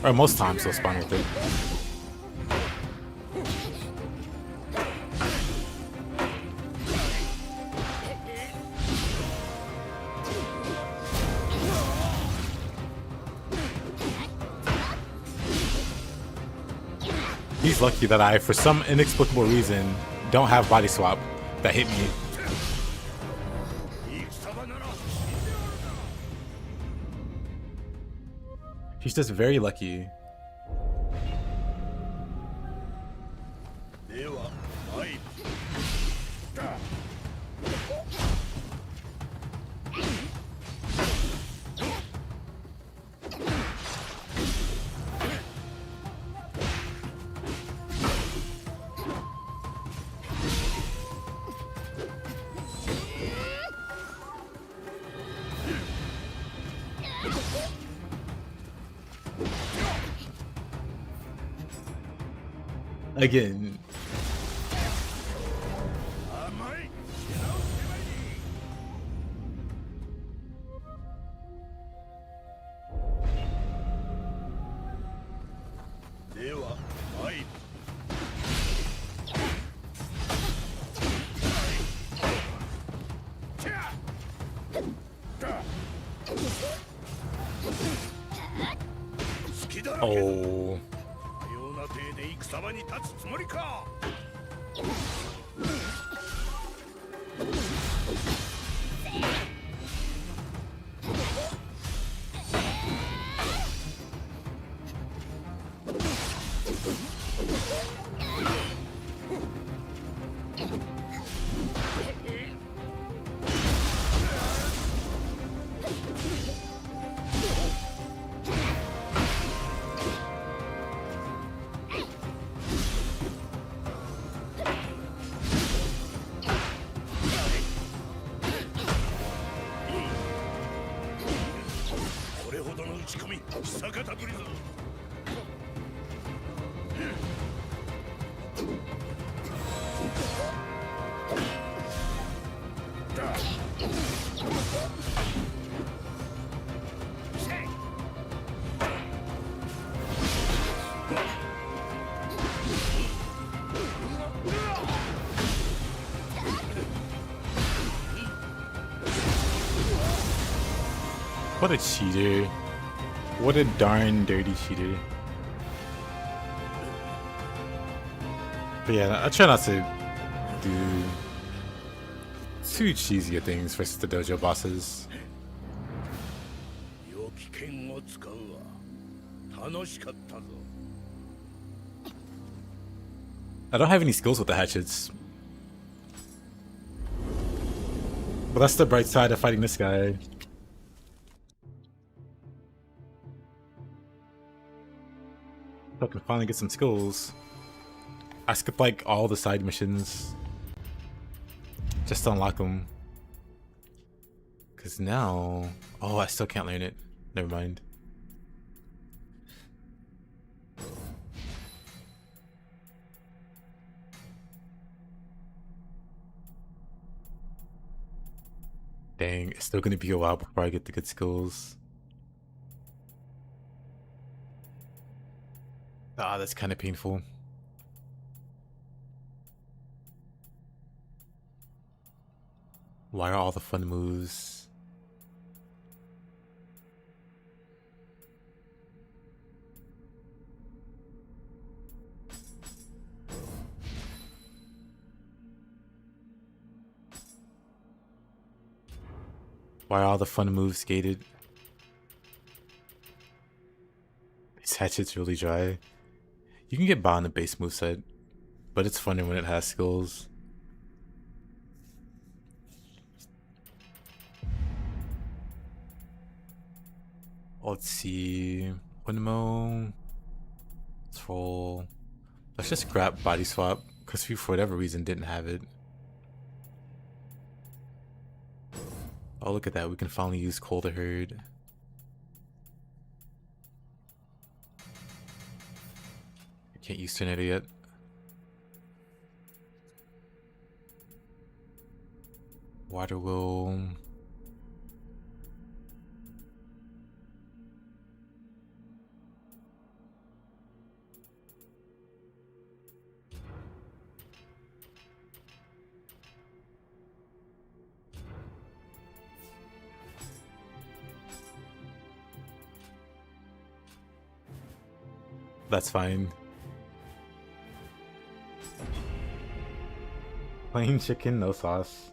Speaker 1: Or most times he'll spawn with it. He's lucky that I, for some inexplicable reason, don't have body swap that hit me. He's just very lucky. Again. Oh. What a cheater. What a darn dirty cheater. But yeah, I try not to do too cheesy of things versus the dojo bosses. I don't have any skills with the hatchets. But that's the bright side of fighting this guy. So I can finally get some skills. I skipped like all the side missions just to unlock them. Cause now, oh, I still can't learn it. Never mind. Dang, it's still gonna be a while before I get the good skills. Ah, that's kind of painful. Why are all the fun moves? Why are all the fun moves gated? This hatchet's really dry. You can get by on the base moveset, but it's funner when it has skills. Let's see. Windmill. Troll. Let's just grab body swap, because we for whatever reason didn't have it. Oh, look at that. We can finally use Coal to Herd. I can't use Tornado yet. Water Will. That's fine. Plain chicken, no sauce.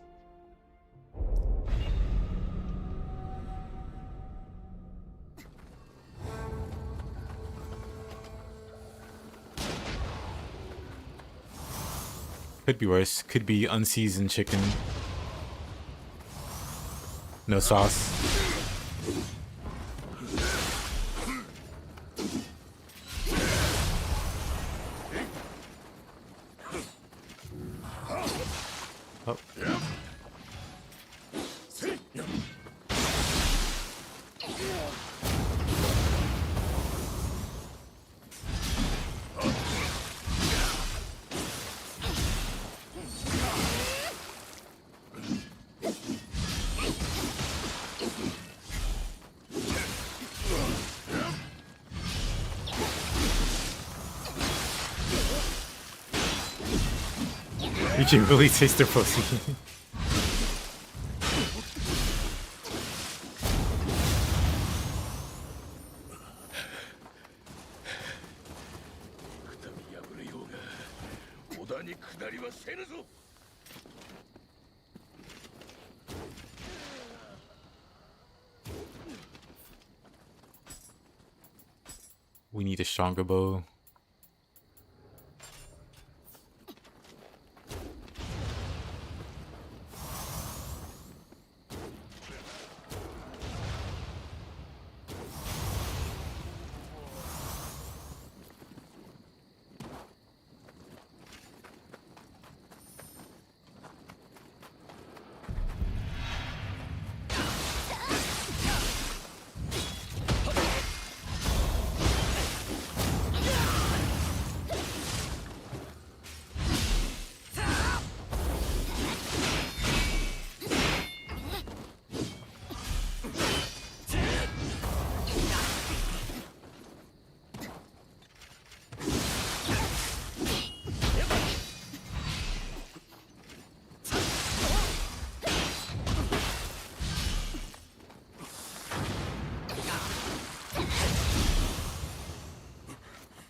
Speaker 1: Could be worse. Could be unseasoned chicken. No sauce. Oh. You can really taste their pussy. We need a stronger bow.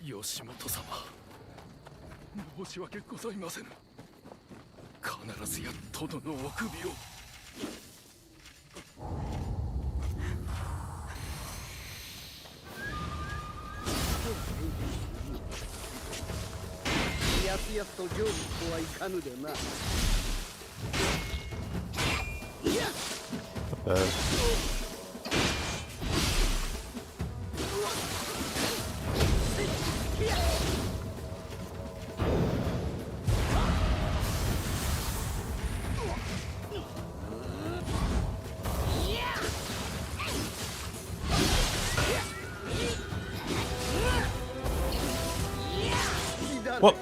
Speaker 10: Yoshimoto様、申し訳ございません。必ずや殿のお首を。
Speaker 8: やすやすと成仏とはいかぬでな。やっ
Speaker 1: What?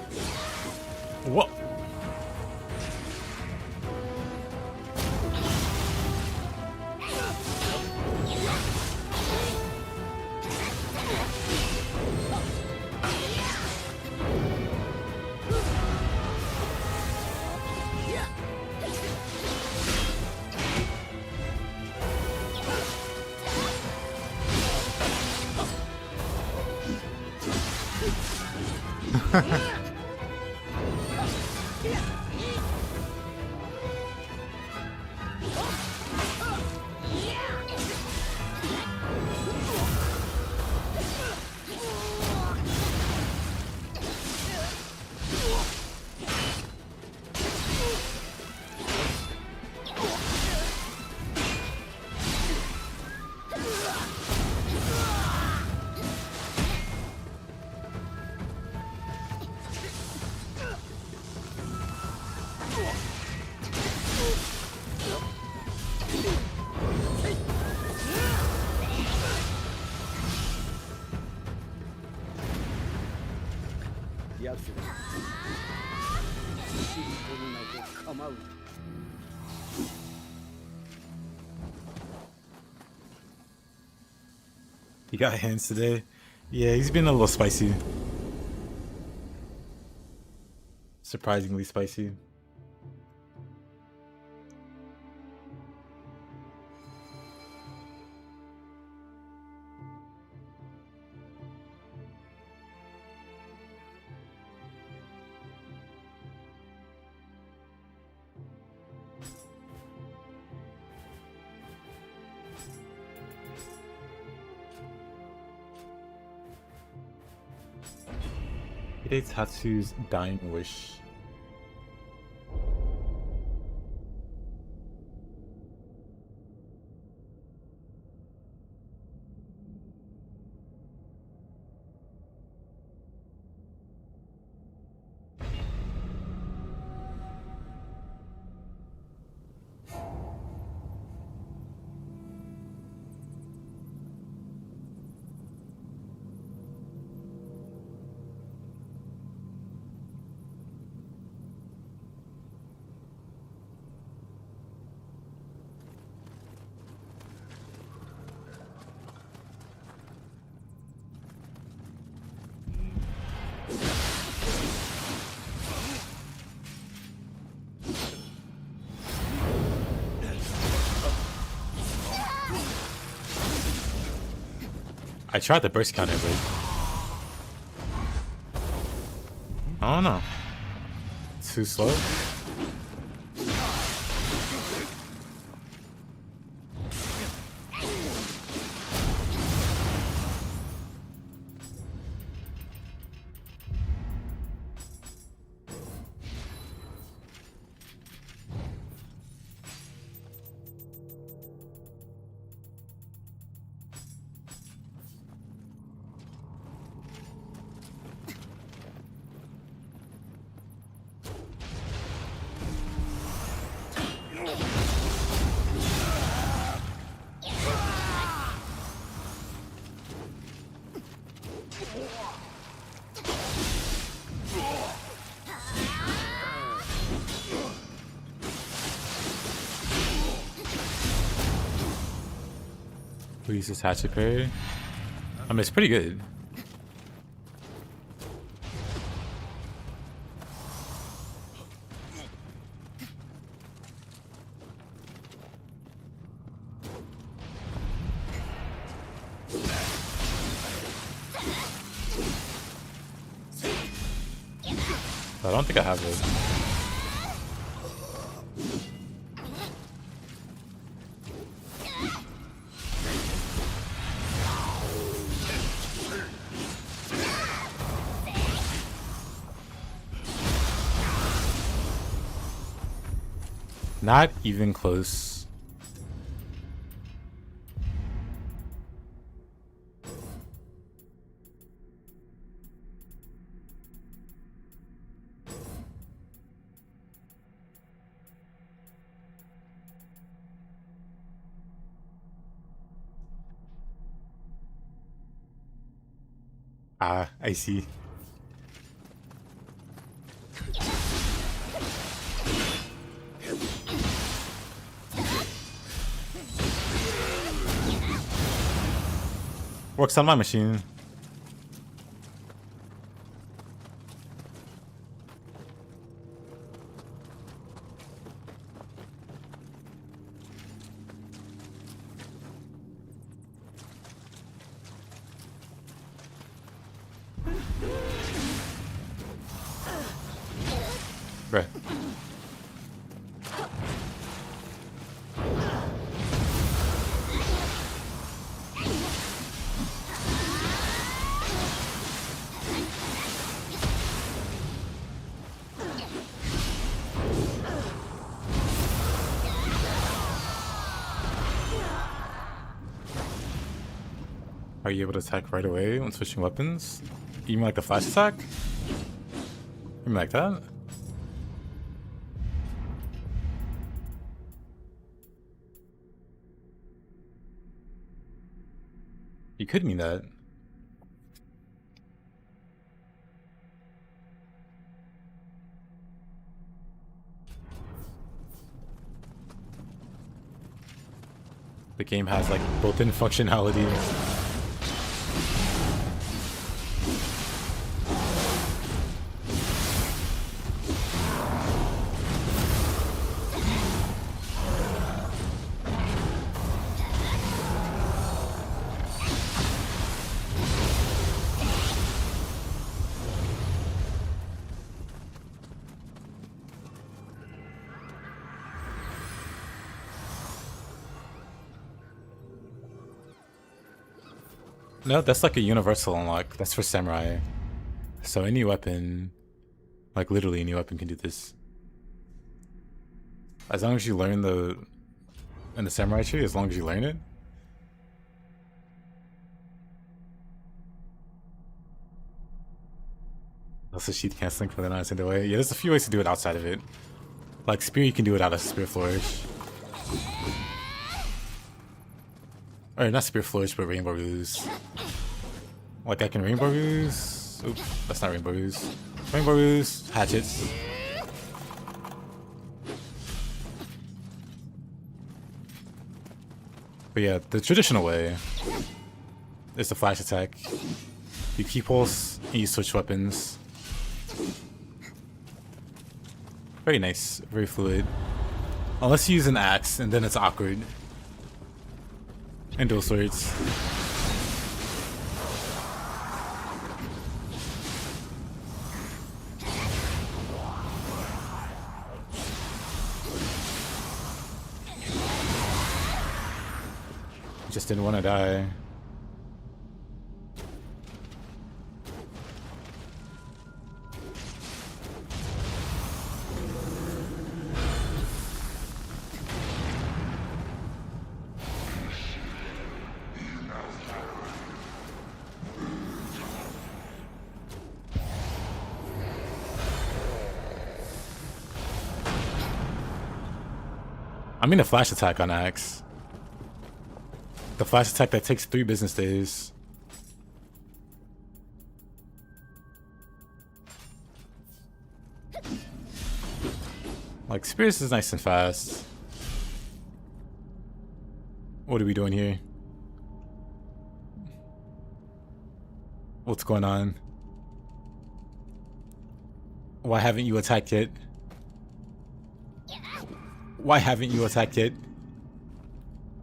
Speaker 1: What? He got hands today. Yeah, he's been a little spicy. Surprisingly spicy. Hidetatsu's dying wish. I tried the burst counter, but I don't know. Too slow. We use this hatchet parry. I mean, it's pretty good. I don't think I have it. Not even close. Ah, I see. Works on my machine. Bruh. Are you able to attack right away when switching weapons? You mean like the flash attack? You mean like that? You could mean that. The game has like built-in functionality. No, that's like a universal unlock. That's for samurai. So any weapon, like literally any weapon can do this. As long as you learn in the samurai tree, as long as you learn it. Also sheath canceling for the knives in the way. Yeah, there's a few ways to do it outside of it. Like spear, you can do it out of spear flourish. Or not spear flourish, but rainbow ruse. Like I can rainbow ruse. Oops, that's not rainbow ruse. Rainbow ruse, hatchets. But yeah, the traditional way is the flash attack. You keep pulse and you switch weapons. Very nice, very fluid. Unless you use an axe, and then it's awkward. And dual swords. Just didn't want to die. I mean a flash attack on axe. The flash attack that takes 3 business days. Like Spears is nice and fast. What are we doing here? What's going on? Why haven't you attacked yet? Why haven't you attacked yet?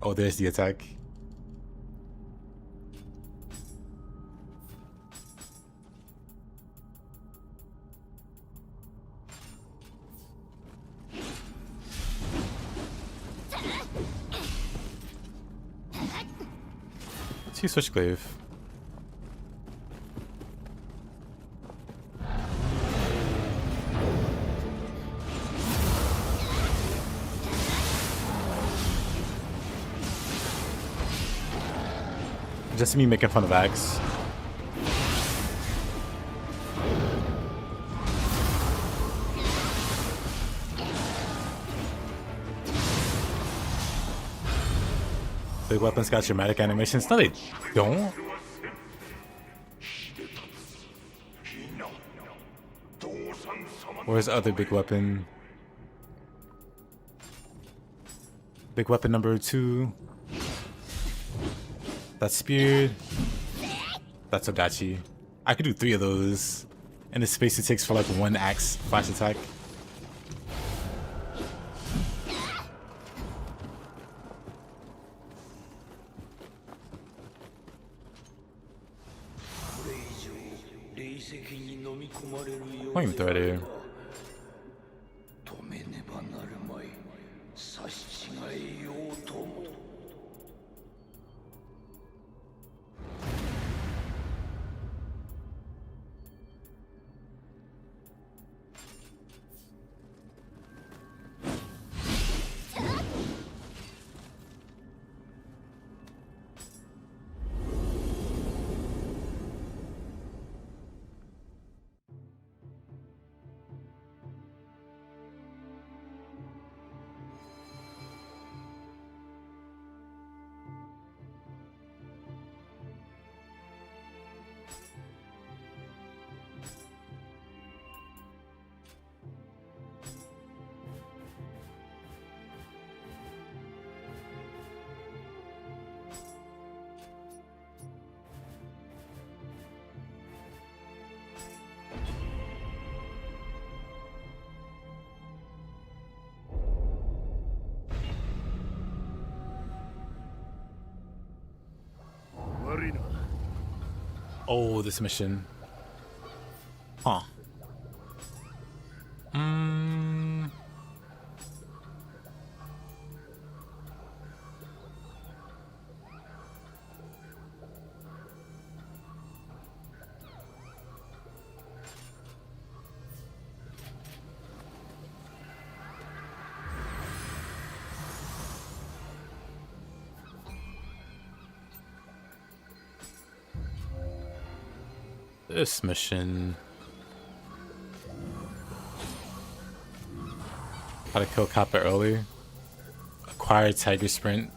Speaker 1: Oh, there's the attack. See Switchglaive. Just me making fun of Axe. Big weapons got dramatic animations. No, they don't. Where's the other big weapon? Big weapon number 2. That's spear. That's Ogachi. I could do 3 of those in the space it takes for like 1 axe flash attack. Won't even throw it here. Oh, this mission. Huh. This mission. How to kill Kappa early. Acquire Tiger Sprint.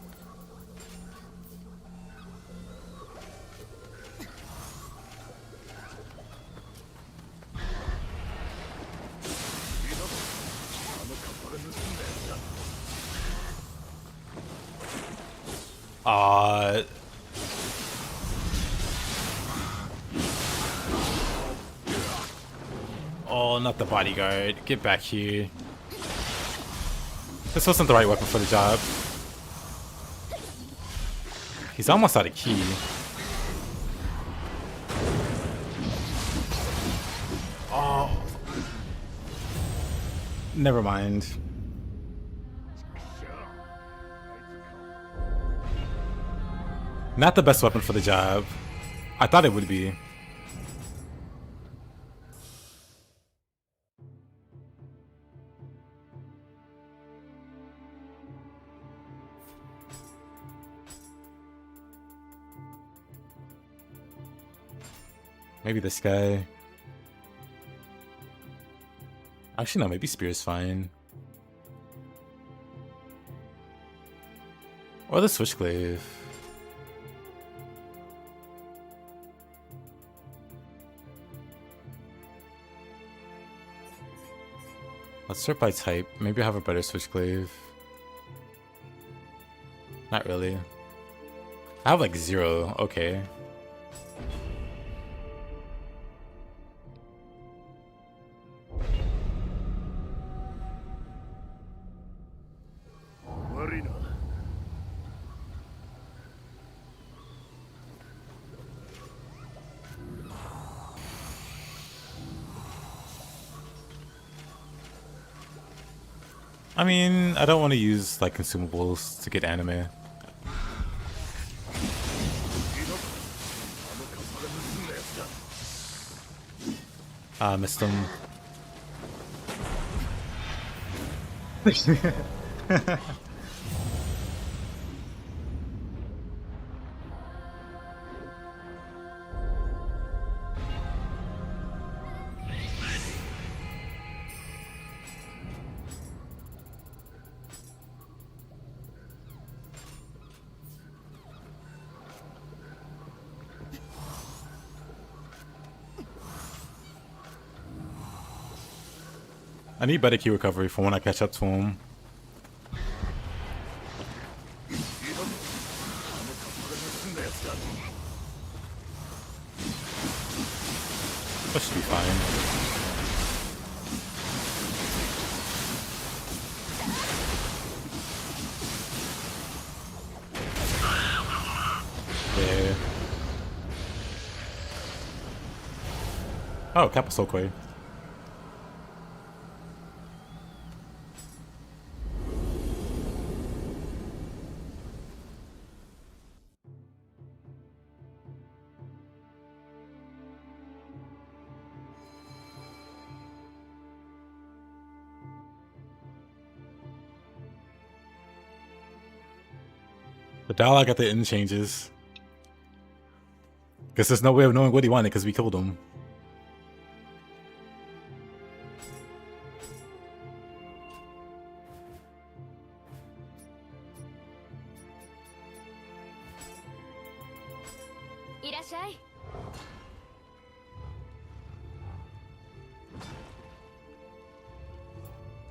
Speaker 1: Oh, not the bodyguard. Get back here. This wasn't the right weapon for the job. He's almost out of key. Oh. Never mind. Not the best weapon for the job. I thought it would be. Maybe this guy. Actually, no, maybe Spear's fine. Or the Switchglaive. Let's sort by type. Maybe I have a better Switchglaive. Not really. I have like 0. Okay. I mean, I don't want to use like consumables to get anime. Missed him. I need better key recovery for when I catch up to him. That should be fine. Yeah. Oh, Kappa Soulslike. The dialogue at the end changes. Guess there's no way of knowing what he wanted because we killed him.
Speaker 6: Irashai.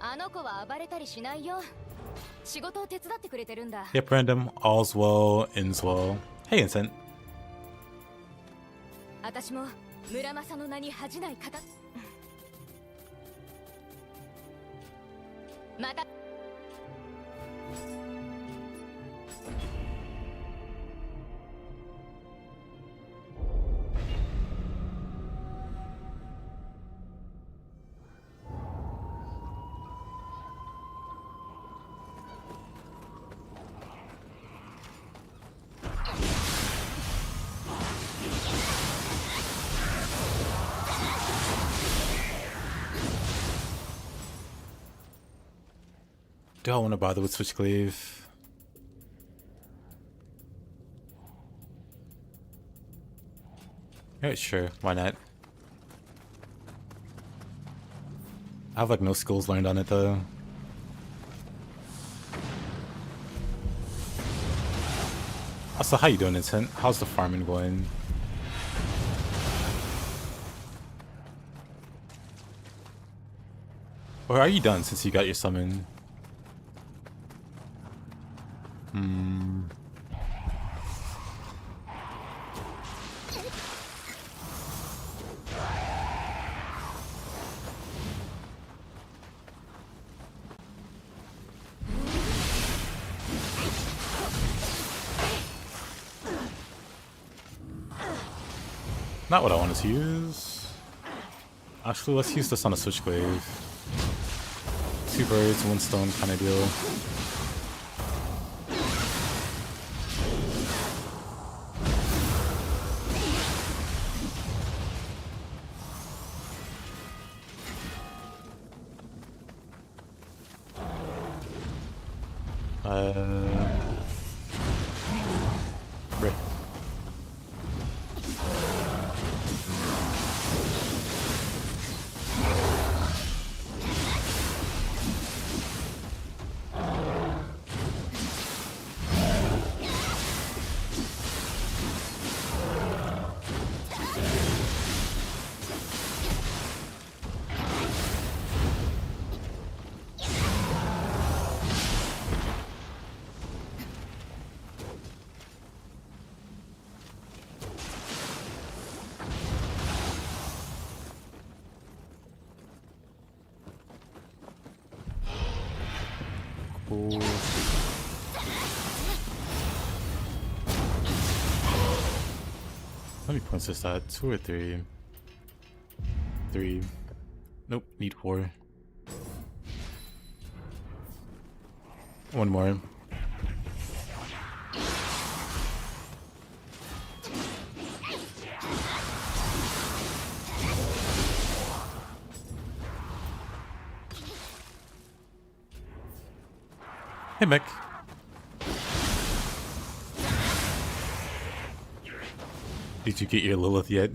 Speaker 6: あの子は暴れたりしないよ。仕事を手伝ってくれてるんだ。
Speaker 1: Yep, random. All's well, ends well. Hey, Incent.
Speaker 6: 私も村正の名に恥じない方。また。
Speaker 1: Do I want to bother with Switchclave? Alright, sure. Why not? I have like no skills learned on it though. Also, how you doing, Incent? How's the farming going? Or are you done since you got your summon? Not what I wanted to use. Actually, let's use this on a Switchclave. 2 birds, 1 stone kind of deal. Right. Cool. How many points is that? 2 or 3? 3. Nope, need 4. 1 more. Hey, Mick. Did you get your Lilith yet?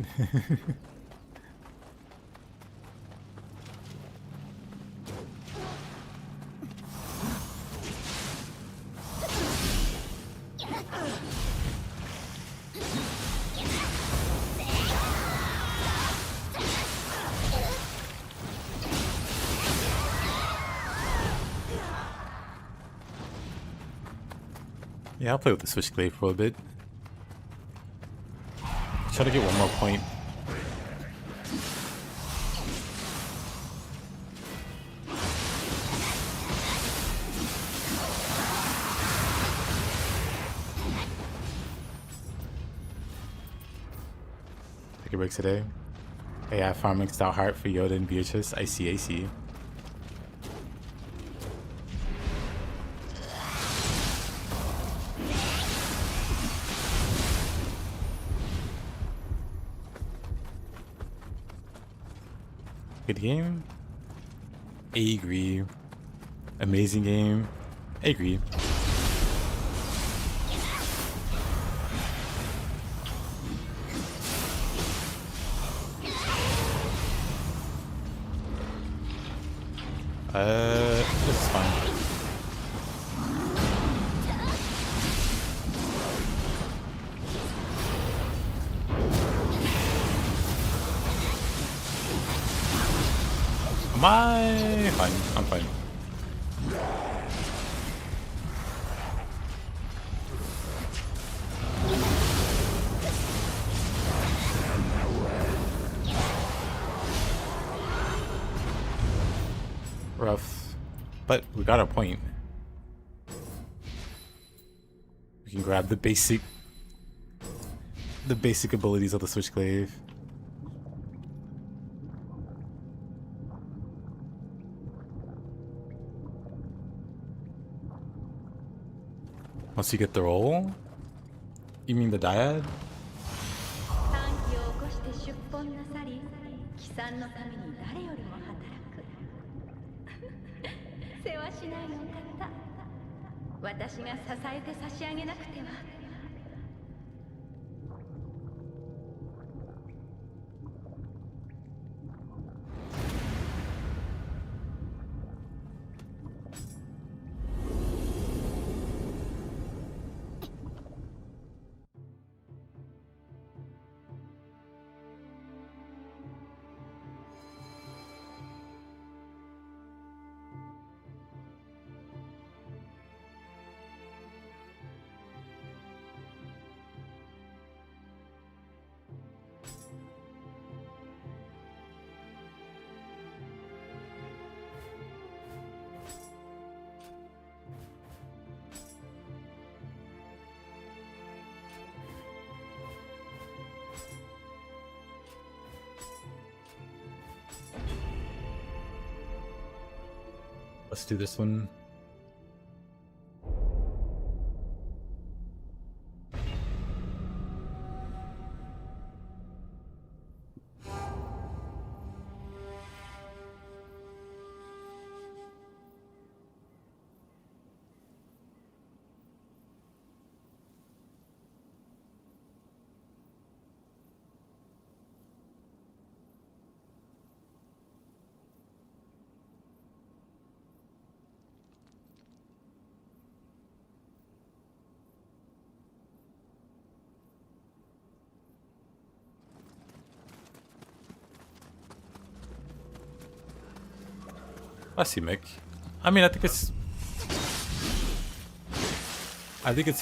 Speaker 1: Yeah, I'll play with the Switchblade for a bit. Try to get one more point. Take a break today. Hey, I farming style heart for Yoda and Beatrice. I see. Good game. I agree. Amazing game. I agree. This is fine. Am I fine? I'm fine. Rough, but we got our point. We can grab the basic abilities of the Switchblade. Once you get the roll, you mean the dyad?
Speaker 2: 短期を起こして出奔なさり、帰参のために誰よりも働く。世話しないお方。私が支えて差し上げなくては。
Speaker 1: Let's do this one. I see, Mick. I mean, I think it's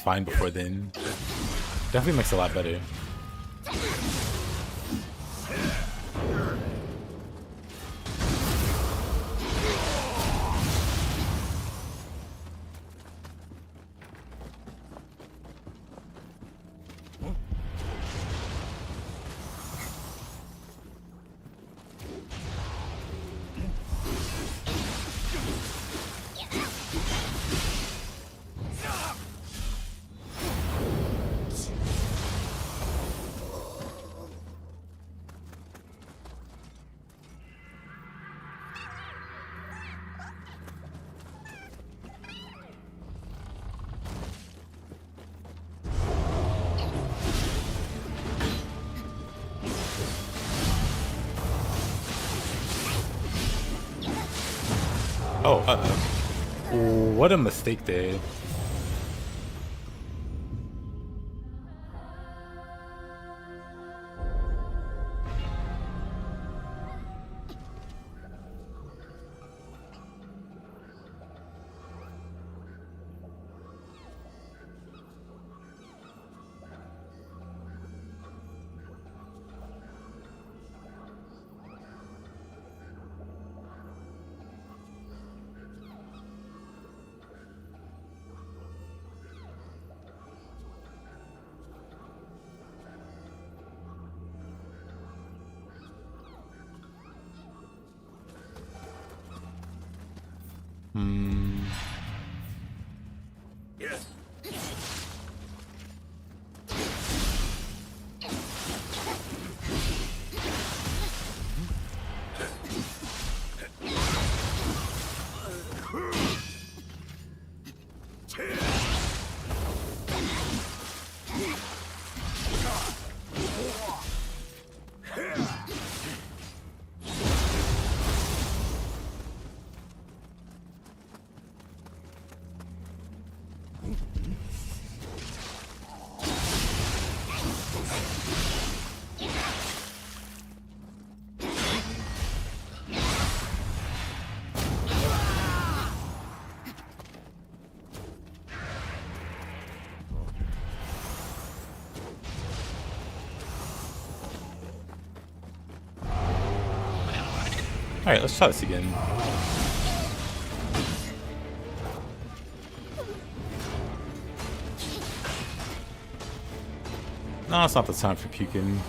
Speaker 1: fine before then. Definitely makes it a lot better. Oh, what a mistake there. Alright, let's try this again. No, it's not the time for puking.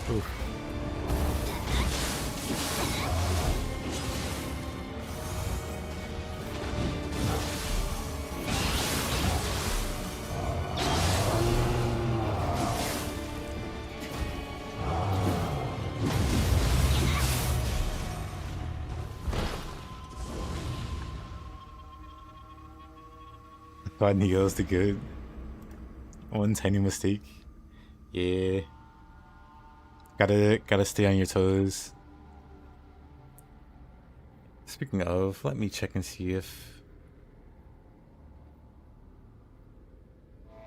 Speaker 1: Oof. God, Nioh's the good. One tiny mistake. Yeah. Gotta stay on your toes. Speaking of, let me check and see if...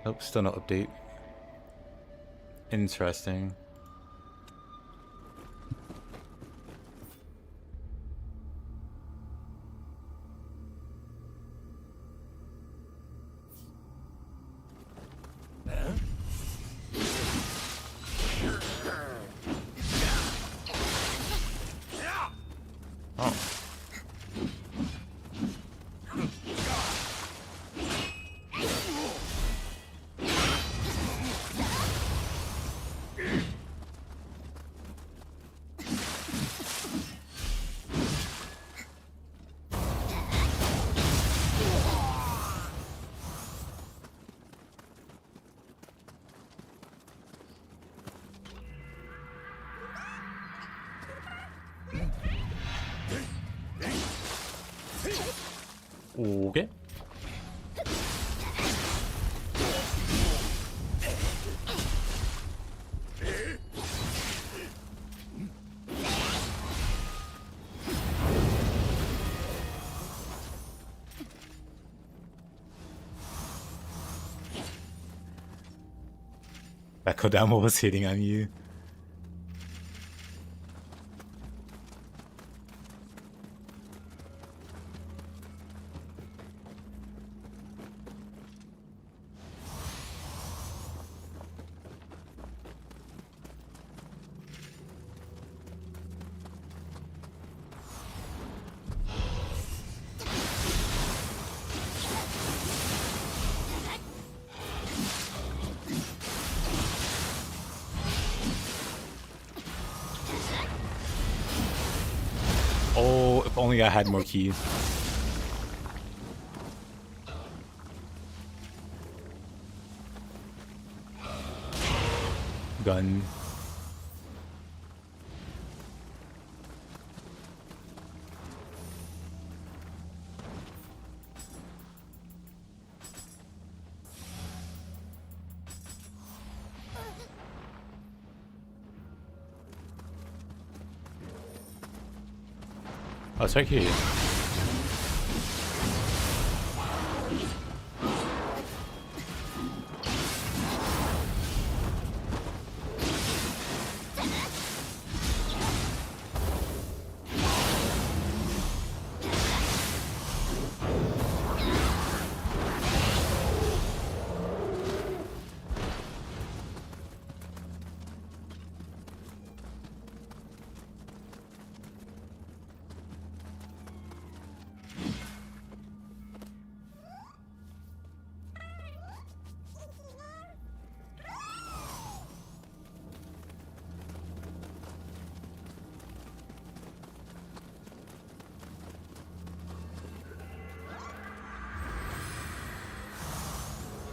Speaker 1: Nope, still no update. Interesting. Oh. Okay. That Kodama was hitting on you. Oh, if only I had more keys. Gun. Oh, it's right here.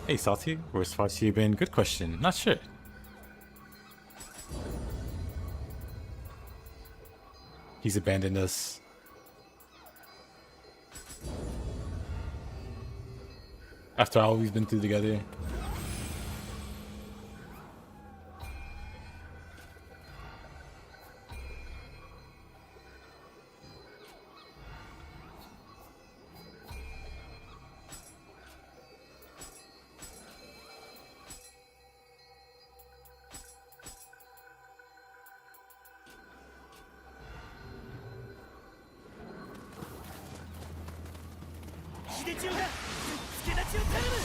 Speaker 1: Hey Salty, where's Fachi been? Good question. Not sure. He's abandoned us. After all we've been through together.
Speaker 5: 秀千代が助太刀を頼む。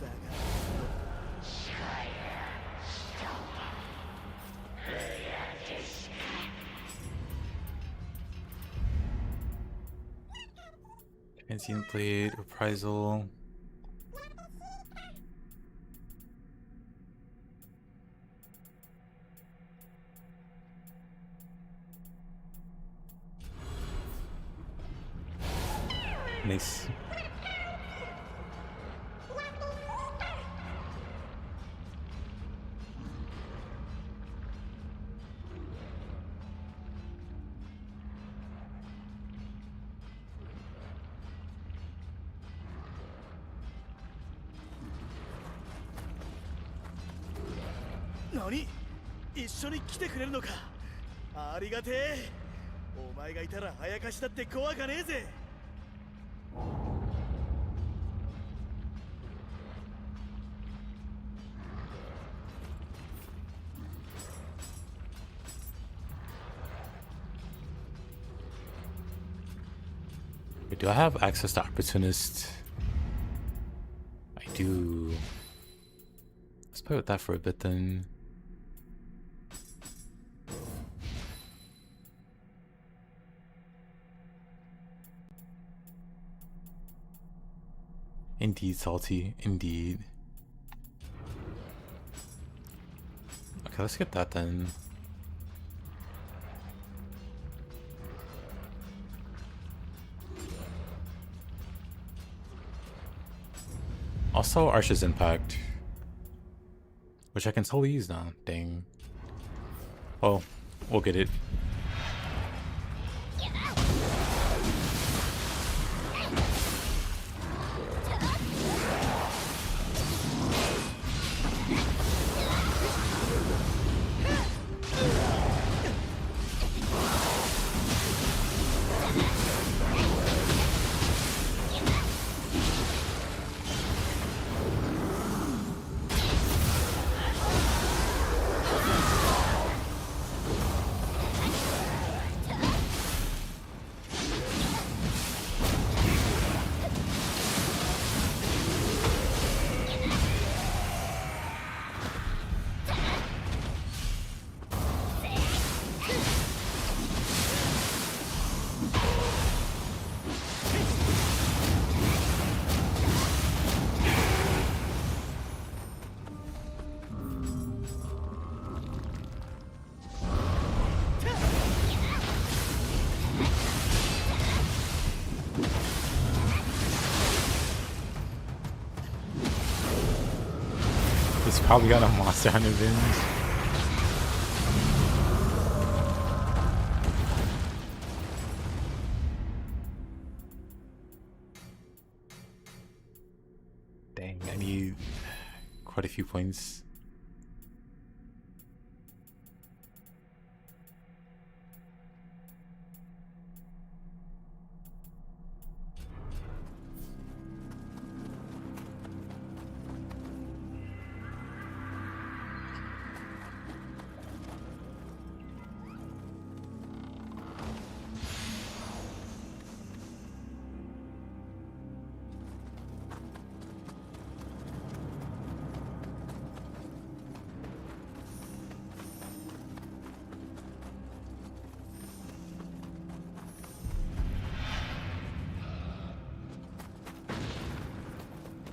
Speaker 5: だが
Speaker 1: Transient Blade, Reprisal. Nice.
Speaker 5: Nani? 一緒に来てくれるのか。ありがてえ。お前がいたらあやかしだって怖かねえぜ。
Speaker 1: Wait, do I have access to Opportunist? I do. Let's play with that for a bit then. Indeed, salty. Indeed. Okay, let's get that then. Also, Arch's Impact, which I can totally use now. Dang. Oh, we'll get it. He's probably got a Monster Hunter binge. Dang, I need quite a few points.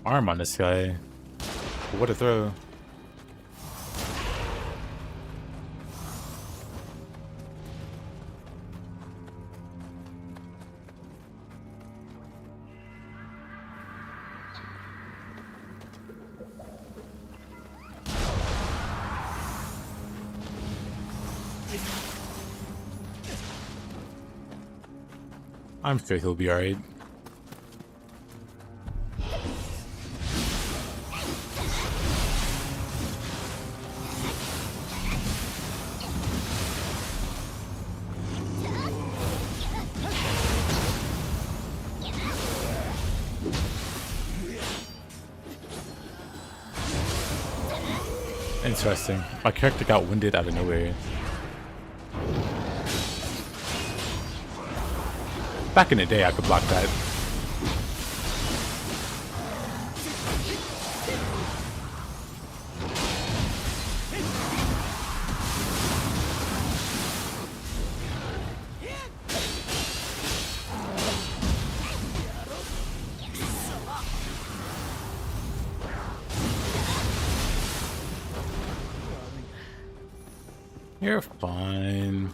Speaker 1: Arm on this guy. What a throw. I'm sure he'll be alright. Interesting. My character got winded out of nowhere. back in the day, I could block that. You're fine.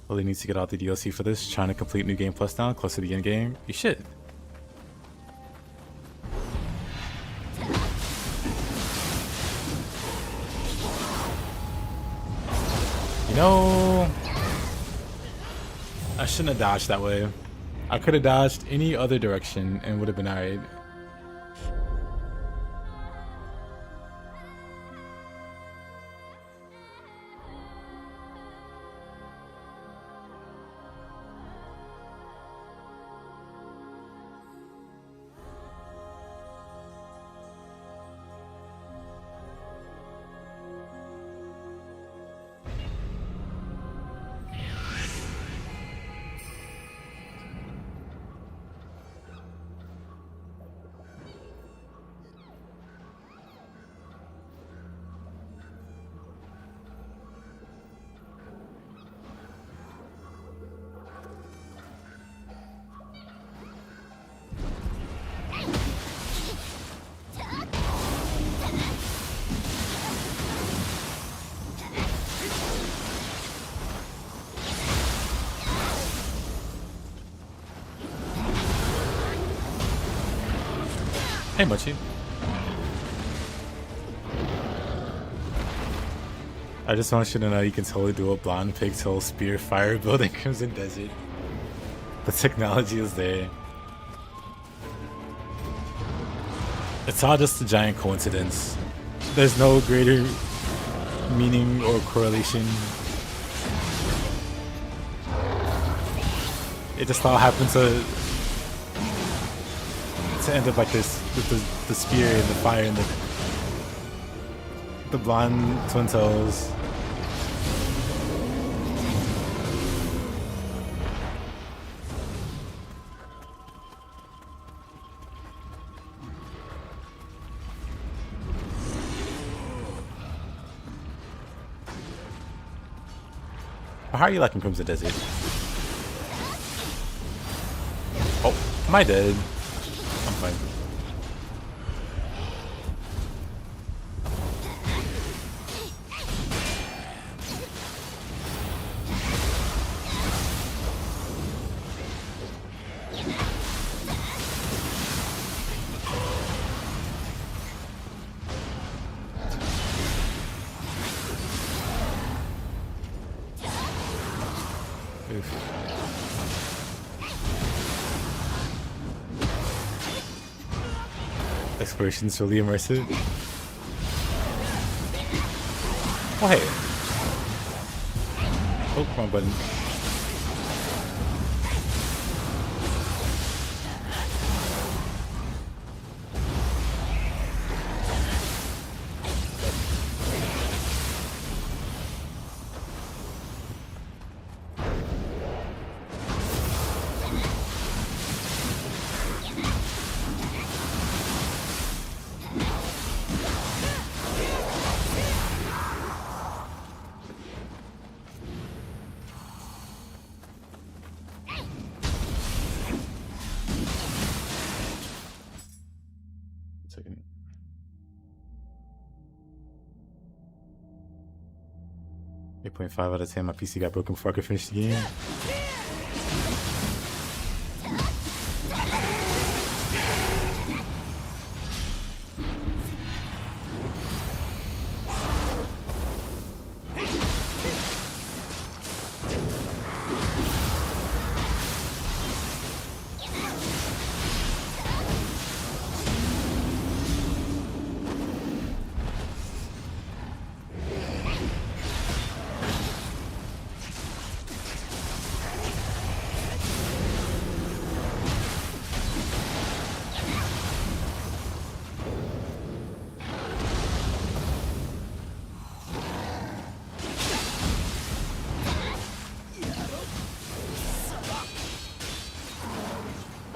Speaker 1: Really needs to get out the DLC for this. Trying to complete New Game Plus now, close to the end game. You should. You know, I shouldn't have dodged that way. I could have dodged any other direction and would have been alright. Hey, Mochi. I just want you to know you can totally do a blonde pigtail spear fire build in Crimson Desert. The technology is there. It's all just a giant coincidence. There's no greater meaning or correlation. It just all happens to end up like this with the spear and the fire and the blonde twin tails. How are you liking Crimson Desert? Oh, am I dead? I'm fine. Exploration's really immersive. Oh hey. Oh, wrong button. Second. 8.5 out of 10. My PC got broken before I could finish the game.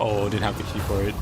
Speaker 1: Oh, didn't have the key for it.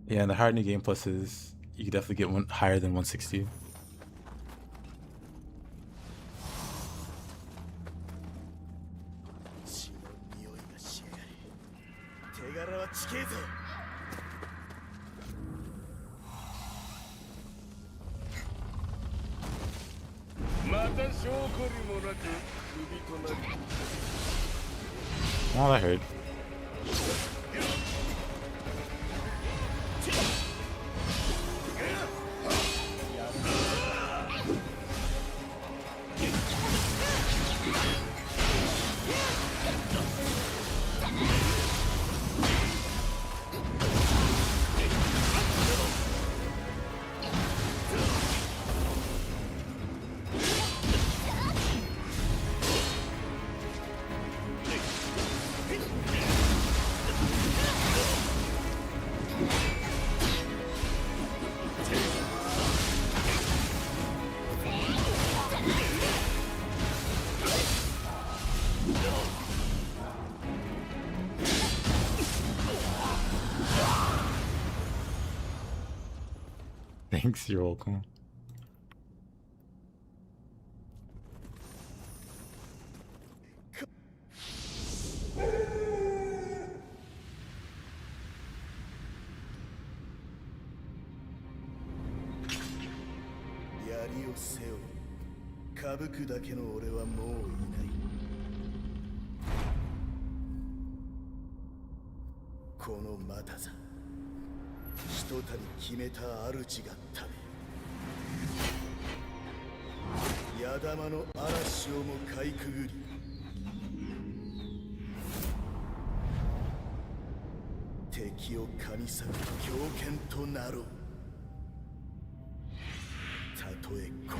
Speaker 1: Yeah, and the higher new game pluses, you can definitely get one higher than 160.
Speaker 5: 血の匂いがしやがる。手柄は近えぞ。
Speaker 10: また証拠にもなく首となり。
Speaker 1: Oh, that hurt. Thanks, you're welcome.
Speaker 5: Yariを背負い、かぶくだけの俺はもういない。このまたざ、ひとたび決めた主がため、矢玉の嵐をもかいくぐり、敵をかみ裂く狂犬となろう。たとえこの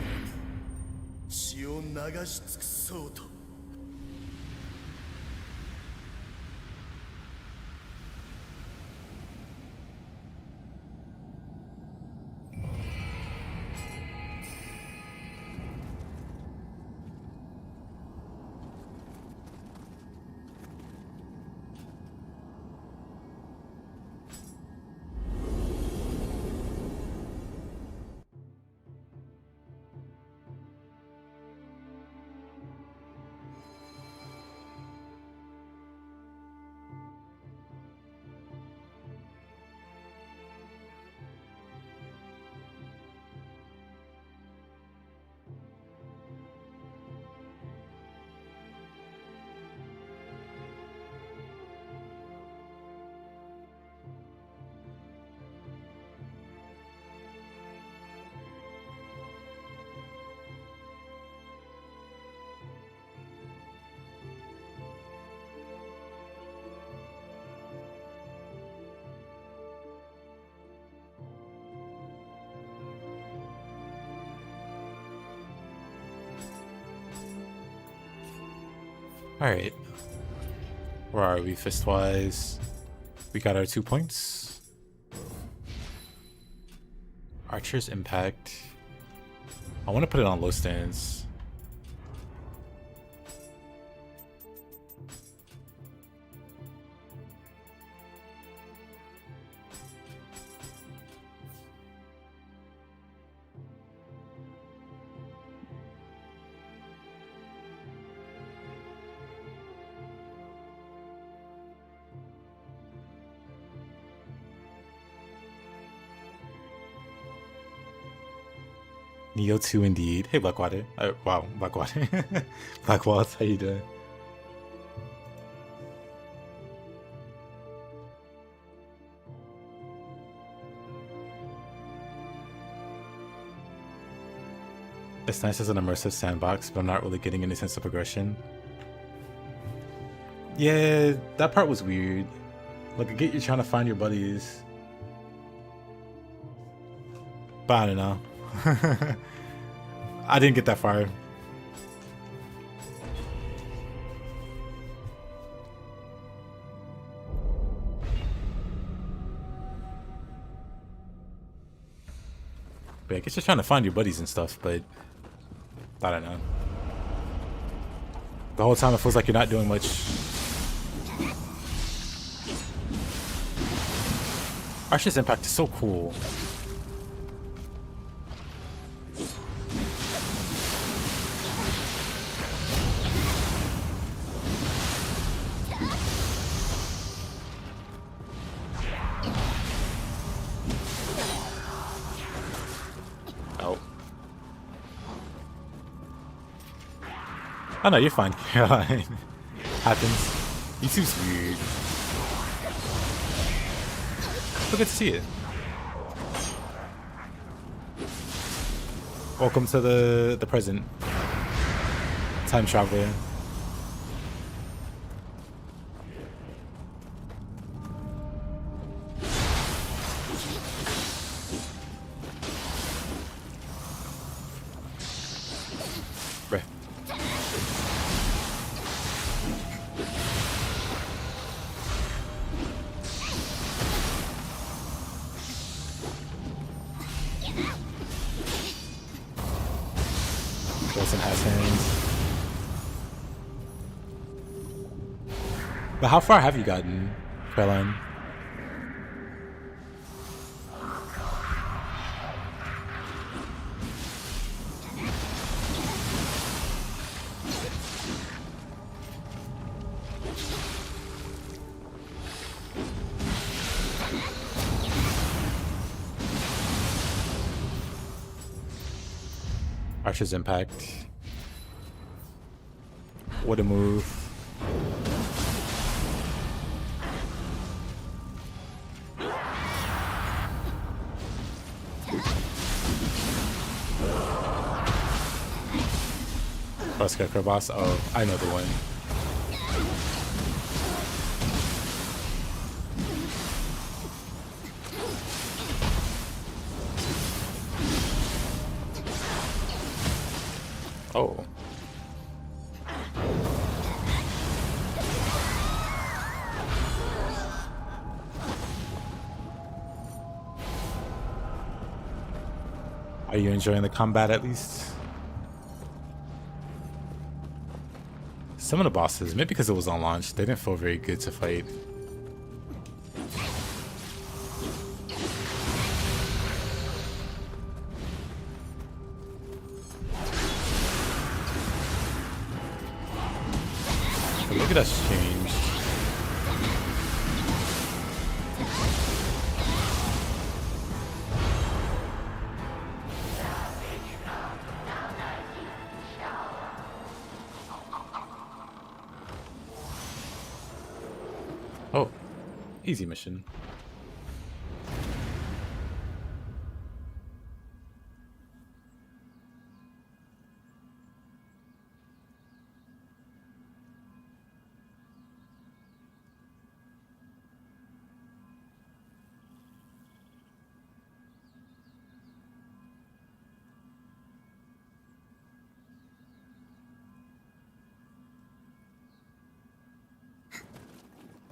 Speaker 5: 身、血を流し尽くそうと。
Speaker 1: Alright. Where are we fist-wise? We got our 2 points. Archer's Impact. I want to put it on low stance. Nioh 2 indeed. Hey Blackwater. Wow, Blackwater. Blackwalls, how you doing? It's nice as an immersive sandbox, but I'm not really getting any sense of progression. Yeah, that part was weird. Like, I get you're trying to find your buddies. But I don't know. I didn't get that far. But I guess you're trying to find your buddies and stuff, but I don't know. The whole time it feels like you're not doing much. Archer's impact is so cool. Oh. Oh no, you're fine. Happens. YouTube's weird. But good to see it. Welcome to the present. Time traveler. Bruh. Wilson has hands. But how far have you gotten, Caroline? Archer's impact. What a move. Scarecrow boss. Oh, I know the one. Oh. Are you enjoying the combat at least? Some of the bosses, maybe because it was on launch, they didn't feel very good to fight. But look at us change. Oh, easy mission.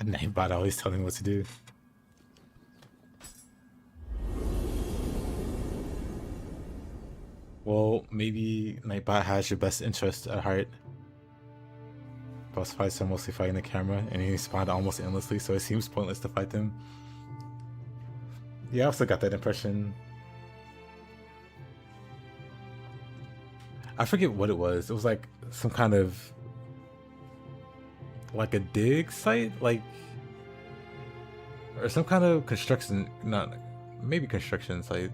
Speaker 1: Nightbot always telling me what to do. Well, maybe Nightbot has your best interest at heart. Boss fights are mostly fighting the camera, and he spawned almost endlessly, so it seems pointless to fight them. Yeah, I also got that impression. I forget what it was. It was like some kind of like a dig site, like, or some kind of construction, not maybe construction site.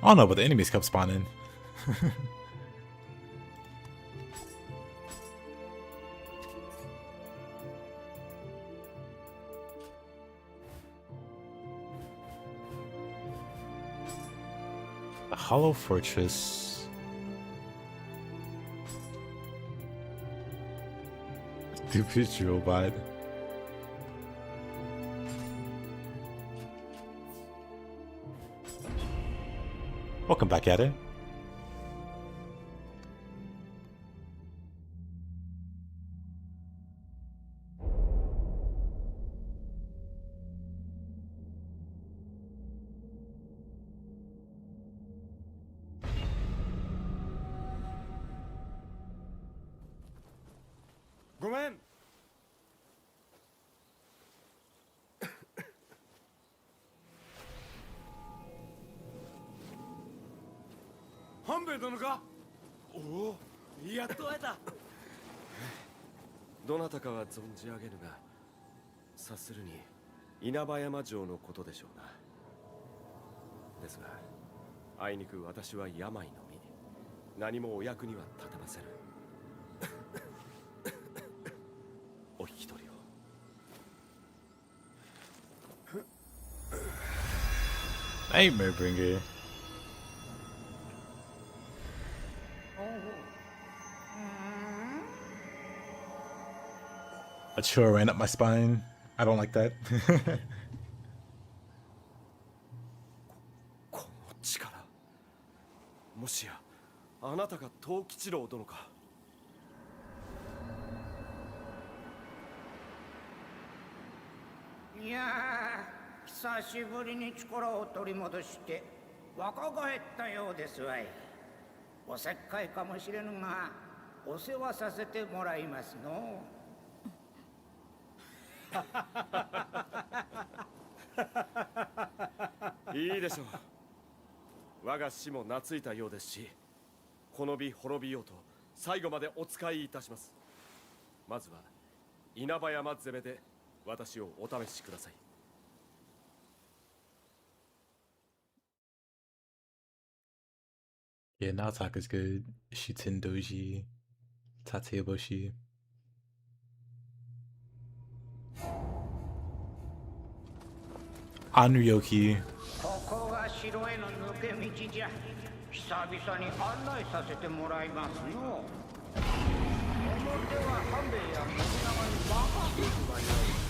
Speaker 1: I don't know, but the enemies kept spawning. Hollow Fortress. Stupid robot. Welcome back at it.
Speaker 3: ごめん。半兵衛殿か。おお、やっと会えた。
Speaker 11: どなたかは存じ上げぬが、察するに稲葉山城のことでしょうな。ですが、あいにく私は病の身、何もお役には立てませぬ。お引き取りを。
Speaker 1: Nightmare Bringer. A chill ran up my spine. I don't like that.
Speaker 11: この力、もしやあなたが藤吉郎殿か。
Speaker 12: いやー、久しぶりに力を取り戻して若返ったようですわい。おせっかいかもしれぬが、お世話させてもらいますの。
Speaker 11: いいでしょう。我が死も懐いたようですし、この美滅びようと最後までお使いいたします。まずは稲葉山攻めで私をお試しください。
Speaker 1: Yeah, Naotaka's good. Shuten Doji. Tateboshi. Anryoki.
Speaker 12: ここが城への抜け道じゃ。久々に案内させてもらいますの。表は半兵衛や信長に任せるがよい。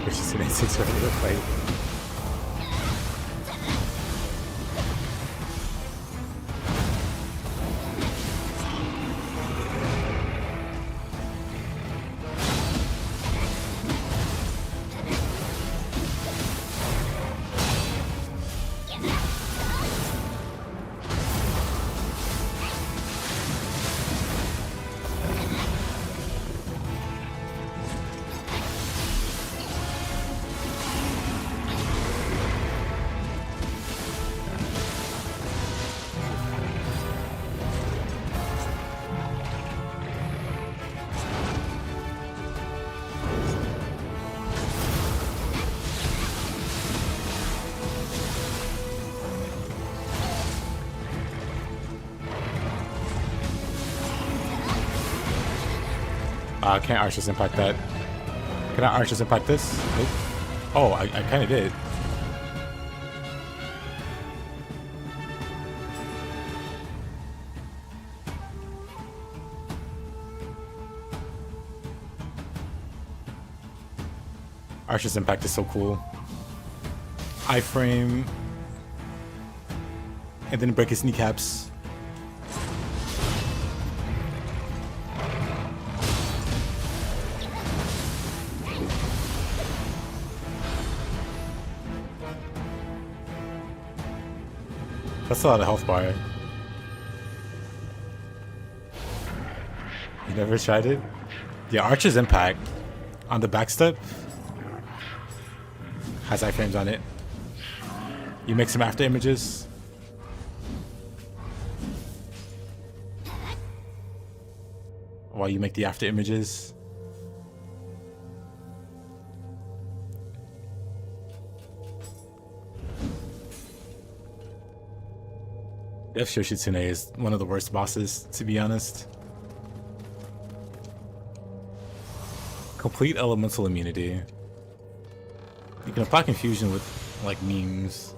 Speaker 1: Versus an 6 regular fight. Can't Archers impact that. Can I Archers impact this? Nope. Oh, I kind of did. Archers impact is so cool. Iframe. And then break his kneecaps. That's a lot of health bar. You never tried it? Yeah, Archer's Impact on the backstep. Has iframes on it. You make some after images. While you make the after images. Death Shoshitsune is one of the worst bosses, to be honest. Complete elemental immunity. You can apply confusion with, like, memes.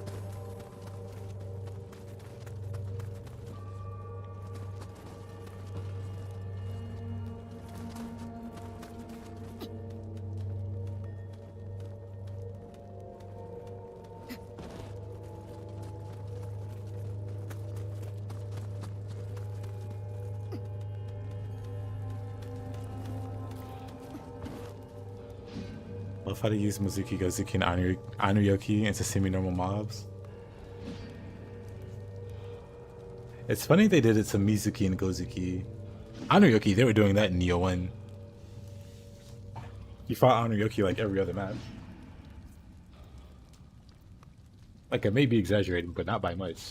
Speaker 1: Love how to use Mizuki, Gozuki, and Anuyoki into semi-normal mobs. It's funny they did it to Mizuki and Gozuki. Anuyoki, they were doing that in Nioh 1. You fought Anuyoki like every other match. Like, I may be exaggerating, but not by much.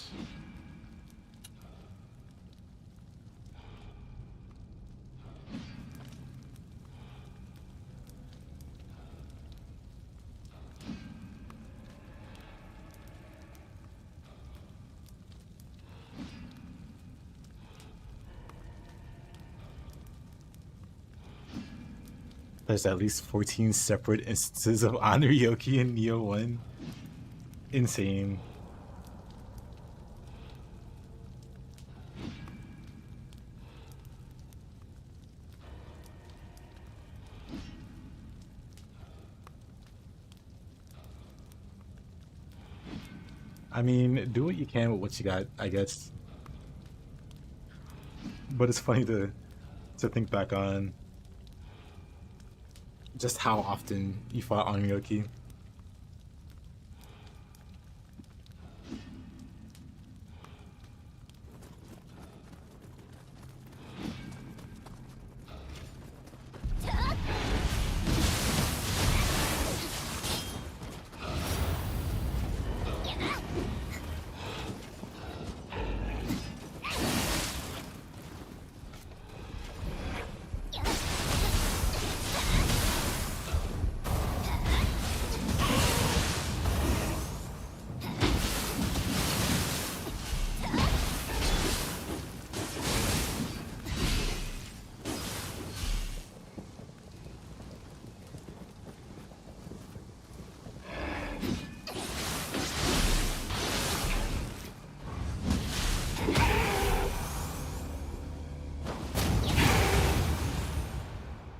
Speaker 1: There's at least 14 separate instances of Anuyoki in Nioh 1. Insane. I mean, do what you can with what you got, I guess. But it's funny to think back on just how often you fought Anuyoki.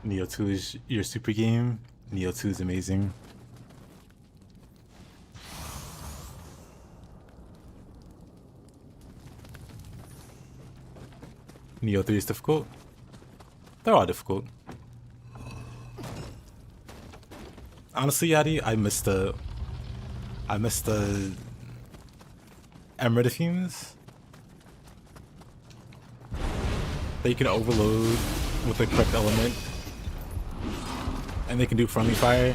Speaker 1: Nioh 2 is your super game. Nioh 2 is amazing. Nioh 3 is difficult. They're all difficult. Honestly, Yadi, I missed the Emerald themes that you can overload with the correct element. And they can do friendly fire.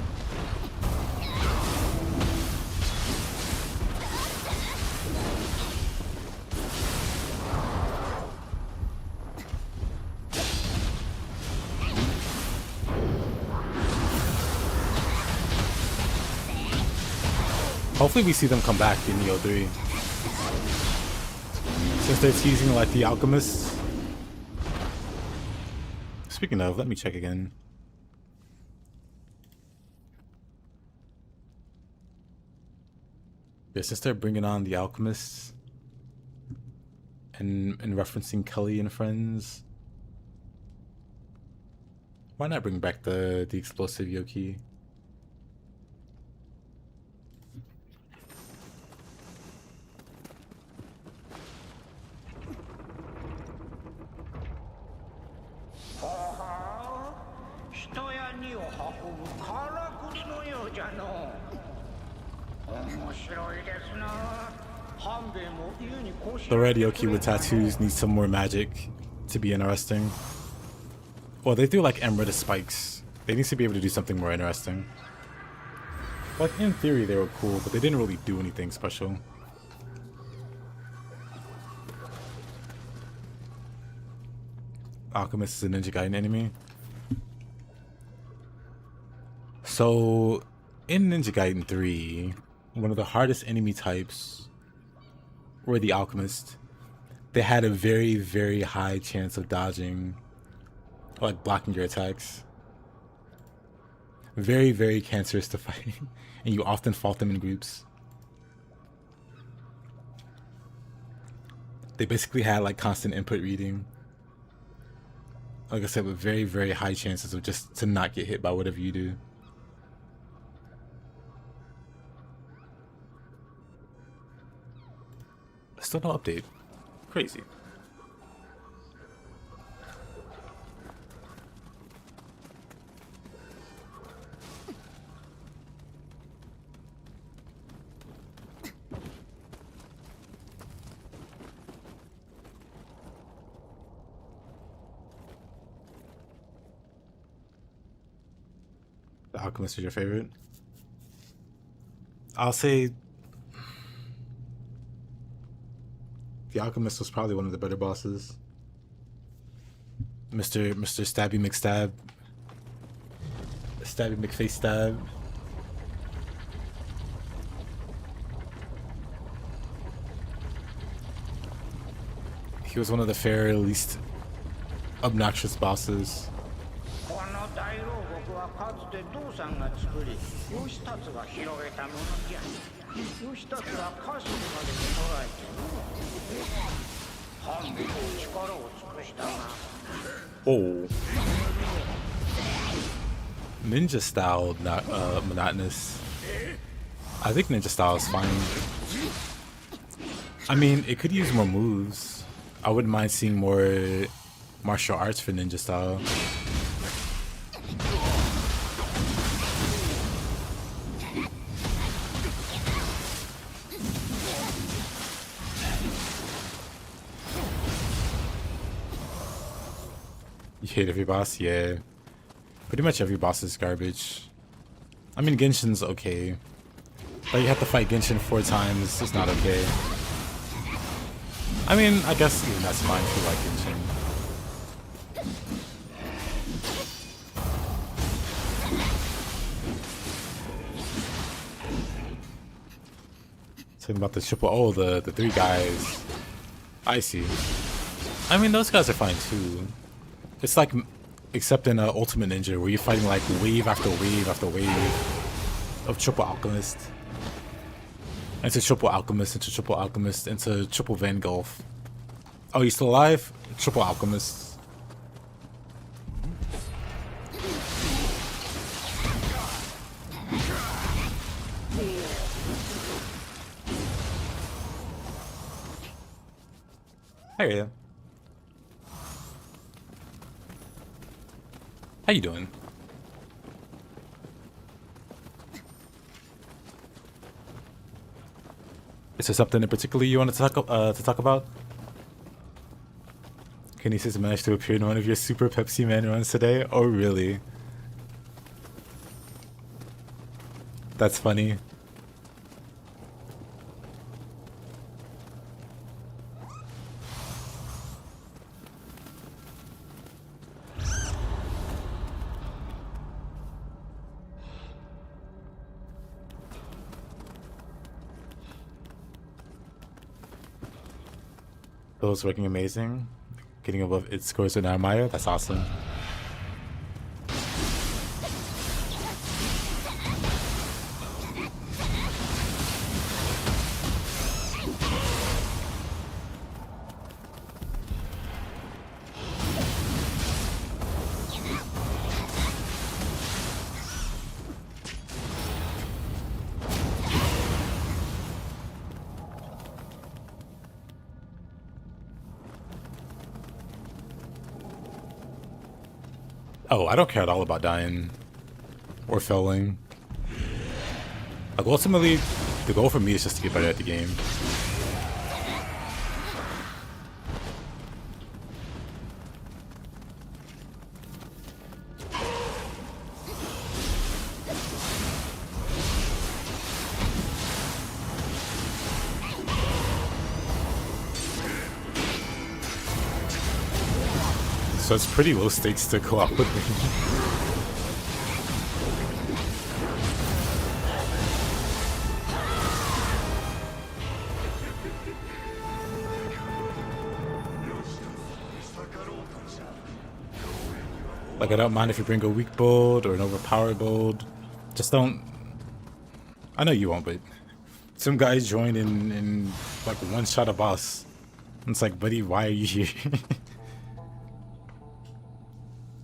Speaker 1: Hopefully we see them come back in Nioh 3. Since they're teasing like the alchemists. Speaking of, let me check again. Yeah, since they're bringing on the alchemists and referencing Kelly and friends, why not bring back the explosive Yoki? The red Yoki with tattoos needs some more magic to be interesting. Well, they do like emerald spikes. They need to be able to do something more interesting. Like, in theory, they were cool, but they didn't really do anything special. Alchemist is a Ninja Gaiden enemy. So, in Ninja Gaiden 3, one of the hardest enemy types were the Alchemist. They had a very, very high chance of dodging, like blocking your attacks. Very, very cancerous to fight, and you often fought them in groups. They basically had like constant input reading. Like I said, with very, very high chances of just to not get hit by whatever you do. Still no update. Crazy. The Alchemist is your favorite? I'll say the Alchemist was probably one of the better bosses. Mr. Stabby McStab. Stabby McFace Stab. He was one of the fair, least obnoxious bosses. Oh. Ninja style, not monotonous. I think ninja style is fine. I mean, it could use more moves. I wouldn't mind seeing more martial arts for ninja style. You hate every boss? Yeah. Pretty much every boss is garbage. I mean, Genshin's okay. But you have to fight Genshin 4 times. It's not okay. I mean, I guess even that's fine if you like Genshin. Talking about the triple, oh, the 3 guys. I see. I mean, those guys are fine too. It's like, except in Ultimate Ninja, where you're fighting like wave after wave after wave of triple alchemist. Into triple alchemist, into triple alchemist, into triple Van Gulf. Oh, you still alive? Triple alchemist. Hey, yeah. How you doing? Is there something in particular you want to talk about? Kinesis managed to appear in one of your Super Pepsi Man runs today? Oh, really? That's funny. Those working amazing. Getting above its scores with Narmaya. That's awesome. Oh, I don't care at all about dying or failing. Like, ultimately, the goal for me is just to get better at the game. So it's pretty low stakes to co-op with me. Like, I don't mind if you bring a weak build or an overpowered build. Just don't... I know you won't, but some guys join in like one-shot a boss. And it's like, buddy, why are you here?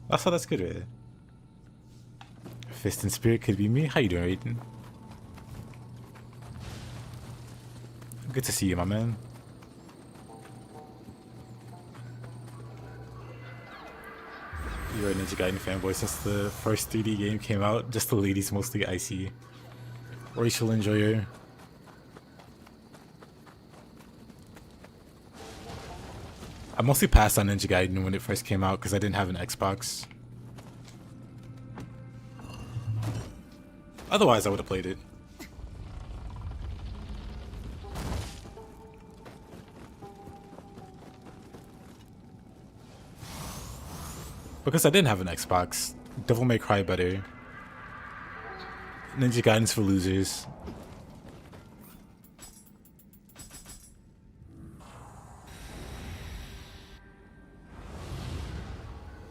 Speaker 1: That's how that's good, right? Fist and Spirit could be me. How you doing, Raiden? Good to see you, my man. You're a Ninja Gaiden fanboy since the first 3D game came out. Just the ladies mostly I see. Racial enjoyer. I mostly passed on Ninja Gaiden when it first came out because I didn't have an Xbox. Otherwise, I would have played it. Because I didn't have an Xbox. Devil May Cry better. Ninja Gaiden's for losers.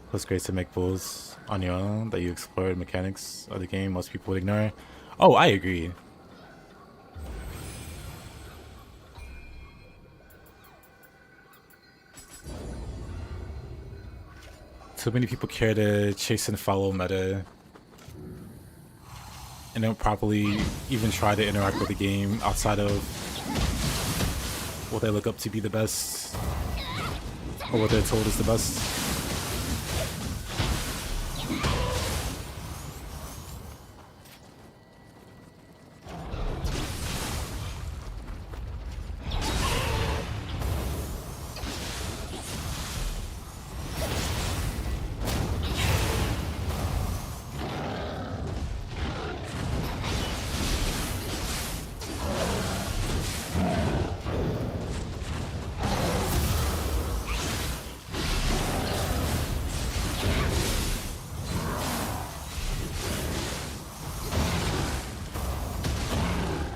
Speaker 1: It was great to make bulls on your own, that you explored mechanics of the game most people would ignore. Oh, I agree. Too many people care to chase and follow meta and don't properly even try to interact with the game outside of what they look up to be the best or what they're told is the best.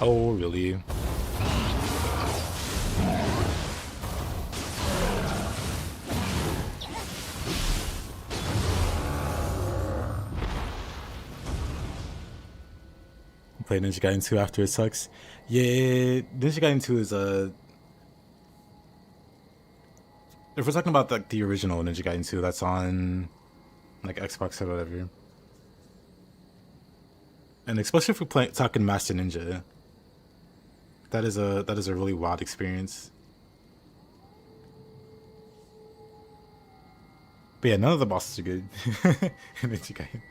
Speaker 1: Oh, really? Play Ninja Gaiden 2 after it sucks. Yeah, Ninja Gaiden 2 is if we're talking about like the original Ninja Gaiden 2 that's on like Xbox or whatever. And especially if we're talking Master Ninja. That is a really wild experience. But yeah, none of the bosses are good in Ninja Gaiden.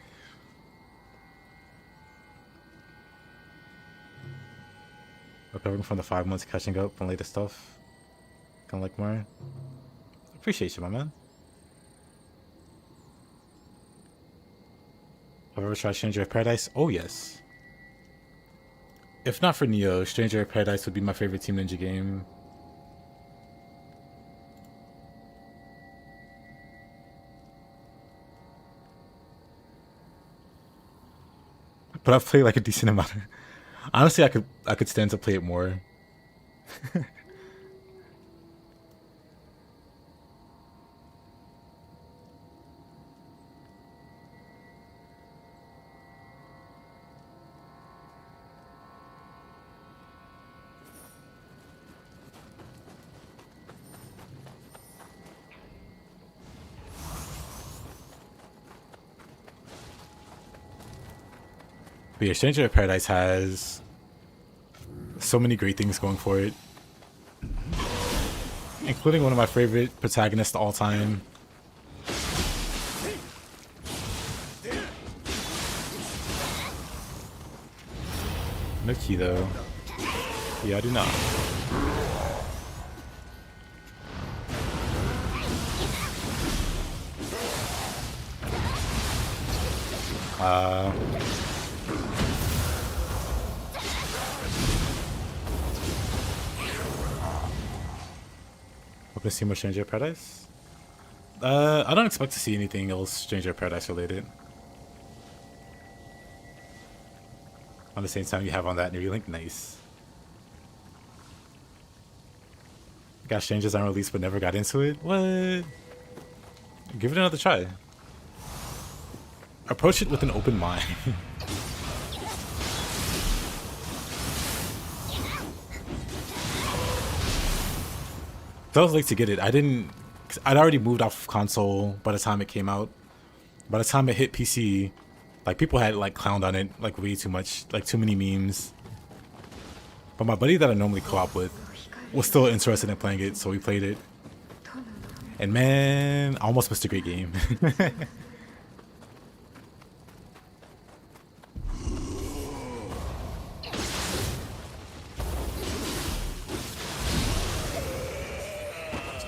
Speaker 1: Recovering from the 5 months catching up on latest stuff. Kinda like more. Appreciate you, my man. Have you ever tried Stranger of Paradise? Oh yes. If not for Nioh, Stranger of Paradise would be my favorite Team Ninja game. But I've played like a decent amount. Honestly, I could stand to play it more. But yeah, Stranger of Paradise has so many great things going for it. Including one of my favorite protagonists of all time. No key though. Yeah, I do not. Hope to see more Stranger of Paradise. I don't expect to see anything else Stranger of Paradise related. On the same time you have on that new link, nice. Got Strangers on release but never got into it? What? Give it another try. Approach it with an open mind. That was late to get it. I'd already moved off console by the time it came out. By the time it hit PC, like people had like clowned on it like way too much, like too many memes. But my buddy that I normally co-op with was still interested in playing it, so we played it. And man, I almost missed a great game.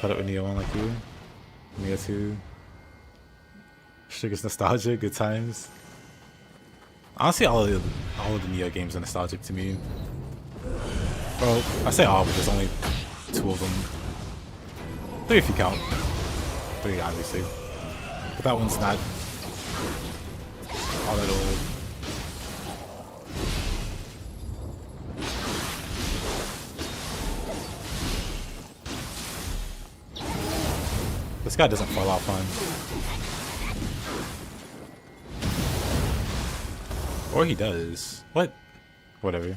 Speaker 1: Caught up with Nioh 1 like you. Nioh 2. Sugar's nostalgia, good times. Honestly, all of the Nioh games are nostalgic to me. Well, I say all, but there's only 2 of them. 3 if you count. 3, obviously. But that one's not all that old. This guy doesn't fall off on. Or he does. What? Whatever.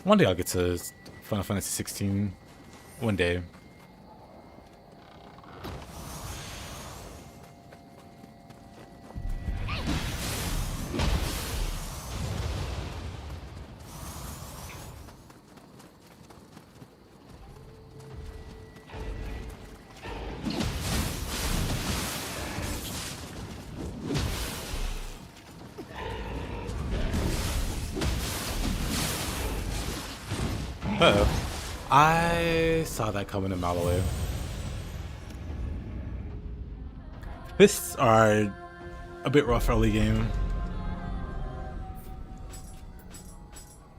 Speaker 1: One day I'll get to Final Fantasy 16. One day. Uh-oh. I saw that coming a mile away. Fists are a bit rough early game.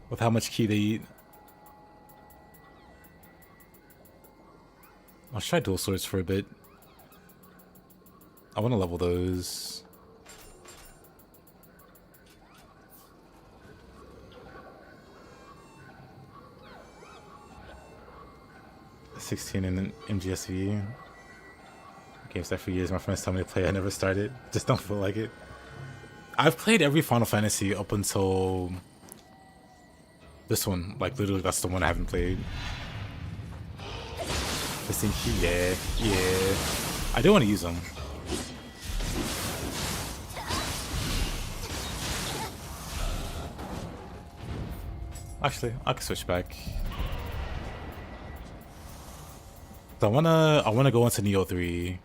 Speaker 1: With how much key they eat. I'll try dual swords for a bit. I want to level those. $16 in MGSV. Games that for years my friends tell me to play. I never started. Just don't feel like it. I've played every Final Fantasy up until this one. Like literally, that's the one I haven't played. 15 key, yeah. I do want to use them. Actually, I can switch back. So I wanna go into Nioh 3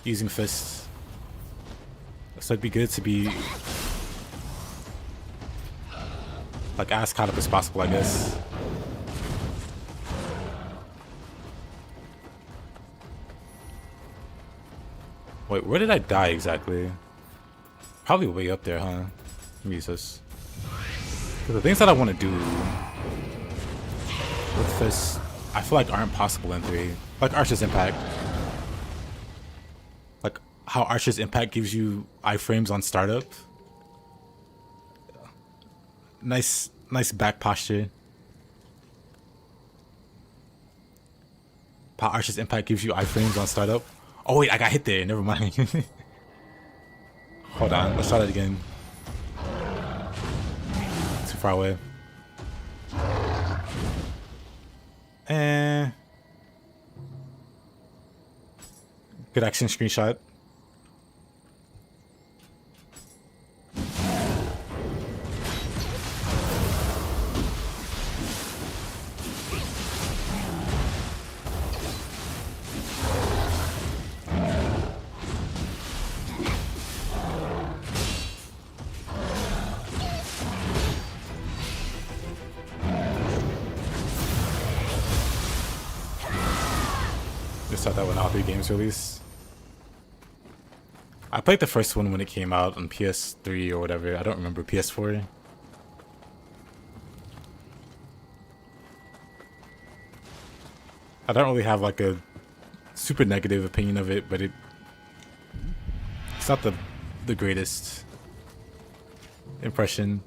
Speaker 1: using fists. So it'd be good to be like as caught up as possible, I guess. Wait, where did I die exactly? Probably way up there, huh? Let me use this. 'Cause the things that I want to do with fists, I feel like aren't possible in 3. Like Archer's Impact. Like how Archer's Impact gives you iframes on startup. Nice back posture. How Archer's Impact gives you iframes on startup. Oh wait, I got hit there, never mind. Hold on, let's try that again. Too far away. Good action screenshot. Just thought that when all 3 games release. I played the first one when it came out on PS3 or whatever. I don't remember. PS4. I don't really have like a super negative opinion of it, but it's not the greatest impression.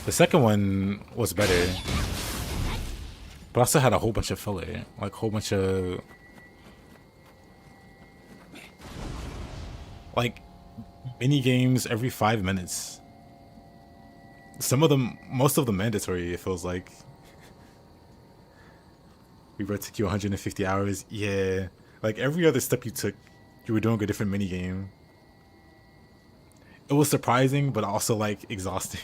Speaker 1: The second one was better, but also had a whole bunch of filler, like a whole bunch of like mini games every 5 minutes. Some of them, most of them mandatory, it feels like. We took you 150 hours. Yeah. Like every other step you took, you were doing a different mini game. It was surprising, but also like exhausting.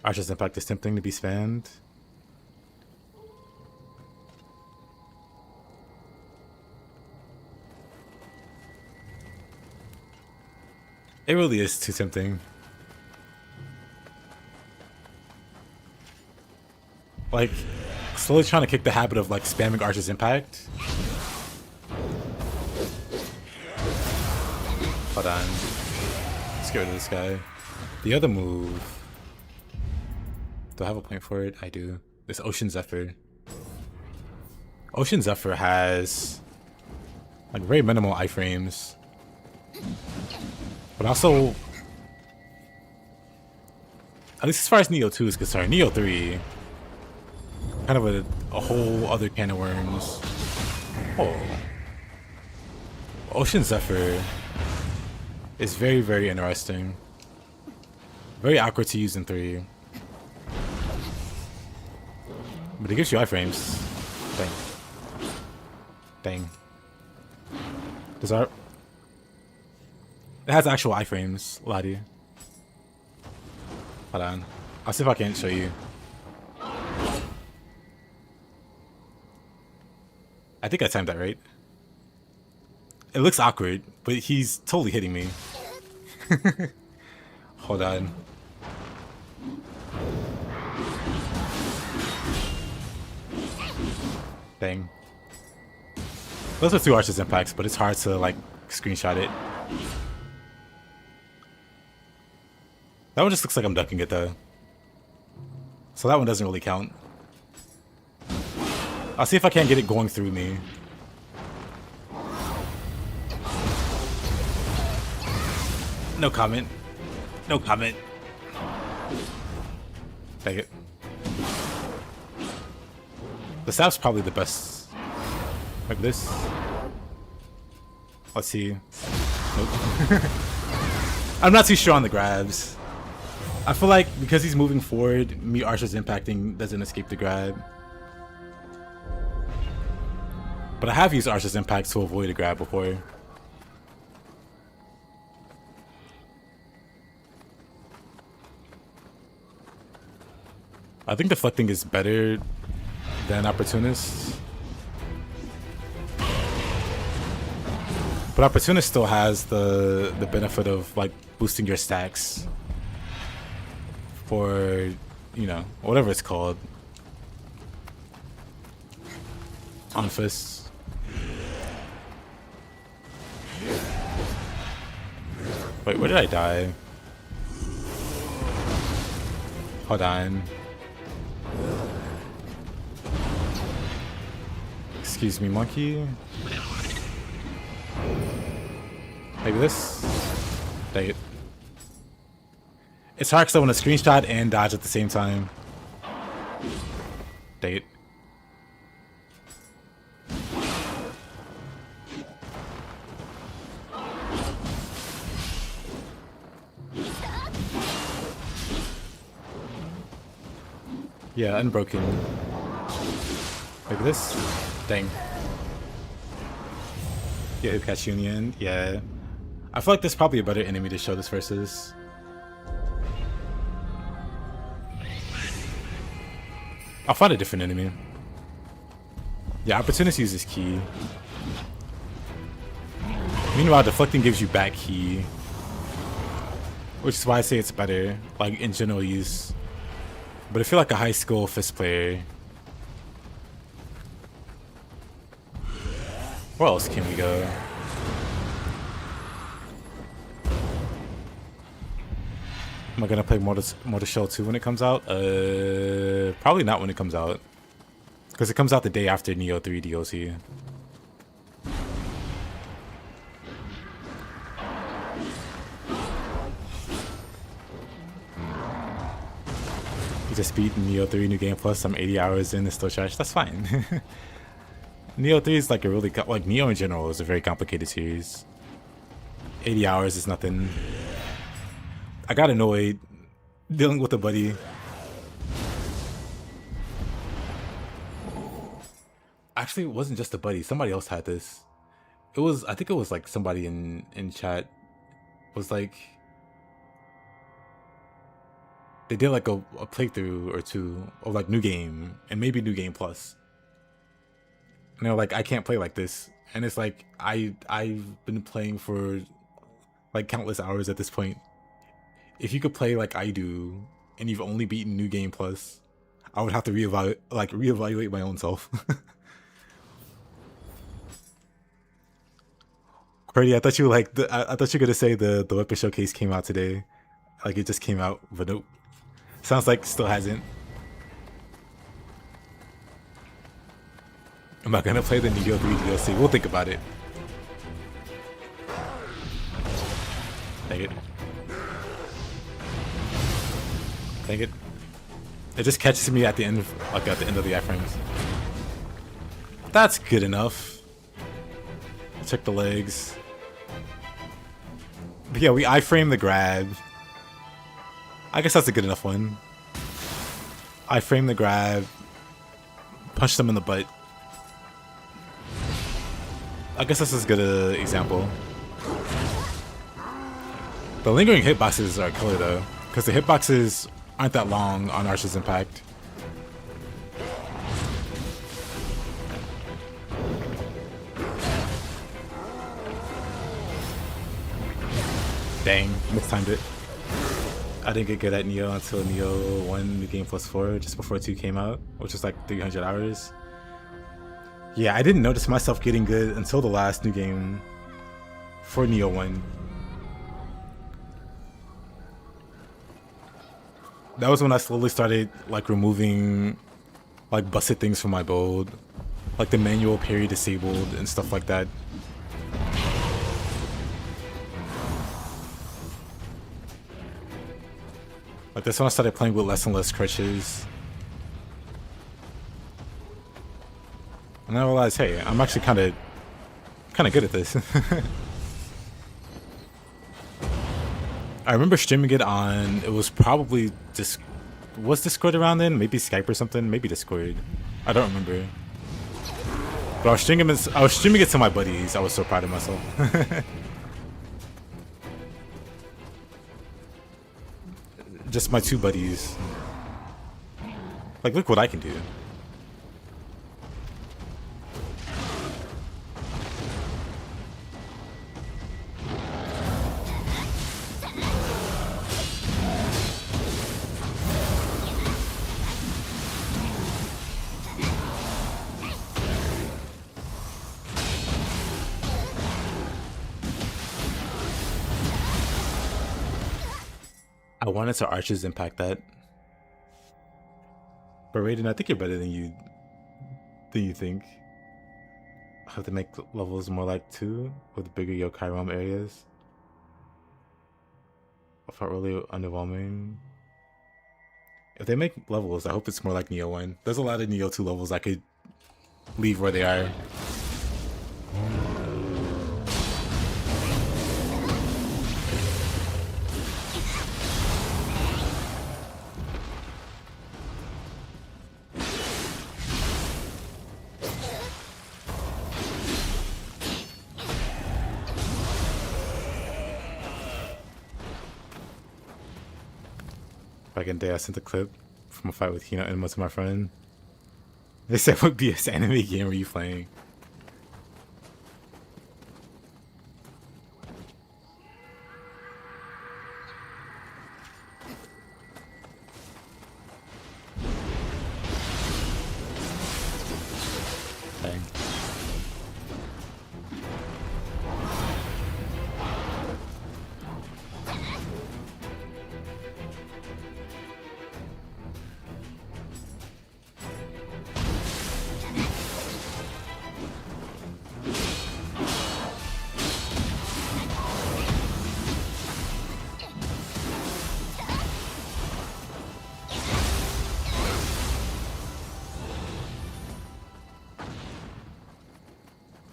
Speaker 1: Archer's Impact is tempting to be spammed. It really is too tempting. Like, slowly trying to kick the habit of like spamming Archer's Impact. Hold on. Let's get rid of this guy. The other move. Do I have a point for it? I do. This Ocean Zephyr. Ocean Zephyr has like very minimal iframes, but also, at least as far as Nioh 2 is concerned, Nioh 3, kind of a whole other can of worms. Oh, Ocean Zephyr is very, very interesting. Very awkward to use in 3. But it gives you iframes. Dang. Dang. Does our... It has actual iframes, laddie. Hold on. I'll see if I can show you. I think I timed that right. It looks awkward, but he's totally hitting me. Hold on. Dang. Those are 2 Archer's Impacts, but it's hard to like screenshot it. That one just looks like I'm ducking it though. So that one doesn't really count. I'll see if I can't get it going through me. No comment. No comment. Dang it. The staff's probably the best. Like this. Let's see. Nope. I'm not too sure on the grabs. I feel like because he's moving forward, me Archer's impacting doesn't escape the grab. But I have used Archer's impact to avoid a grab before. I think deflecting is better than opportunist. But opportunist still has the benefit of like boosting your stacks for, you know, whatever it's called. On fists. Wait, where did I die? Hold on. Excuse me, monkey. Maybe this? Dang it. It's hard because I want to screenshot and dodge at the same time. Dang it. Yeah, unbroken. Maybe this? Dang. Yeah, who catch you in the end? Yeah. I feel like there's probably a better enemy to show this versus. I'll find a different enemy. Yeah, opportunity use is key. Meanwhile, deflecting gives you back key, which is why I say it's better, like in general use. But I feel like a high skill fist player. Where else can we go? Am I gonna play Mortal Shell 2 when it comes out? Probably not when it comes out, because it comes out the day after Nioh 3 DLC. You just beat Nioh 3 New Game Plus. I'm 80 hours in, it's still trash. That's fine. Nioh 3 is like a really like Nioh in general is a very complicated series. 80 hours is nothing. I got annoyed dealing with a buddy. Actually, it wasn't just a buddy. Somebody else had this. It was, I think it was like somebody in chat was like, they did like a playthrough or two of like New Game and maybe New Game Plus. And they're like, I can't play like this. And it's like, I've been playing for like countless hours at this point. If you could play like I do, and you've only beaten New Game Plus, I would have to reevaluate my own self. Cordy, I thought you were like I thought you were gonna say the weapon showcase came out today, like it just came out, but nope. Sounds like still hasn't. Am I gonna play the Nioh 3 DLC? We'll think about it. Dang it. Dang it. It just catches me at the end of, like at the end of the iframes. That's good enough. Check the legs. But yeah, we iframe the grab. I guess that's a good enough one. Iframe the grab. Punch them in the butt. I guess that's as good an example. The lingering hitboxes are killer though, because the hitboxes aren't that long on Archer's Impact. Dang, mistimed it. I didn't get good at Nioh until Nioh 1 New Game Plus 4, just before 2 came out, which was like 300 hours. Yeah, I didn't notice myself getting good until the last new game for Nioh 1. That was when I slowly started like removing like busted things from my build, like the manual parry disabled and stuff like that. Like that's when I started playing with less and less crutches. And I realized, hey, I'm actually kind of good at this. I remember streaming it on, it was probably was Discord around then? Maybe Skype or something? Maybe Discord. I don't remember. But I was streaming it to my buddies. I was so proud of myself. Just my 2 buddies. Like, look what I can do. I wanted to Archer's Impact that. But Raiden, I think you're better than you think. I have to make levels more like 2 with bigger yokai realm areas. I felt really underwhelming. If they make levels, I hope it's more like Nioh 1. There's a lot of Nioh 2 levels I could leave where they are. Back in the day, I sent a clip from a fight with Hino Enma to my friend. They said, what BS anime game are you playing? Dang.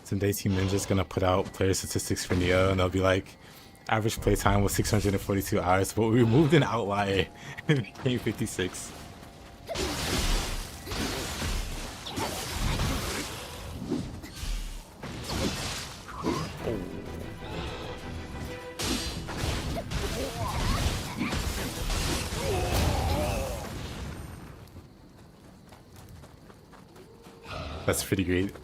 Speaker 1: Someday Team Ninja's gonna put out player statistics for Nioh, and they'll be like, average playtime was 642 hours, but we removed an outlier and it became 56. That's pretty great.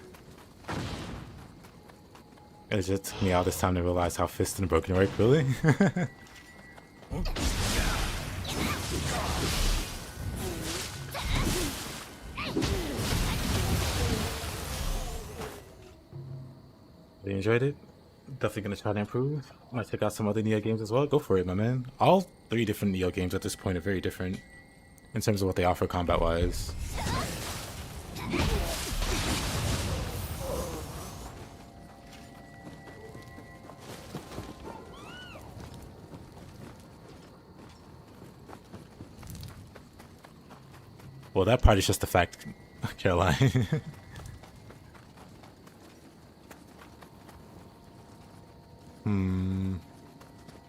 Speaker 1: It just took me all this time to realize how fist and broken work, really? You enjoyed it? Definitely gonna try to improve. Might check out some other Nioh games as well. Go for it, my man. All 3 different Nioh games at this point are very different in terms of what they offer combat-wise. Well, that part is just a fact, Caroline.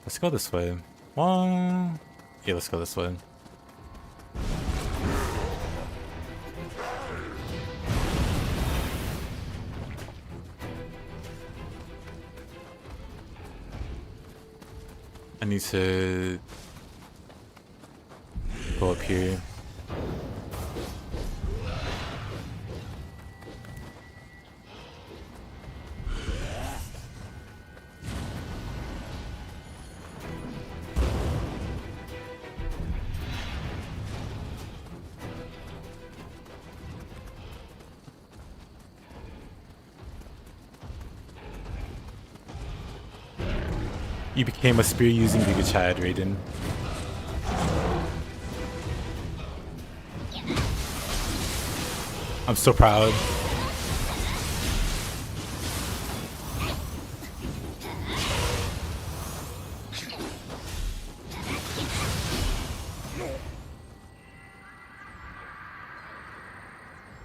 Speaker 1: Let's go this way. Well, yeah, let's go this way. I need to go up here. You became a spear-using Giga Chad, Raiden. I'm so proud.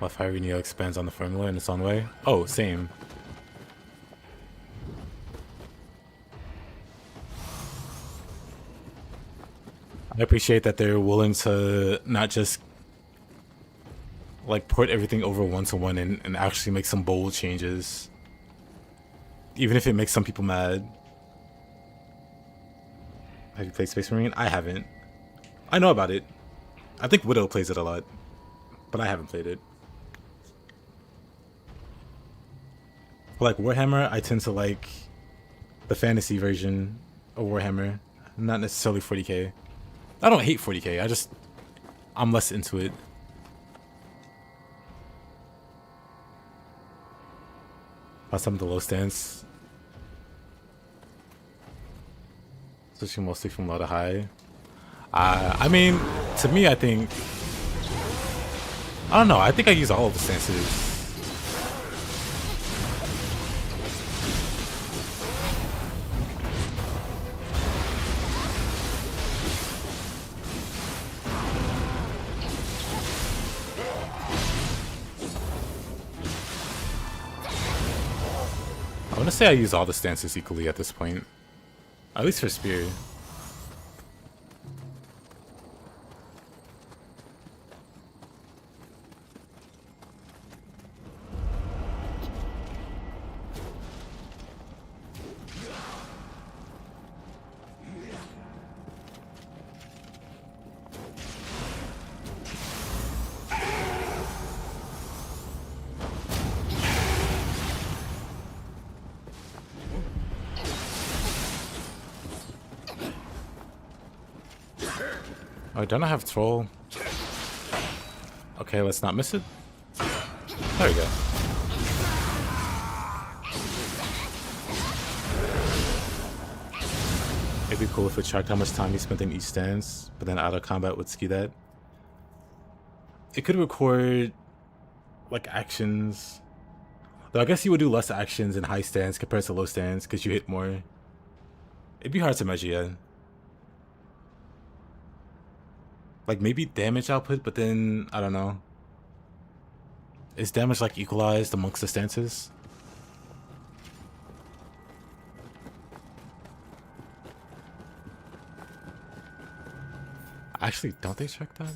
Speaker 1: What Fiery Nioh expands on the formula in its own way? Oh, same. I appreciate that they're willing to not just like port everything over 1-to-1 and actually make some bold changes, even if it makes some people mad. Have you played Space Marine? I haven't. I know about it. I think Widow plays it a lot, but I haven't played it. For like Warhammer, I tend to like the fantasy version of Warhammer, not necessarily 40k. I don't hate 40k, I'm less into it. About some of the low stance. Switching mostly from low to high. I mean, to me, I think... I don't know, I think I use all of the stances. I'm gonna say I use all the stances equally at this point. At least for Spear. Oh, don't I have troll? Okay, let's not miss it. There we go. It'd be cool if it tracked how much time you spent in each stance, but then out of combat would ski that. It could record like actions. Though I guess you would do less actions in high stance compared to low stance because you hit more. It'd be hard to measure, yeah. Like maybe damage output, but then I don't know. Is damage like equalized amongst the stances? Actually, don't they check that?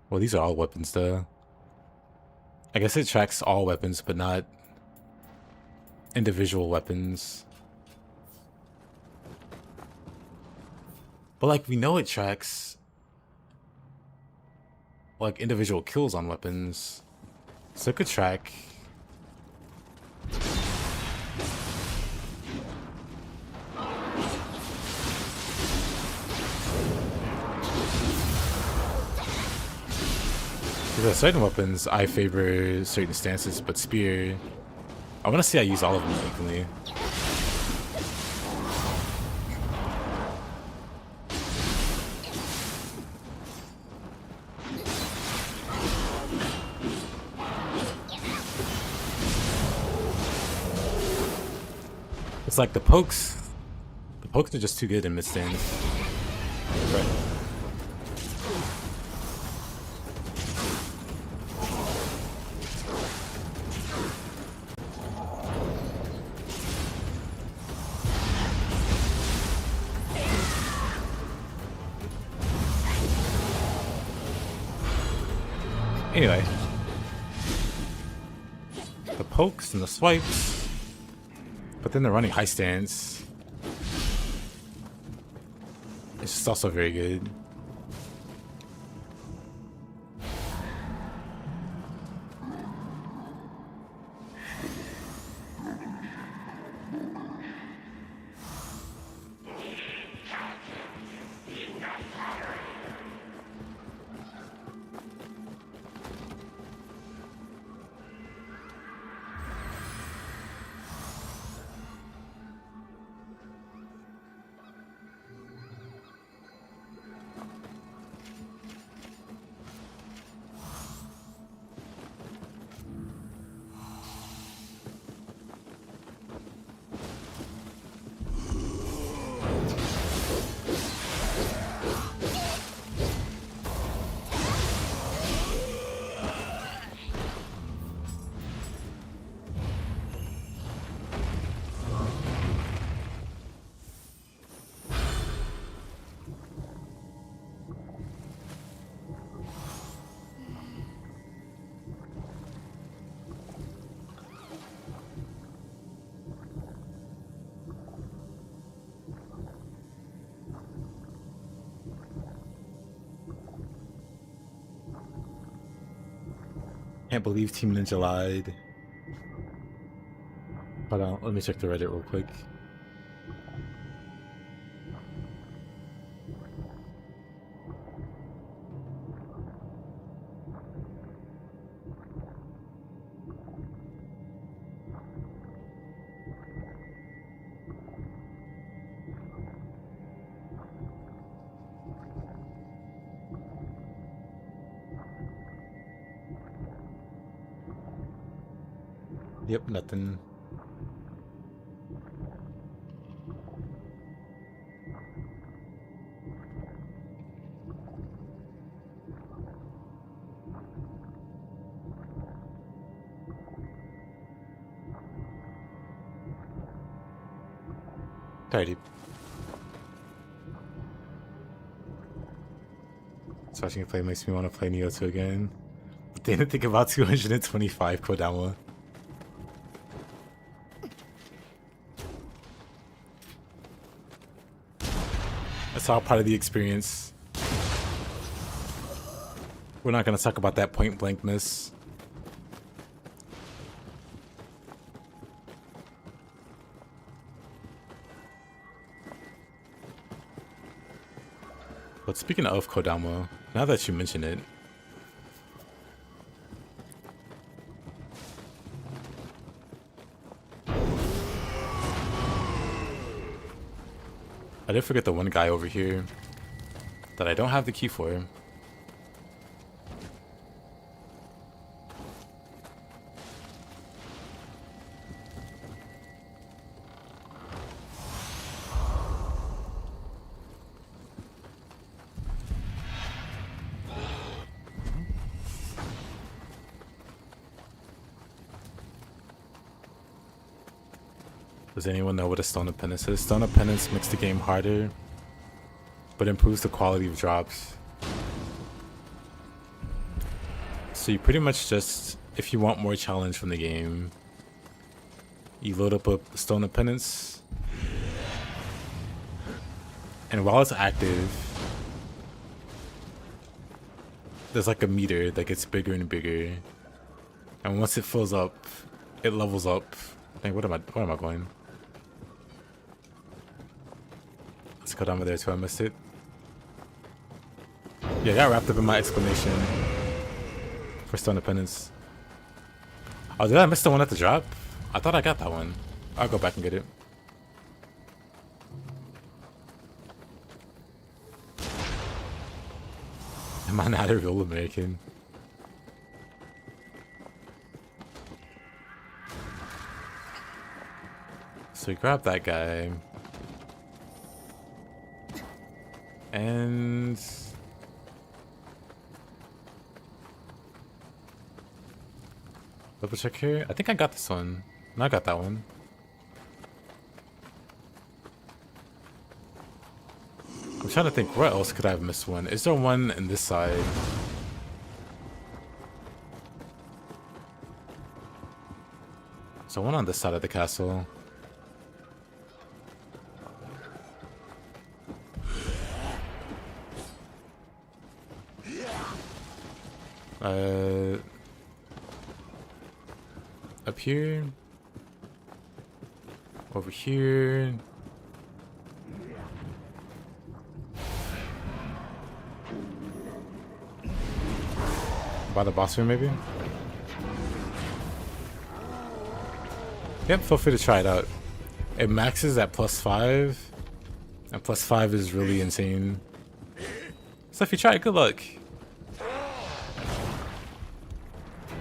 Speaker 1: Well, these are all weapons, though. I guess it tracks all weapons, but not individual weapons. But, like, we know it tracks, like, individual kills on weapons. So it could track... Because certain weapons, I favor certain stances, but spear, I want to say I use all of them equally. It's like the pokes are just too good in mid stance. Right. Anyway, the pokes and the swipes, but then they're running high stance. It's just also very good. Can't believe Team Ninja lied. Hold on, let me check the Reddit real quick. Yep, nothing. Tidy. So watching it play makes me want to play Nioh 2 again. But didn't think about 225 Kodama. That's all part of the experience. We're not gonna talk about that point blank miss. But speaking of Kodama, now that you mention it, I did forget the one guy over here that I don't have the key for. Does anyone know what a Stone of Penance is? Stone of Penance makes the game harder, but improves the quality of drops. So you pretty much just, if you want more challenge from the game, you load up a Stone of Penance, and while it's active, there's like a meter that gets bigger and bigger, and once it fills up, it levels up. Dang, where am I going? Let's go down there too, I missed it. Yeah, I got wrapped up in my exclamation for Stone of Penance. Oh, did I miss the one at the drop? I thought I got that one. I'll go back and get it. Am I not a real American? So we grab that guy. And double check here. I think I got this one. No, I got that one. I'm trying to think, where else could I have missed one? Is there one in this side? So one on this side of the castle. Up here, over here, by the boss room maybe? Yep, feel free to try it out. It maxes at +5, and +5 is really insane. So if you try it, good luck.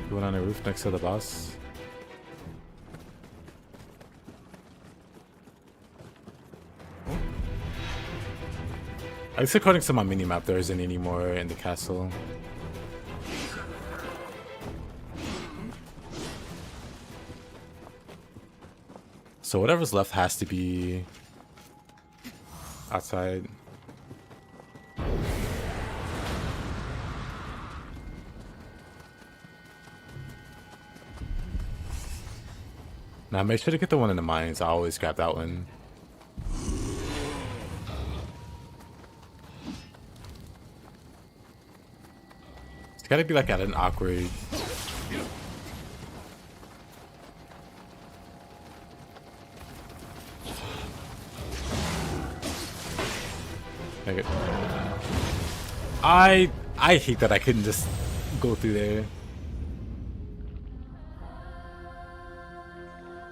Speaker 1: You went on a roof next to the boss. I guess according to my minimap, there isn't any more in the castle. So whatever's left has to be outside. Now make sure to get the one in the mines. I always grab that one. It's gotta be like at an awkward. Okay. I hate that I couldn't just go through there.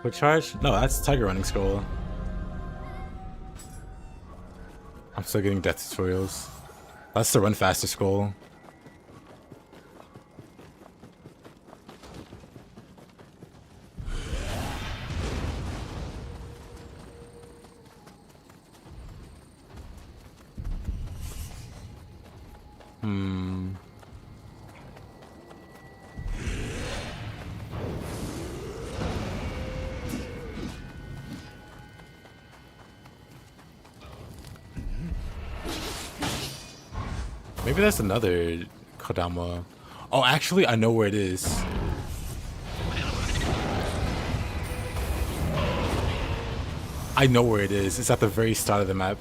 Speaker 1: Quick charge? No, that's Tiger Running Scroll. I'm still getting death tutorials. That's the Run Faster Scroll. Maybe that's another Kodama. Oh, actually, I know where it is. I know where it is. It's at the very start of the map.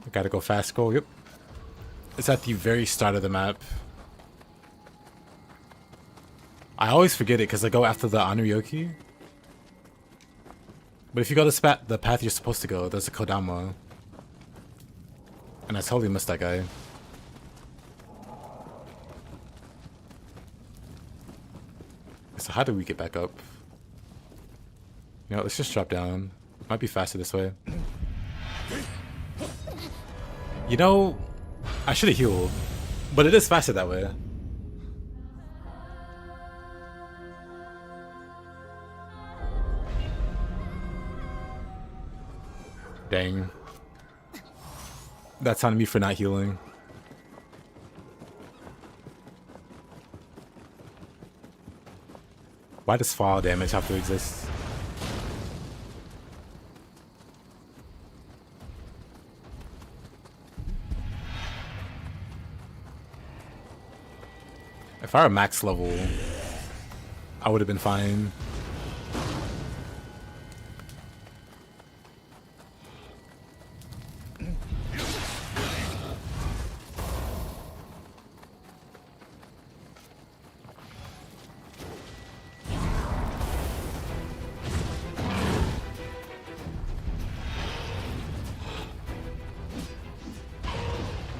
Speaker 1: I gotta go fast scroll. Yep. It's at the very start of the map. I always forget it because I go after the Onryoki. But if you go the path you're supposed to go, there's a Kodama. And I totally missed that guy. So how do we get back up? You know, let's just drop down. Might be faster this way. You know, I should have healed. But it is faster that way. Dang. That's on me for not healing. Why does fall damage have to exist? If I were max level, I would have been fine.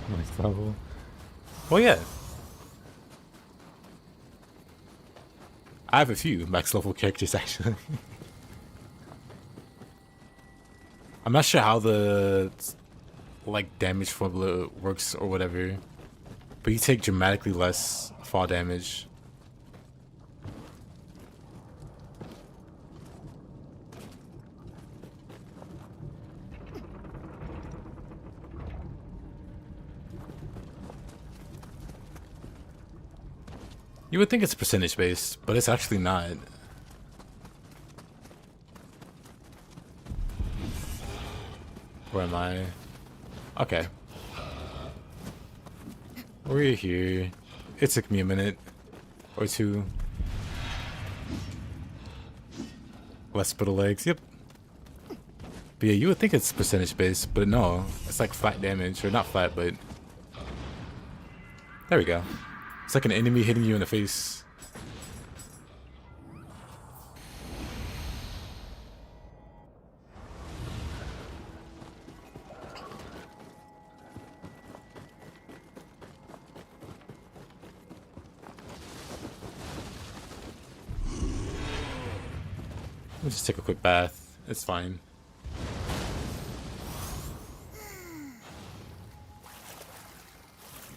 Speaker 1: Max level. Well, yeah. I have a few max level characters actually. I'm not sure how the like damage formula works or whatever, but you take dramatically less fall damage. You would think it's percentage based, but it's actually not. Where am I? Okay. We're here. It took me a minute or two. Less spittle legs, yep. But yeah, you would think it's percentage based, but no. It's like flat damage, or not flat, but... There we go. It's like an enemy hitting you in the face. Let me just take a quick bath. It's fine.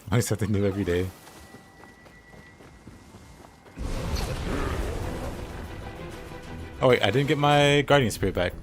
Speaker 1: Learn something new every day. Oh wait, I didn't get my Guardian Spirit back.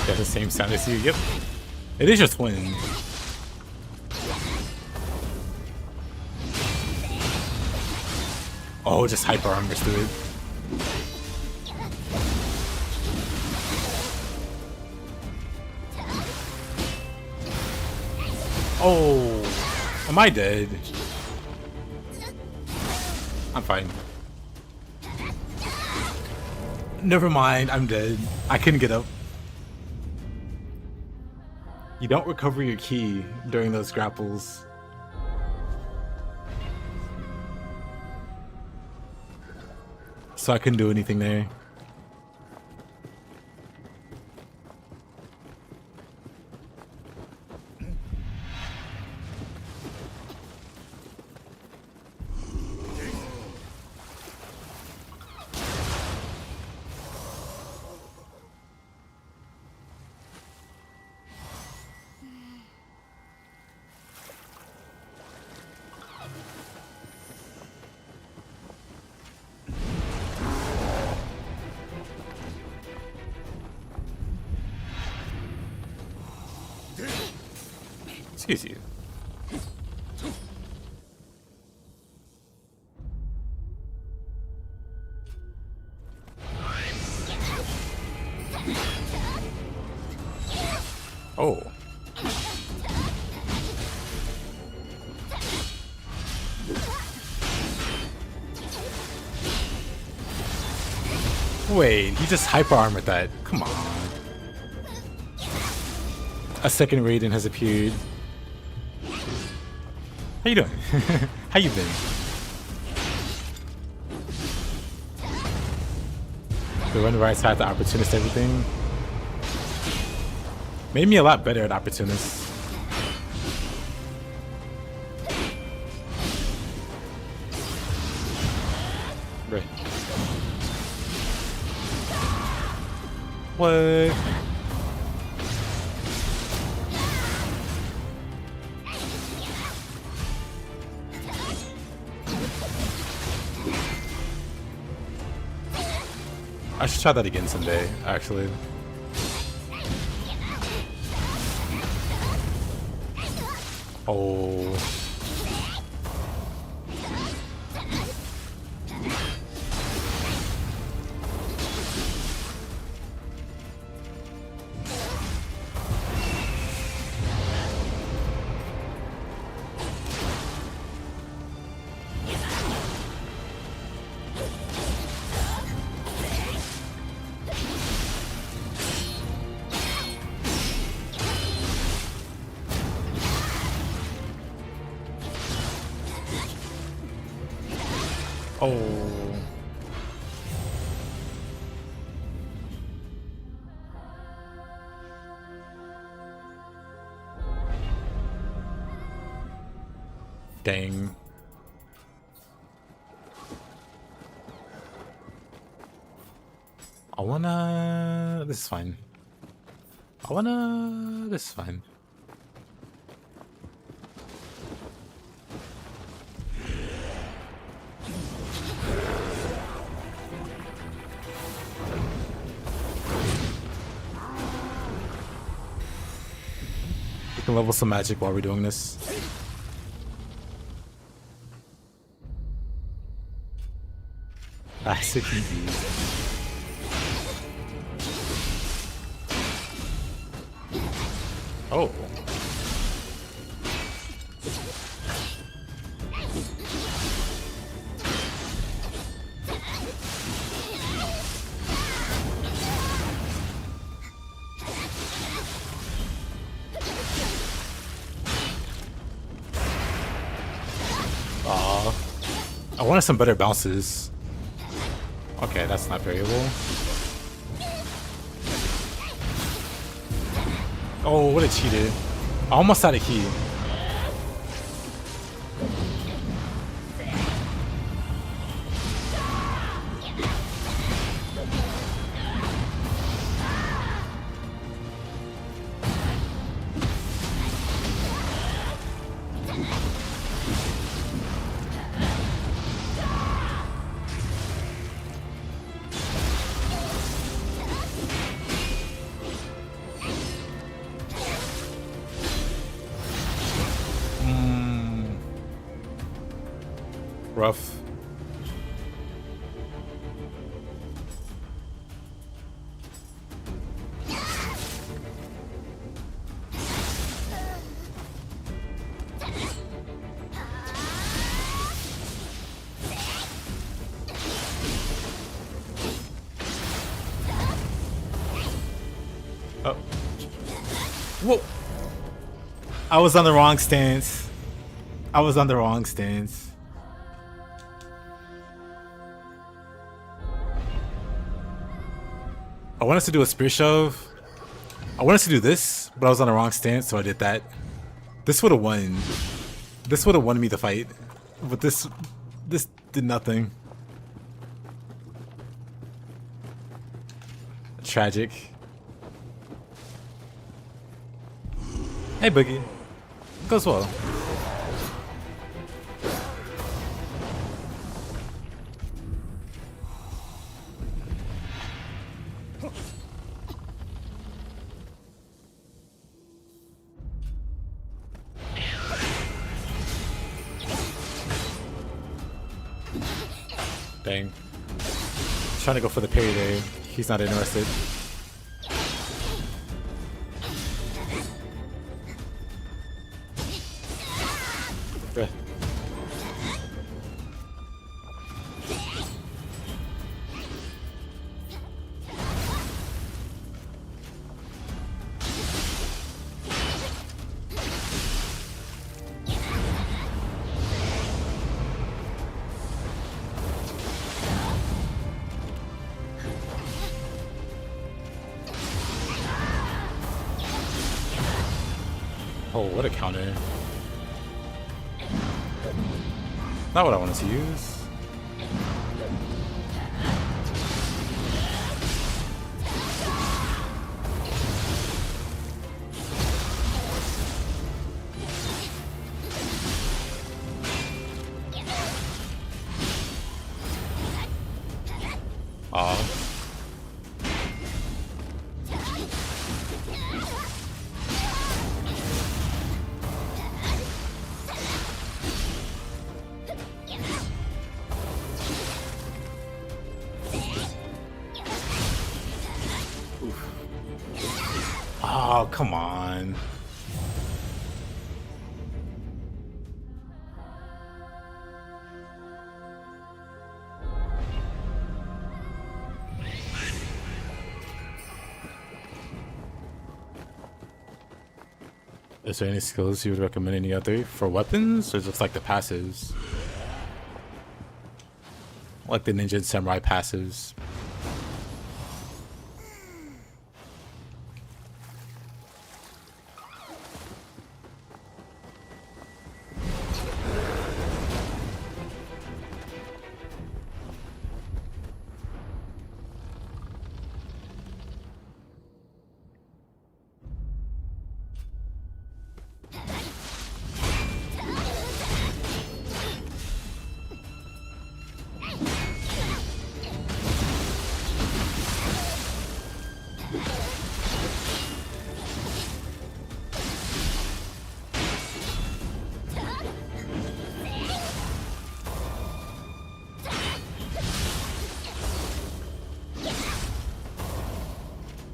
Speaker 1: Got the same sound as you, yep. It is your twin. Oh, just hyper armors to it. Oh, am I dead? I'm fine. Never mind, I'm dead. I couldn't get up. You don't recover your key during those grapples. So I couldn't do anything there. Excuse you. Oh. Wait, he just hyper armored that. Come on. A second Raiden has appeared. How you doing? How you been? The run right side, the opportunist, everything. Made me a lot better at opportunist. Right. What? I should try that again someday, actually. Oh. Oh. Dang. This is fine. This is fine. We can level some magic while we're doing this. That's easy. Oh. I wanted some better bounces. Okay, that's not variable. Oh, what a cheater. I almost had a key. Rough. Oh. Whoa! I was on the wrong stance. I was on the wrong stance. I wanted to do a spear shove. I wanted to do this, but I was on the wrong stance, so I did that. This would have won. This would have won me the fight, but this did nothing. Tragic. Hey, Boogie. Goes well. Dang. Trying to go for the parry there. He's not interested. Bruh. Oh, what a counter. Not what I wanted to use. Aw. Oh, come on. Is there any skills you would recommend any other for weapons, or just like the passives? Like the ninja and samurai passives.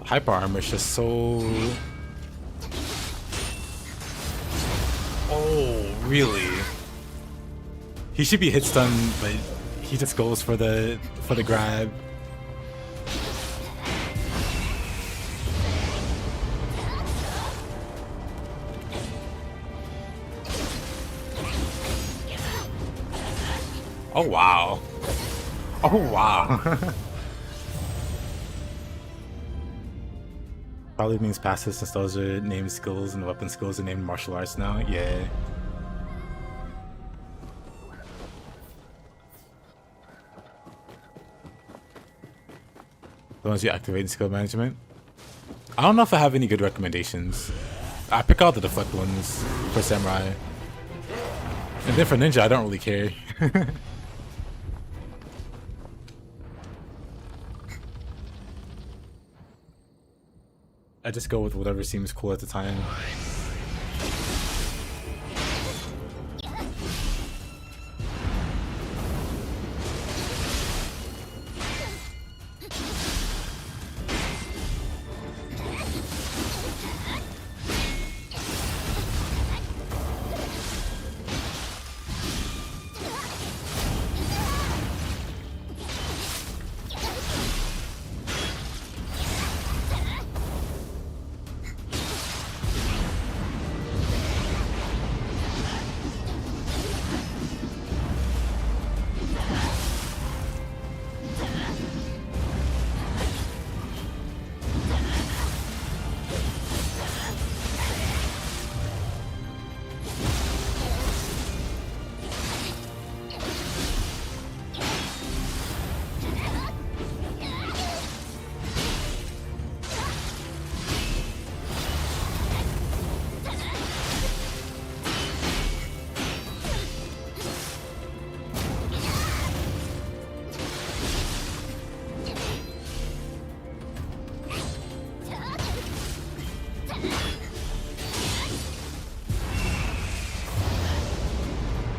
Speaker 1: Hyper armor is just so... Oh, really? He should be hit stun, but he just goes for the grab. Oh wow. Oh wow. Probably means passive since those are named skills and weapon skills are named martial arts now. Yeah. The ones you activate in skill management. I don't know if I have any good recommendations. I pick out the deflect ones for samurai. And then for ninja, I don't really care. I just go with whatever seems cool at the time.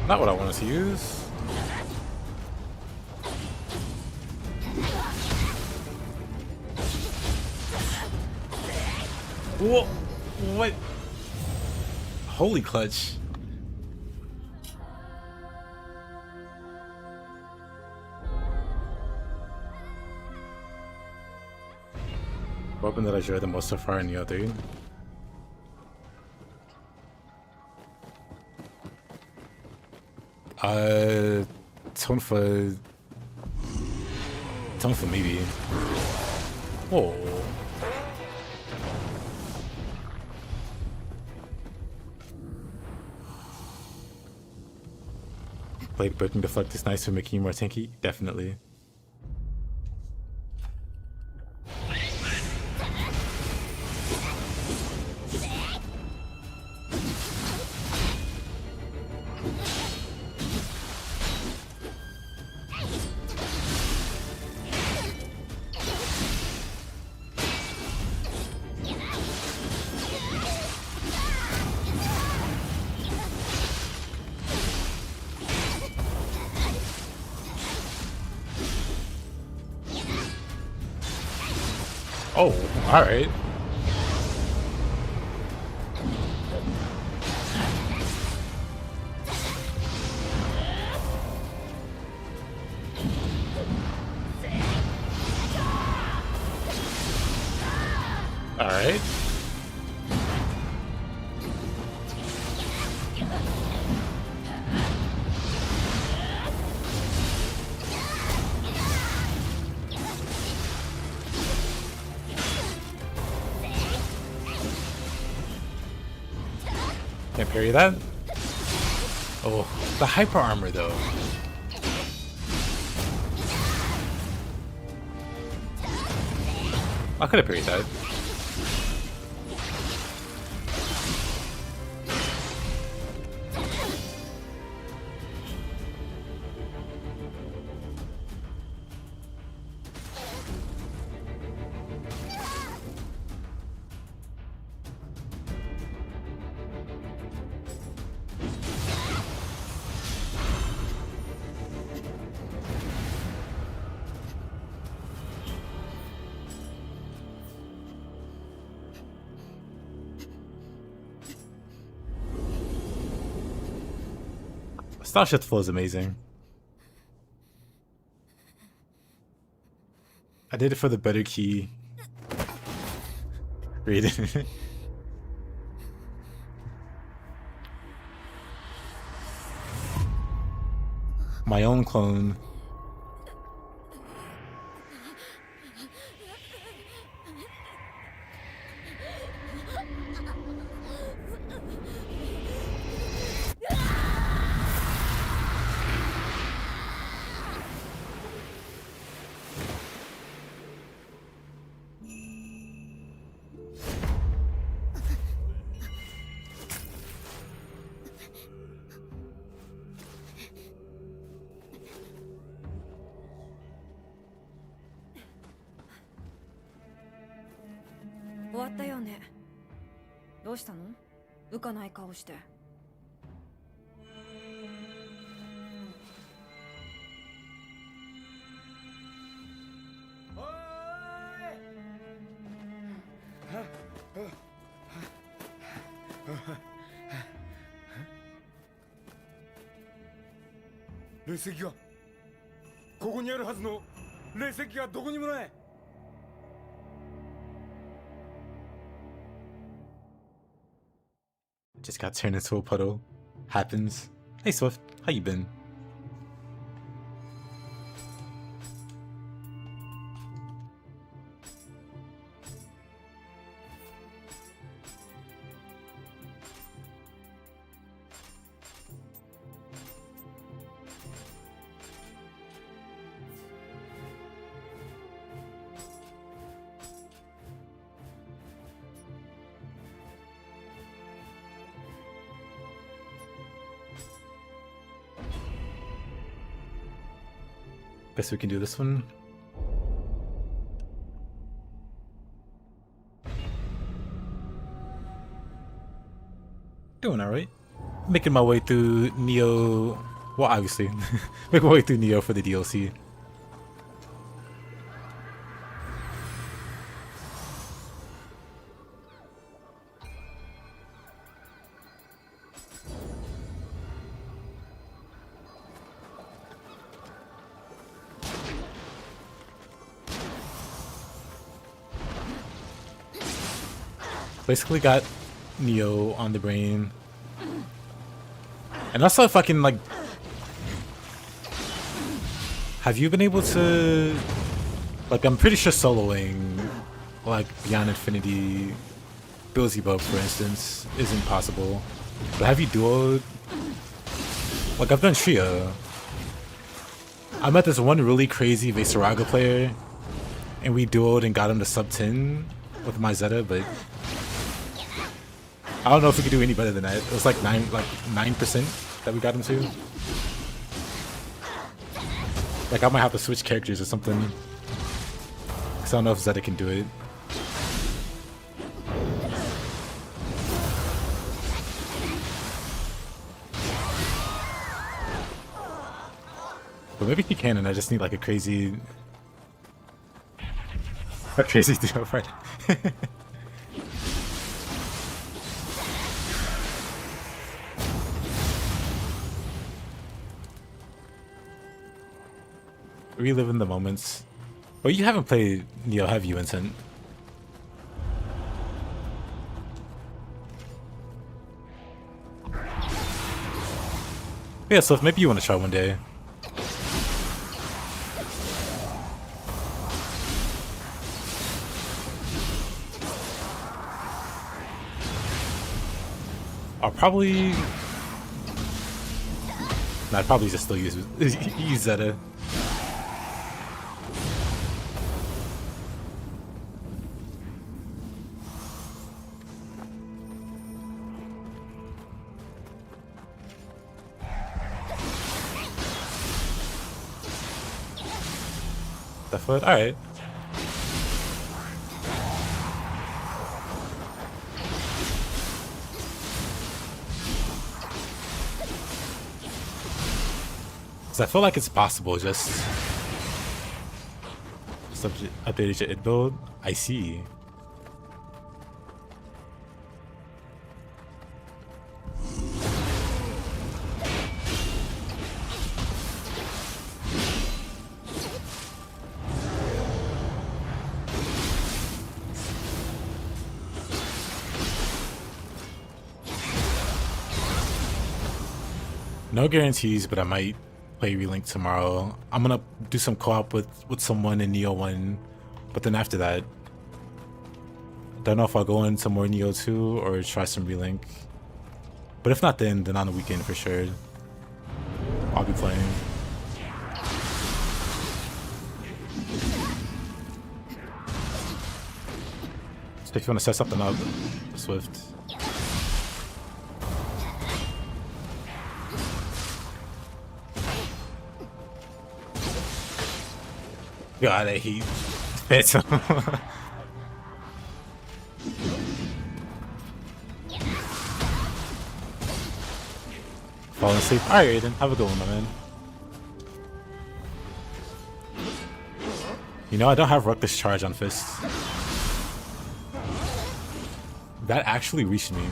Speaker 1: Not what I wanted to use. Whoa! What? Holy clutch. Weapon that I enjoyed the most so far in Nioh 3. Tone for maybe. Oh. Blade breaking deflect is nice for making you more tanky, definitely. Oh, alright. Alright. Can't parry that. Oh, the hyper armor though. I could have parried that. Style shift flow is amazing. I did it for the better key. Read it. My own clone.
Speaker 7: 終わったよね。どうしたの？浮かない顔して。
Speaker 3: 霊石がここにあるはずの霊石がどこにもない。
Speaker 1: Just got turned into a puddle. Happens. Hey Swift, how you been? Guess we can do this one. Doing alright. making my way through Nioh. Well, obviously, making my way through Nioh for the DLC. Basically got Nioh on the brain. And also fucking like, have you been able to, like, I'm pretty sure soloing like Beyond Infinity Beelzebub, for instance, isn't possible. But have you duoed? Like, I've done trio. I met this one really crazy Veseraga player and we duoed and got him to sub 10 with my Zeta, but I don't know if we could do any better than that. It was like 9% that we got him to. Like, I might have to switch characters or something, because I don't know if Zeta can do it. But maybe he can, and I just need like a crazy duo fight. Reliving the moments. Well, you haven't played Nioh, have you, Vincent? Yeah, so maybe you want to try one day. I'll probably... Nah, I'd probably just still use Zeta. The foot? Alright. So I feel like it's possible, just updated your id build. I see. No guarantees, but I might play Relink tomorrow. I'm gonna do some co-op with someone in Nioh 1, but then after that, don't know if I'll go into more Nioh 2 or try some Relink. But if not then on the weekend for sure, I'll be playing. So if you want to set something up, Swift. God, I hate Phantom. Falling asleep. Alright, Aiden, have a good one, my man. You know, I don't have Ruckus Charge on Fist. That actually reached me.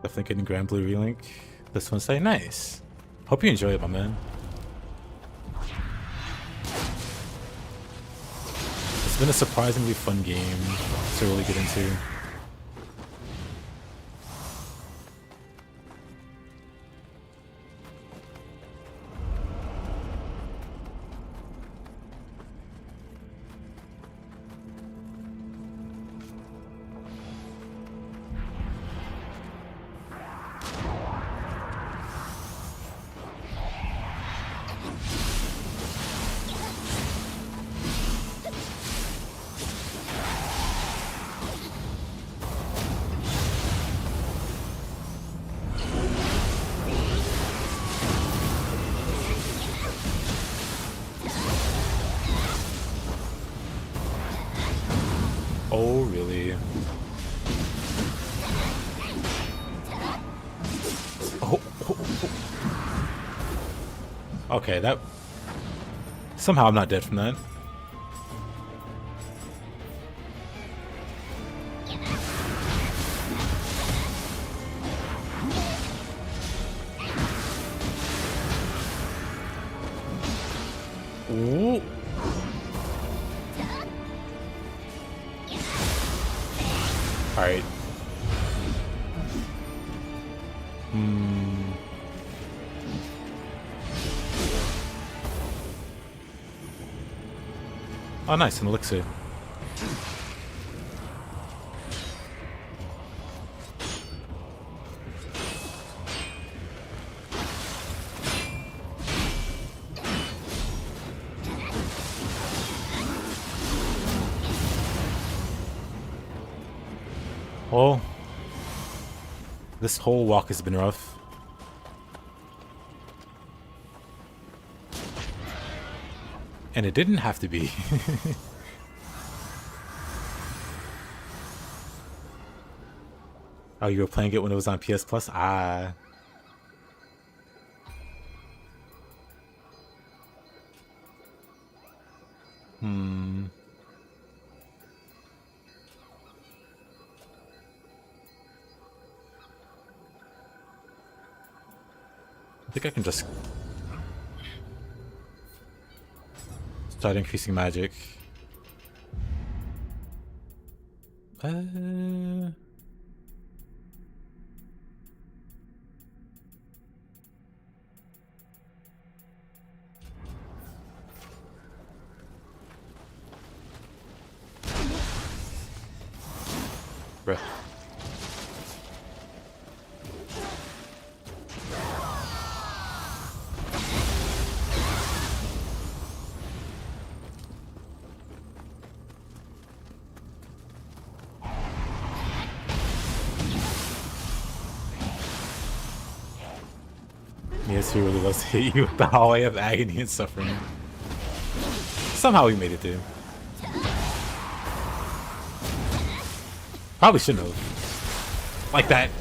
Speaker 1: Definitely getting Grand Blue Relink. This one say nice. Hope you enjoy it, my man. It's been a surprisingly fun game to really get into. Okay, that... Somehow I'm not dead from that. Ooh. Alright. Oh, nice, an elixir. Well, this whole walk has been rough. And it didn't have to be. Oh, you were playing it when it was on PS Plus? Ah. I think I can just start increasing magic. Bruh. Yes, he really loves to hit you with the hallway of agony and suffering. Somehow we made it through. Probably shouldn't have. Like that.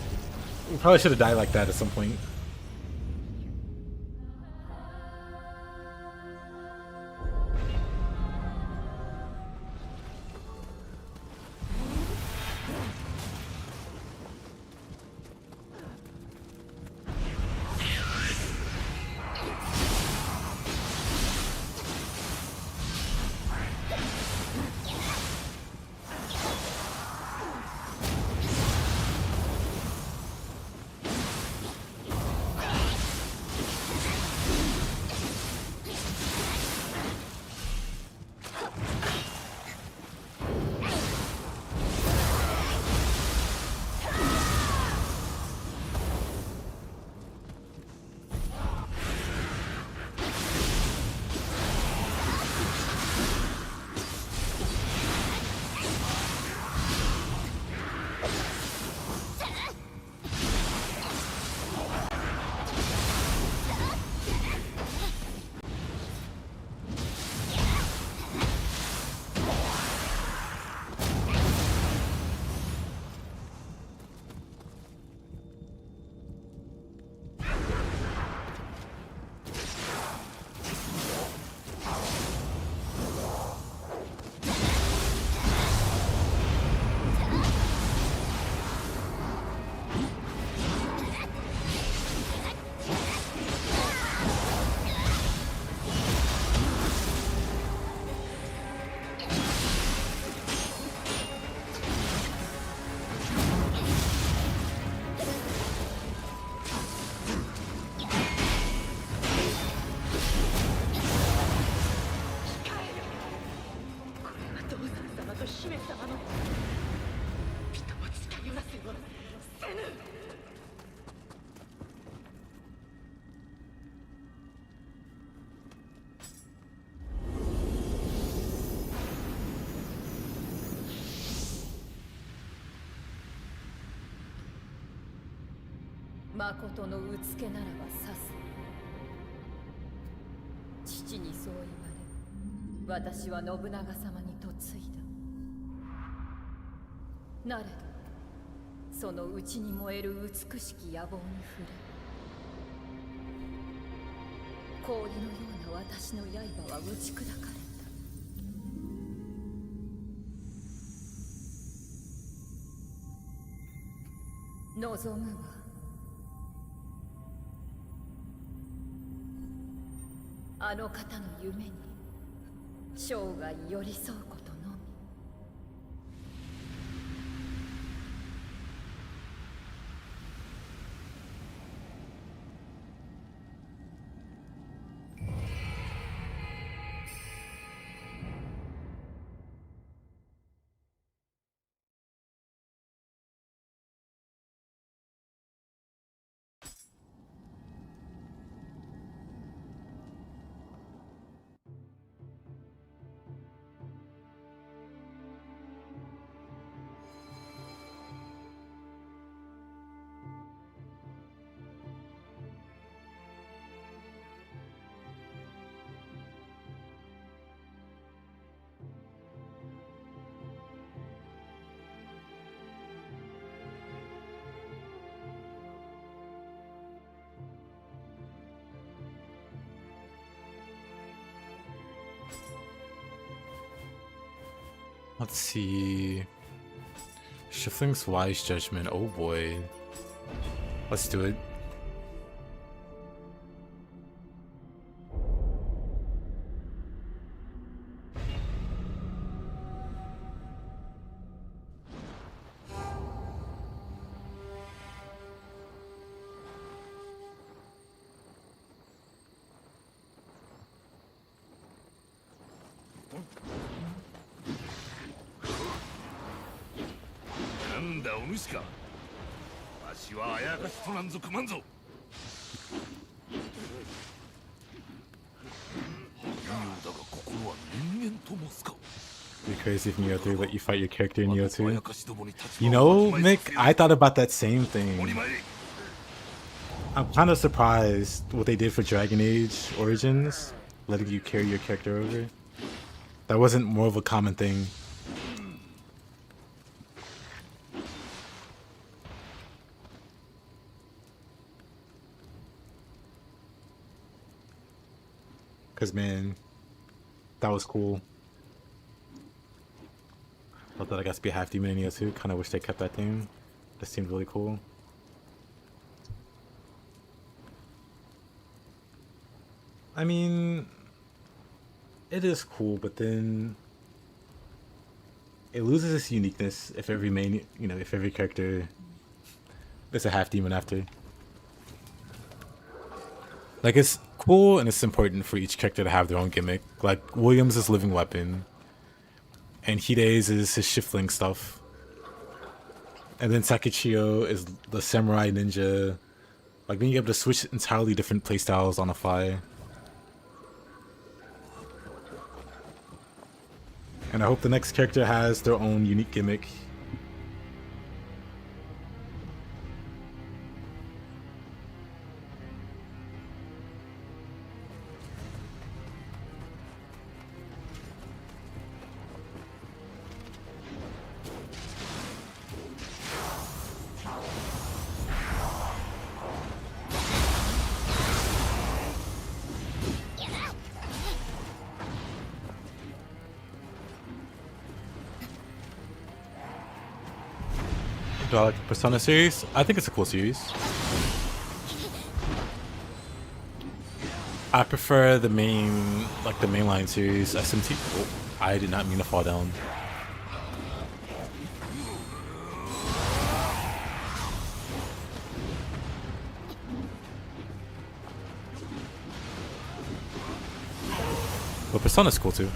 Speaker 1: We probably should have died like that at some point.
Speaker 2: 誠のうつけならば刺す。父にそう言われ、私は信長様に嫁いだ。なれど、その内に燃える美しき野望に触れ、氷のような私の刃は打ち砕かれた。望むはあの方の夢に生涯寄り添うことのみ。
Speaker 1: Let's see. Shifling's wise judgment. Oh boy. Let's do it. It'd be crazy if Nioh 3 let you fight your character in Nioh 2. You know, Mick, I thought about that same thing. I'm kind of surprised what they did for Dragon Age Origins, letting you carry your character over. That wasn't more of a common thing. Cause man, that was cool. Love that I got to be a half demon in Nioh 2. Kind of wish they kept that thing. That seemed really cool. I mean, it is cool, but then it loses its uniqueness if every main, if every character is a half demon after. Like, it's cool and it's important for each character to have their own gimmick. Like, Williams is living weapon, and Hide's is his shifling stuff, and then Sakichio is the samurai ninja. Like, being able to switch entirely different playstyles on the fly. And I hope the next character has their own unique gimmick. Do I like the Persona series? I think it's a cool series. I prefer the main, like the mainline series, SMT. Oh, I did not mean to fall down. But Persona's cool too.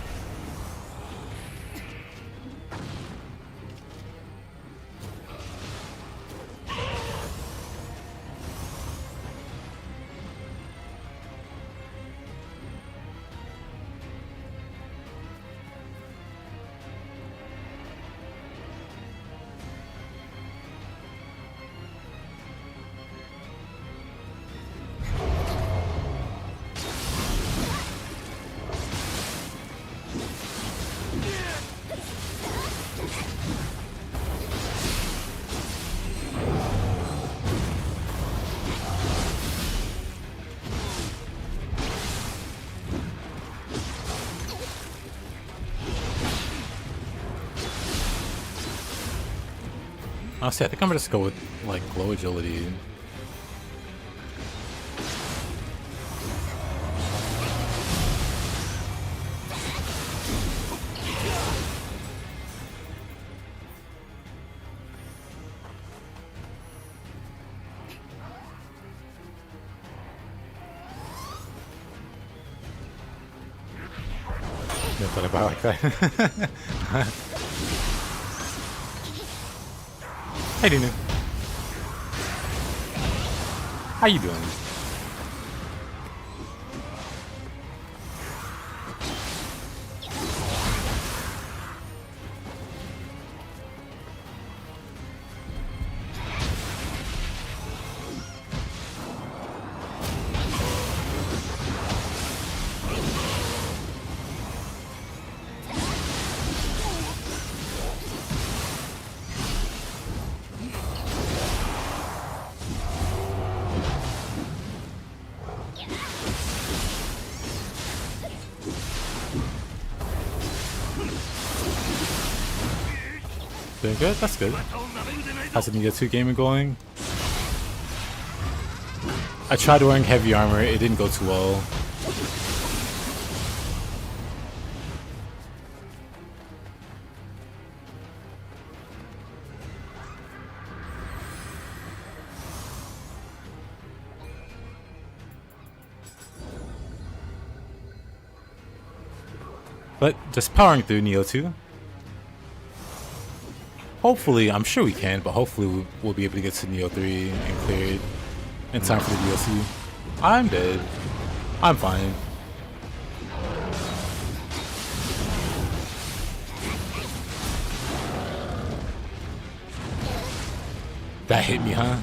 Speaker 1: Honestly, I think I'm gonna just go with like low agility. Never thought about it like that. Hey, Dinu. How you doing? Doing good? That's good. How's the Nioh 2 gaming going? I tried wearing heavy armor, it didn't go too well. But just powering through Nioh 2. Hopefully, I'm sure we can, but hopefully we'll be able to get to Nioh 3 and clear it in time for the DLC. I'm dead. I'm fine. That hit me, huh?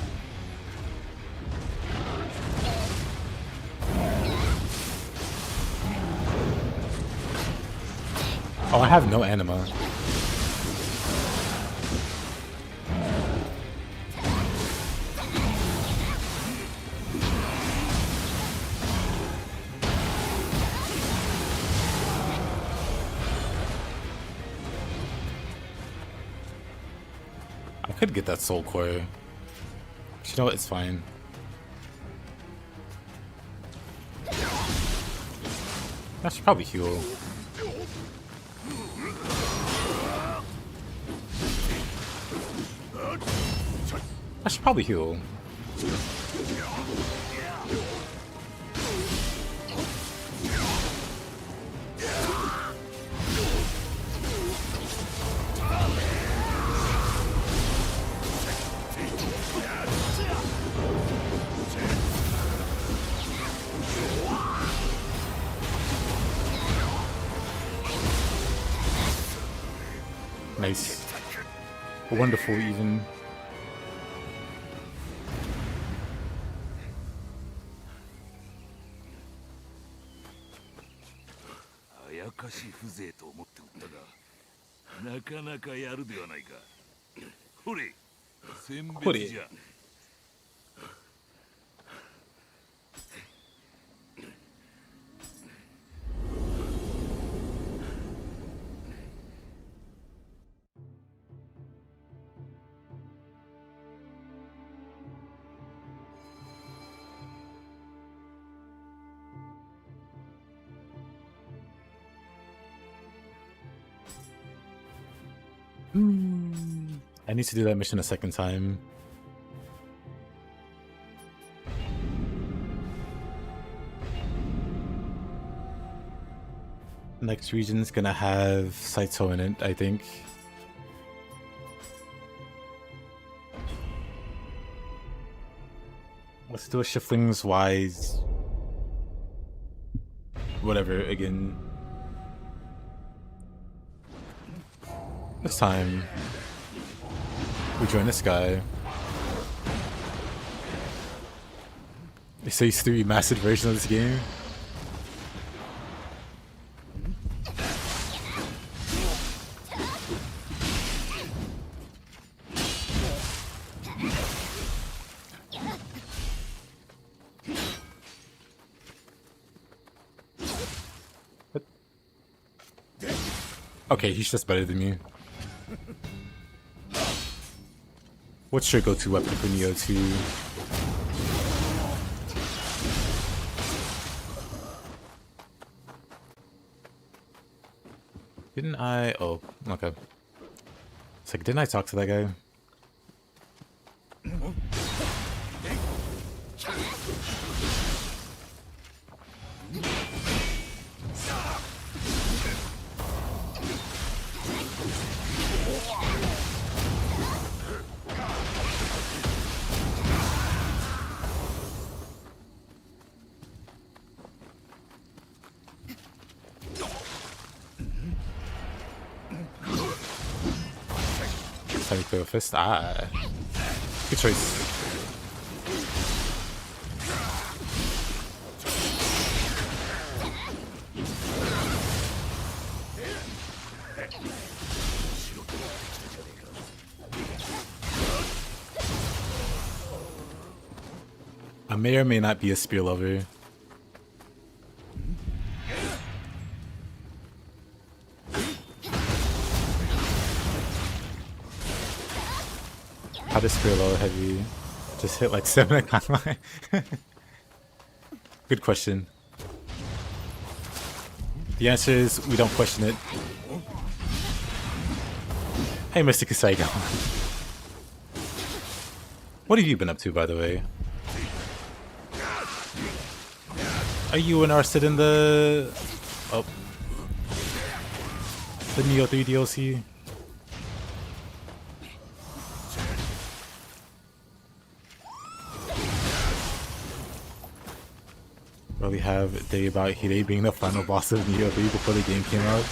Speaker 1: Oh, I have no anima. I could get that soul core. But you know what? It's fine. I should probably heal. I should probably heal. Nice. Wonderful, even. I need to do that mission a second time. Next region's gonna have Saito in it, I think. Let's do a Shiftlings Wise. Whatever, again. This time, we join this guy. They say he's 3 mastered version of this game. What? Okay, he's just better than me. What's your go-to weapon for Nioh 2? Didn't I? Oh, okay. It's like, didn't I talk to that guy? Time to throw a fist. Ah, good choice. I may or may not be a spear lover. How does spear low heavy just hit like 7 at conline? Good question. The answer is we don't question it. Hey, Mr. Kasaiga. What have you been up to, by the way? Are you interested in the Nioh 3 DLC? Really have a day about Hide being the final boss of Nioh 3 before the game came out.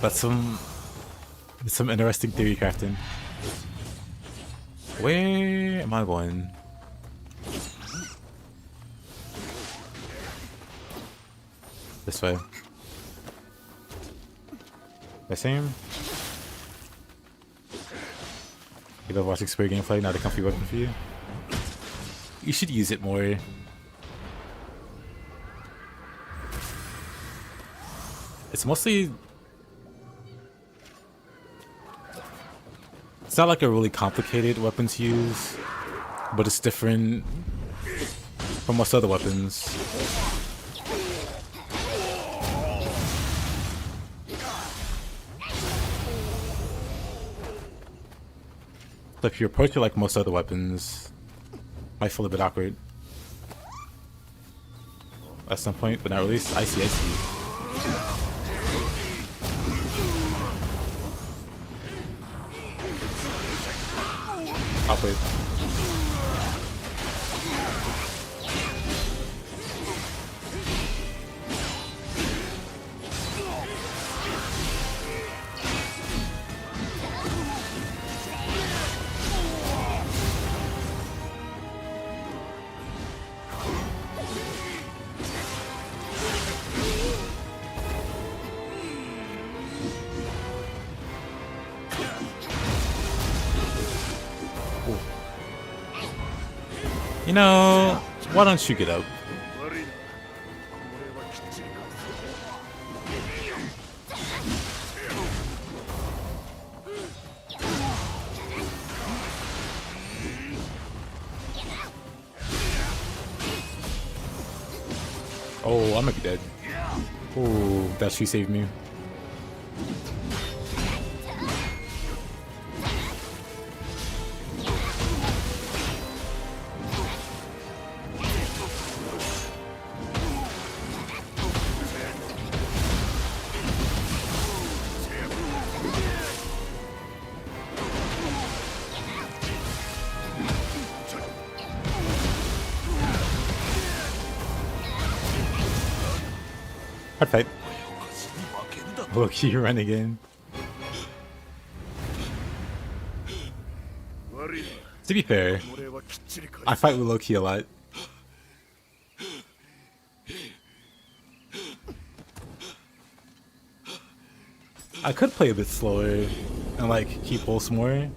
Speaker 1: That's some interesting theory crafting. Where am I going? This way. The same? You love watching spear gameplay, not a comfy weapon for you? You should use it more. It's mostly... It's not like a really complicated weapon to use, but it's different from most other weapons. So if you approach it like most other weapons, it might feel a bit awkward at some point, but not really. I see, I see. Awkward. You know, why don't you get up? Oh, I'm gonna be dead. Oh, that she saved me. Hard fight. Low-key run again. To be fair, I fight with low-key a lot. I could play a bit slower and like keep pulse more,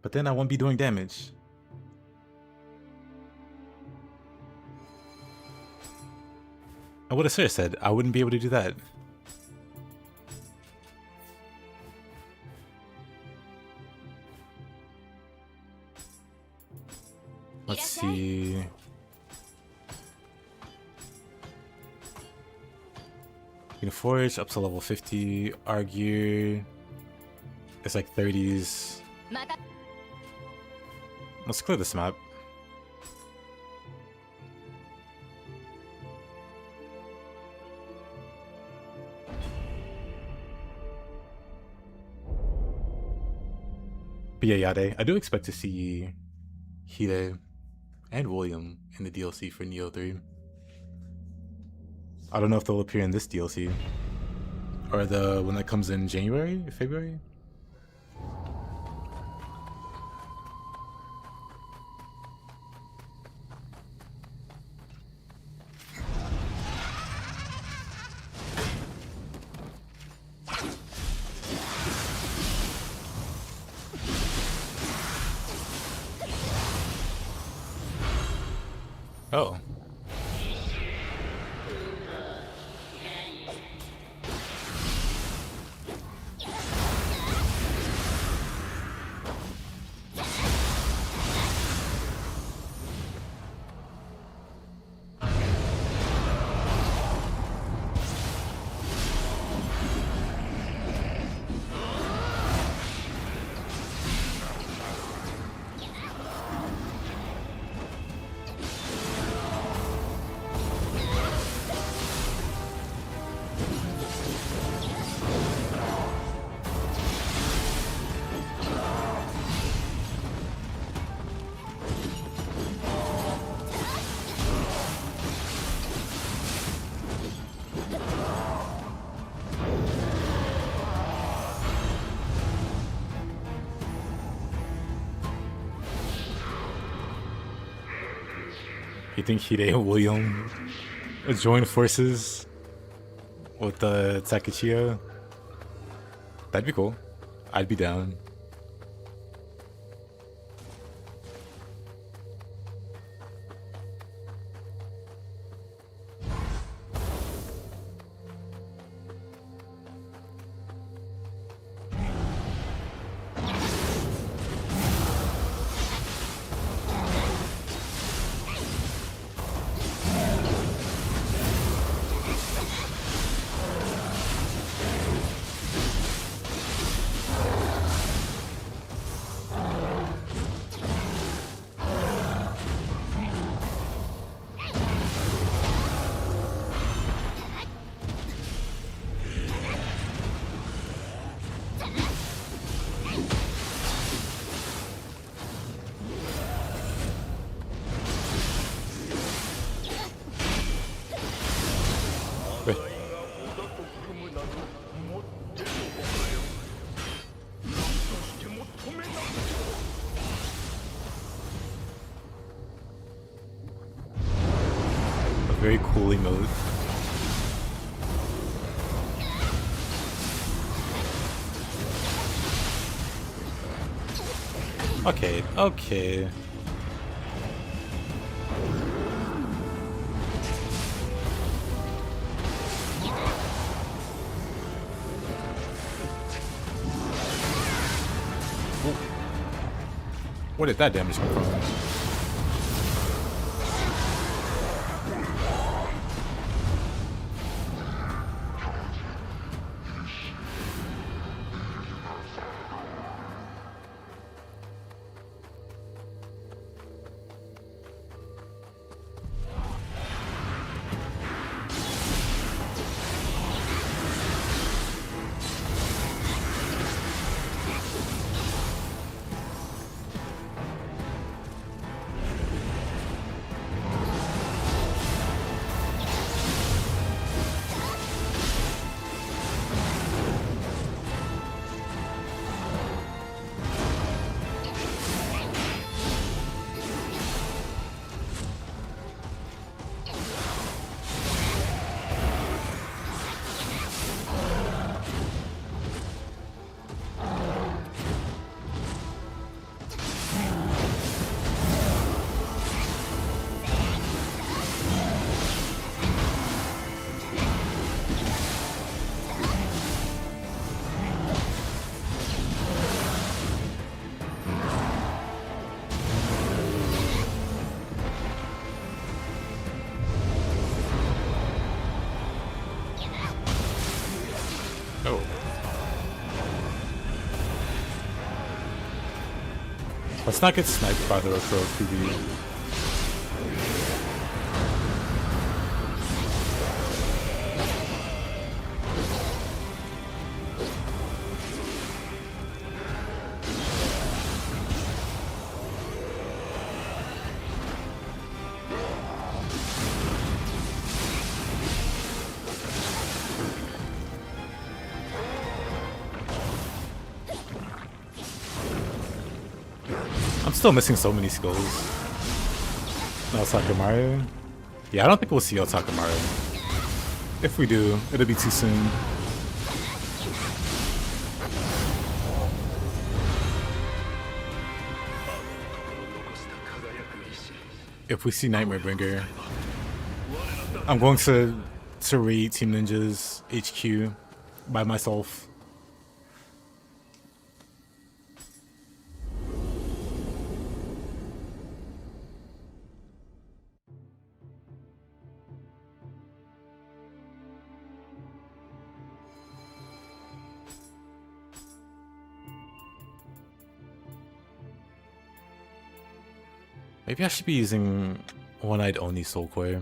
Speaker 1: but then I won't be doing damage. I would have said I wouldn't be able to do that. Let's see. You can forge up to level 50. Our gear is like 30s. Let's clear this map. But yeah, Yade, I do expect to see Hide and William in the DLC for Nioh 3. I don't know if they'll appear in this DLC or the one that comes in January, February. Oh. You think Hide and William would join forces with Takechiya? That'd be cool. I'd be down. Very cool emote. Okay, okay. Where did that damage come from? Let's not get sniped by the Rokuro PB. I'm still missing so many skills. No Sakamaru. Yeah, I don't think we'll see Sakamaru. If we do, it'll be too soon. If we see Nightmare Bringer, I'm going to raid Team Ninja's HQ by myself. Maybe I should be using One-Eyed Oni Soul Core.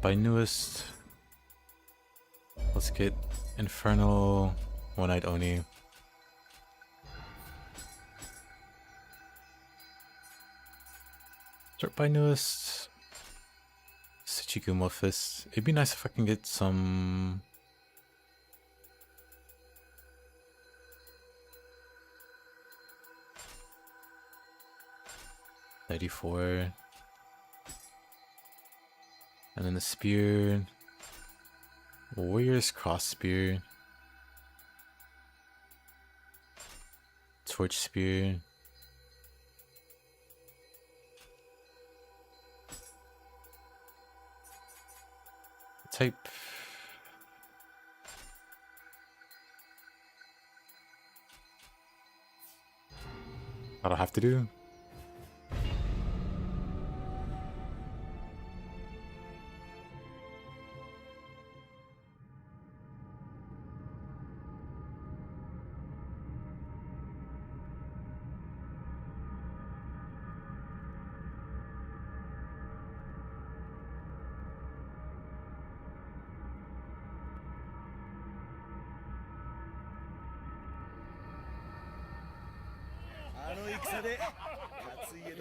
Speaker 1: By newest, let's get Infernal One-Eyed Oni. Start by newest, Tsuchigumo Fist. It'd be nice if I can get some $94. And then the spear, Warrior's Cross Spear, Torch Spear, type, that'll have to do.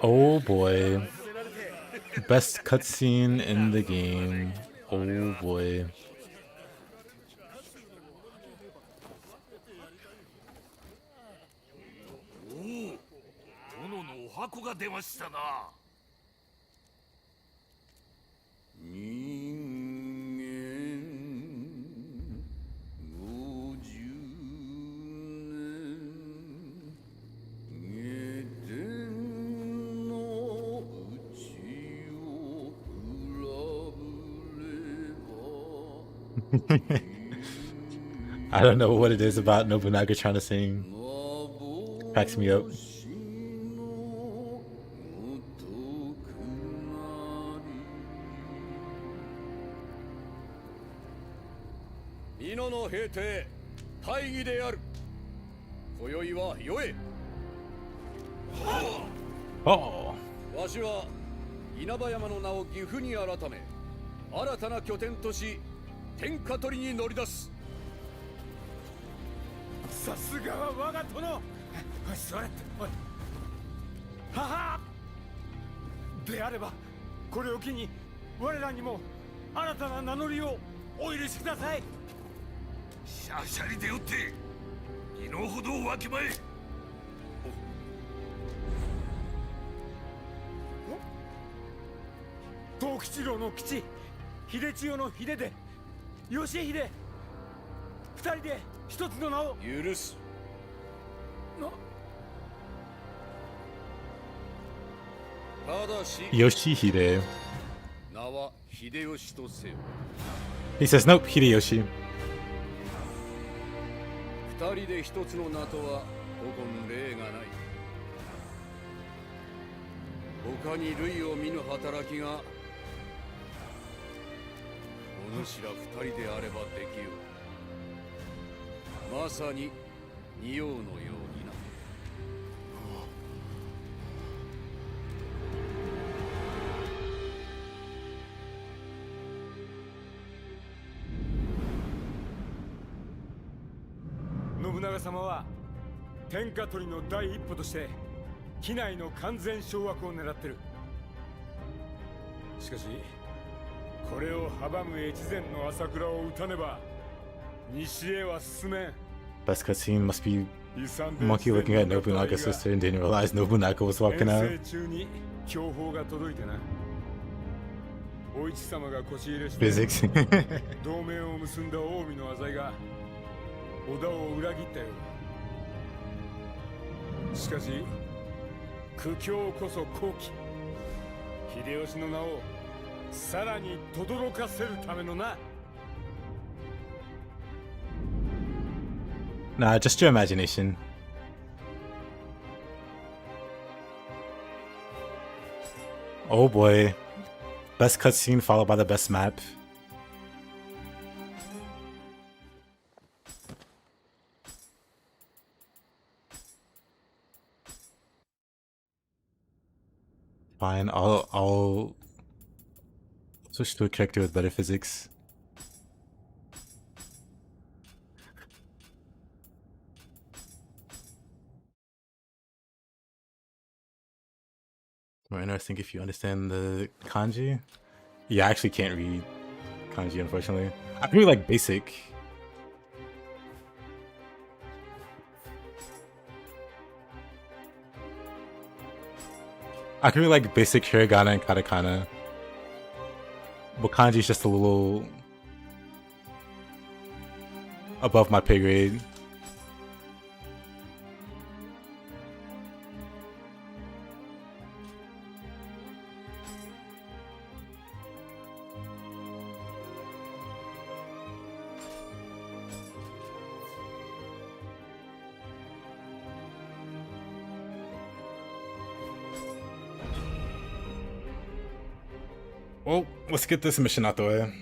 Speaker 1: Oh boy. Best cutscene in the game. Oh boy. I don't know what it is about Nobunaga trying to sing. Cracks me up. Oh.
Speaker 9: わしは稲葉山の名を岐阜に改め、新たな拠点とし天下取りに乗り出す。
Speaker 3: さすがは我が殿。おい座れって。おい。はは。であればこれを機に我らにも新たな名乗りをお許しください。
Speaker 10: シャシャリでよって身の程をわきまえ。
Speaker 3: 藤吉郎の吉、秀千代の秀で、義秀、二人で一つの名を。
Speaker 9: 許す。ただし
Speaker 1: Yoshihide.
Speaker 9: 名は秀吉とせよ。
Speaker 1: He says, nope, Hideyoshi.
Speaker 9: 二人で一つの名とは古今例がない。他に類を見ぬ働きがお主ら二人であればできよう。まさに仁王のようにな。
Speaker 3: 信長様は天下取りの第一歩として畿内の完全掌握を狙ってる。しかしこれを阻む越前の朝倉を討たねば西へは進めん。
Speaker 1: Best cutscene must be Monkey looking at Nobunaga's sister and didn't realize Nobunaga was walking
Speaker 3: 遠
Speaker 1: out.
Speaker 3: 征中に強報が届いてな。お市様が腰入れして
Speaker 1: Physics.
Speaker 3: 同盟を結んだ近江の浅井が織田を裏切ったようだ。しかし苦境こそ好機。秀吉の名をさらに轟かせるためのな。
Speaker 1: Nah, just your imagination. Oh boy. Best cutscene followed by the best map. Fine, I'll switch to a character with better physics. More interesting if you understand the kanji. Yeah, I actually can't read kanji, unfortunately. I can read like basic. I can read like basic hiragana and katakana. But kanji is just a little above my pay grade. Well, let's get this mission out the way.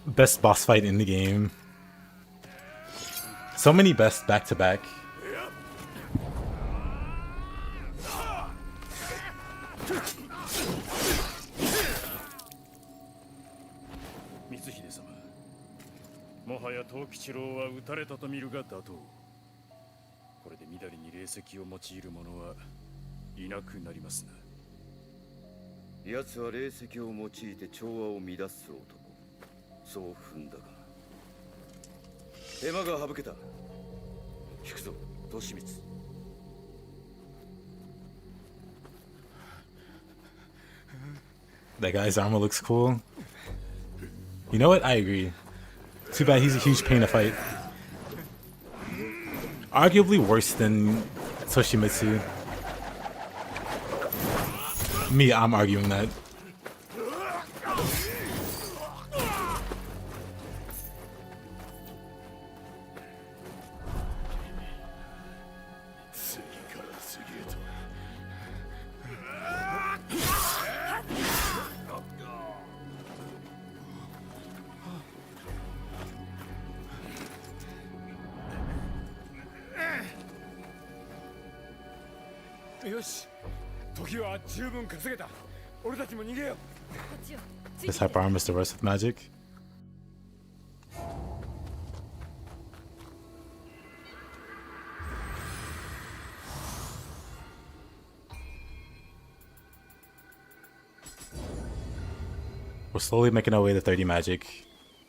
Speaker 1: Best boss fight in the game. So many best back to back.
Speaker 3: Mitsuhide様、もはや藤吉郎は撃たれたと見るが妥当。これでみだりに霊石を用いる者はいなくなりますな。
Speaker 13: 奴は霊石を用いて調和を乱す男。そう踏んだが手間が省けた。引くぞ、利光。
Speaker 1: That guy's armor looks cool. You know what? I agree. Too bad he's a huge pain to fight. Arguably worse than Toshimitsu. Me, I'm arguing that.
Speaker 3: 時は十分稼げた。俺たちも逃げよう。
Speaker 1: This hyper armor is the worst with magic. We're slowly making our way to 30 magic.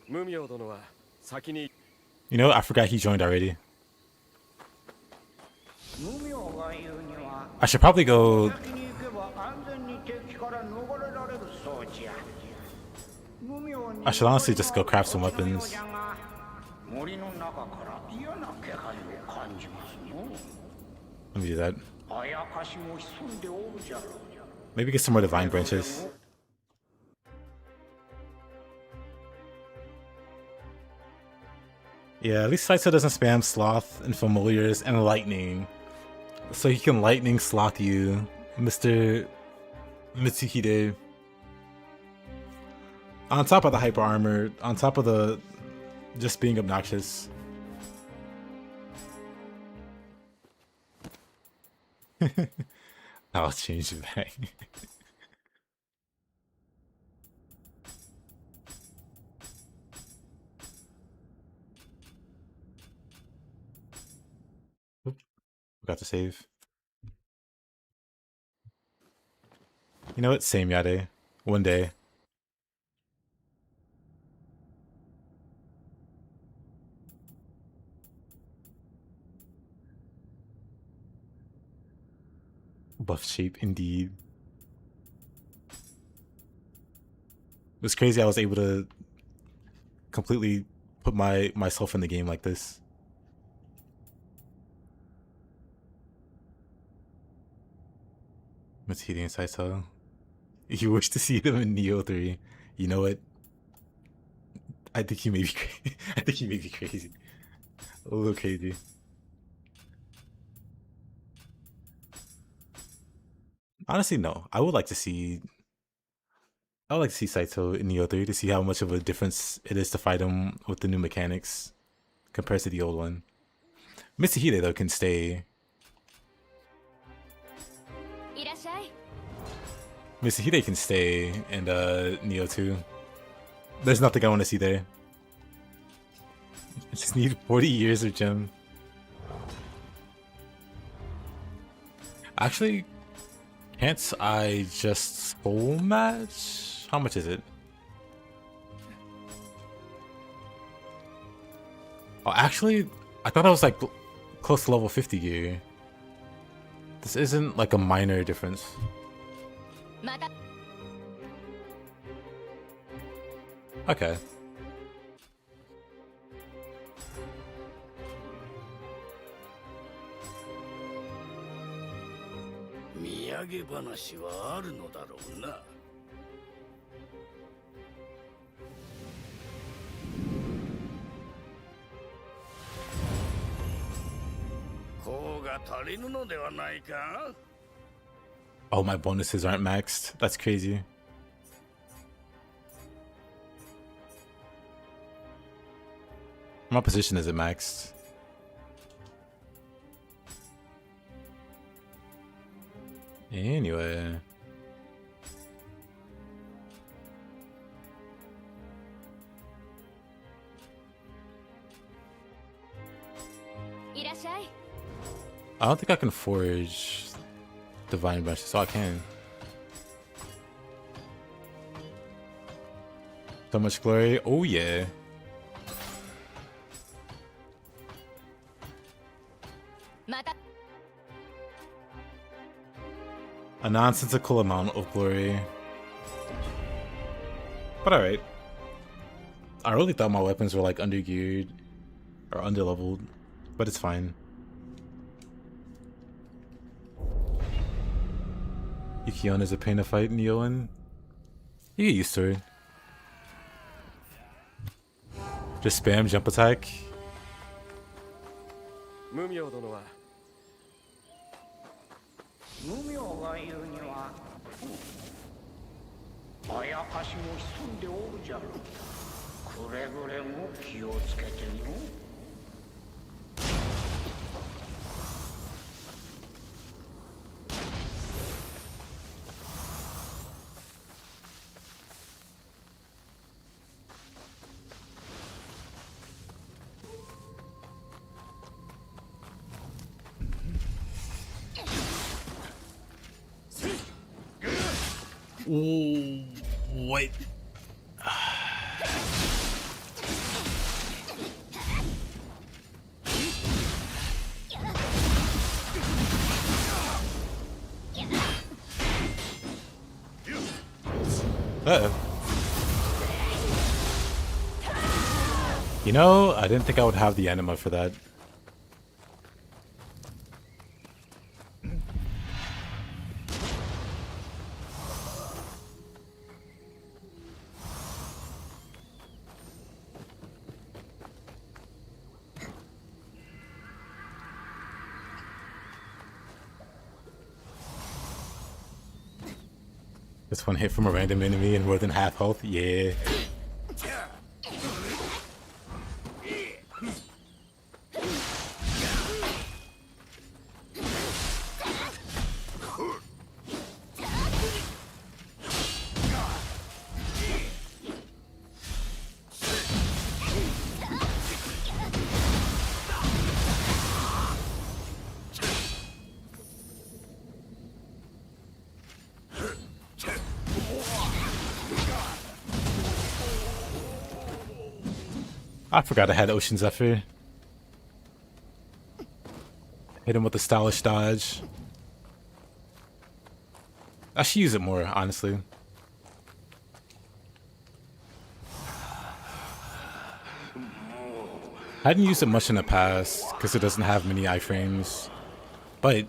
Speaker 11: 無名殿は先に
Speaker 1: You know, I forgot he joined already. I should probably go. I should honestly just go craft some weapons. Let me do that. Maybe get some more divine branches. Yeah, at least Saito doesn't spam sloth and familiars and lightning. So he can lightning sloth you, Mr. Mitsuhide. On top of the hyper armor, on top of the just being obnoxious. I'll change it back. Forgot to save. You know what? Same Yade. One day. Buff shape, indeed. It was crazy I was able to completely put myself in the game like this. Matsuhide and Saito. You wish to see them in Nioh 3. You know what? I think he may be I think he may be crazy. A little crazy. Honestly, no. I would like to see Saito in Nioh 3 to see how much of a difference it is to fight him with the new mechanics compared to the old one. Mitsuhide though can stay. Mitsuhide can stay in Nioh 2. There's nothing I want to see there. I just need 40 years of gem. Actually, can't I just soul match? How much is it? Oh, actually, I thought I was like close to level 50 gear. This isn't like a minor difference. Okay. Oh, my bonuses aren't maxed. That's crazy. My position isn't maxed. Anyway. I don't think I can forge divine branches, so I can. So much glory. Oh yeah. A nonsensical amount of glory. But alright. I really thought my weapons were like undergeared or underleveled, but it's fine. Yukion is a pain to fight, Nioh. You get used to it. Just spam jump attack.
Speaker 11: 無名殿は
Speaker 12: 無名が言うにはあやかしも潜んでおるじゃろう。くれぐれも気をつけての。
Speaker 1: Ooh, what? Uh-oh. You know, I didn't think I would have the anima for that. This one hit from a random enemy and more than half health? Yeah. I forgot I had Ocean Zephyr. Hit him with the stylish dodge. I should use it more, honestly. I hadn't used it much in the past because it doesn't have many iframes. But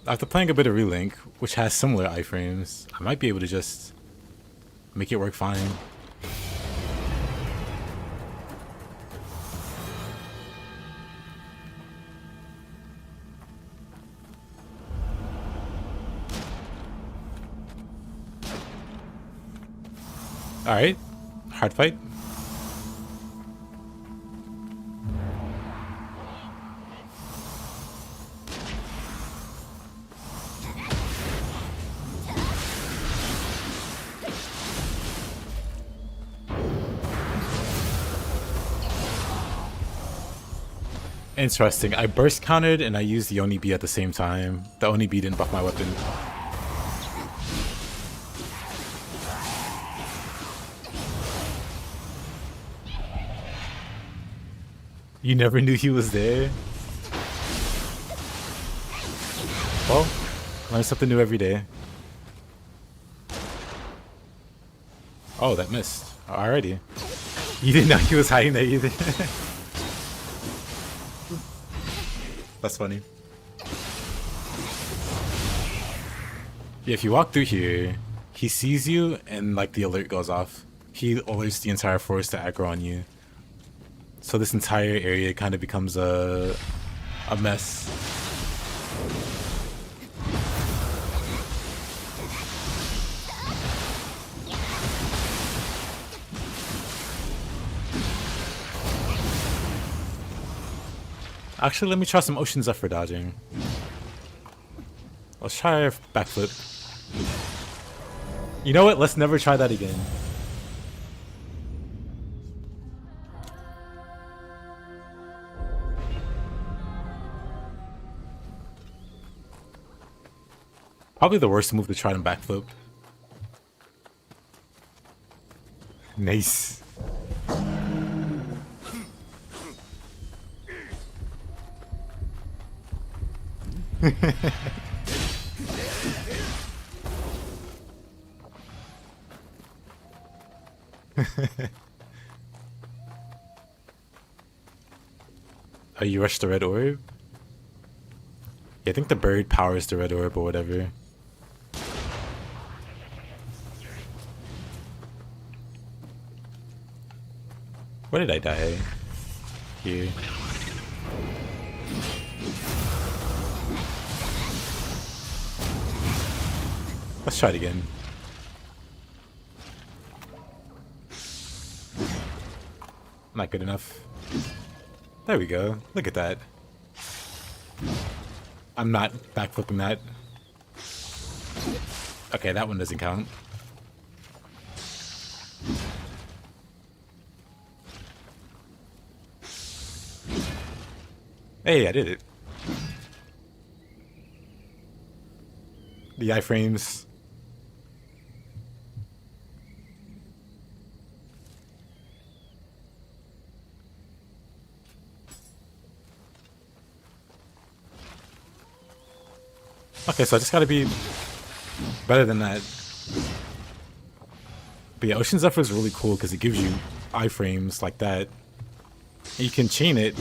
Speaker 1: after playing a bit of Relink, which has similar iframes, I might be able to just make it work fine. Alright, hard fight. Interesting, I burst countered and I used the Oni B at the same time. The Oni B didn't buff my weapon. You never knew he was there? Well, learn something new every day. Oh, that missed. Alrighty. You didn't know he was hiding there either. That's funny. Yeah, if you walk through here, he sees you and like the alert goes off. He alerts the entire force to aggro on you. So this entire area kind of becomes a mess. Actually, let me try some Ocean Zephyr dodging. Let's try a backflip. You know what? Let's never try that again. Probably the worst move to try to backflip. Nice. Oh, you rushed the red orb? Yeah, I think the bird powers the red orb or whatever. Where did I die? Here. Let's try it again. Not good enough. There we go. Look at that. I'm not backflipping that. Okay, that one doesn't count. Hey, I did it. The iframes. Okay, so I just gotta be better than that. But yeah, Ocean Zephyr is really cool because it gives you iframes like that. And you can chain it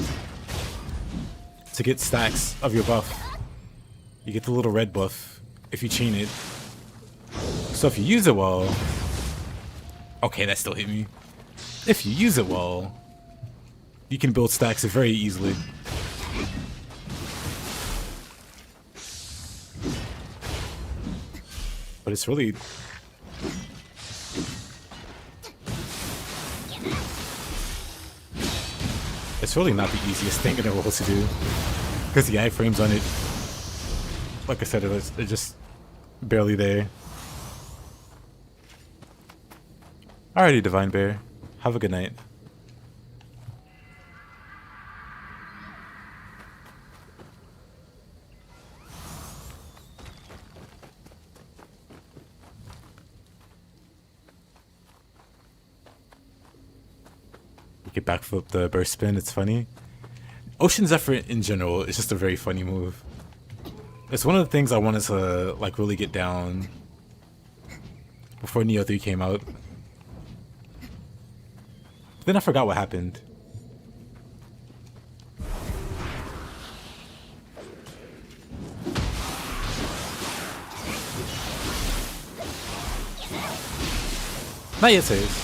Speaker 1: to get stacks of your buff. You get the little red buff if you chain it. So if you use it well... Okay, that still hit me. If you use it well, you can build stacks very easily. But it's really... It's really not the easiest thing in the world to do. Because the iframes on it, like I said, they're just barely there. Alrighty, Divine Bear. Have a good night. You can backflip the burst spin, it's funny. Ocean Zephyr in general is just a very funny move. It's one of the things I wanted to like really get down before Nioh 3 came out. Then I forgot what happened. Not yet, saves.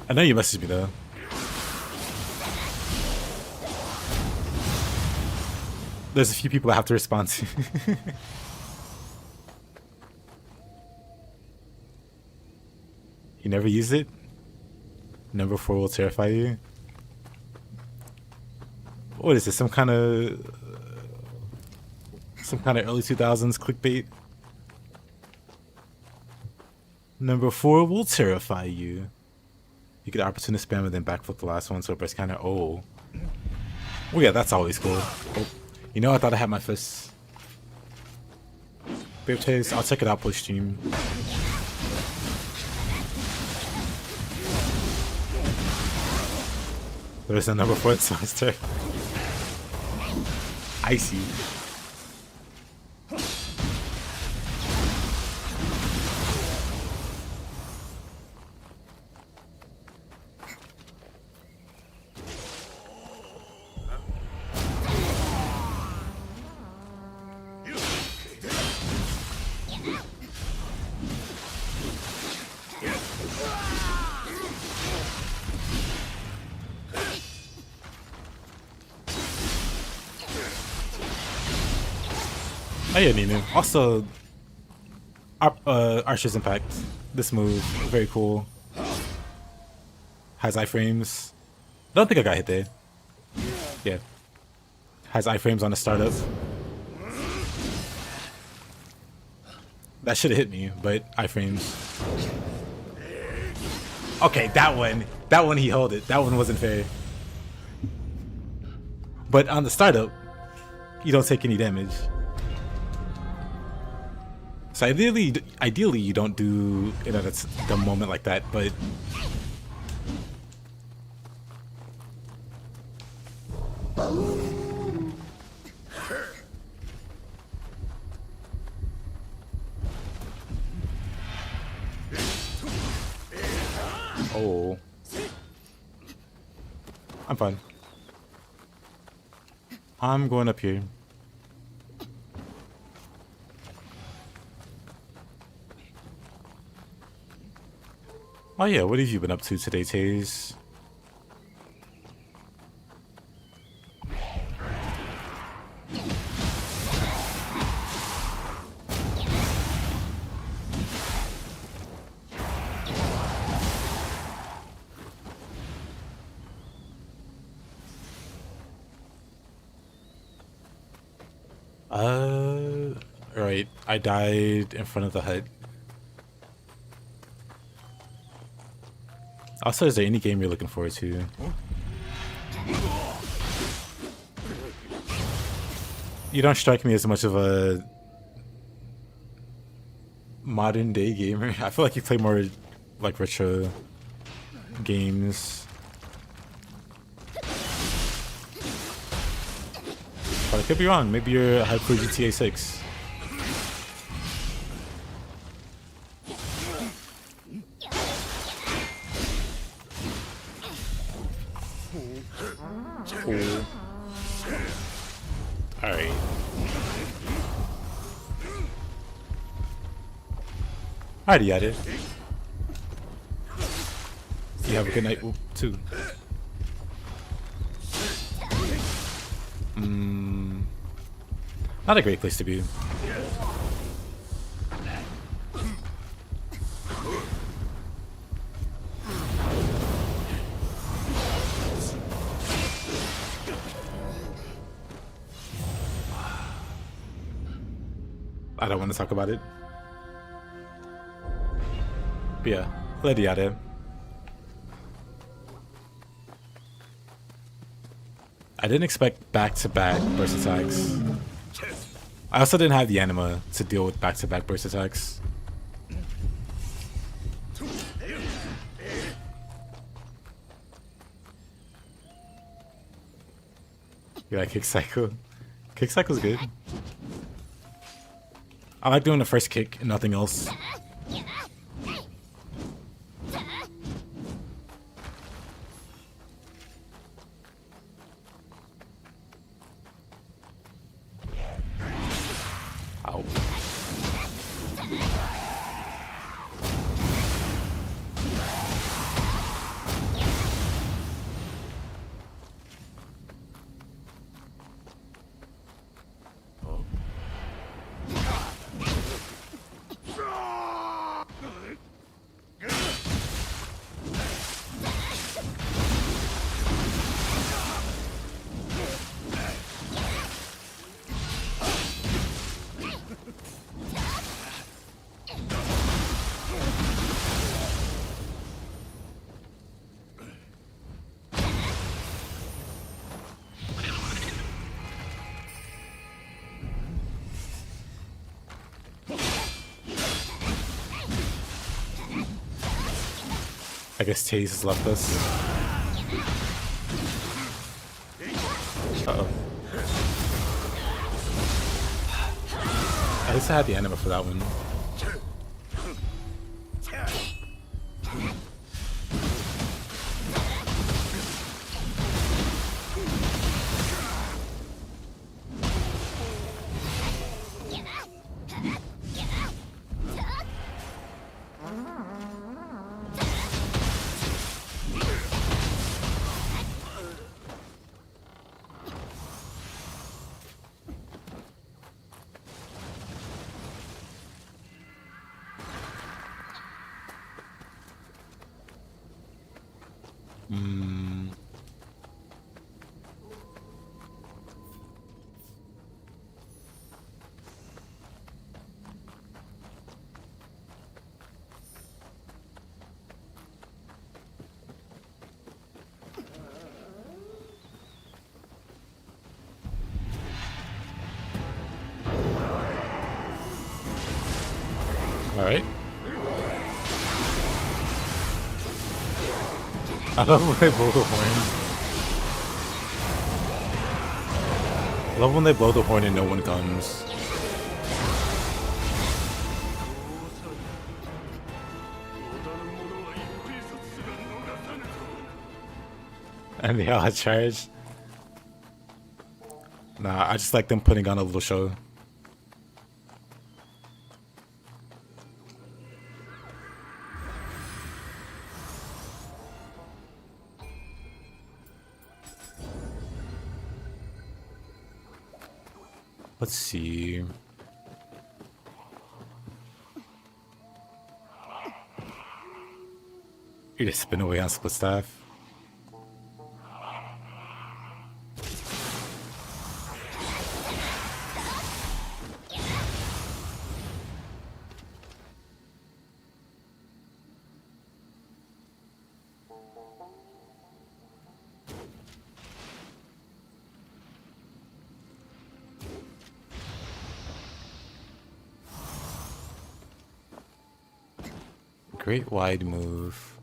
Speaker 1: I know you messaged me though. There's a few people I have to respond to. You never used it? Number 4 will terrify you? What is this? Some kind of early 2000s clickbait? Number 4 will terrify you. You get opportunity spam and then backflip the last one, so it kind of oh. Oh yeah, that's always cool. Oh. You know, I thought I had my fists. Babe Taste, I'll check it out post stream. There's a number 4 semester. Icy. Oh yeah, Ninu. Also, Archer's Impact. This move, very cool. Has iframes. I don't think I got hit there. Yeah. Has iframes on the startup. That should have hit me, but iframes. Okay, that one he held it. That one wasn't fair. But on the startup, you don't take any damage. So ideally you don't do it at a dumb moment like that, but oh, I'm fine. I'm going up here. Oh yeah, what have you been up to today, Taze? Right, I died in front of the hut. Also, is there any game you're looking forward to? You don't strike me as much of a modern day gamer. I feel like you play more like retro games. But I could be wrong. Maybe you're hyped for GTA 6. Cool. Alright. Alrighty at it. You have a good night too. Not a great place to be. I don't want to talk about it. But yeah, Lady Ade. I didn't expect back-to-back burst attacks. I also didn't have the anima to deal with back-to-back burst attacks. You like kick cycle? Kick cycle's good. I like doing the first kick and nothing else. Ow. I guess Taze has left us. Uh-oh. At least I had the anima for that one. Alright. I love when they blow the horn. I love when they blow the horn and no one comes. And they all charge. Nah, I just like them putting on a little show. Let's see. You just spin away on split staff. Great wide move.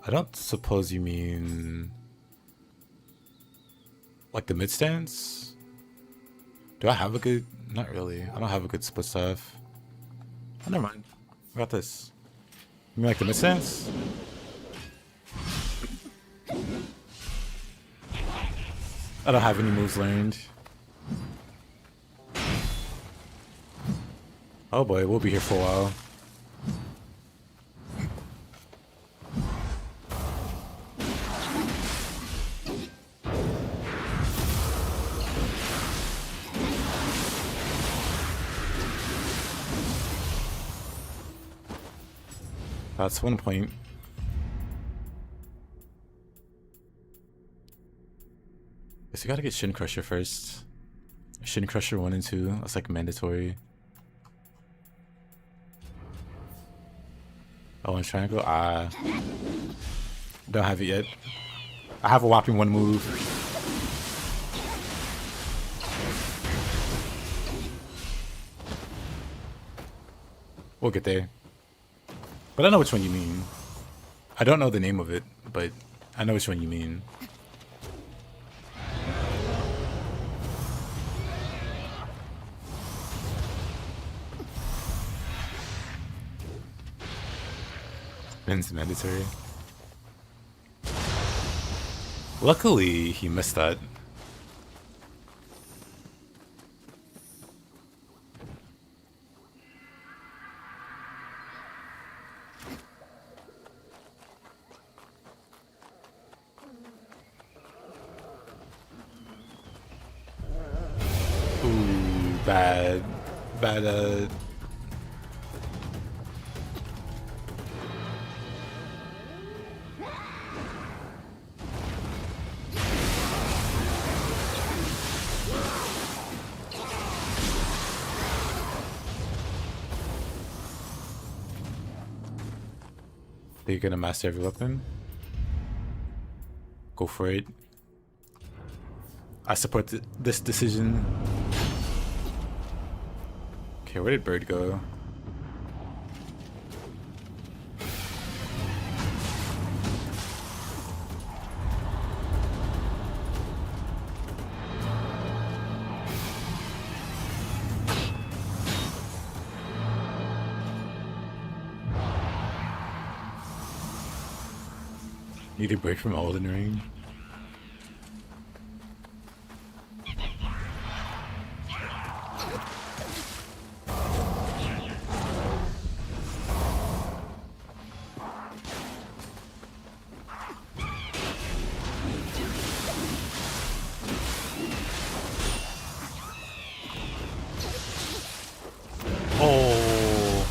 Speaker 1: I don't suppose you mean like the mid stance? Do I have a good? Not really. I don't have a good split stuff. Oh, never mind. I got this. You mean like the mid-sense? I don't have any moves learned. Oh boy, we'll be here for a while. That's 1 point. Guess you gotta get Shin Crusher first. Shin Crusher 1 and 2. That's like mandatory. Oh, and triangle? Ah. Don't have it yet. I have a whopping 1 move. We'll get there. But I know which one you mean. I don't know the name of it, but I know which one you mean. It's mandatory. Luckily, he missed that. Ooh, bad. Bad, Are you gonna master every weapon? Go for it. I support this decision. Okay, where did Bird go? Need a break from Elden Ring. Oh,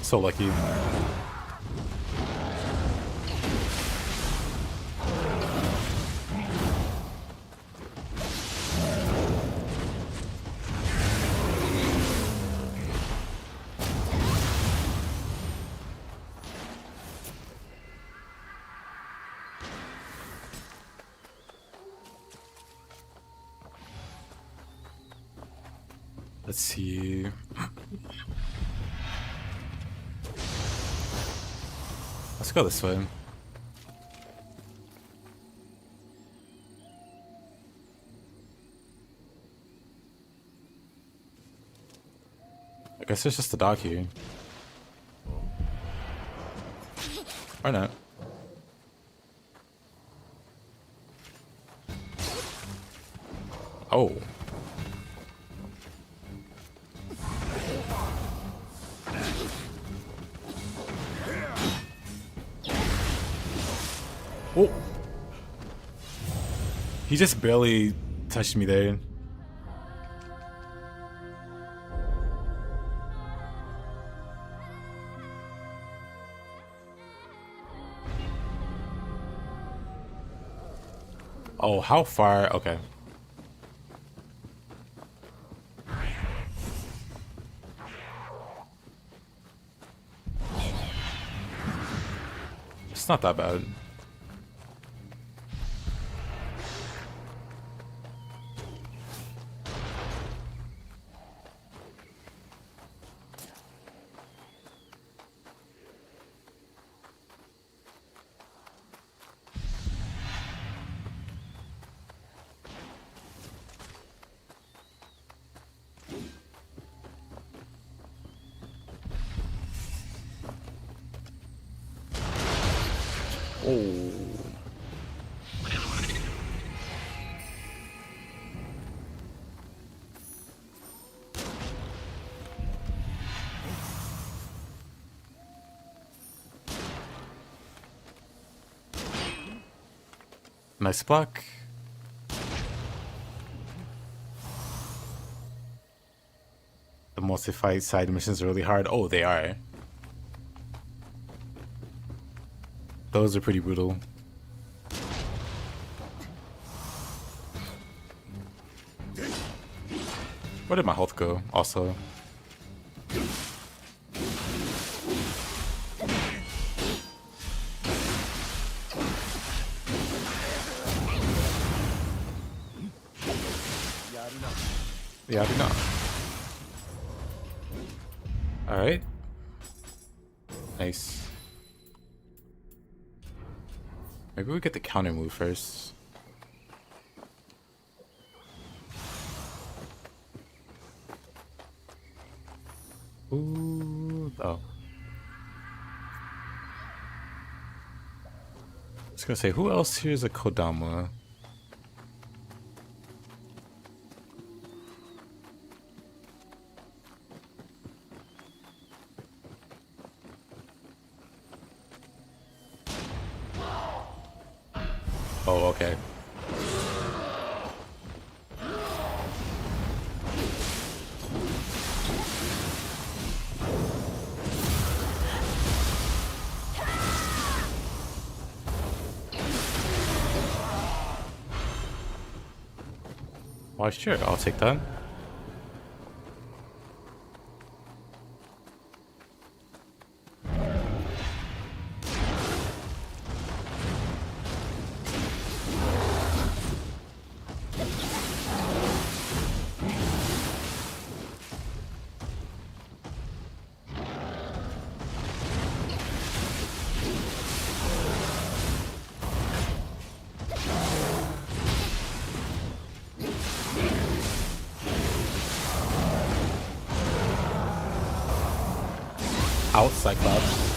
Speaker 1: so lucky. Let's see. Let's go this way. I guess there's just a dog here. Or not. Oh. Oh. He just barely touched me there. Oh, how far? Okay. It's not that bad. Oh. Nice block. The multi-fight side missions are really hard. Oh, they are. Those are pretty brutal. Where did my health go? Also. Yeah, I do not. Alright. Nice. Maybe we get the counter move first. Ooh, oh. I was gonna say, who else here is a Kodama? Oh, okay. Why, sure, I'll take that. Out Cyclops.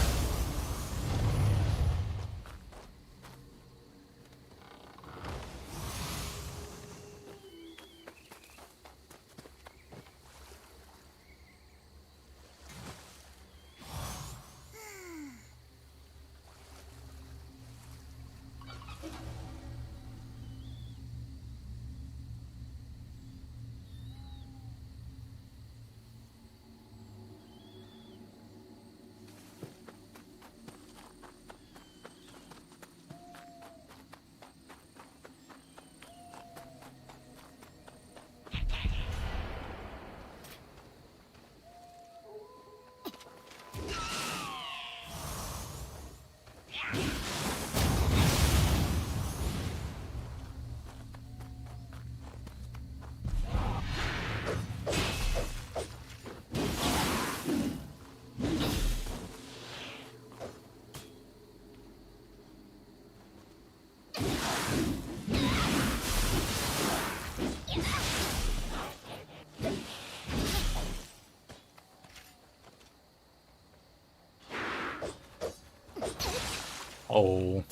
Speaker 1: Oh.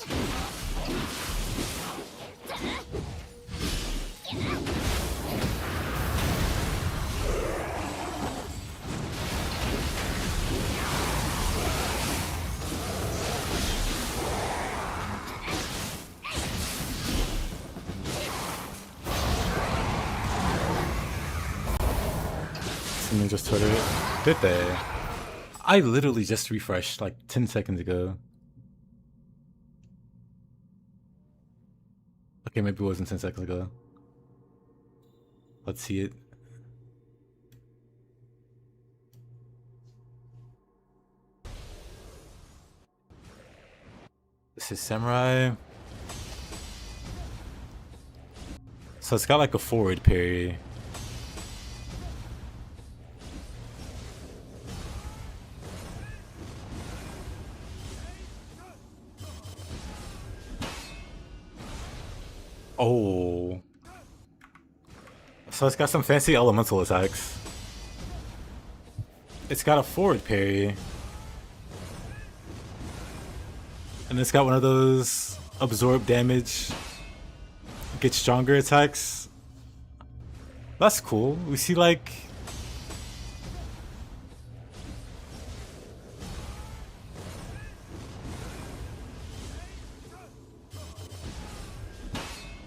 Speaker 1: Someone just Twitter it. Did they? I literally just refreshed like 10 seconds ago. Okay, maybe it wasn't 10 seconds ago. Let's see it. This is Samurai. So it's got like a forward parry. Oh. So it's got some fancy elemental attacks. It's got a forward parry. And And it's got one of those absorb damage, get stronger attacks. That's cool. We see like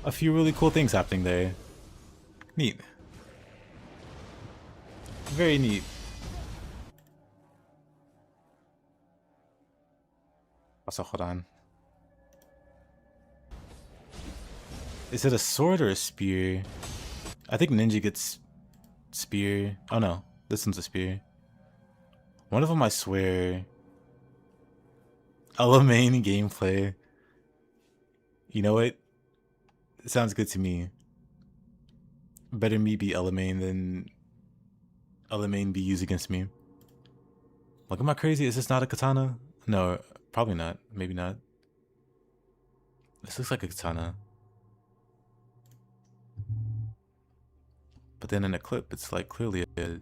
Speaker 1: a few really cool things happening there. Neat. Very neat. Also, hold on. Is it a sword or a spear? I think ninja gets spear. Oh no, this one's a spear. One of them, I swear. Element gameplay. You know what? It sounds good to me. Better me be Element than Element be used against me. Like, am I crazy? Is this not a katana? No, probably not. Maybe not. This looks like a katana. But then in a clip, it's like clearly a...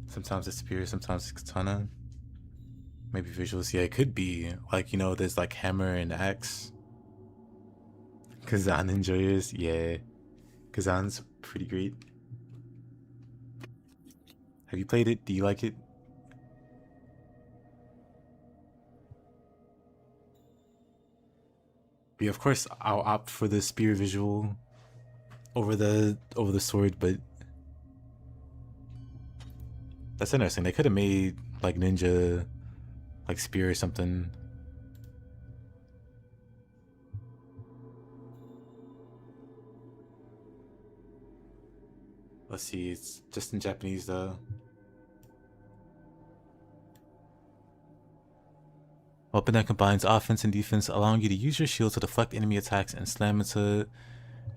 Speaker 1: Sometimes it's spear, sometimes it's katana. Maybe visuals. Yeah, it could be. Like, you know, there's like hammer and axe. Kazan enjoyers. Yeah. Kazan's pretty great. Have you played it? Do you like it? Yeah, of course I'll opt for the spear visual over the sword, but that's interesting. They could have made like ninja like spear or something. Let's see, it's just in Japanese though. Weapon that combines offense and defense, allowing you to use your shield to deflect enemy attacks and slam into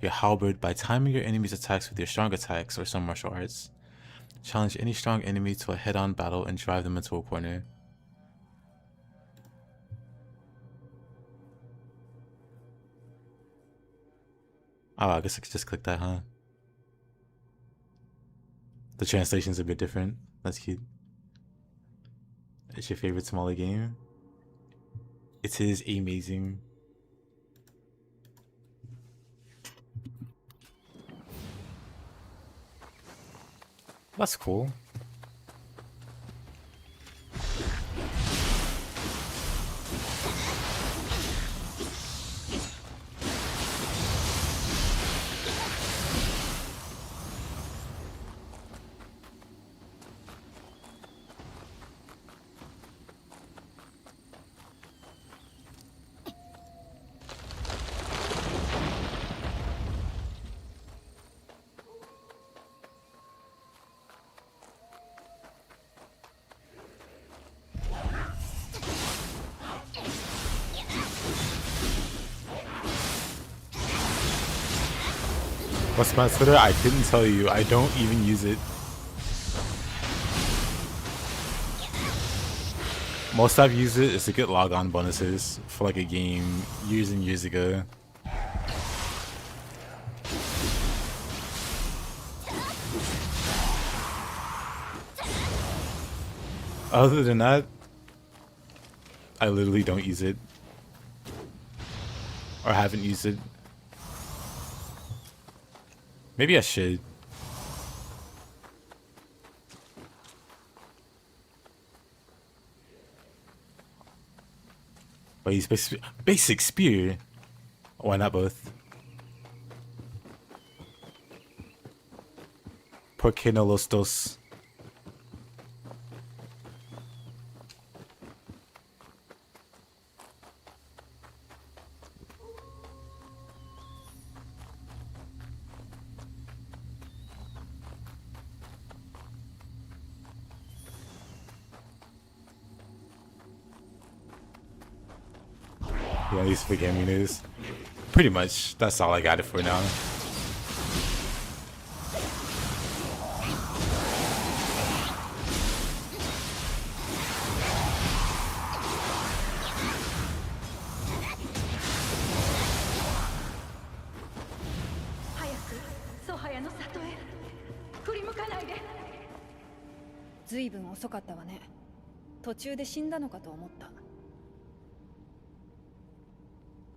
Speaker 1: your halberd by timing your enemy's attacks with your strong attacks or some martial arts. Challenge any strong enemy to a head-on battle and drive them into a corner. Oh, I guess I could just click that, huh? The translation's a bit different. That's cute. It's your favorite smaller game? It is amazing. That's cool. What's my Twitter? I couldn't tell you. I don't even use it. Most I've used it is to get log-on bonuses for like a game years and years ago. Other than that, I literally don't use it. Or haven't used it. Maybe I should. But he's basic spear. Why not both? ¿Por qué no los dos? Yeah, these big gaming news. Pretty much, that's all I got it for now.
Speaker 7: 途中で死んだのかと思った。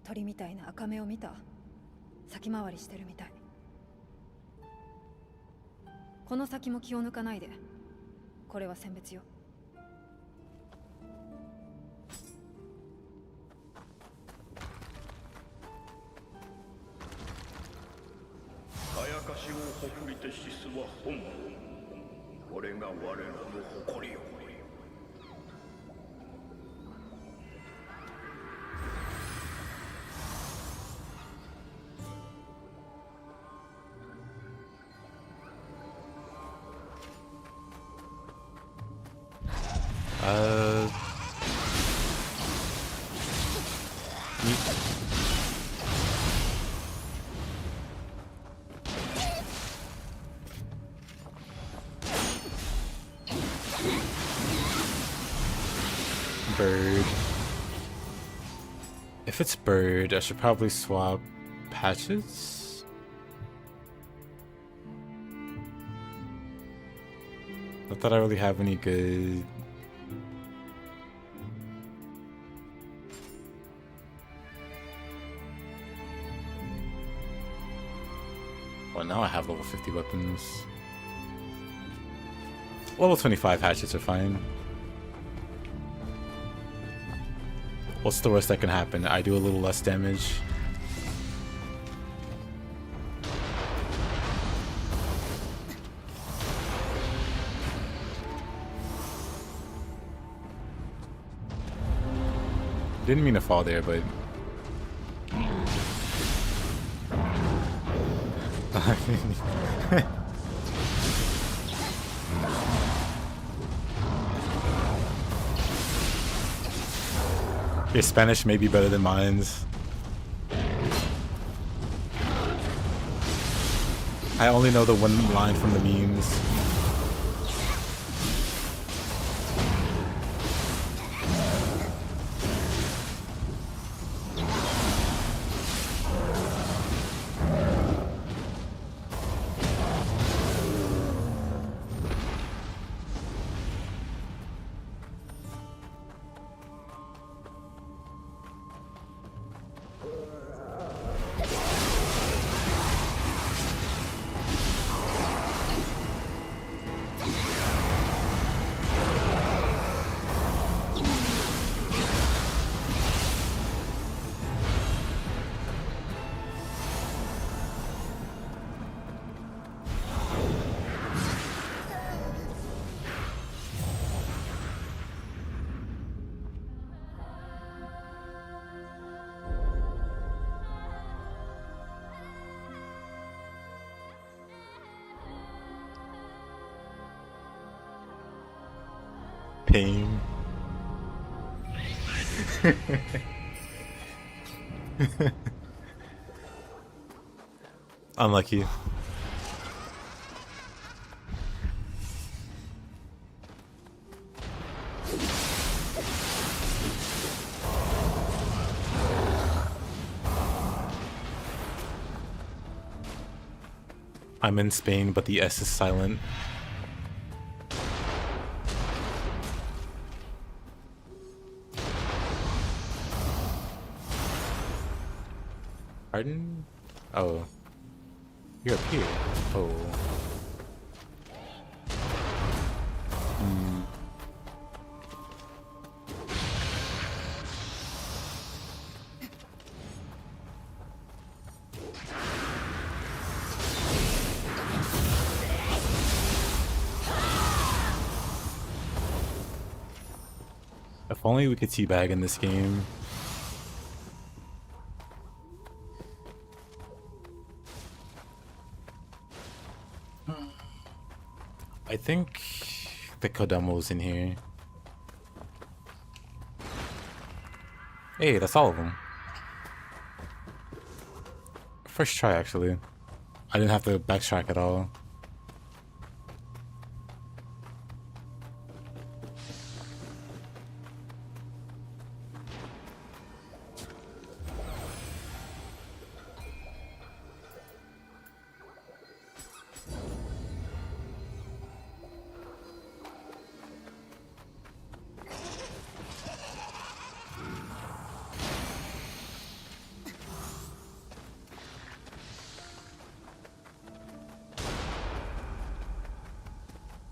Speaker 7: 鳥みたいな赤目を見た。先回りしてるみたい。この先も気を抜かないで。これは選別よ。
Speaker 10: あやかしを誇りてシスは本物。これが我らの誇りよ。
Speaker 1: Bird. If it's bird, I should probably swap patches. Not that I really have any good. Well, now I have level 50 weapons. Level 25 hatchets are fine. What's the worst that can happen? I do a little less damage. Didn't mean to fall there, but... Your Spanish may be better than mine's. I only know the one line from the memes. Pain. Unlucky. I'm in Spain, but the S is silent. Pardon? Oh. You're up here. Oh. If only we could teabag in this game. I think the Kodomo's in here. Hey, that's all of them. First try, actually. I didn't have to backtrack at all.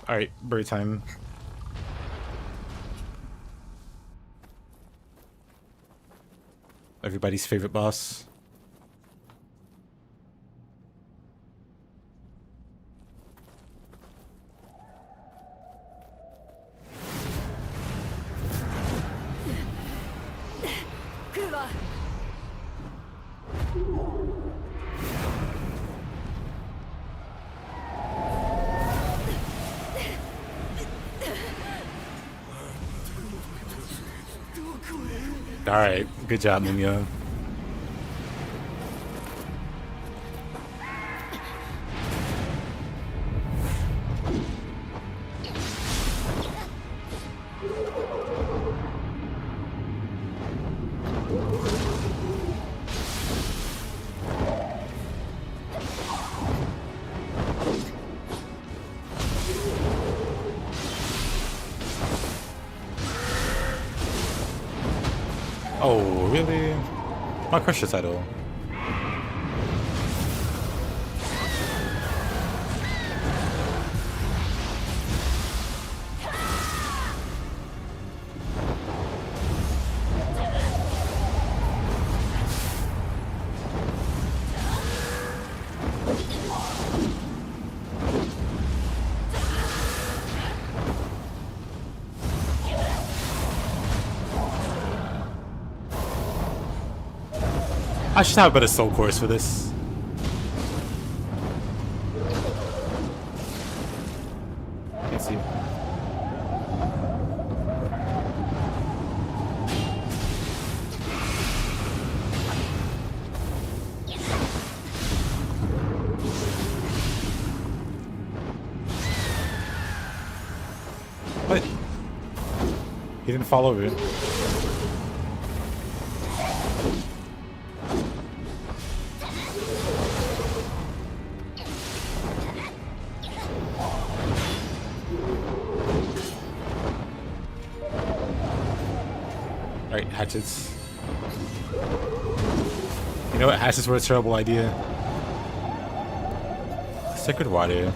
Speaker 1: Alright, bird time. Everybody's favorite boss. Alright, good job, Nioh. Oh, really? My crush this idol. I should have better soul course for this. Can't see. What? He didn't fall over. Alright, hatchets. You know what? Hatchets were a terrible idea. Sacred water.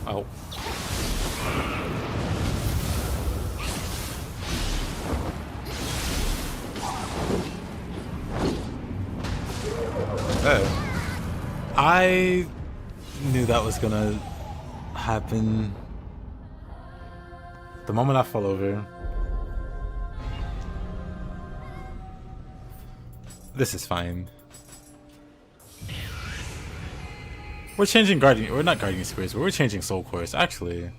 Speaker 1: Oh. Oh. I knew that was gonna happen. The moment I fall over. This is fine. We're changing guardian. We're not guardian spirits, but we're changing soul course. Actually,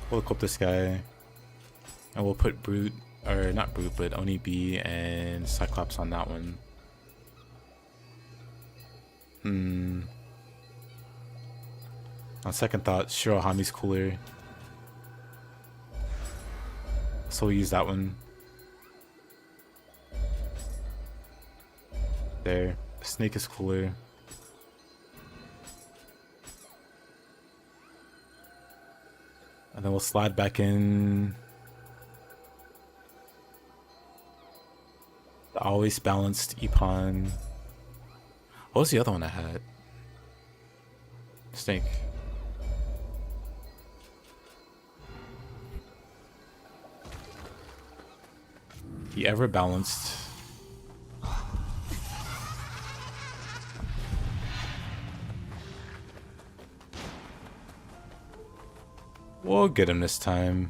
Speaker 1: we'll equip this guy, and we'll put brute, or not brute, but Oni B and Cyclops on that one. On second thought, Shirohami's cooler, so we'll use that one. There, Snake is cooler. And then we'll slide back in the always balanced Epon. What was the other one I had? Snake. The ever balanced. We'll get him this time.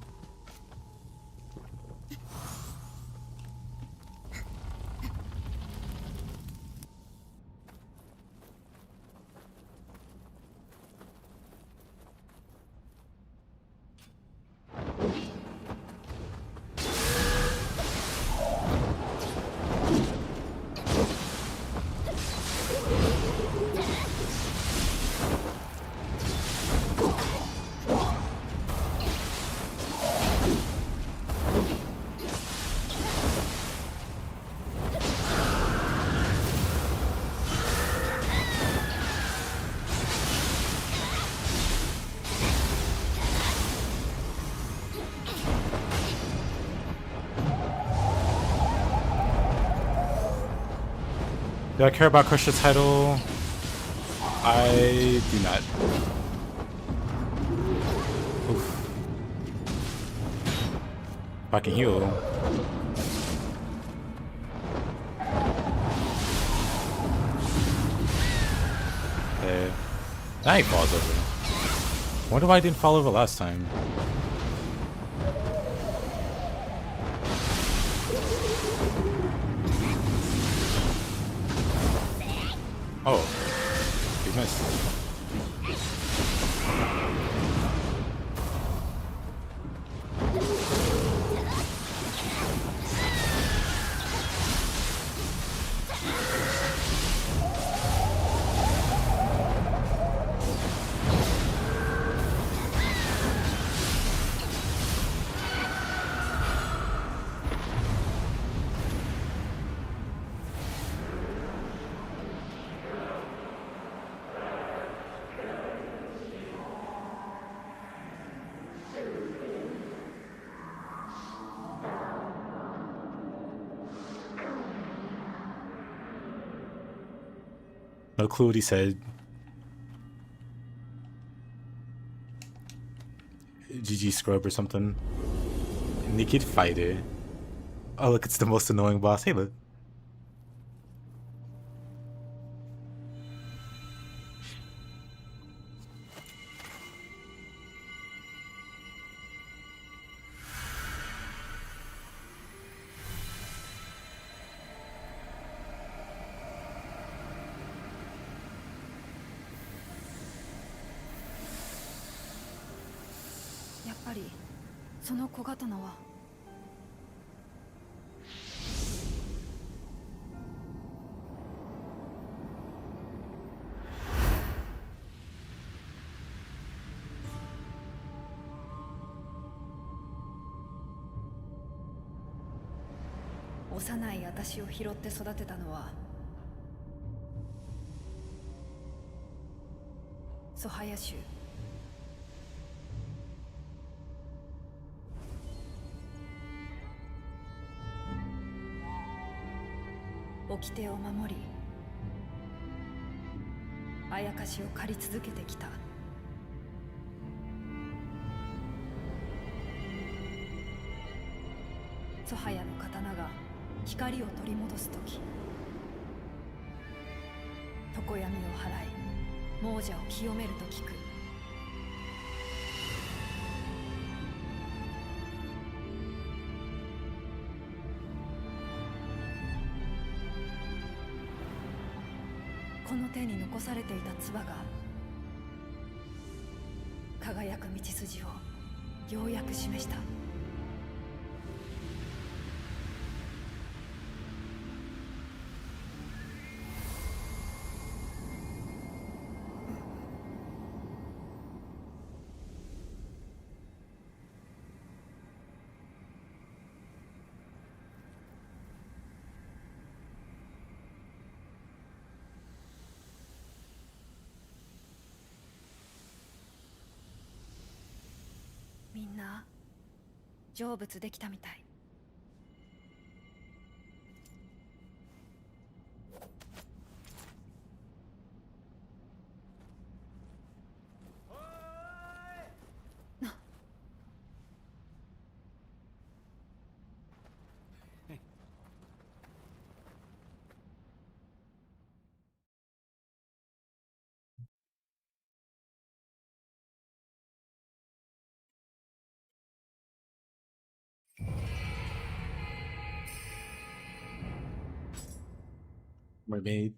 Speaker 1: Do I care about Crusher title? I do not. Oof. If I can heal. Okay. That ain't falls over. I wonder why I didn't fall over last time. Oh, you missed. No clue what he said. GG scrub or something. Naked fighter. Oh look, it's the most annoying boss. Hey look.
Speaker 7: やっぱりその小刀は幼い私を拾って育てたのはソハヤ州。掟を守りあやかしを借り続けてきた。ソハヤの刀が光を取り戻す時、常闇を払い亡者を清めると聞く。この手に残されていた唾が輝く道筋をようやく示した。みんな成仏できたみたい。
Speaker 1: Mermaid.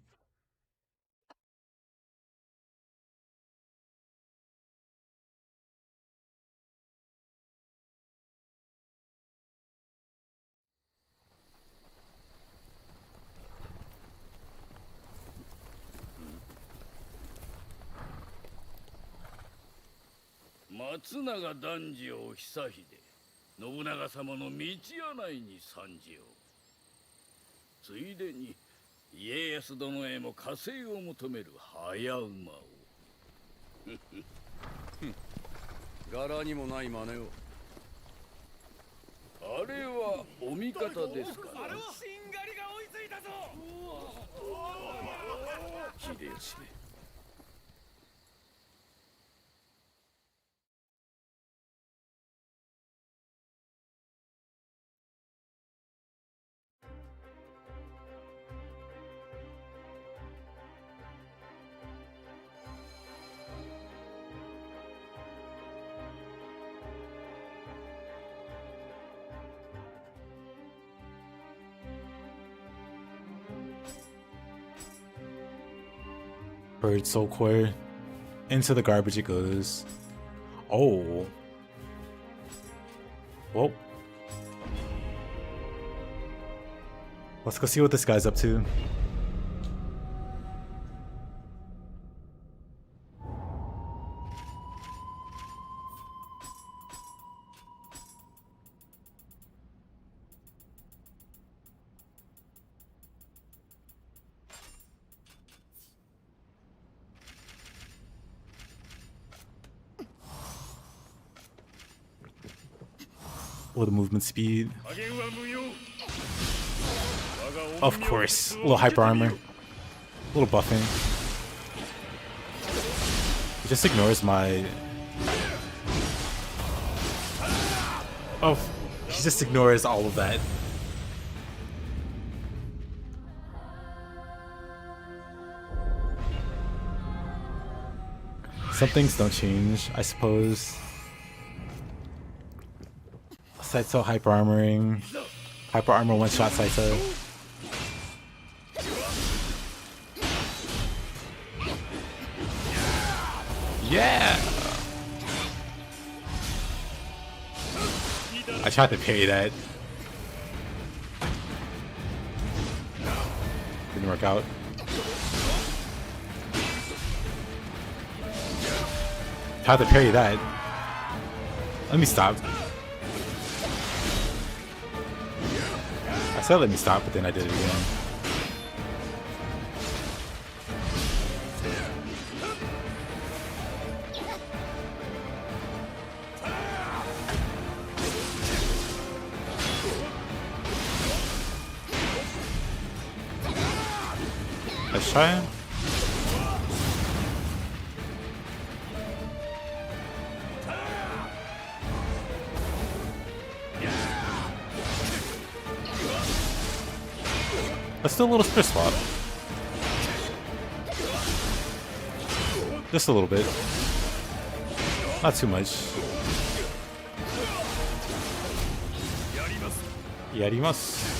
Speaker 9: 松永男児を久秀、信長様の道柳に参じよう。ついでに家康殿へも加勢を求める早馬を。柄にもない真似を。あれはお味方ですから。
Speaker 5: あれはしんがりが追いついたぞ。
Speaker 9: 秀吉め。
Speaker 1: Bird soul core. Into the garbage it goes. Oh. Well. Let's go see what this guy's up to. Or the movement speed. Of course. A little hyper armor. A little buffing. It just ignores my... Oh, he just ignores all of that. Some things don't change, I suppose. Saito hyper armoring. Hyper armor one shot Saito. Yeah! I tried to parry that. Didn't work out. Tried to parry that. Let me stop. I said let me stop, but then I did it again. Let's try it. Let's do a little split swap. Just a little bit. Not too much. Yarimasu.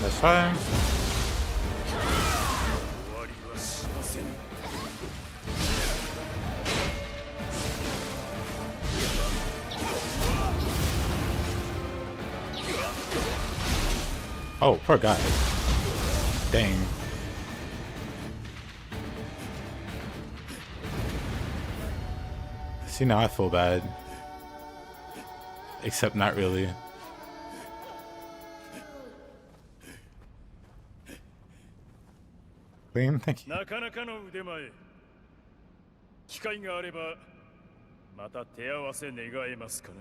Speaker 1: That's fine. Oh, poor guy. Dang. See, now I feel bad. Except not really. Clean, thank you.
Speaker 14: なかなかの腕前。機会があればまた手合わせ願えますかな。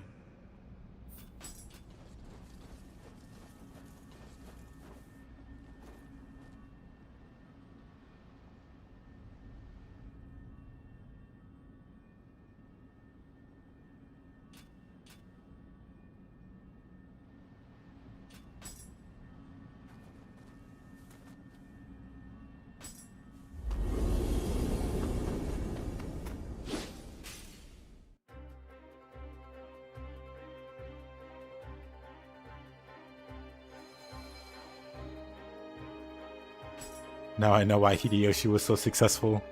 Speaker 1: Now I know why Hideyoshi was so successful.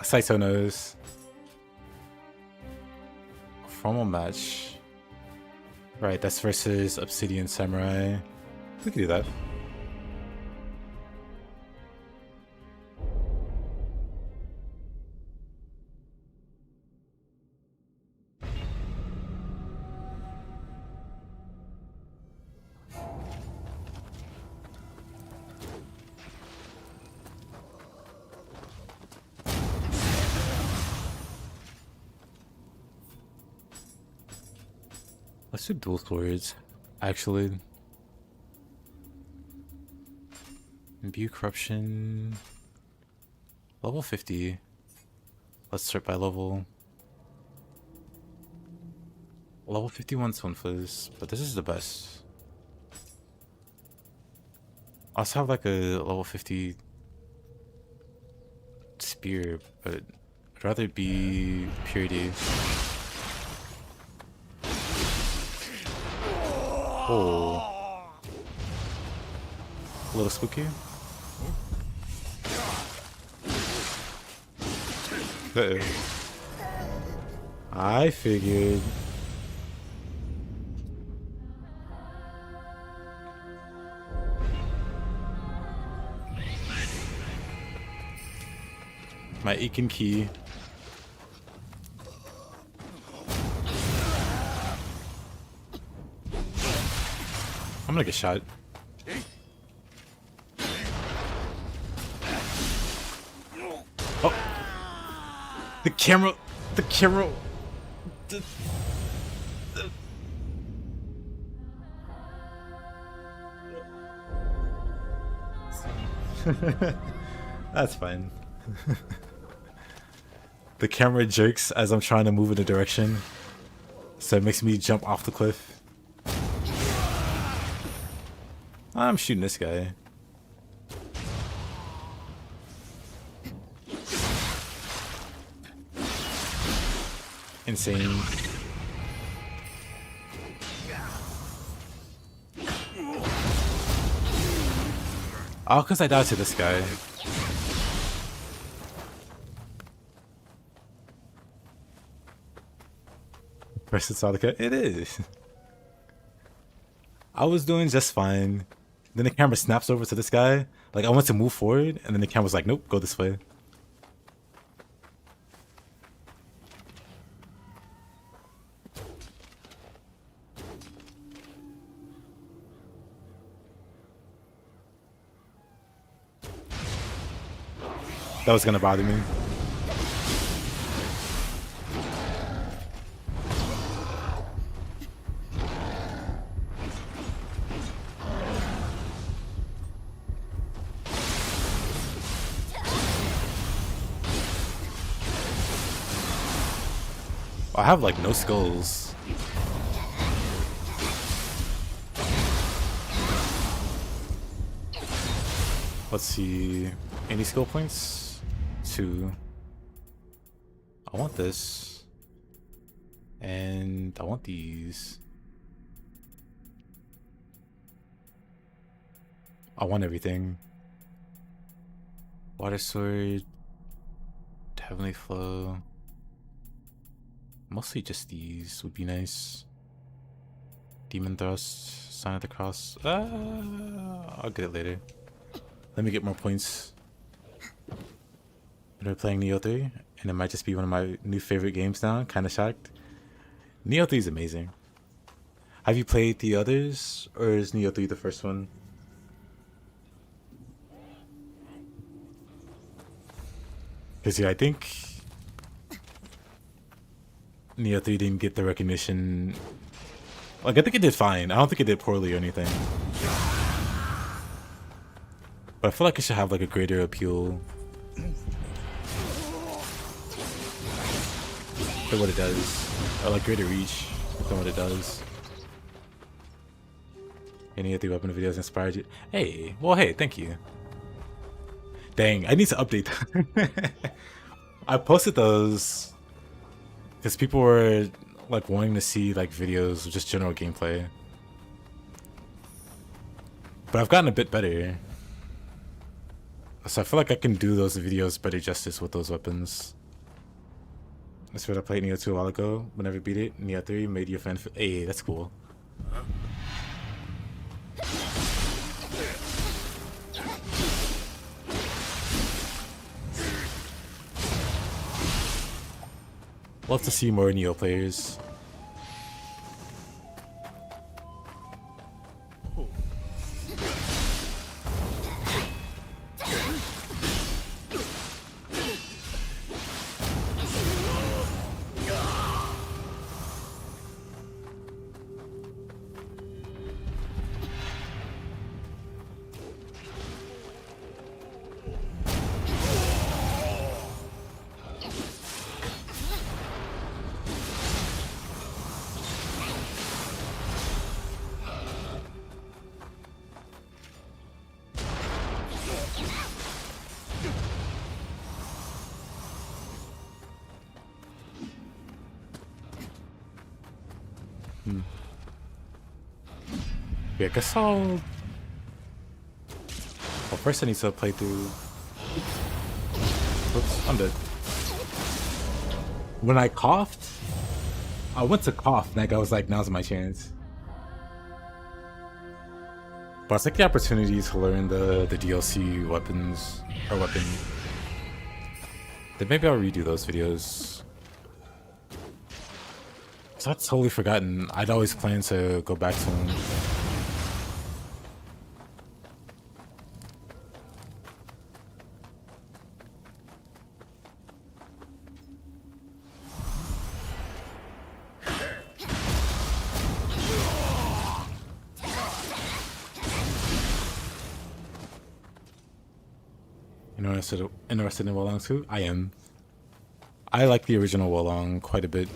Speaker 1: Saito knows. Formal match. Right, that's versus Obsidian Samurai. We can do that. Let's do dual swords, actually. Imbue corruption. Level 50. Let's start by level. Level 51 Stone Fizz, but this is the best. I also have like a level 50 spear, but I'd rather it be purity. Oh. A little spooky. Uh-oh. I figured. My Aiken key. I'm gonna get shot. Oh! The camera! The camera! That's fine. The camera jerks as I'm trying to move in a direction, so it makes me jump off the cliff. I'm shooting this guy. Insane. Oh, because I died to this guy. First it's all the cut. It is. I was doing just fine. Then the camera snaps over to this guy. Like I went to move forward, and then the camera's like, "Nope, go this way." That was gonna bother me. I have like no skulls. Let's see. Any skill points? 2. I want this. And I want these. I want everything. Water sword. Heavenly flow. Mostly just these would be nice. Demon thrust, sign of the cross. I'll get it later. Let me get more points. We're playing Nioh 3, and it might just be one of my new favorite games now. Kind of shocked. Nioh 3 is amazing. Have you played the others, or is Nioh 3 the first one? Because yeah, I think Nioh 3 didn't get the recognition. Like, I think it did fine. I don't think it did poorly or anything. But I feel like it should have like a greater appeal for what it does. Or like greater reach than what it does. Any of the weapon videos inspired you? Hey, well hey, thank you. Dang, I need to update that. I posted those because people were like wanting to see like videos of just general gameplay. But I've gotten a bit better. So I feel like I can do those videos better justice with those weapons. That's what I played Nioh 2 a while ago, but never beat it. Nioh 3 made your fan feel. Hey, that's cool. Love to see more Nioh players. Yeah, I guess I'll... Well, first I need to play through... Oops, I'm dead. When I coughed, I went to cough, and that guy was like, now's my chance. But it's like the opportunity to learn the DLC weapons, or weapon. Then maybe I'll redo those videos. So I'd totally forgotten. I'd always planned to go back to them. Interested in Wolong too? I am. I like the original Wolong quite a bit.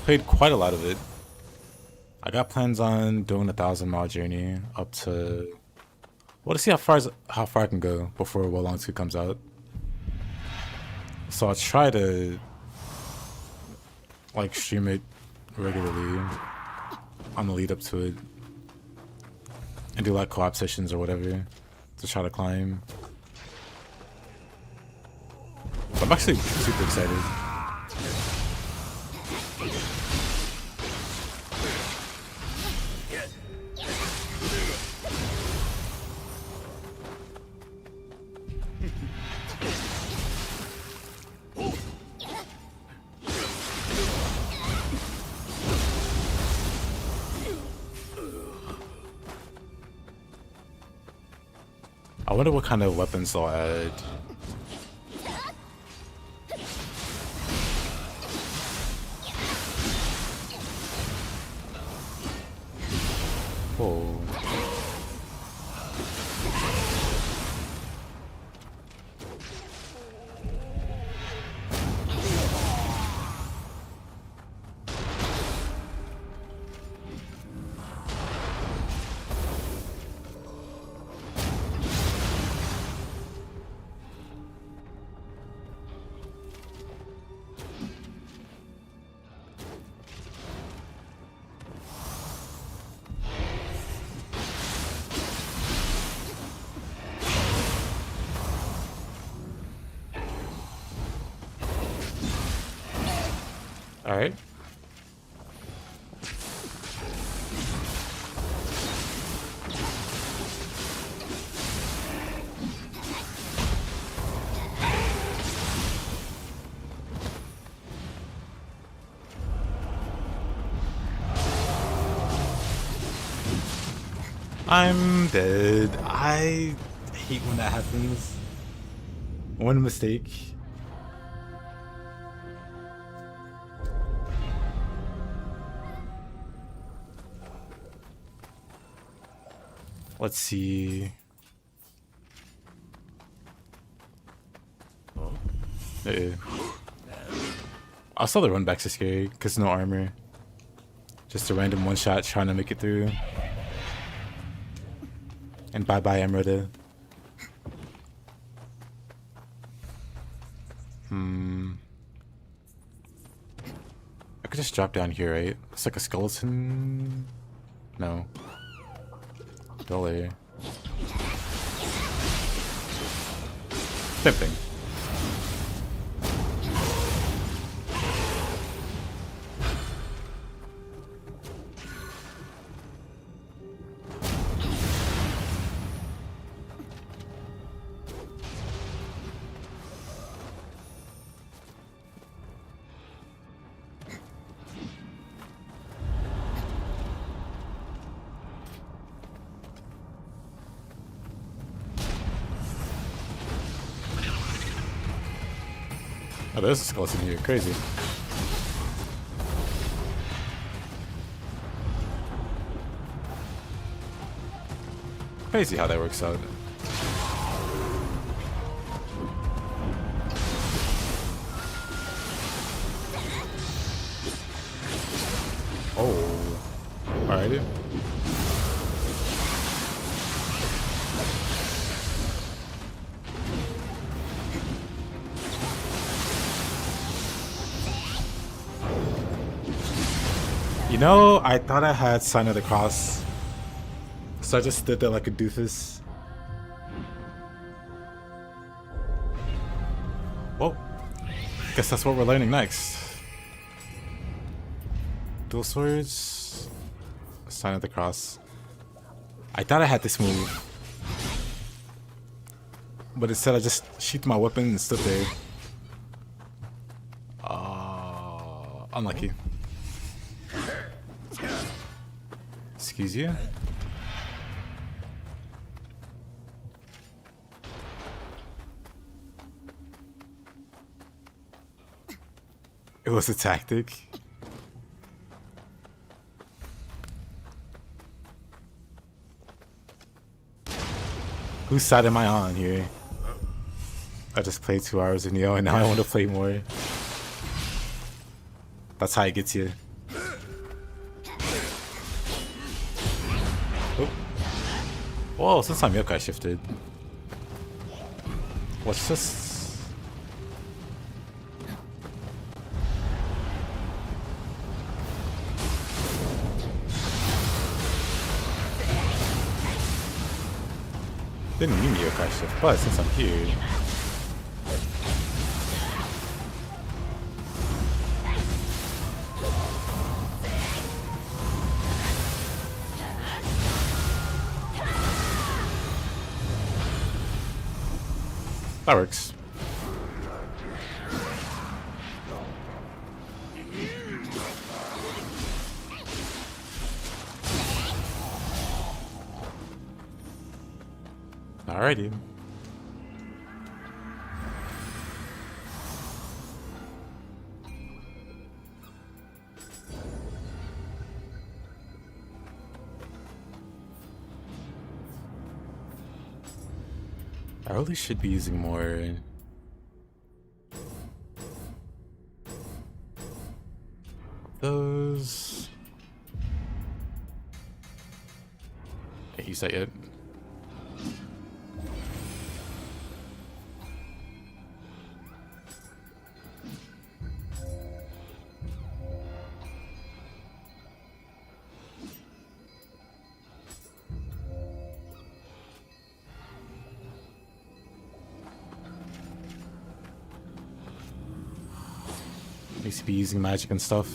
Speaker 1: Played quite a lot of it. I got plans on doing a 1,000-mile journey up to... Well, to see how far I can go before Wolong 2 comes out. So I'll try to like stream it regularly on the lead up to it. And do like co-op sessions or whatever to try to climb. I'm actually super excited. I wonder what kind of weapons they'll add. Oh. All right. I'm dead. I hate when that happens. One mistake. Let's see. I saw the run backs are scary because no armor. Just a random one shot trying to make it through. And bye bye Emerald. I could just drop down here, right? It's like a skeleton. No. Dollar. Same thing. Oh, there's a skeleton here. Crazy. Crazy how that works out. Oh. Alrighty. You know, I thought I had Sign of the Cross, so I just stood there like a doofus. Well, guess that's what we're learning next. Dual swords, Sign of the Cross. I thought I had this move, but instead I just sheathed my weapon and stood there. Unlucky. Excuse you? It was a tactic. Whose side am I on here? I just played 2 hours of Nioh and now I want to play more. That's how it gets you. Oh. Whoa, since I'm Yokai shifted. What's this? Didn't mean Yokai shift, but since I'm here. That works. Alrighty. I really should be using more those. Can't use that yet. Needs to be using magic and stuff.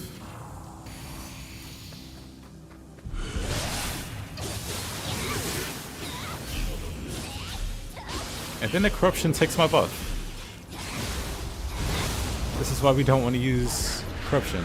Speaker 1: And then the corruption takes my buff. This is why we don't want to use corruption.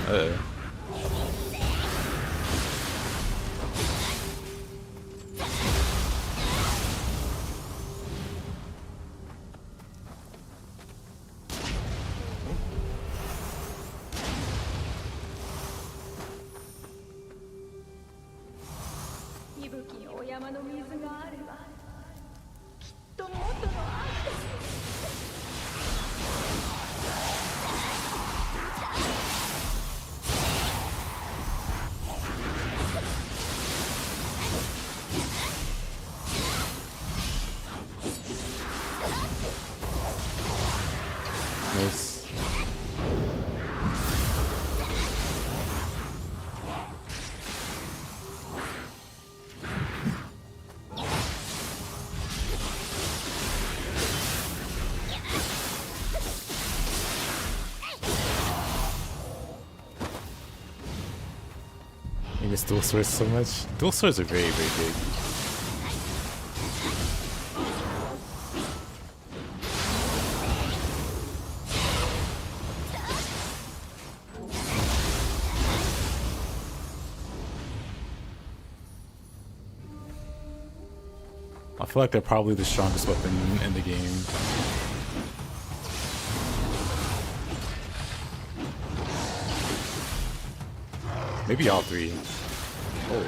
Speaker 1: Nice. I miss dual swords so much. Dual swords are very, very big. I feel like they're probably the strongest weapon in the game. Maybe all three. Oh.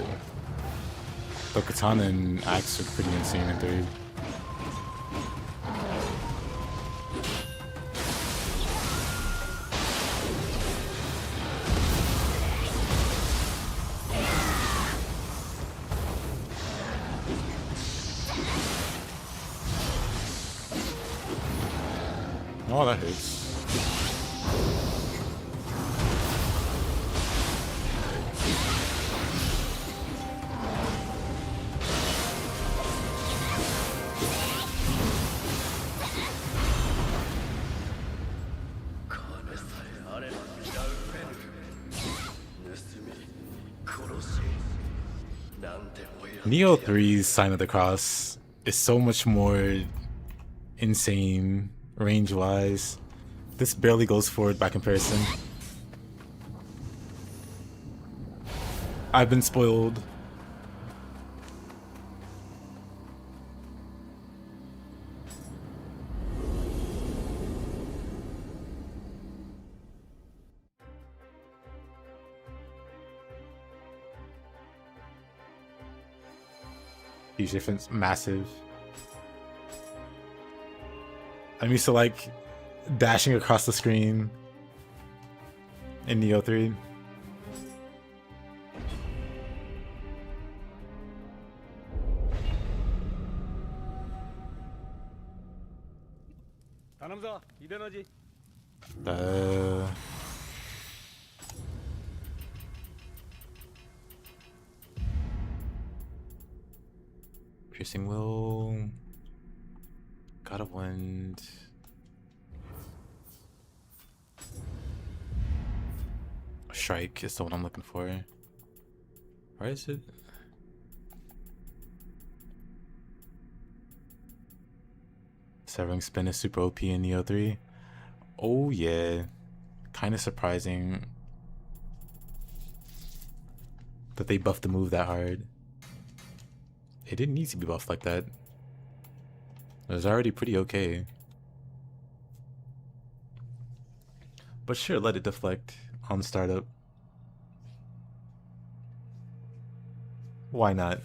Speaker 1: The katana and axe are pretty insane in third. Oh, that hurts. Neo 3's Sign of the Cross is so much more insane range-wise. This barely goes forward by comparison. I've been spoiled. Huge difference, massive. I'm used to like dashing across the screen in Neo 3. Piercing Will, God of Wind. Strike is the one I'm looking for. Where is it? Severing Spin is super OP in Neo 3. Oh yeah. Kind of surprising that they buffed the move that hard. It didn't need to be buffed like that. It was already pretty okay. But sure, let it deflect on startup. Why not?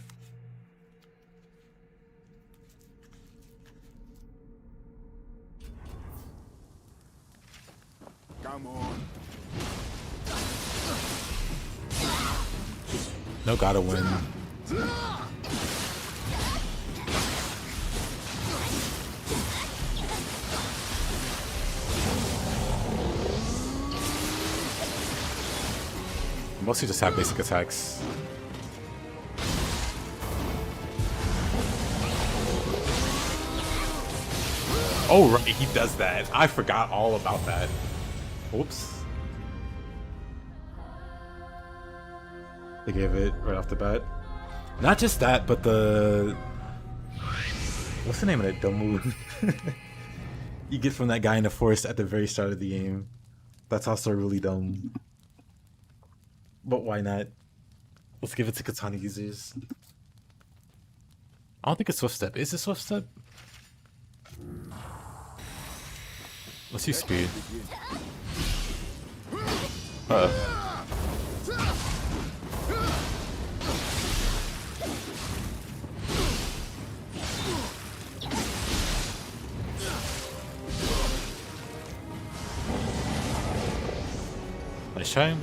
Speaker 3: Come on.
Speaker 1: No, gotta win. Mostly just have basic attacks. Oh right, he does that. I forgot all about that. Oops. They gave it right off the bat. Not just that, but the... What's the name of that dumb move? You get from that guy in the forest at the very start of the game. That's also really dumb. But why not? Let's give it to katana users. I don't think it's Swift Step. Is it Swift Step? Let's use Speed. Uh-oh. Nice try.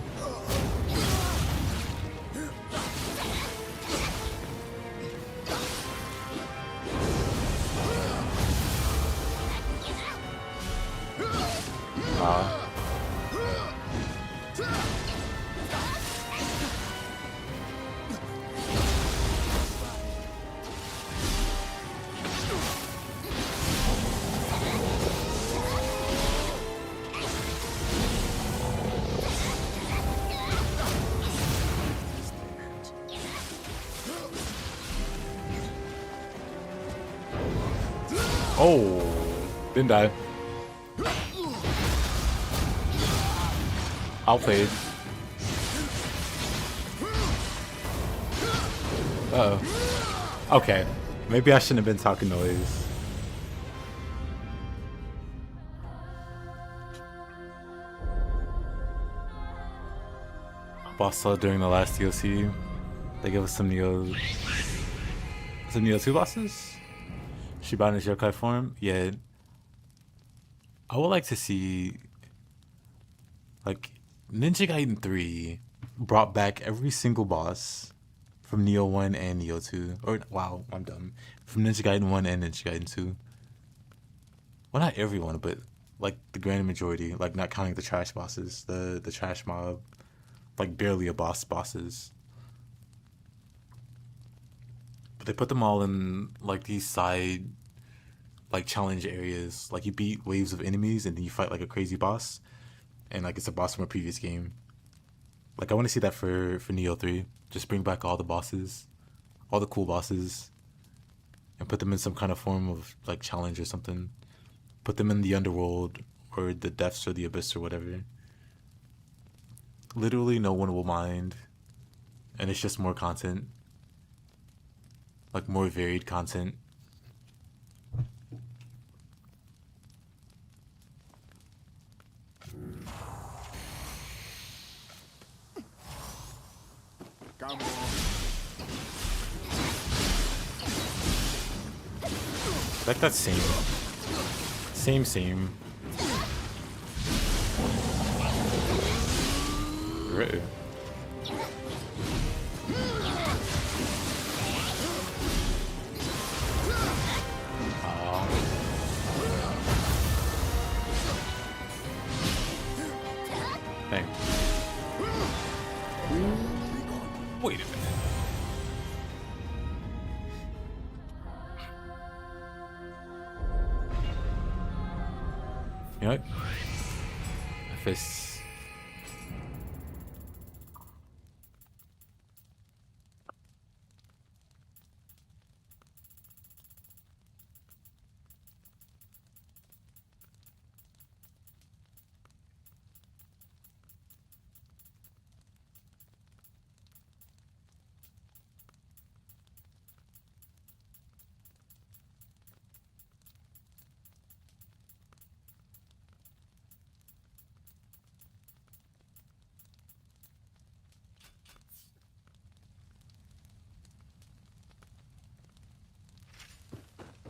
Speaker 1: Oh, didn't die. Outplayed. Uh-oh. Okay. Maybe I shouldn't have been talking noise. Also, during the last DLC, they gave us some Neo 2 bosses? She brought in his yokai form? Yeah. I would like to see, like, Ninja Gaiden 3 brought back every single boss from Neo 1 and Neo 2. Or, wow, I'm dumb. From Ninja Gaiden 1 and Ninja Gaiden 2. Well, not everyone, but, like, the grand majority. Like, not counting the trash bosses. The trash mob. Like, barely a bosses. But they put them all in, like, these side, like, challenge areas. Like, you beat waves of enemies and then you fight, like, a crazy boss. And, like, it's a boss from a previous game. Like, I want to see that for Neo 3. Just bring back all the bosses. all the cool bosses and put them in some kind of form of like challenge or something. Put them in the underworld or the depths or the abyss or whatever. Literally no one will mind. And it's just more content. Like more varied content.
Speaker 3: Come on.
Speaker 1: Like that same. Right. Bang. Wait a minute. You know what? Fists.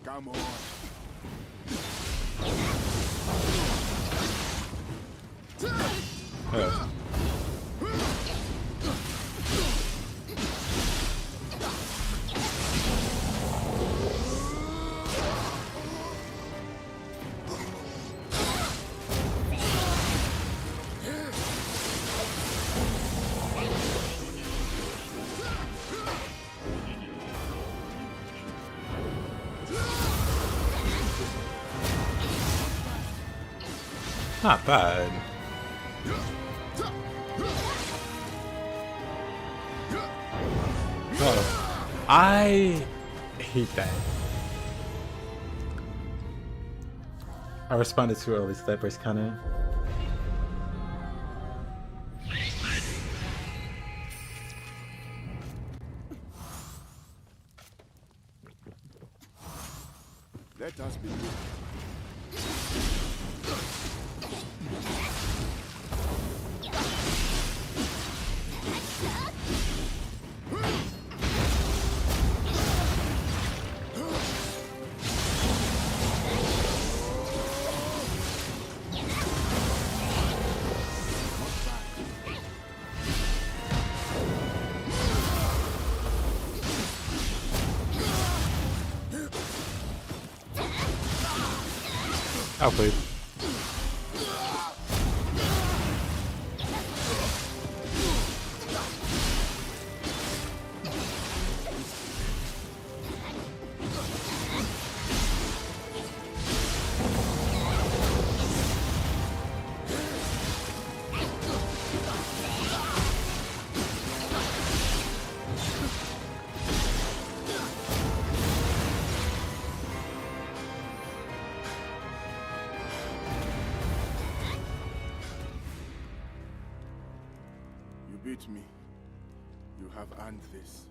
Speaker 3: Come on.
Speaker 1: Yeah. Not bad. Oh, I hate that. I responded too early to that burst kinda.
Speaker 3: Let us begin.
Speaker 1: Outplayed.
Speaker 3: You beat me. You have earned this.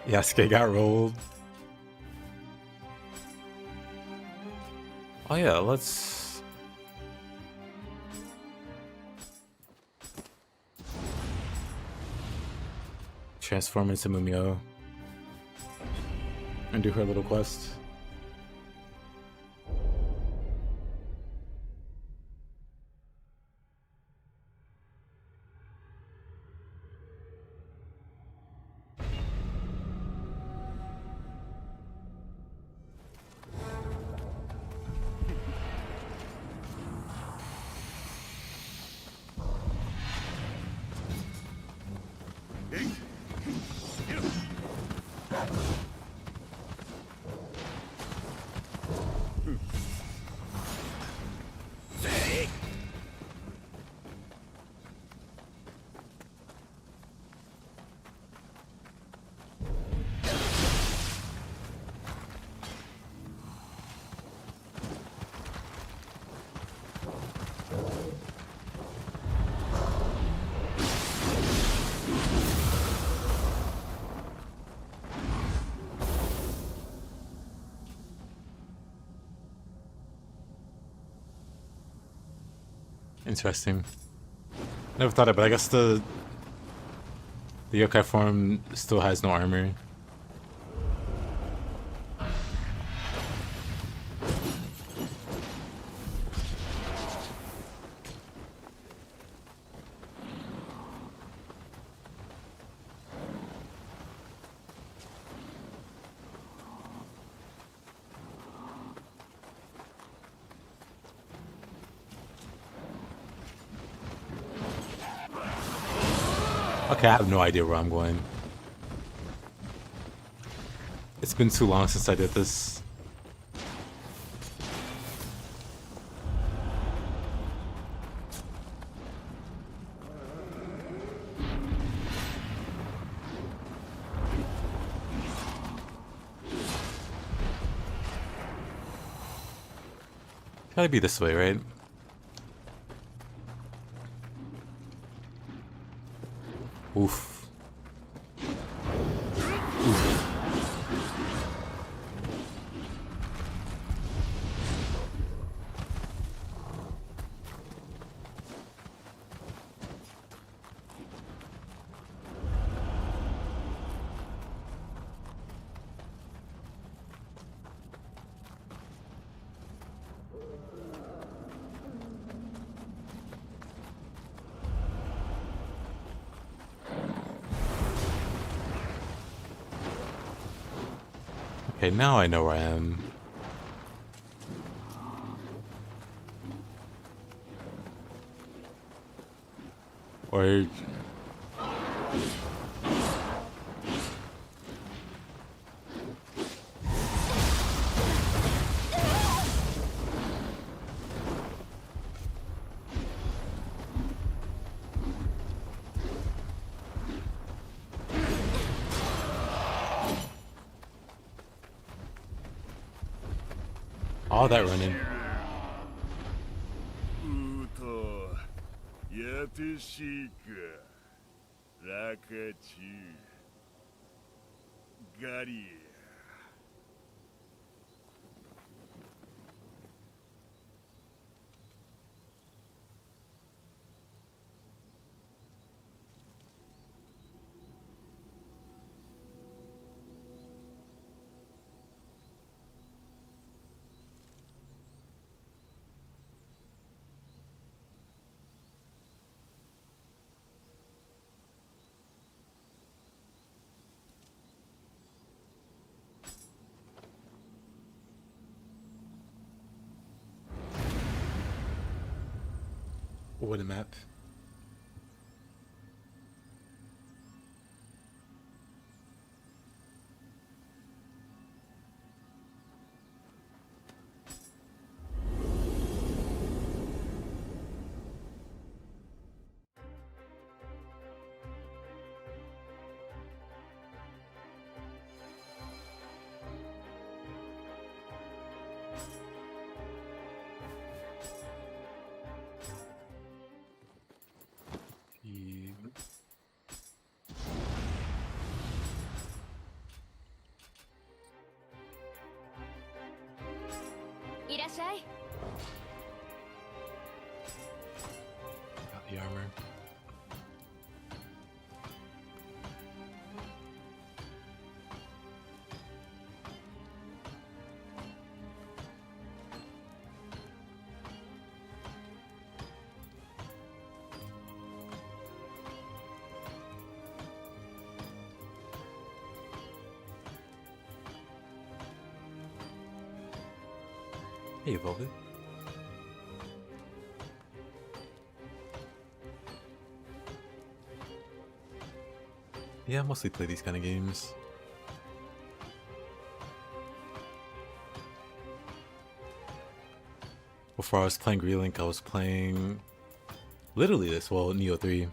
Speaker 1: Yasuke got rolled. Oh yeah, let's... transform into Mumio. And do her little quest. Interesting. Never thought of it, but I guess the yokai form still has no armor. Okay, I have no idea where I'm going. It's been too long since I did this. Gotta be this way, right? Oof. Okay, now I know where I am. Or... all that running. What a map.
Speaker 6: いらっしゃい。
Speaker 1: Got the armor. Hey, Velvet. Yeah, I mostly play these kind of games. Before I was playing Relink, I was playing literally this, well, Nioh 3.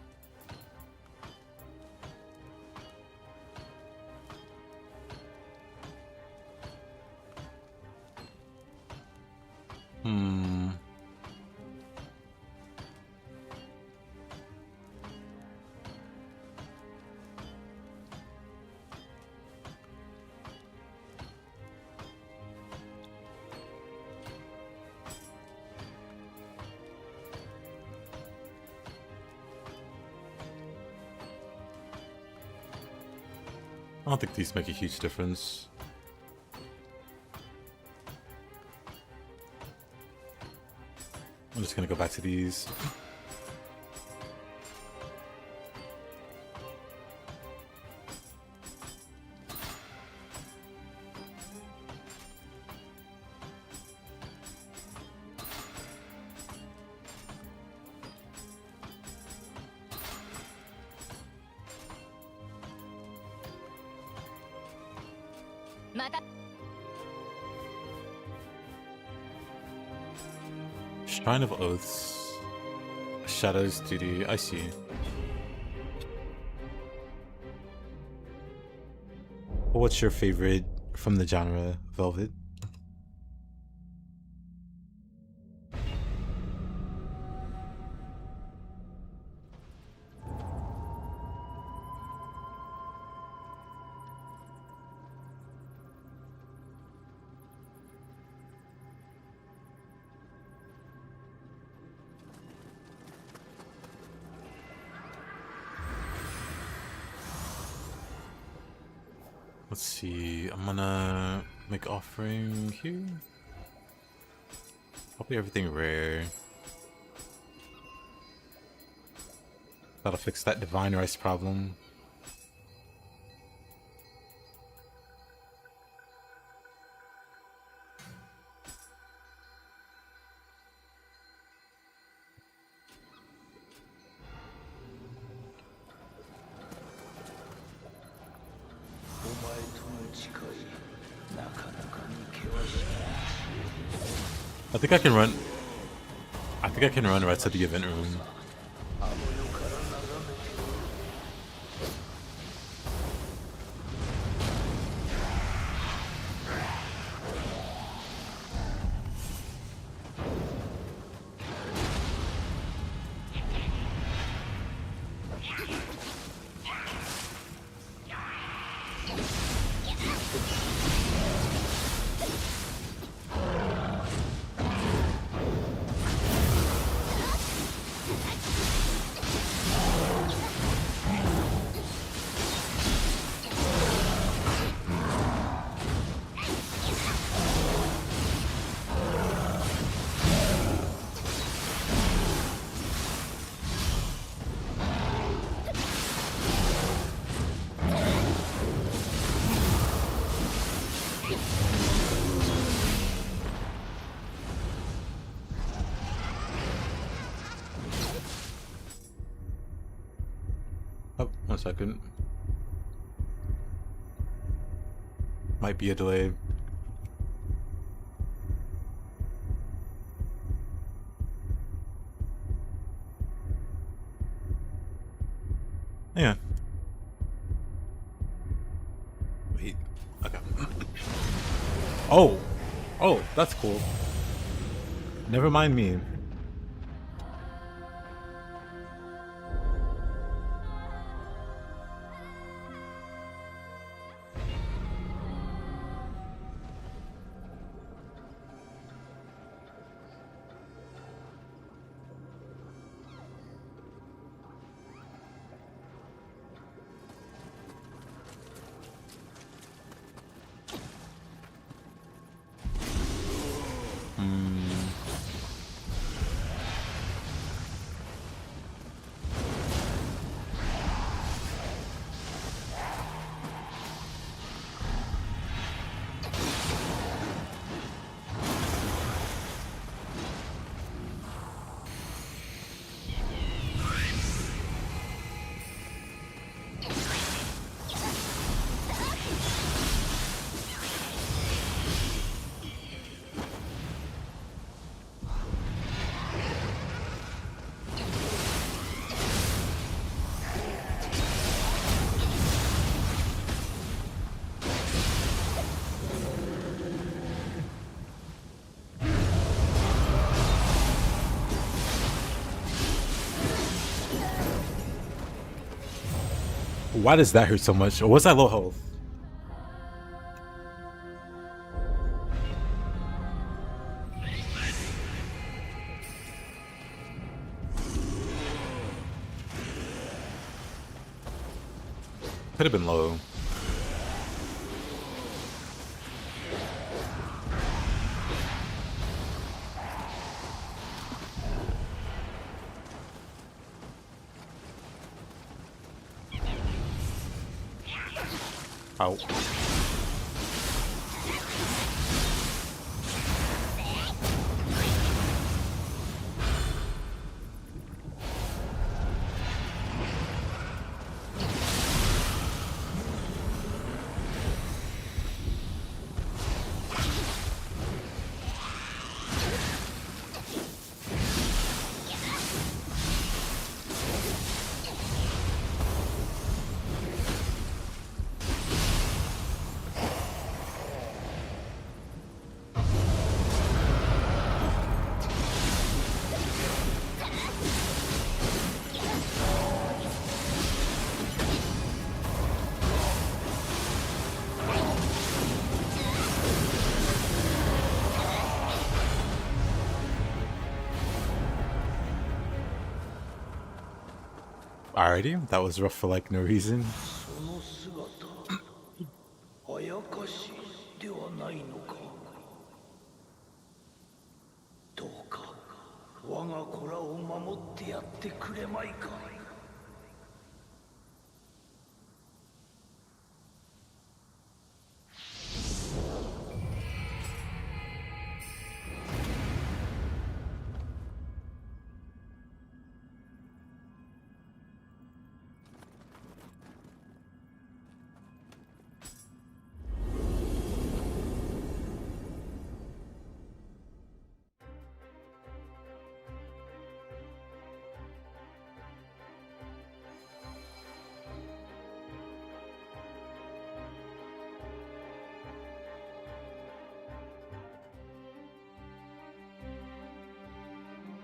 Speaker 1: I don't think these make a huge difference. I'm just gonna go back to these. Shrine of Oaths. Shadows Duty. I see. What's your favorite from the genre, Velvet? Let's see, I'm gonna make offering here. Probably everything rare. That'll fix that divine rice problem. I think I can run. I think I can run right to the event room. Oh, 1 second. Might be a delay. Yeah. Wait. Okay. Oh! Oh, that's cool. Never mind me. Why does that hurt so much? Or was that low health? Could have been low. Ow. Alrighty, that was rough for like no reason.
Speaker 10: その姿あやかしではないのか。どうか我が子らを守ってやってくれまいか。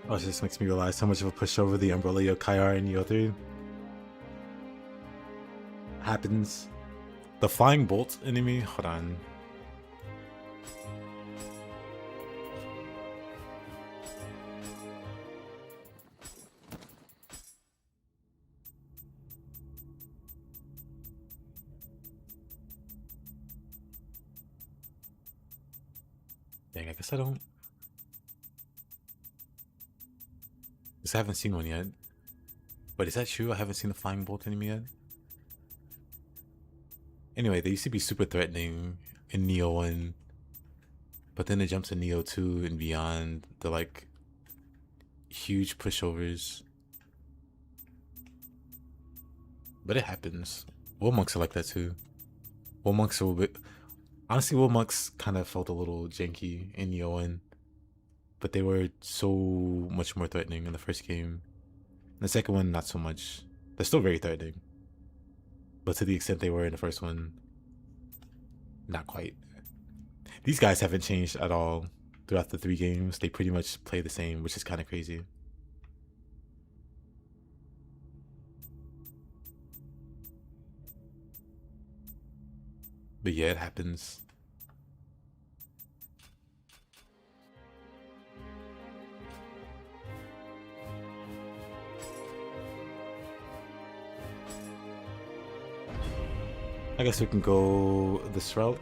Speaker 1: Oh, it just makes me realize how much of a pushover the Umbrella Yokai are in Nioh 3. Happens. The flying bolt enemy? Hold on. Dang, I guess I don't... I haven't seen one yet. But is that true? I haven't seen the flying bolt enemy yet. Anyway, they used to be super threatening in Nioh 1. But then it jumps to Nioh 2 and beyond. They're like huge pushovers. But it happens. War monks are like that too. War monks are a bit... Honestly, war monks kind of felt a little janky in Nioh 1. But they were so much more threatening in the first game. The second one, not so much. They're still very threatening. But to the extent they were in the first one, not quite. These guys haven't changed at all throughout the 3 games. They pretty much play the same, which is kind of crazy. But yeah, it happens. I guess we can go this route.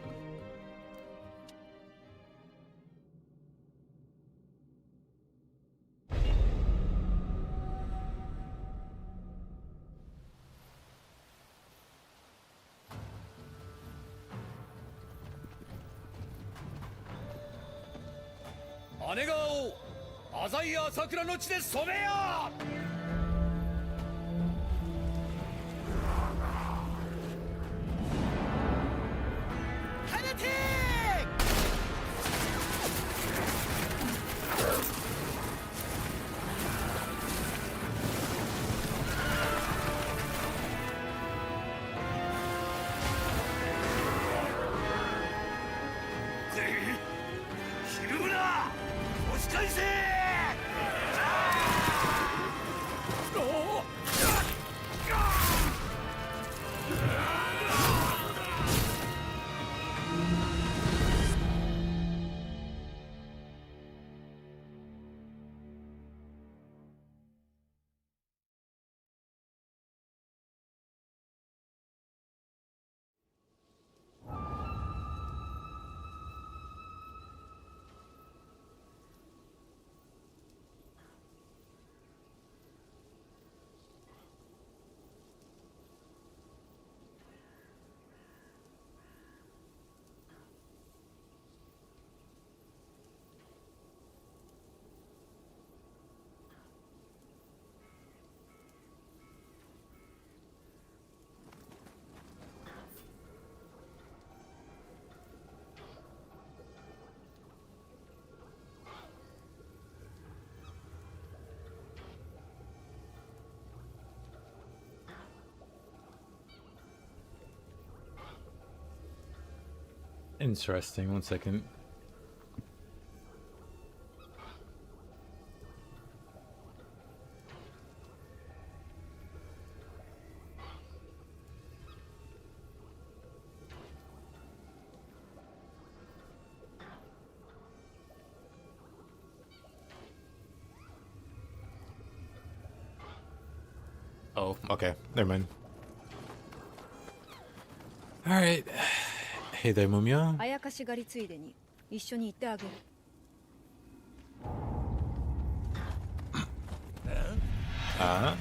Speaker 1: Interesting. 1 second. Oh, okay. Never mind. Alright. Hey there, Mumia.
Speaker 7: あやかし狩りついでに一緒に行ってあげる。
Speaker 1: Ah.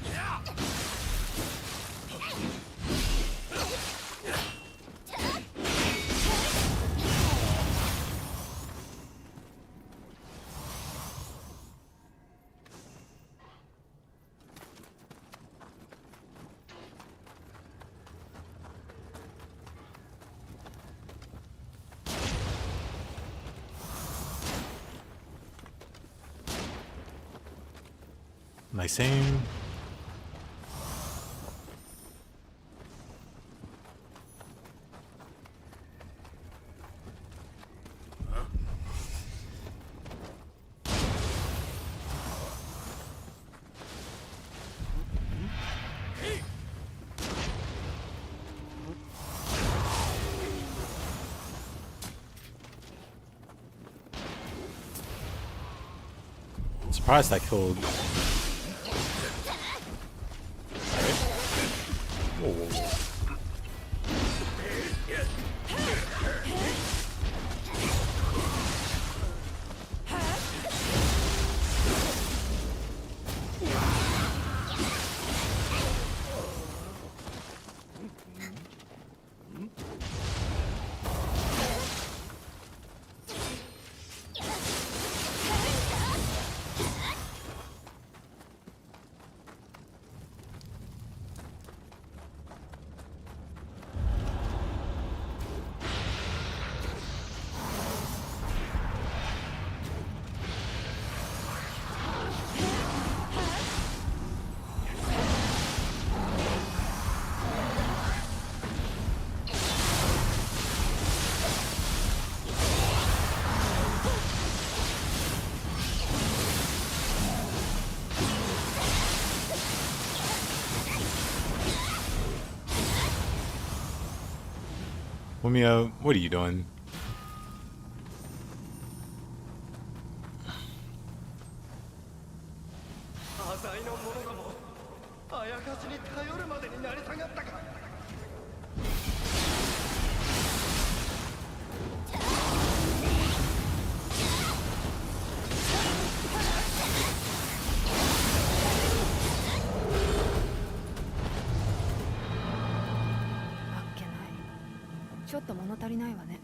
Speaker 1: Nice aim. Surprised I killed. Whoa. Mumia, what are you doing?
Speaker 5: 浅井の者ども、あやかしに頼るまでになり下がったか。
Speaker 7: あっけない。ちょっと物足りないわね。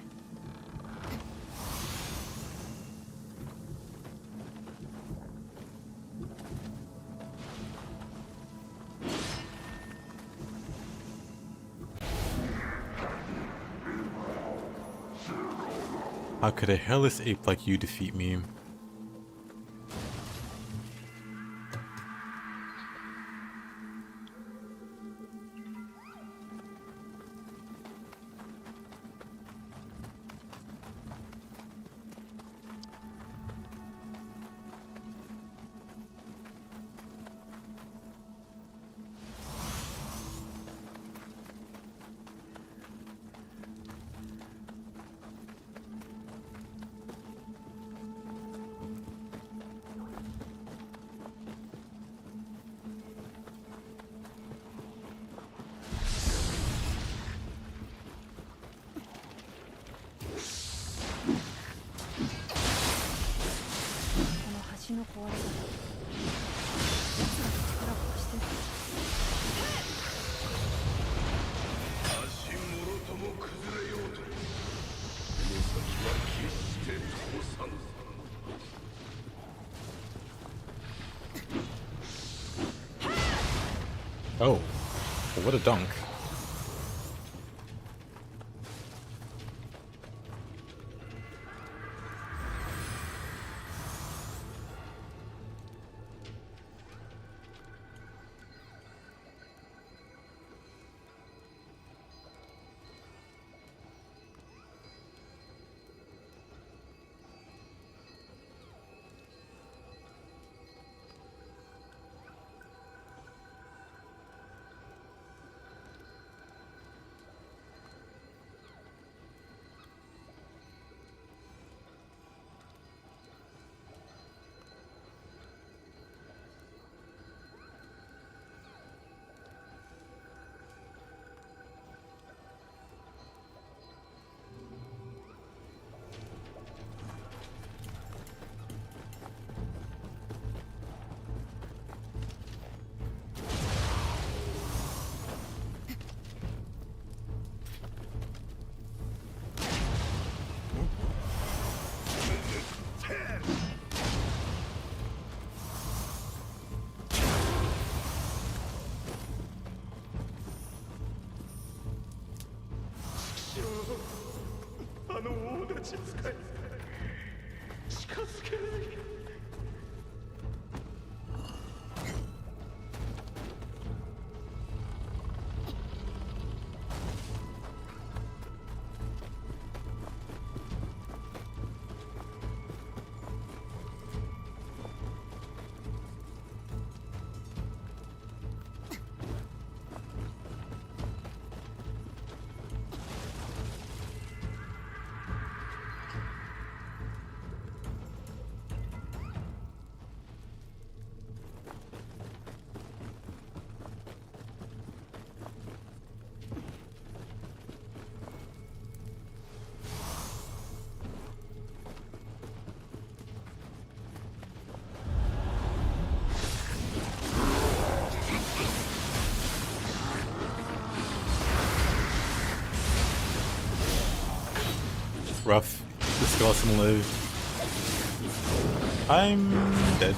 Speaker 1: How could a hairless ape like you defeat me? Oh, what a dunk.
Speaker 10: ち使い近づけない。
Speaker 1: Rough. The skeleton lived. I'm dead.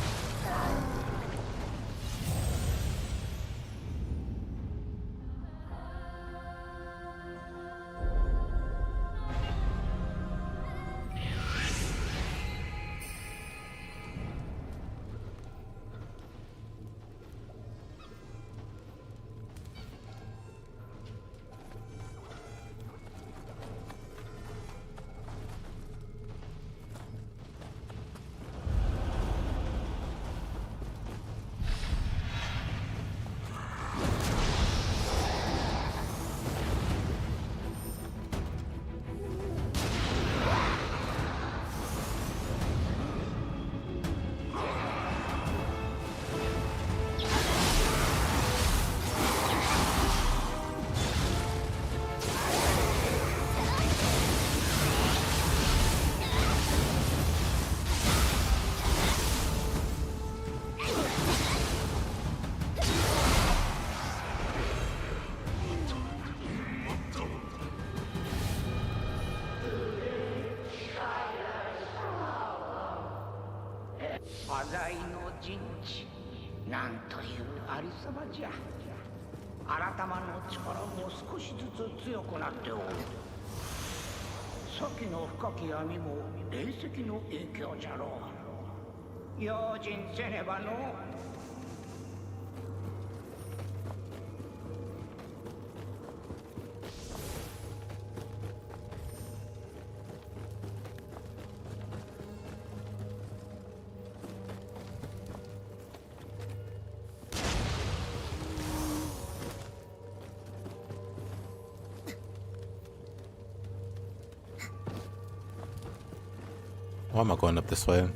Speaker 1: Why am I going up this way?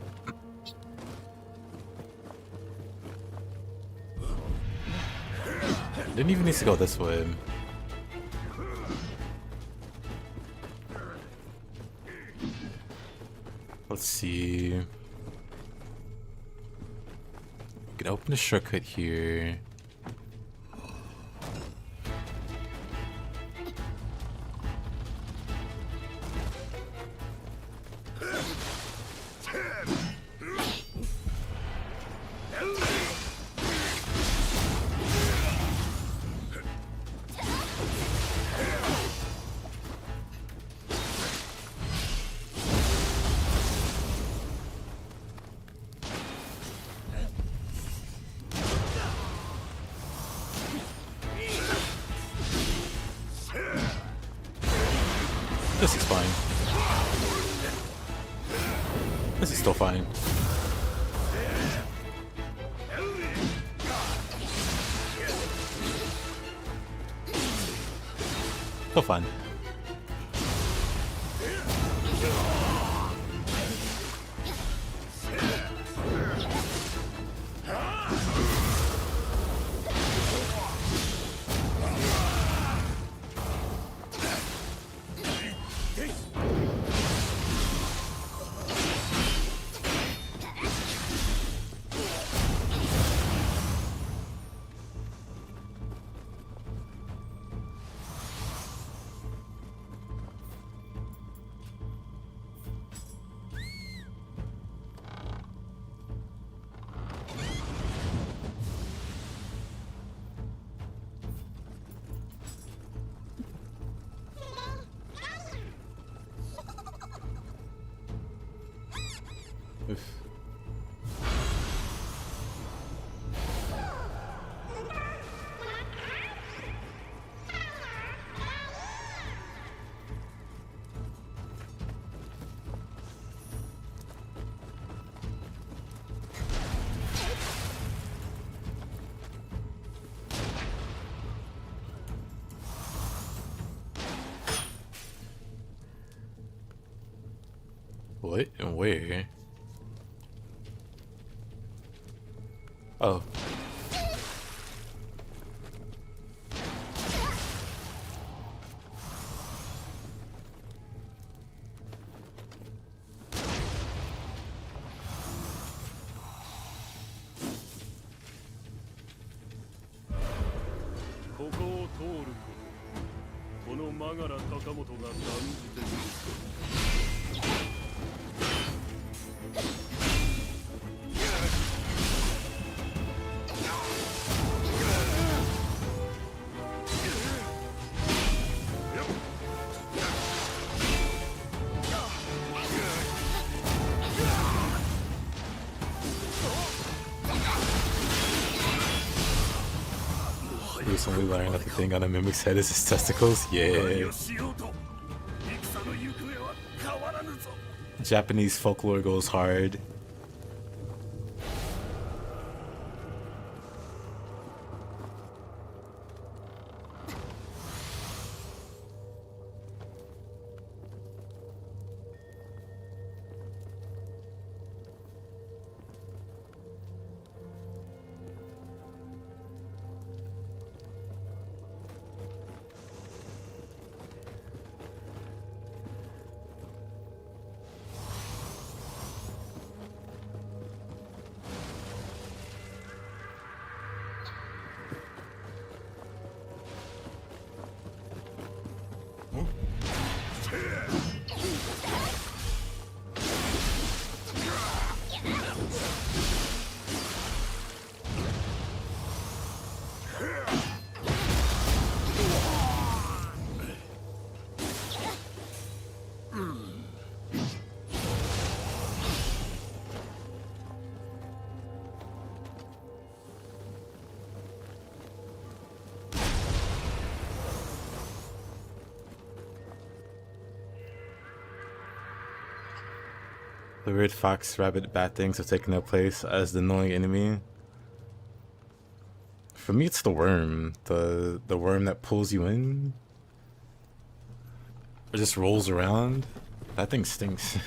Speaker 1: Didn't even need to go this way. Let's see. We can open a shortcut here. This is fine. This is still fine. Still fine. What and where? Oh. Recently learned that the thing on a mimic's head is his testicles. Yeah. Japanese folklore goes hard. The weird fox, rabbit, bat things have taken their place as the annoying enemy. For me, it's the worm. The worm that pulls you in. Or just rolls around. That thing stinks.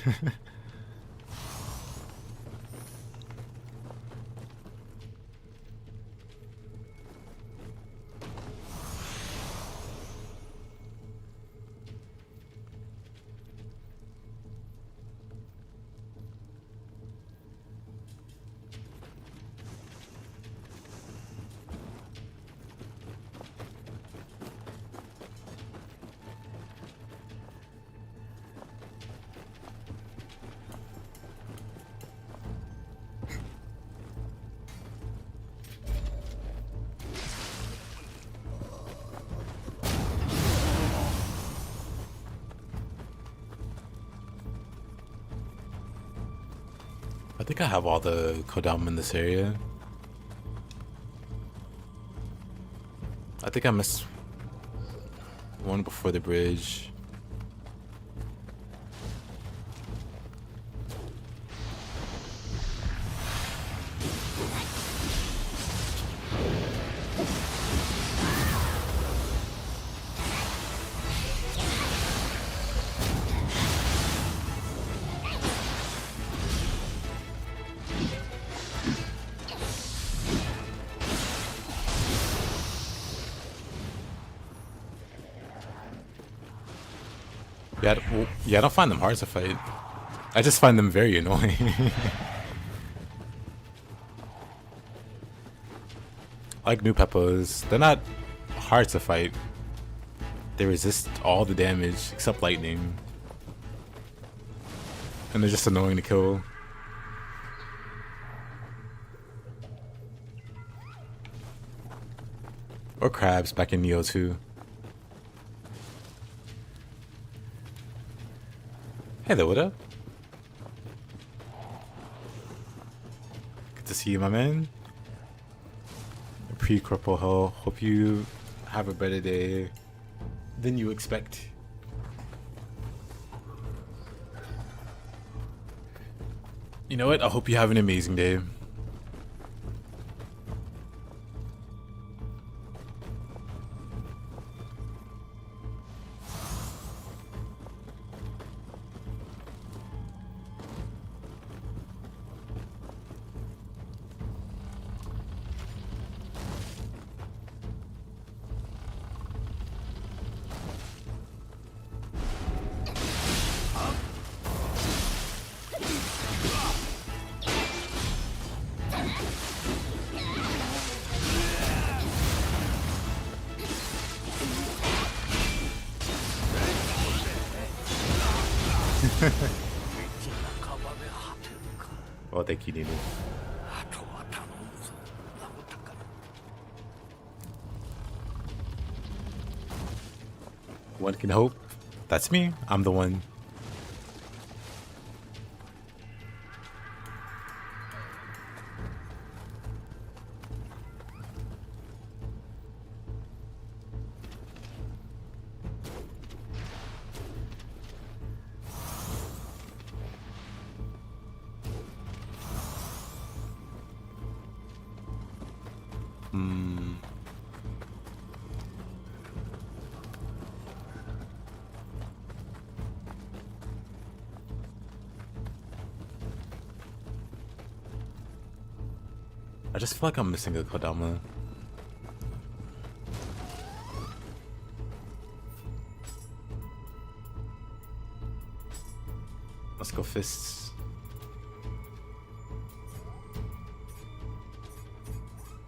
Speaker 1: I think I have all the Kodama in this area. I think I missed one before the bridge. Yeah, I don't find them hard to fight. I just find them very annoying. Like new Peppos, they're not hard to fight. They resist all the damage except lightning. And they're just annoying to kill. Or crabs back in Nioh 2. Hey there, what up? Good to see you, my man. Pre-corporal hell. Hope you have a better day than you expect. You know what? I hope you have an amazing day. Oh, thank you, Nino. One can hope. That's me. I'm the one. I just feel like I'm missing a Kodama. Let's go fists.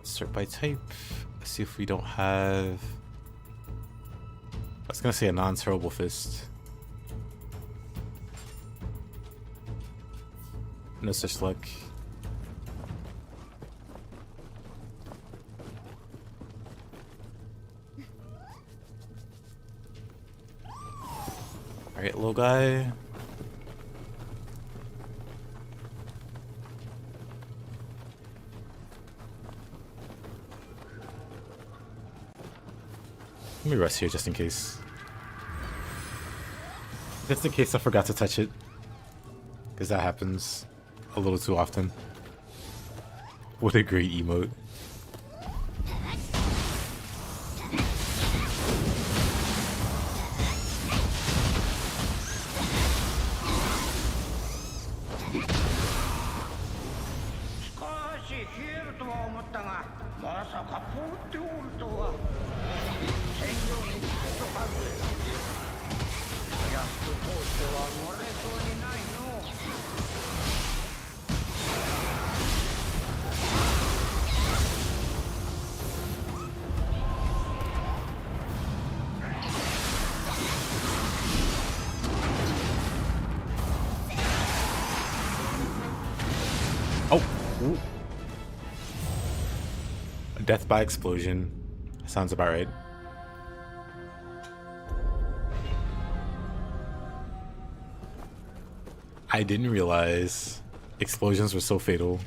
Speaker 1: Sort by type. Let's see if we don't have... I was gonna say a non-throwable fist. No such luck. Alright, little guy. Let me rest here just in case. Just in case I forgot to touch it. Because that happens a little too often. What a great emote. Death by explosion. Sounds about right. I didn't realize explosions were so fatal.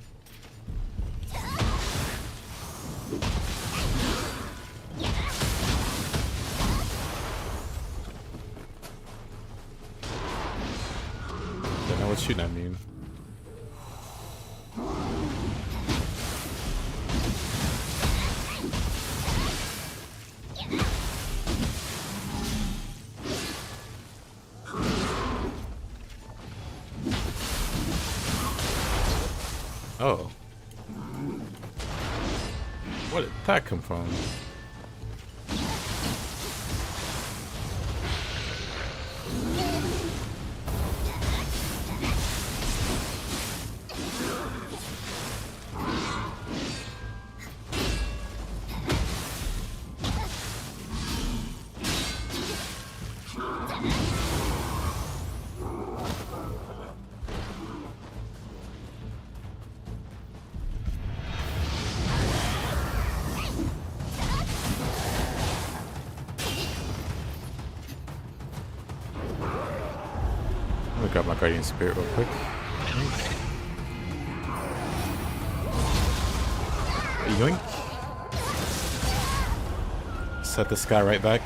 Speaker 1: Don't know what's shooting at me. Oh. Where did that come from? Grab my guardian spirit real quick. Yoink. Set this guy right back.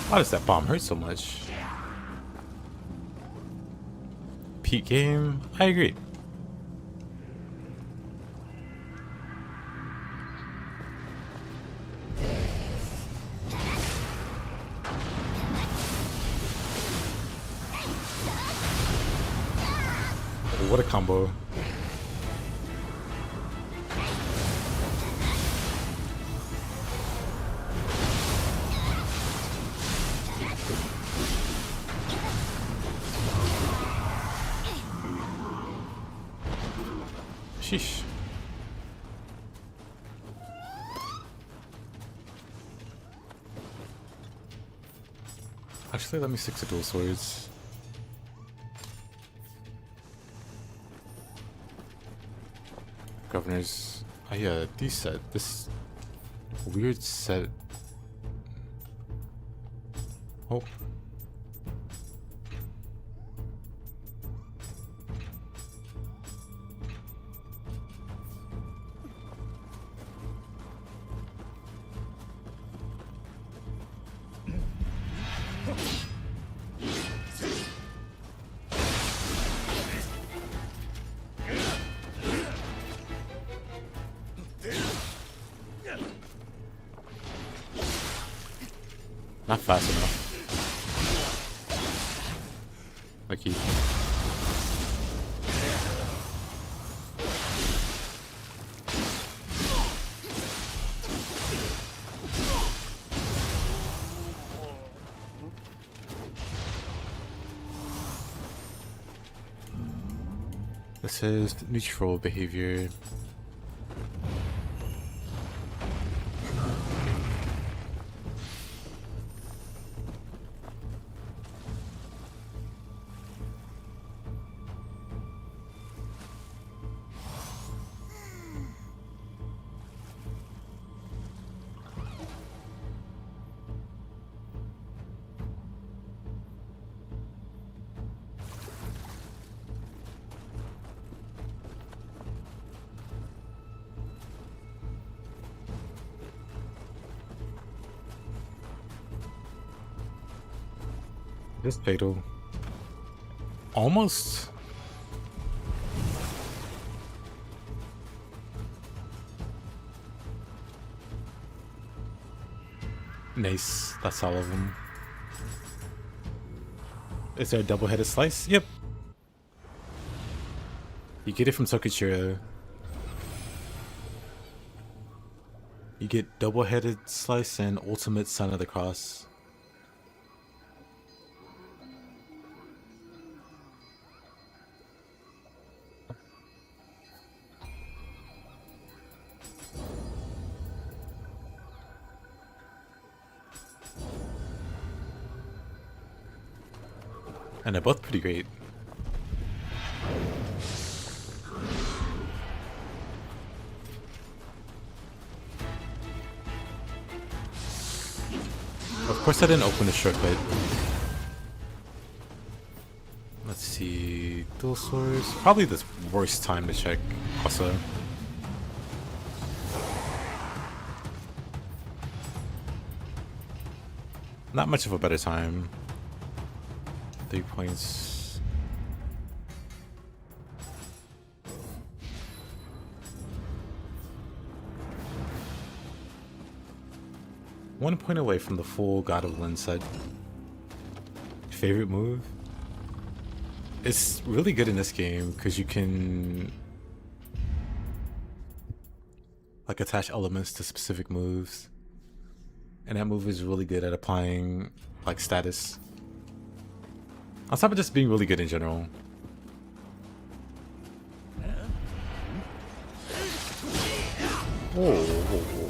Speaker 1: Why does that bomb hurt so much? Peak game? I agree. What a combo. Sheesh. Actually, let me stick to dual swords. Governors. Oh yeah, these set. This weird set. Oh. Not fast enough. Like he. This is neutral behavior. This fatal. Almost. Nice. That's all of them. Is there a double-headed slice? Yep. You get it from Sokuchira. You get double-headed slice and ultimate sign of the cross. And they're both pretty great. Of course I didn't open the shortcut. Let's see. Dual swords. Probably the worst time to check also. Not much of a better time. 3 points. One point away from the full God of Lin set. Favorite move? It's really good in this game because you can like attach elements to specific moves. And that move is really good at applying like status. On top of just being really good in general. Oh,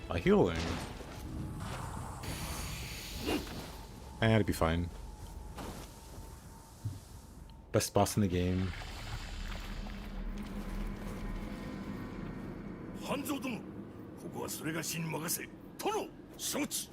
Speaker 1: a healing. And it'd be fine. Best boss in the game.
Speaker 10: 半蔵殿、ここはそれがしに任せ。殿、承知。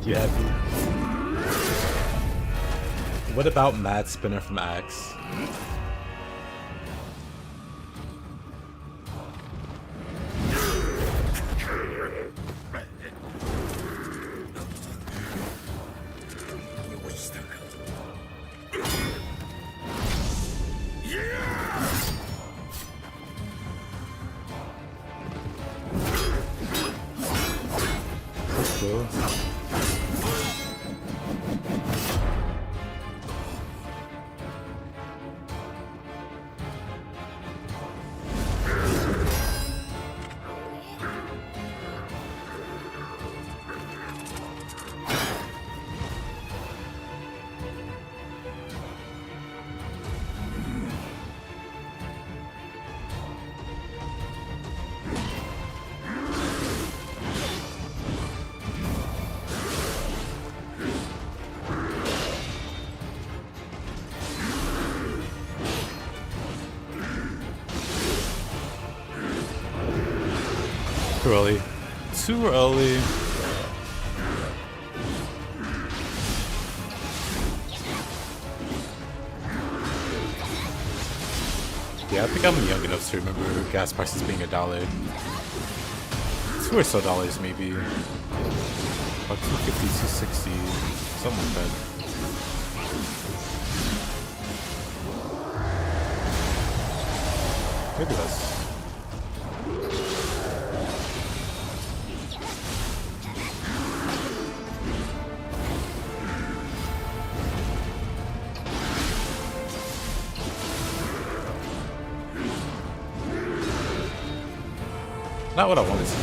Speaker 1: You happy? What about Mad Spinner from Axe? That's cool. Too early. Too early. Yeah, I think I'm young enough to remember gas prices being $1. $2 or so dollars maybe. About $2.50, $2.60, something like that. Maybe less. Not what I wanted to do.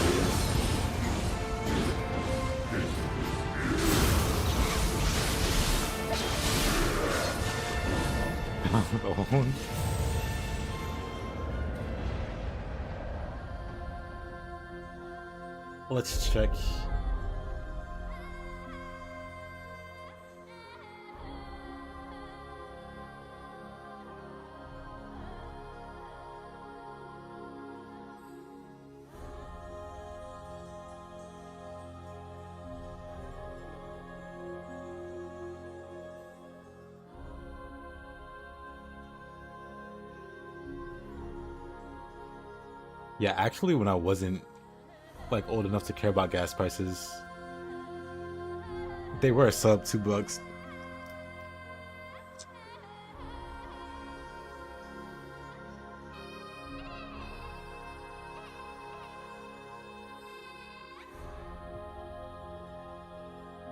Speaker 1: Let's check. Yeah, actually, when I wasn't like old enough to care about gas prices, they were sub $2.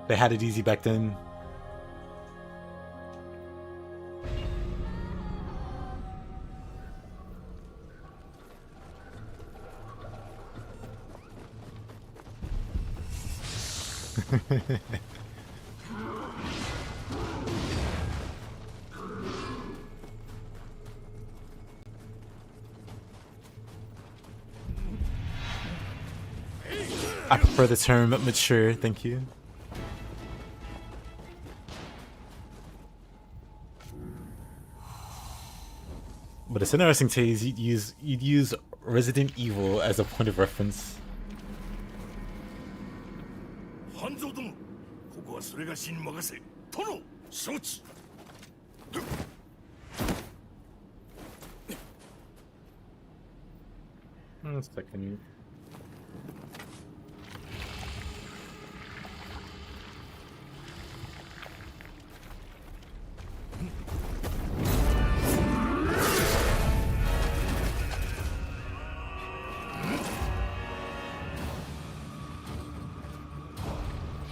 Speaker 1: They had it easy back then. I prefer the term mature, thank you. But it's interesting to you'd use Resident Evil as a point of reference.
Speaker 10: 半蔵殿、ここはそれがしに任せ。殿、承知。
Speaker 1: One second.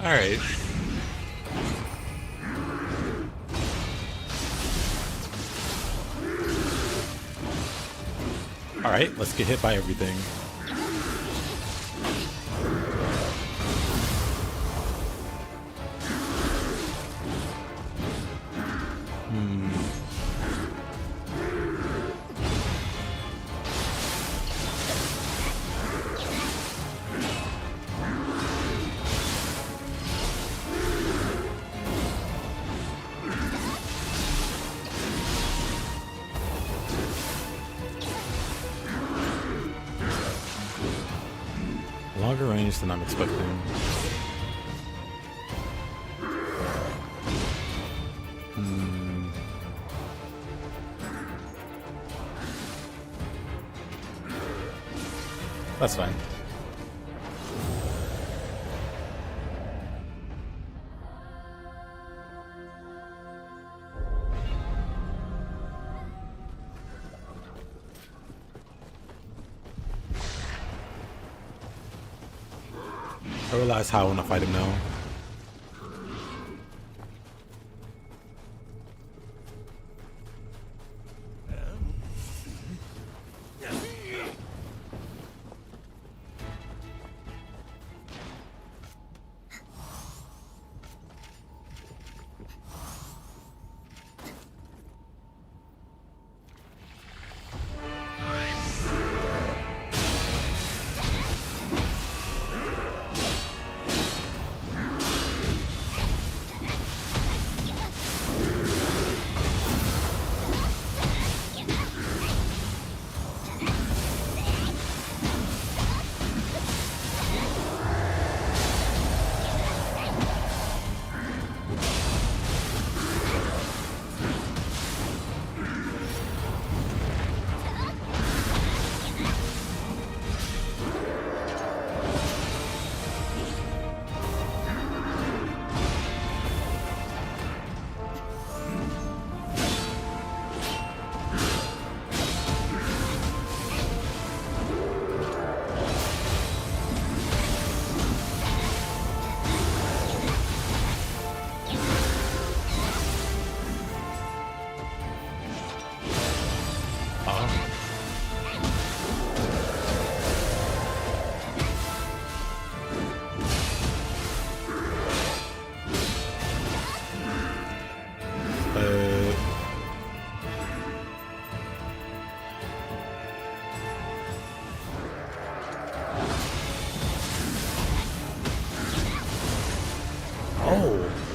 Speaker 1: All right. All right, let's get hit by everything. Longer range than I'm expecting. That's fine. I realize how I want to fight him now.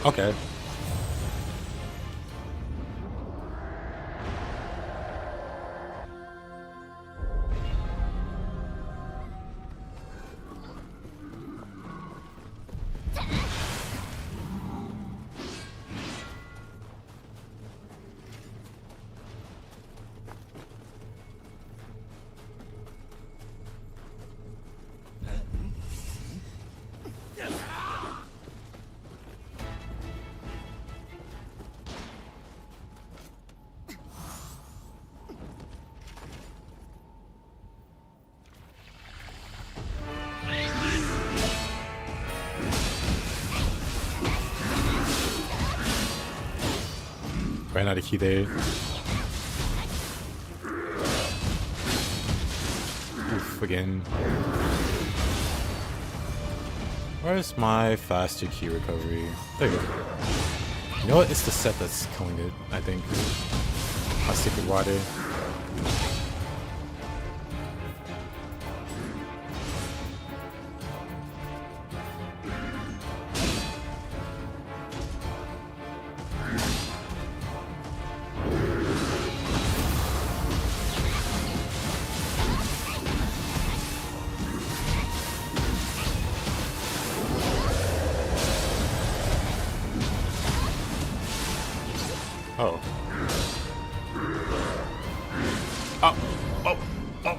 Speaker 1: Okay. Ran out of key there. Oof, again. Where's my faster key recovery? There you go. You know what? It's the set that's killing it, I think. My secret water. Oh. Oh.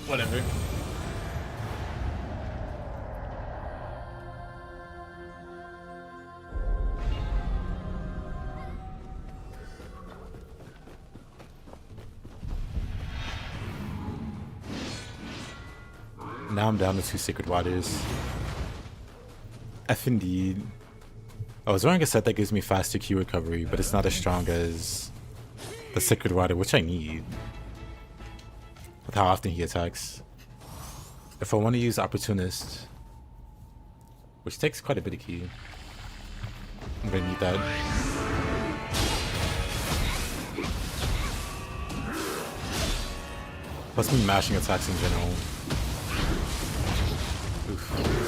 Speaker 1: Whatever. Now I'm down to 2 Sacred Waters. F indeed. I was wearing a set that gives me faster Q recovery, but it's not as strong as the Sacred Water, which I need. With how often he attacks. If I want to use Opportunist, which takes quite a bit of key, I'm gonna need that. Plus me mashing attacks in general. Oof.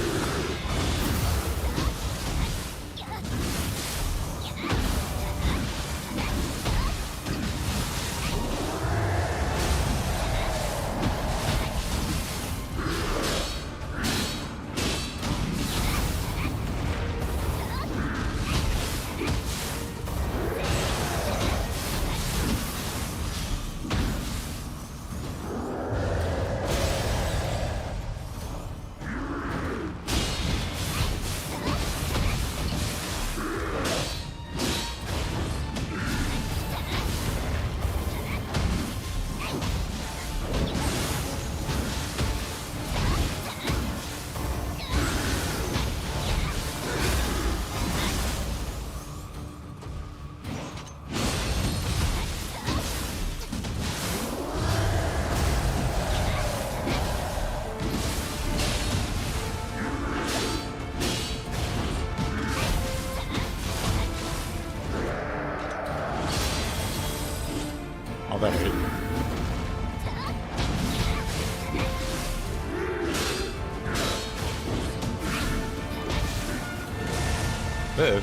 Speaker 1: Uh-oh.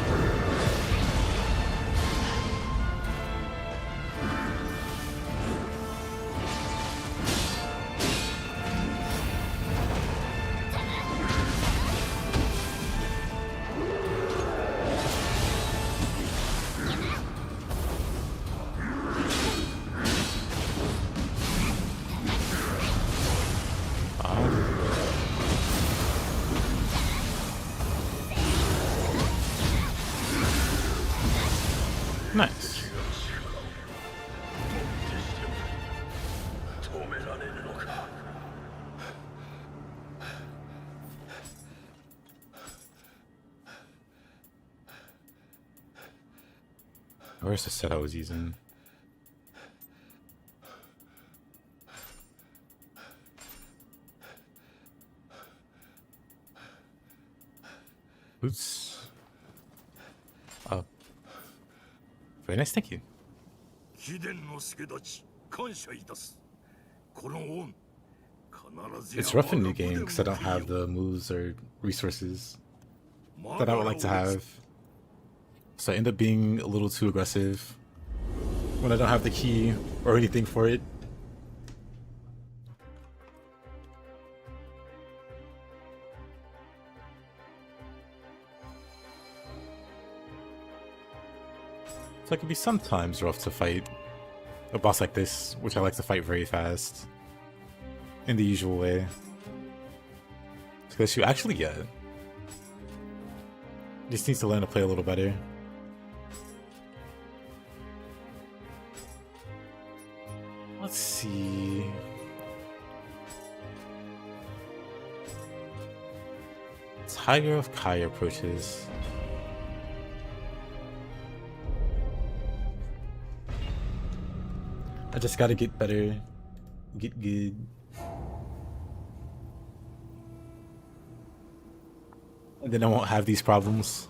Speaker 1: Nice. Where's the set I was using? Oops. Oh. Very nice, thank you. It's rough in new game because I don't have the moves or resources that I would like to have. So I end up being a little too aggressive when I don't have the key or anything for it. So it can be sometimes rough to fight a boss like this, which I like to fight very fast. In the usual way. Because you actually get. Just needs to learn to play a little better. Let's see. Tiger of Kai approaches. I just gotta get better. Get good. And then I won't have these problems.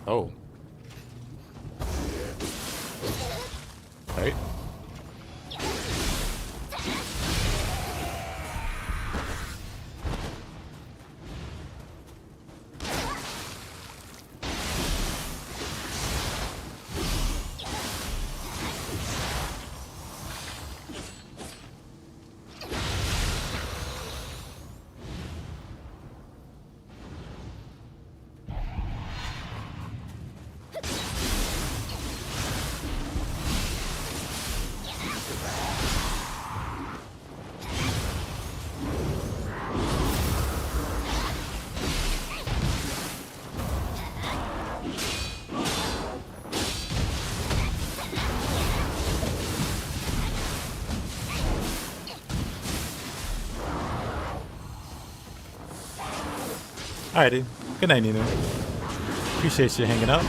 Speaker 1: Oh. Right. Alrighty. Good night, Nina. Appreciate you hanging out.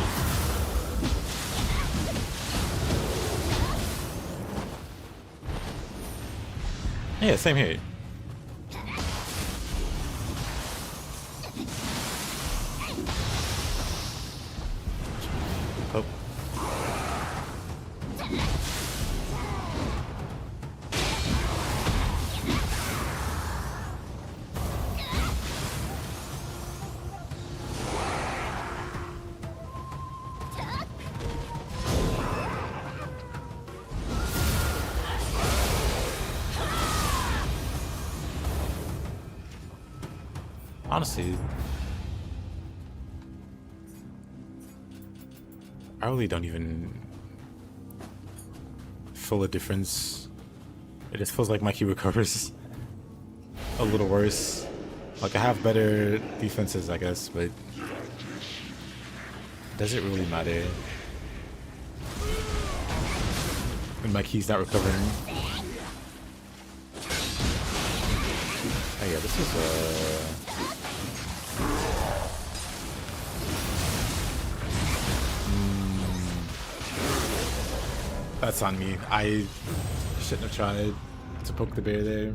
Speaker 1: Yeah, same here. Oh. Honestly, I really don't even feel a difference. It just feels like my key recovers a little worse. Like I have better defenses, I guess, but does it really matter when my key's not recovering? Oh yeah, this is That's on me. I shouldn't have tried to poke the bear there.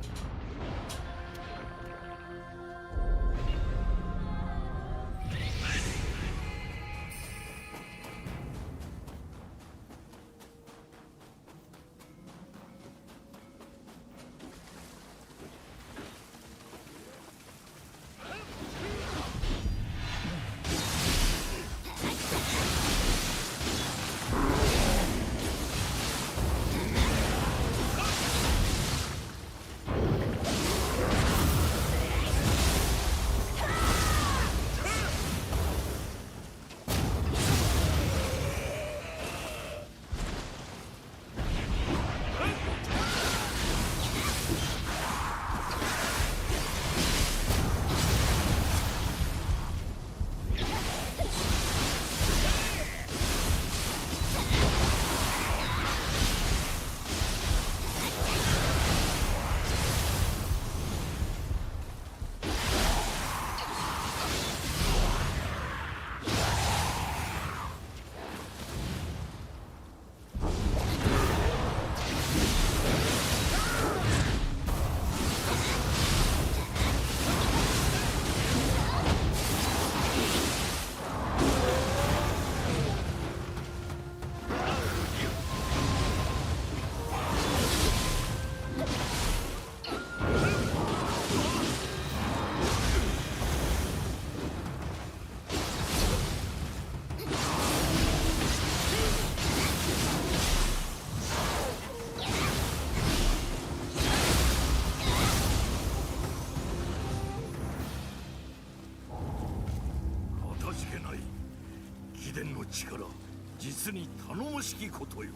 Speaker 10: 実に頼もしきことよ。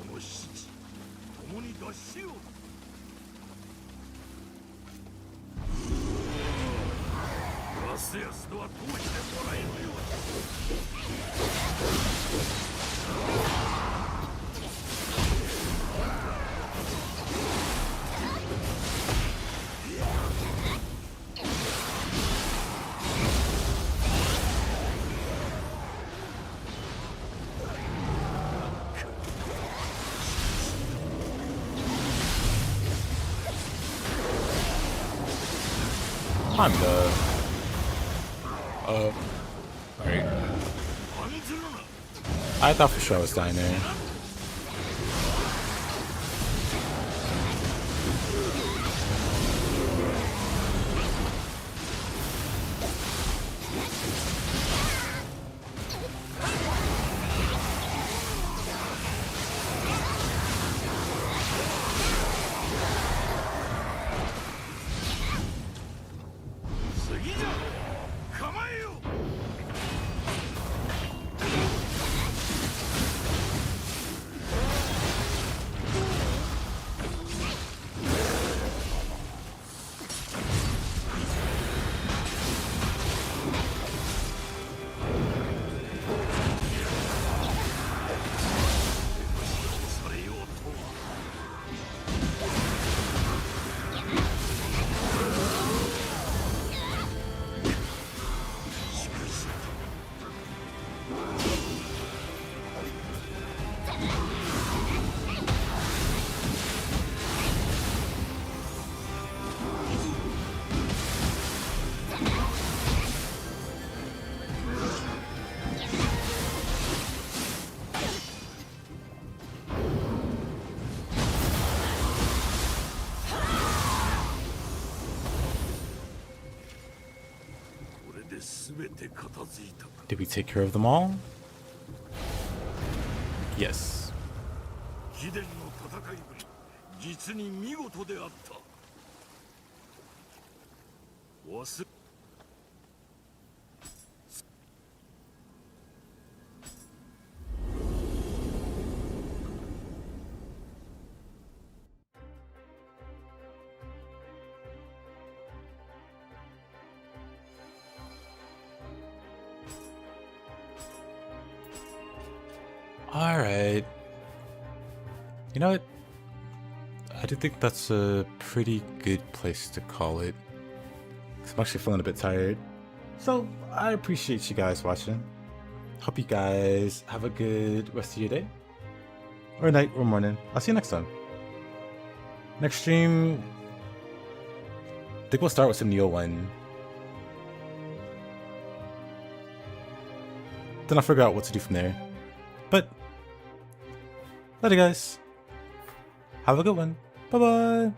Speaker 10: この指示共に脱しよう。ガスヤスとはどうしてもらえるよ。
Speaker 1: I'm done. Alright. I thought for sure I was dying there. Did we take care of them all? Yes. Alright. You know what? I do think that's a pretty good place to call it. 'Cause I'm actually feeling a bit tired. So, I appreciate you guys watching. Hope you guys have a good rest of your day, or night, or morning. I'll see you next time. Next stream, I think we'll start with some Nioh 1. Then I'll figure out what to do from there. But, later guys. Have a good one. Bye bye.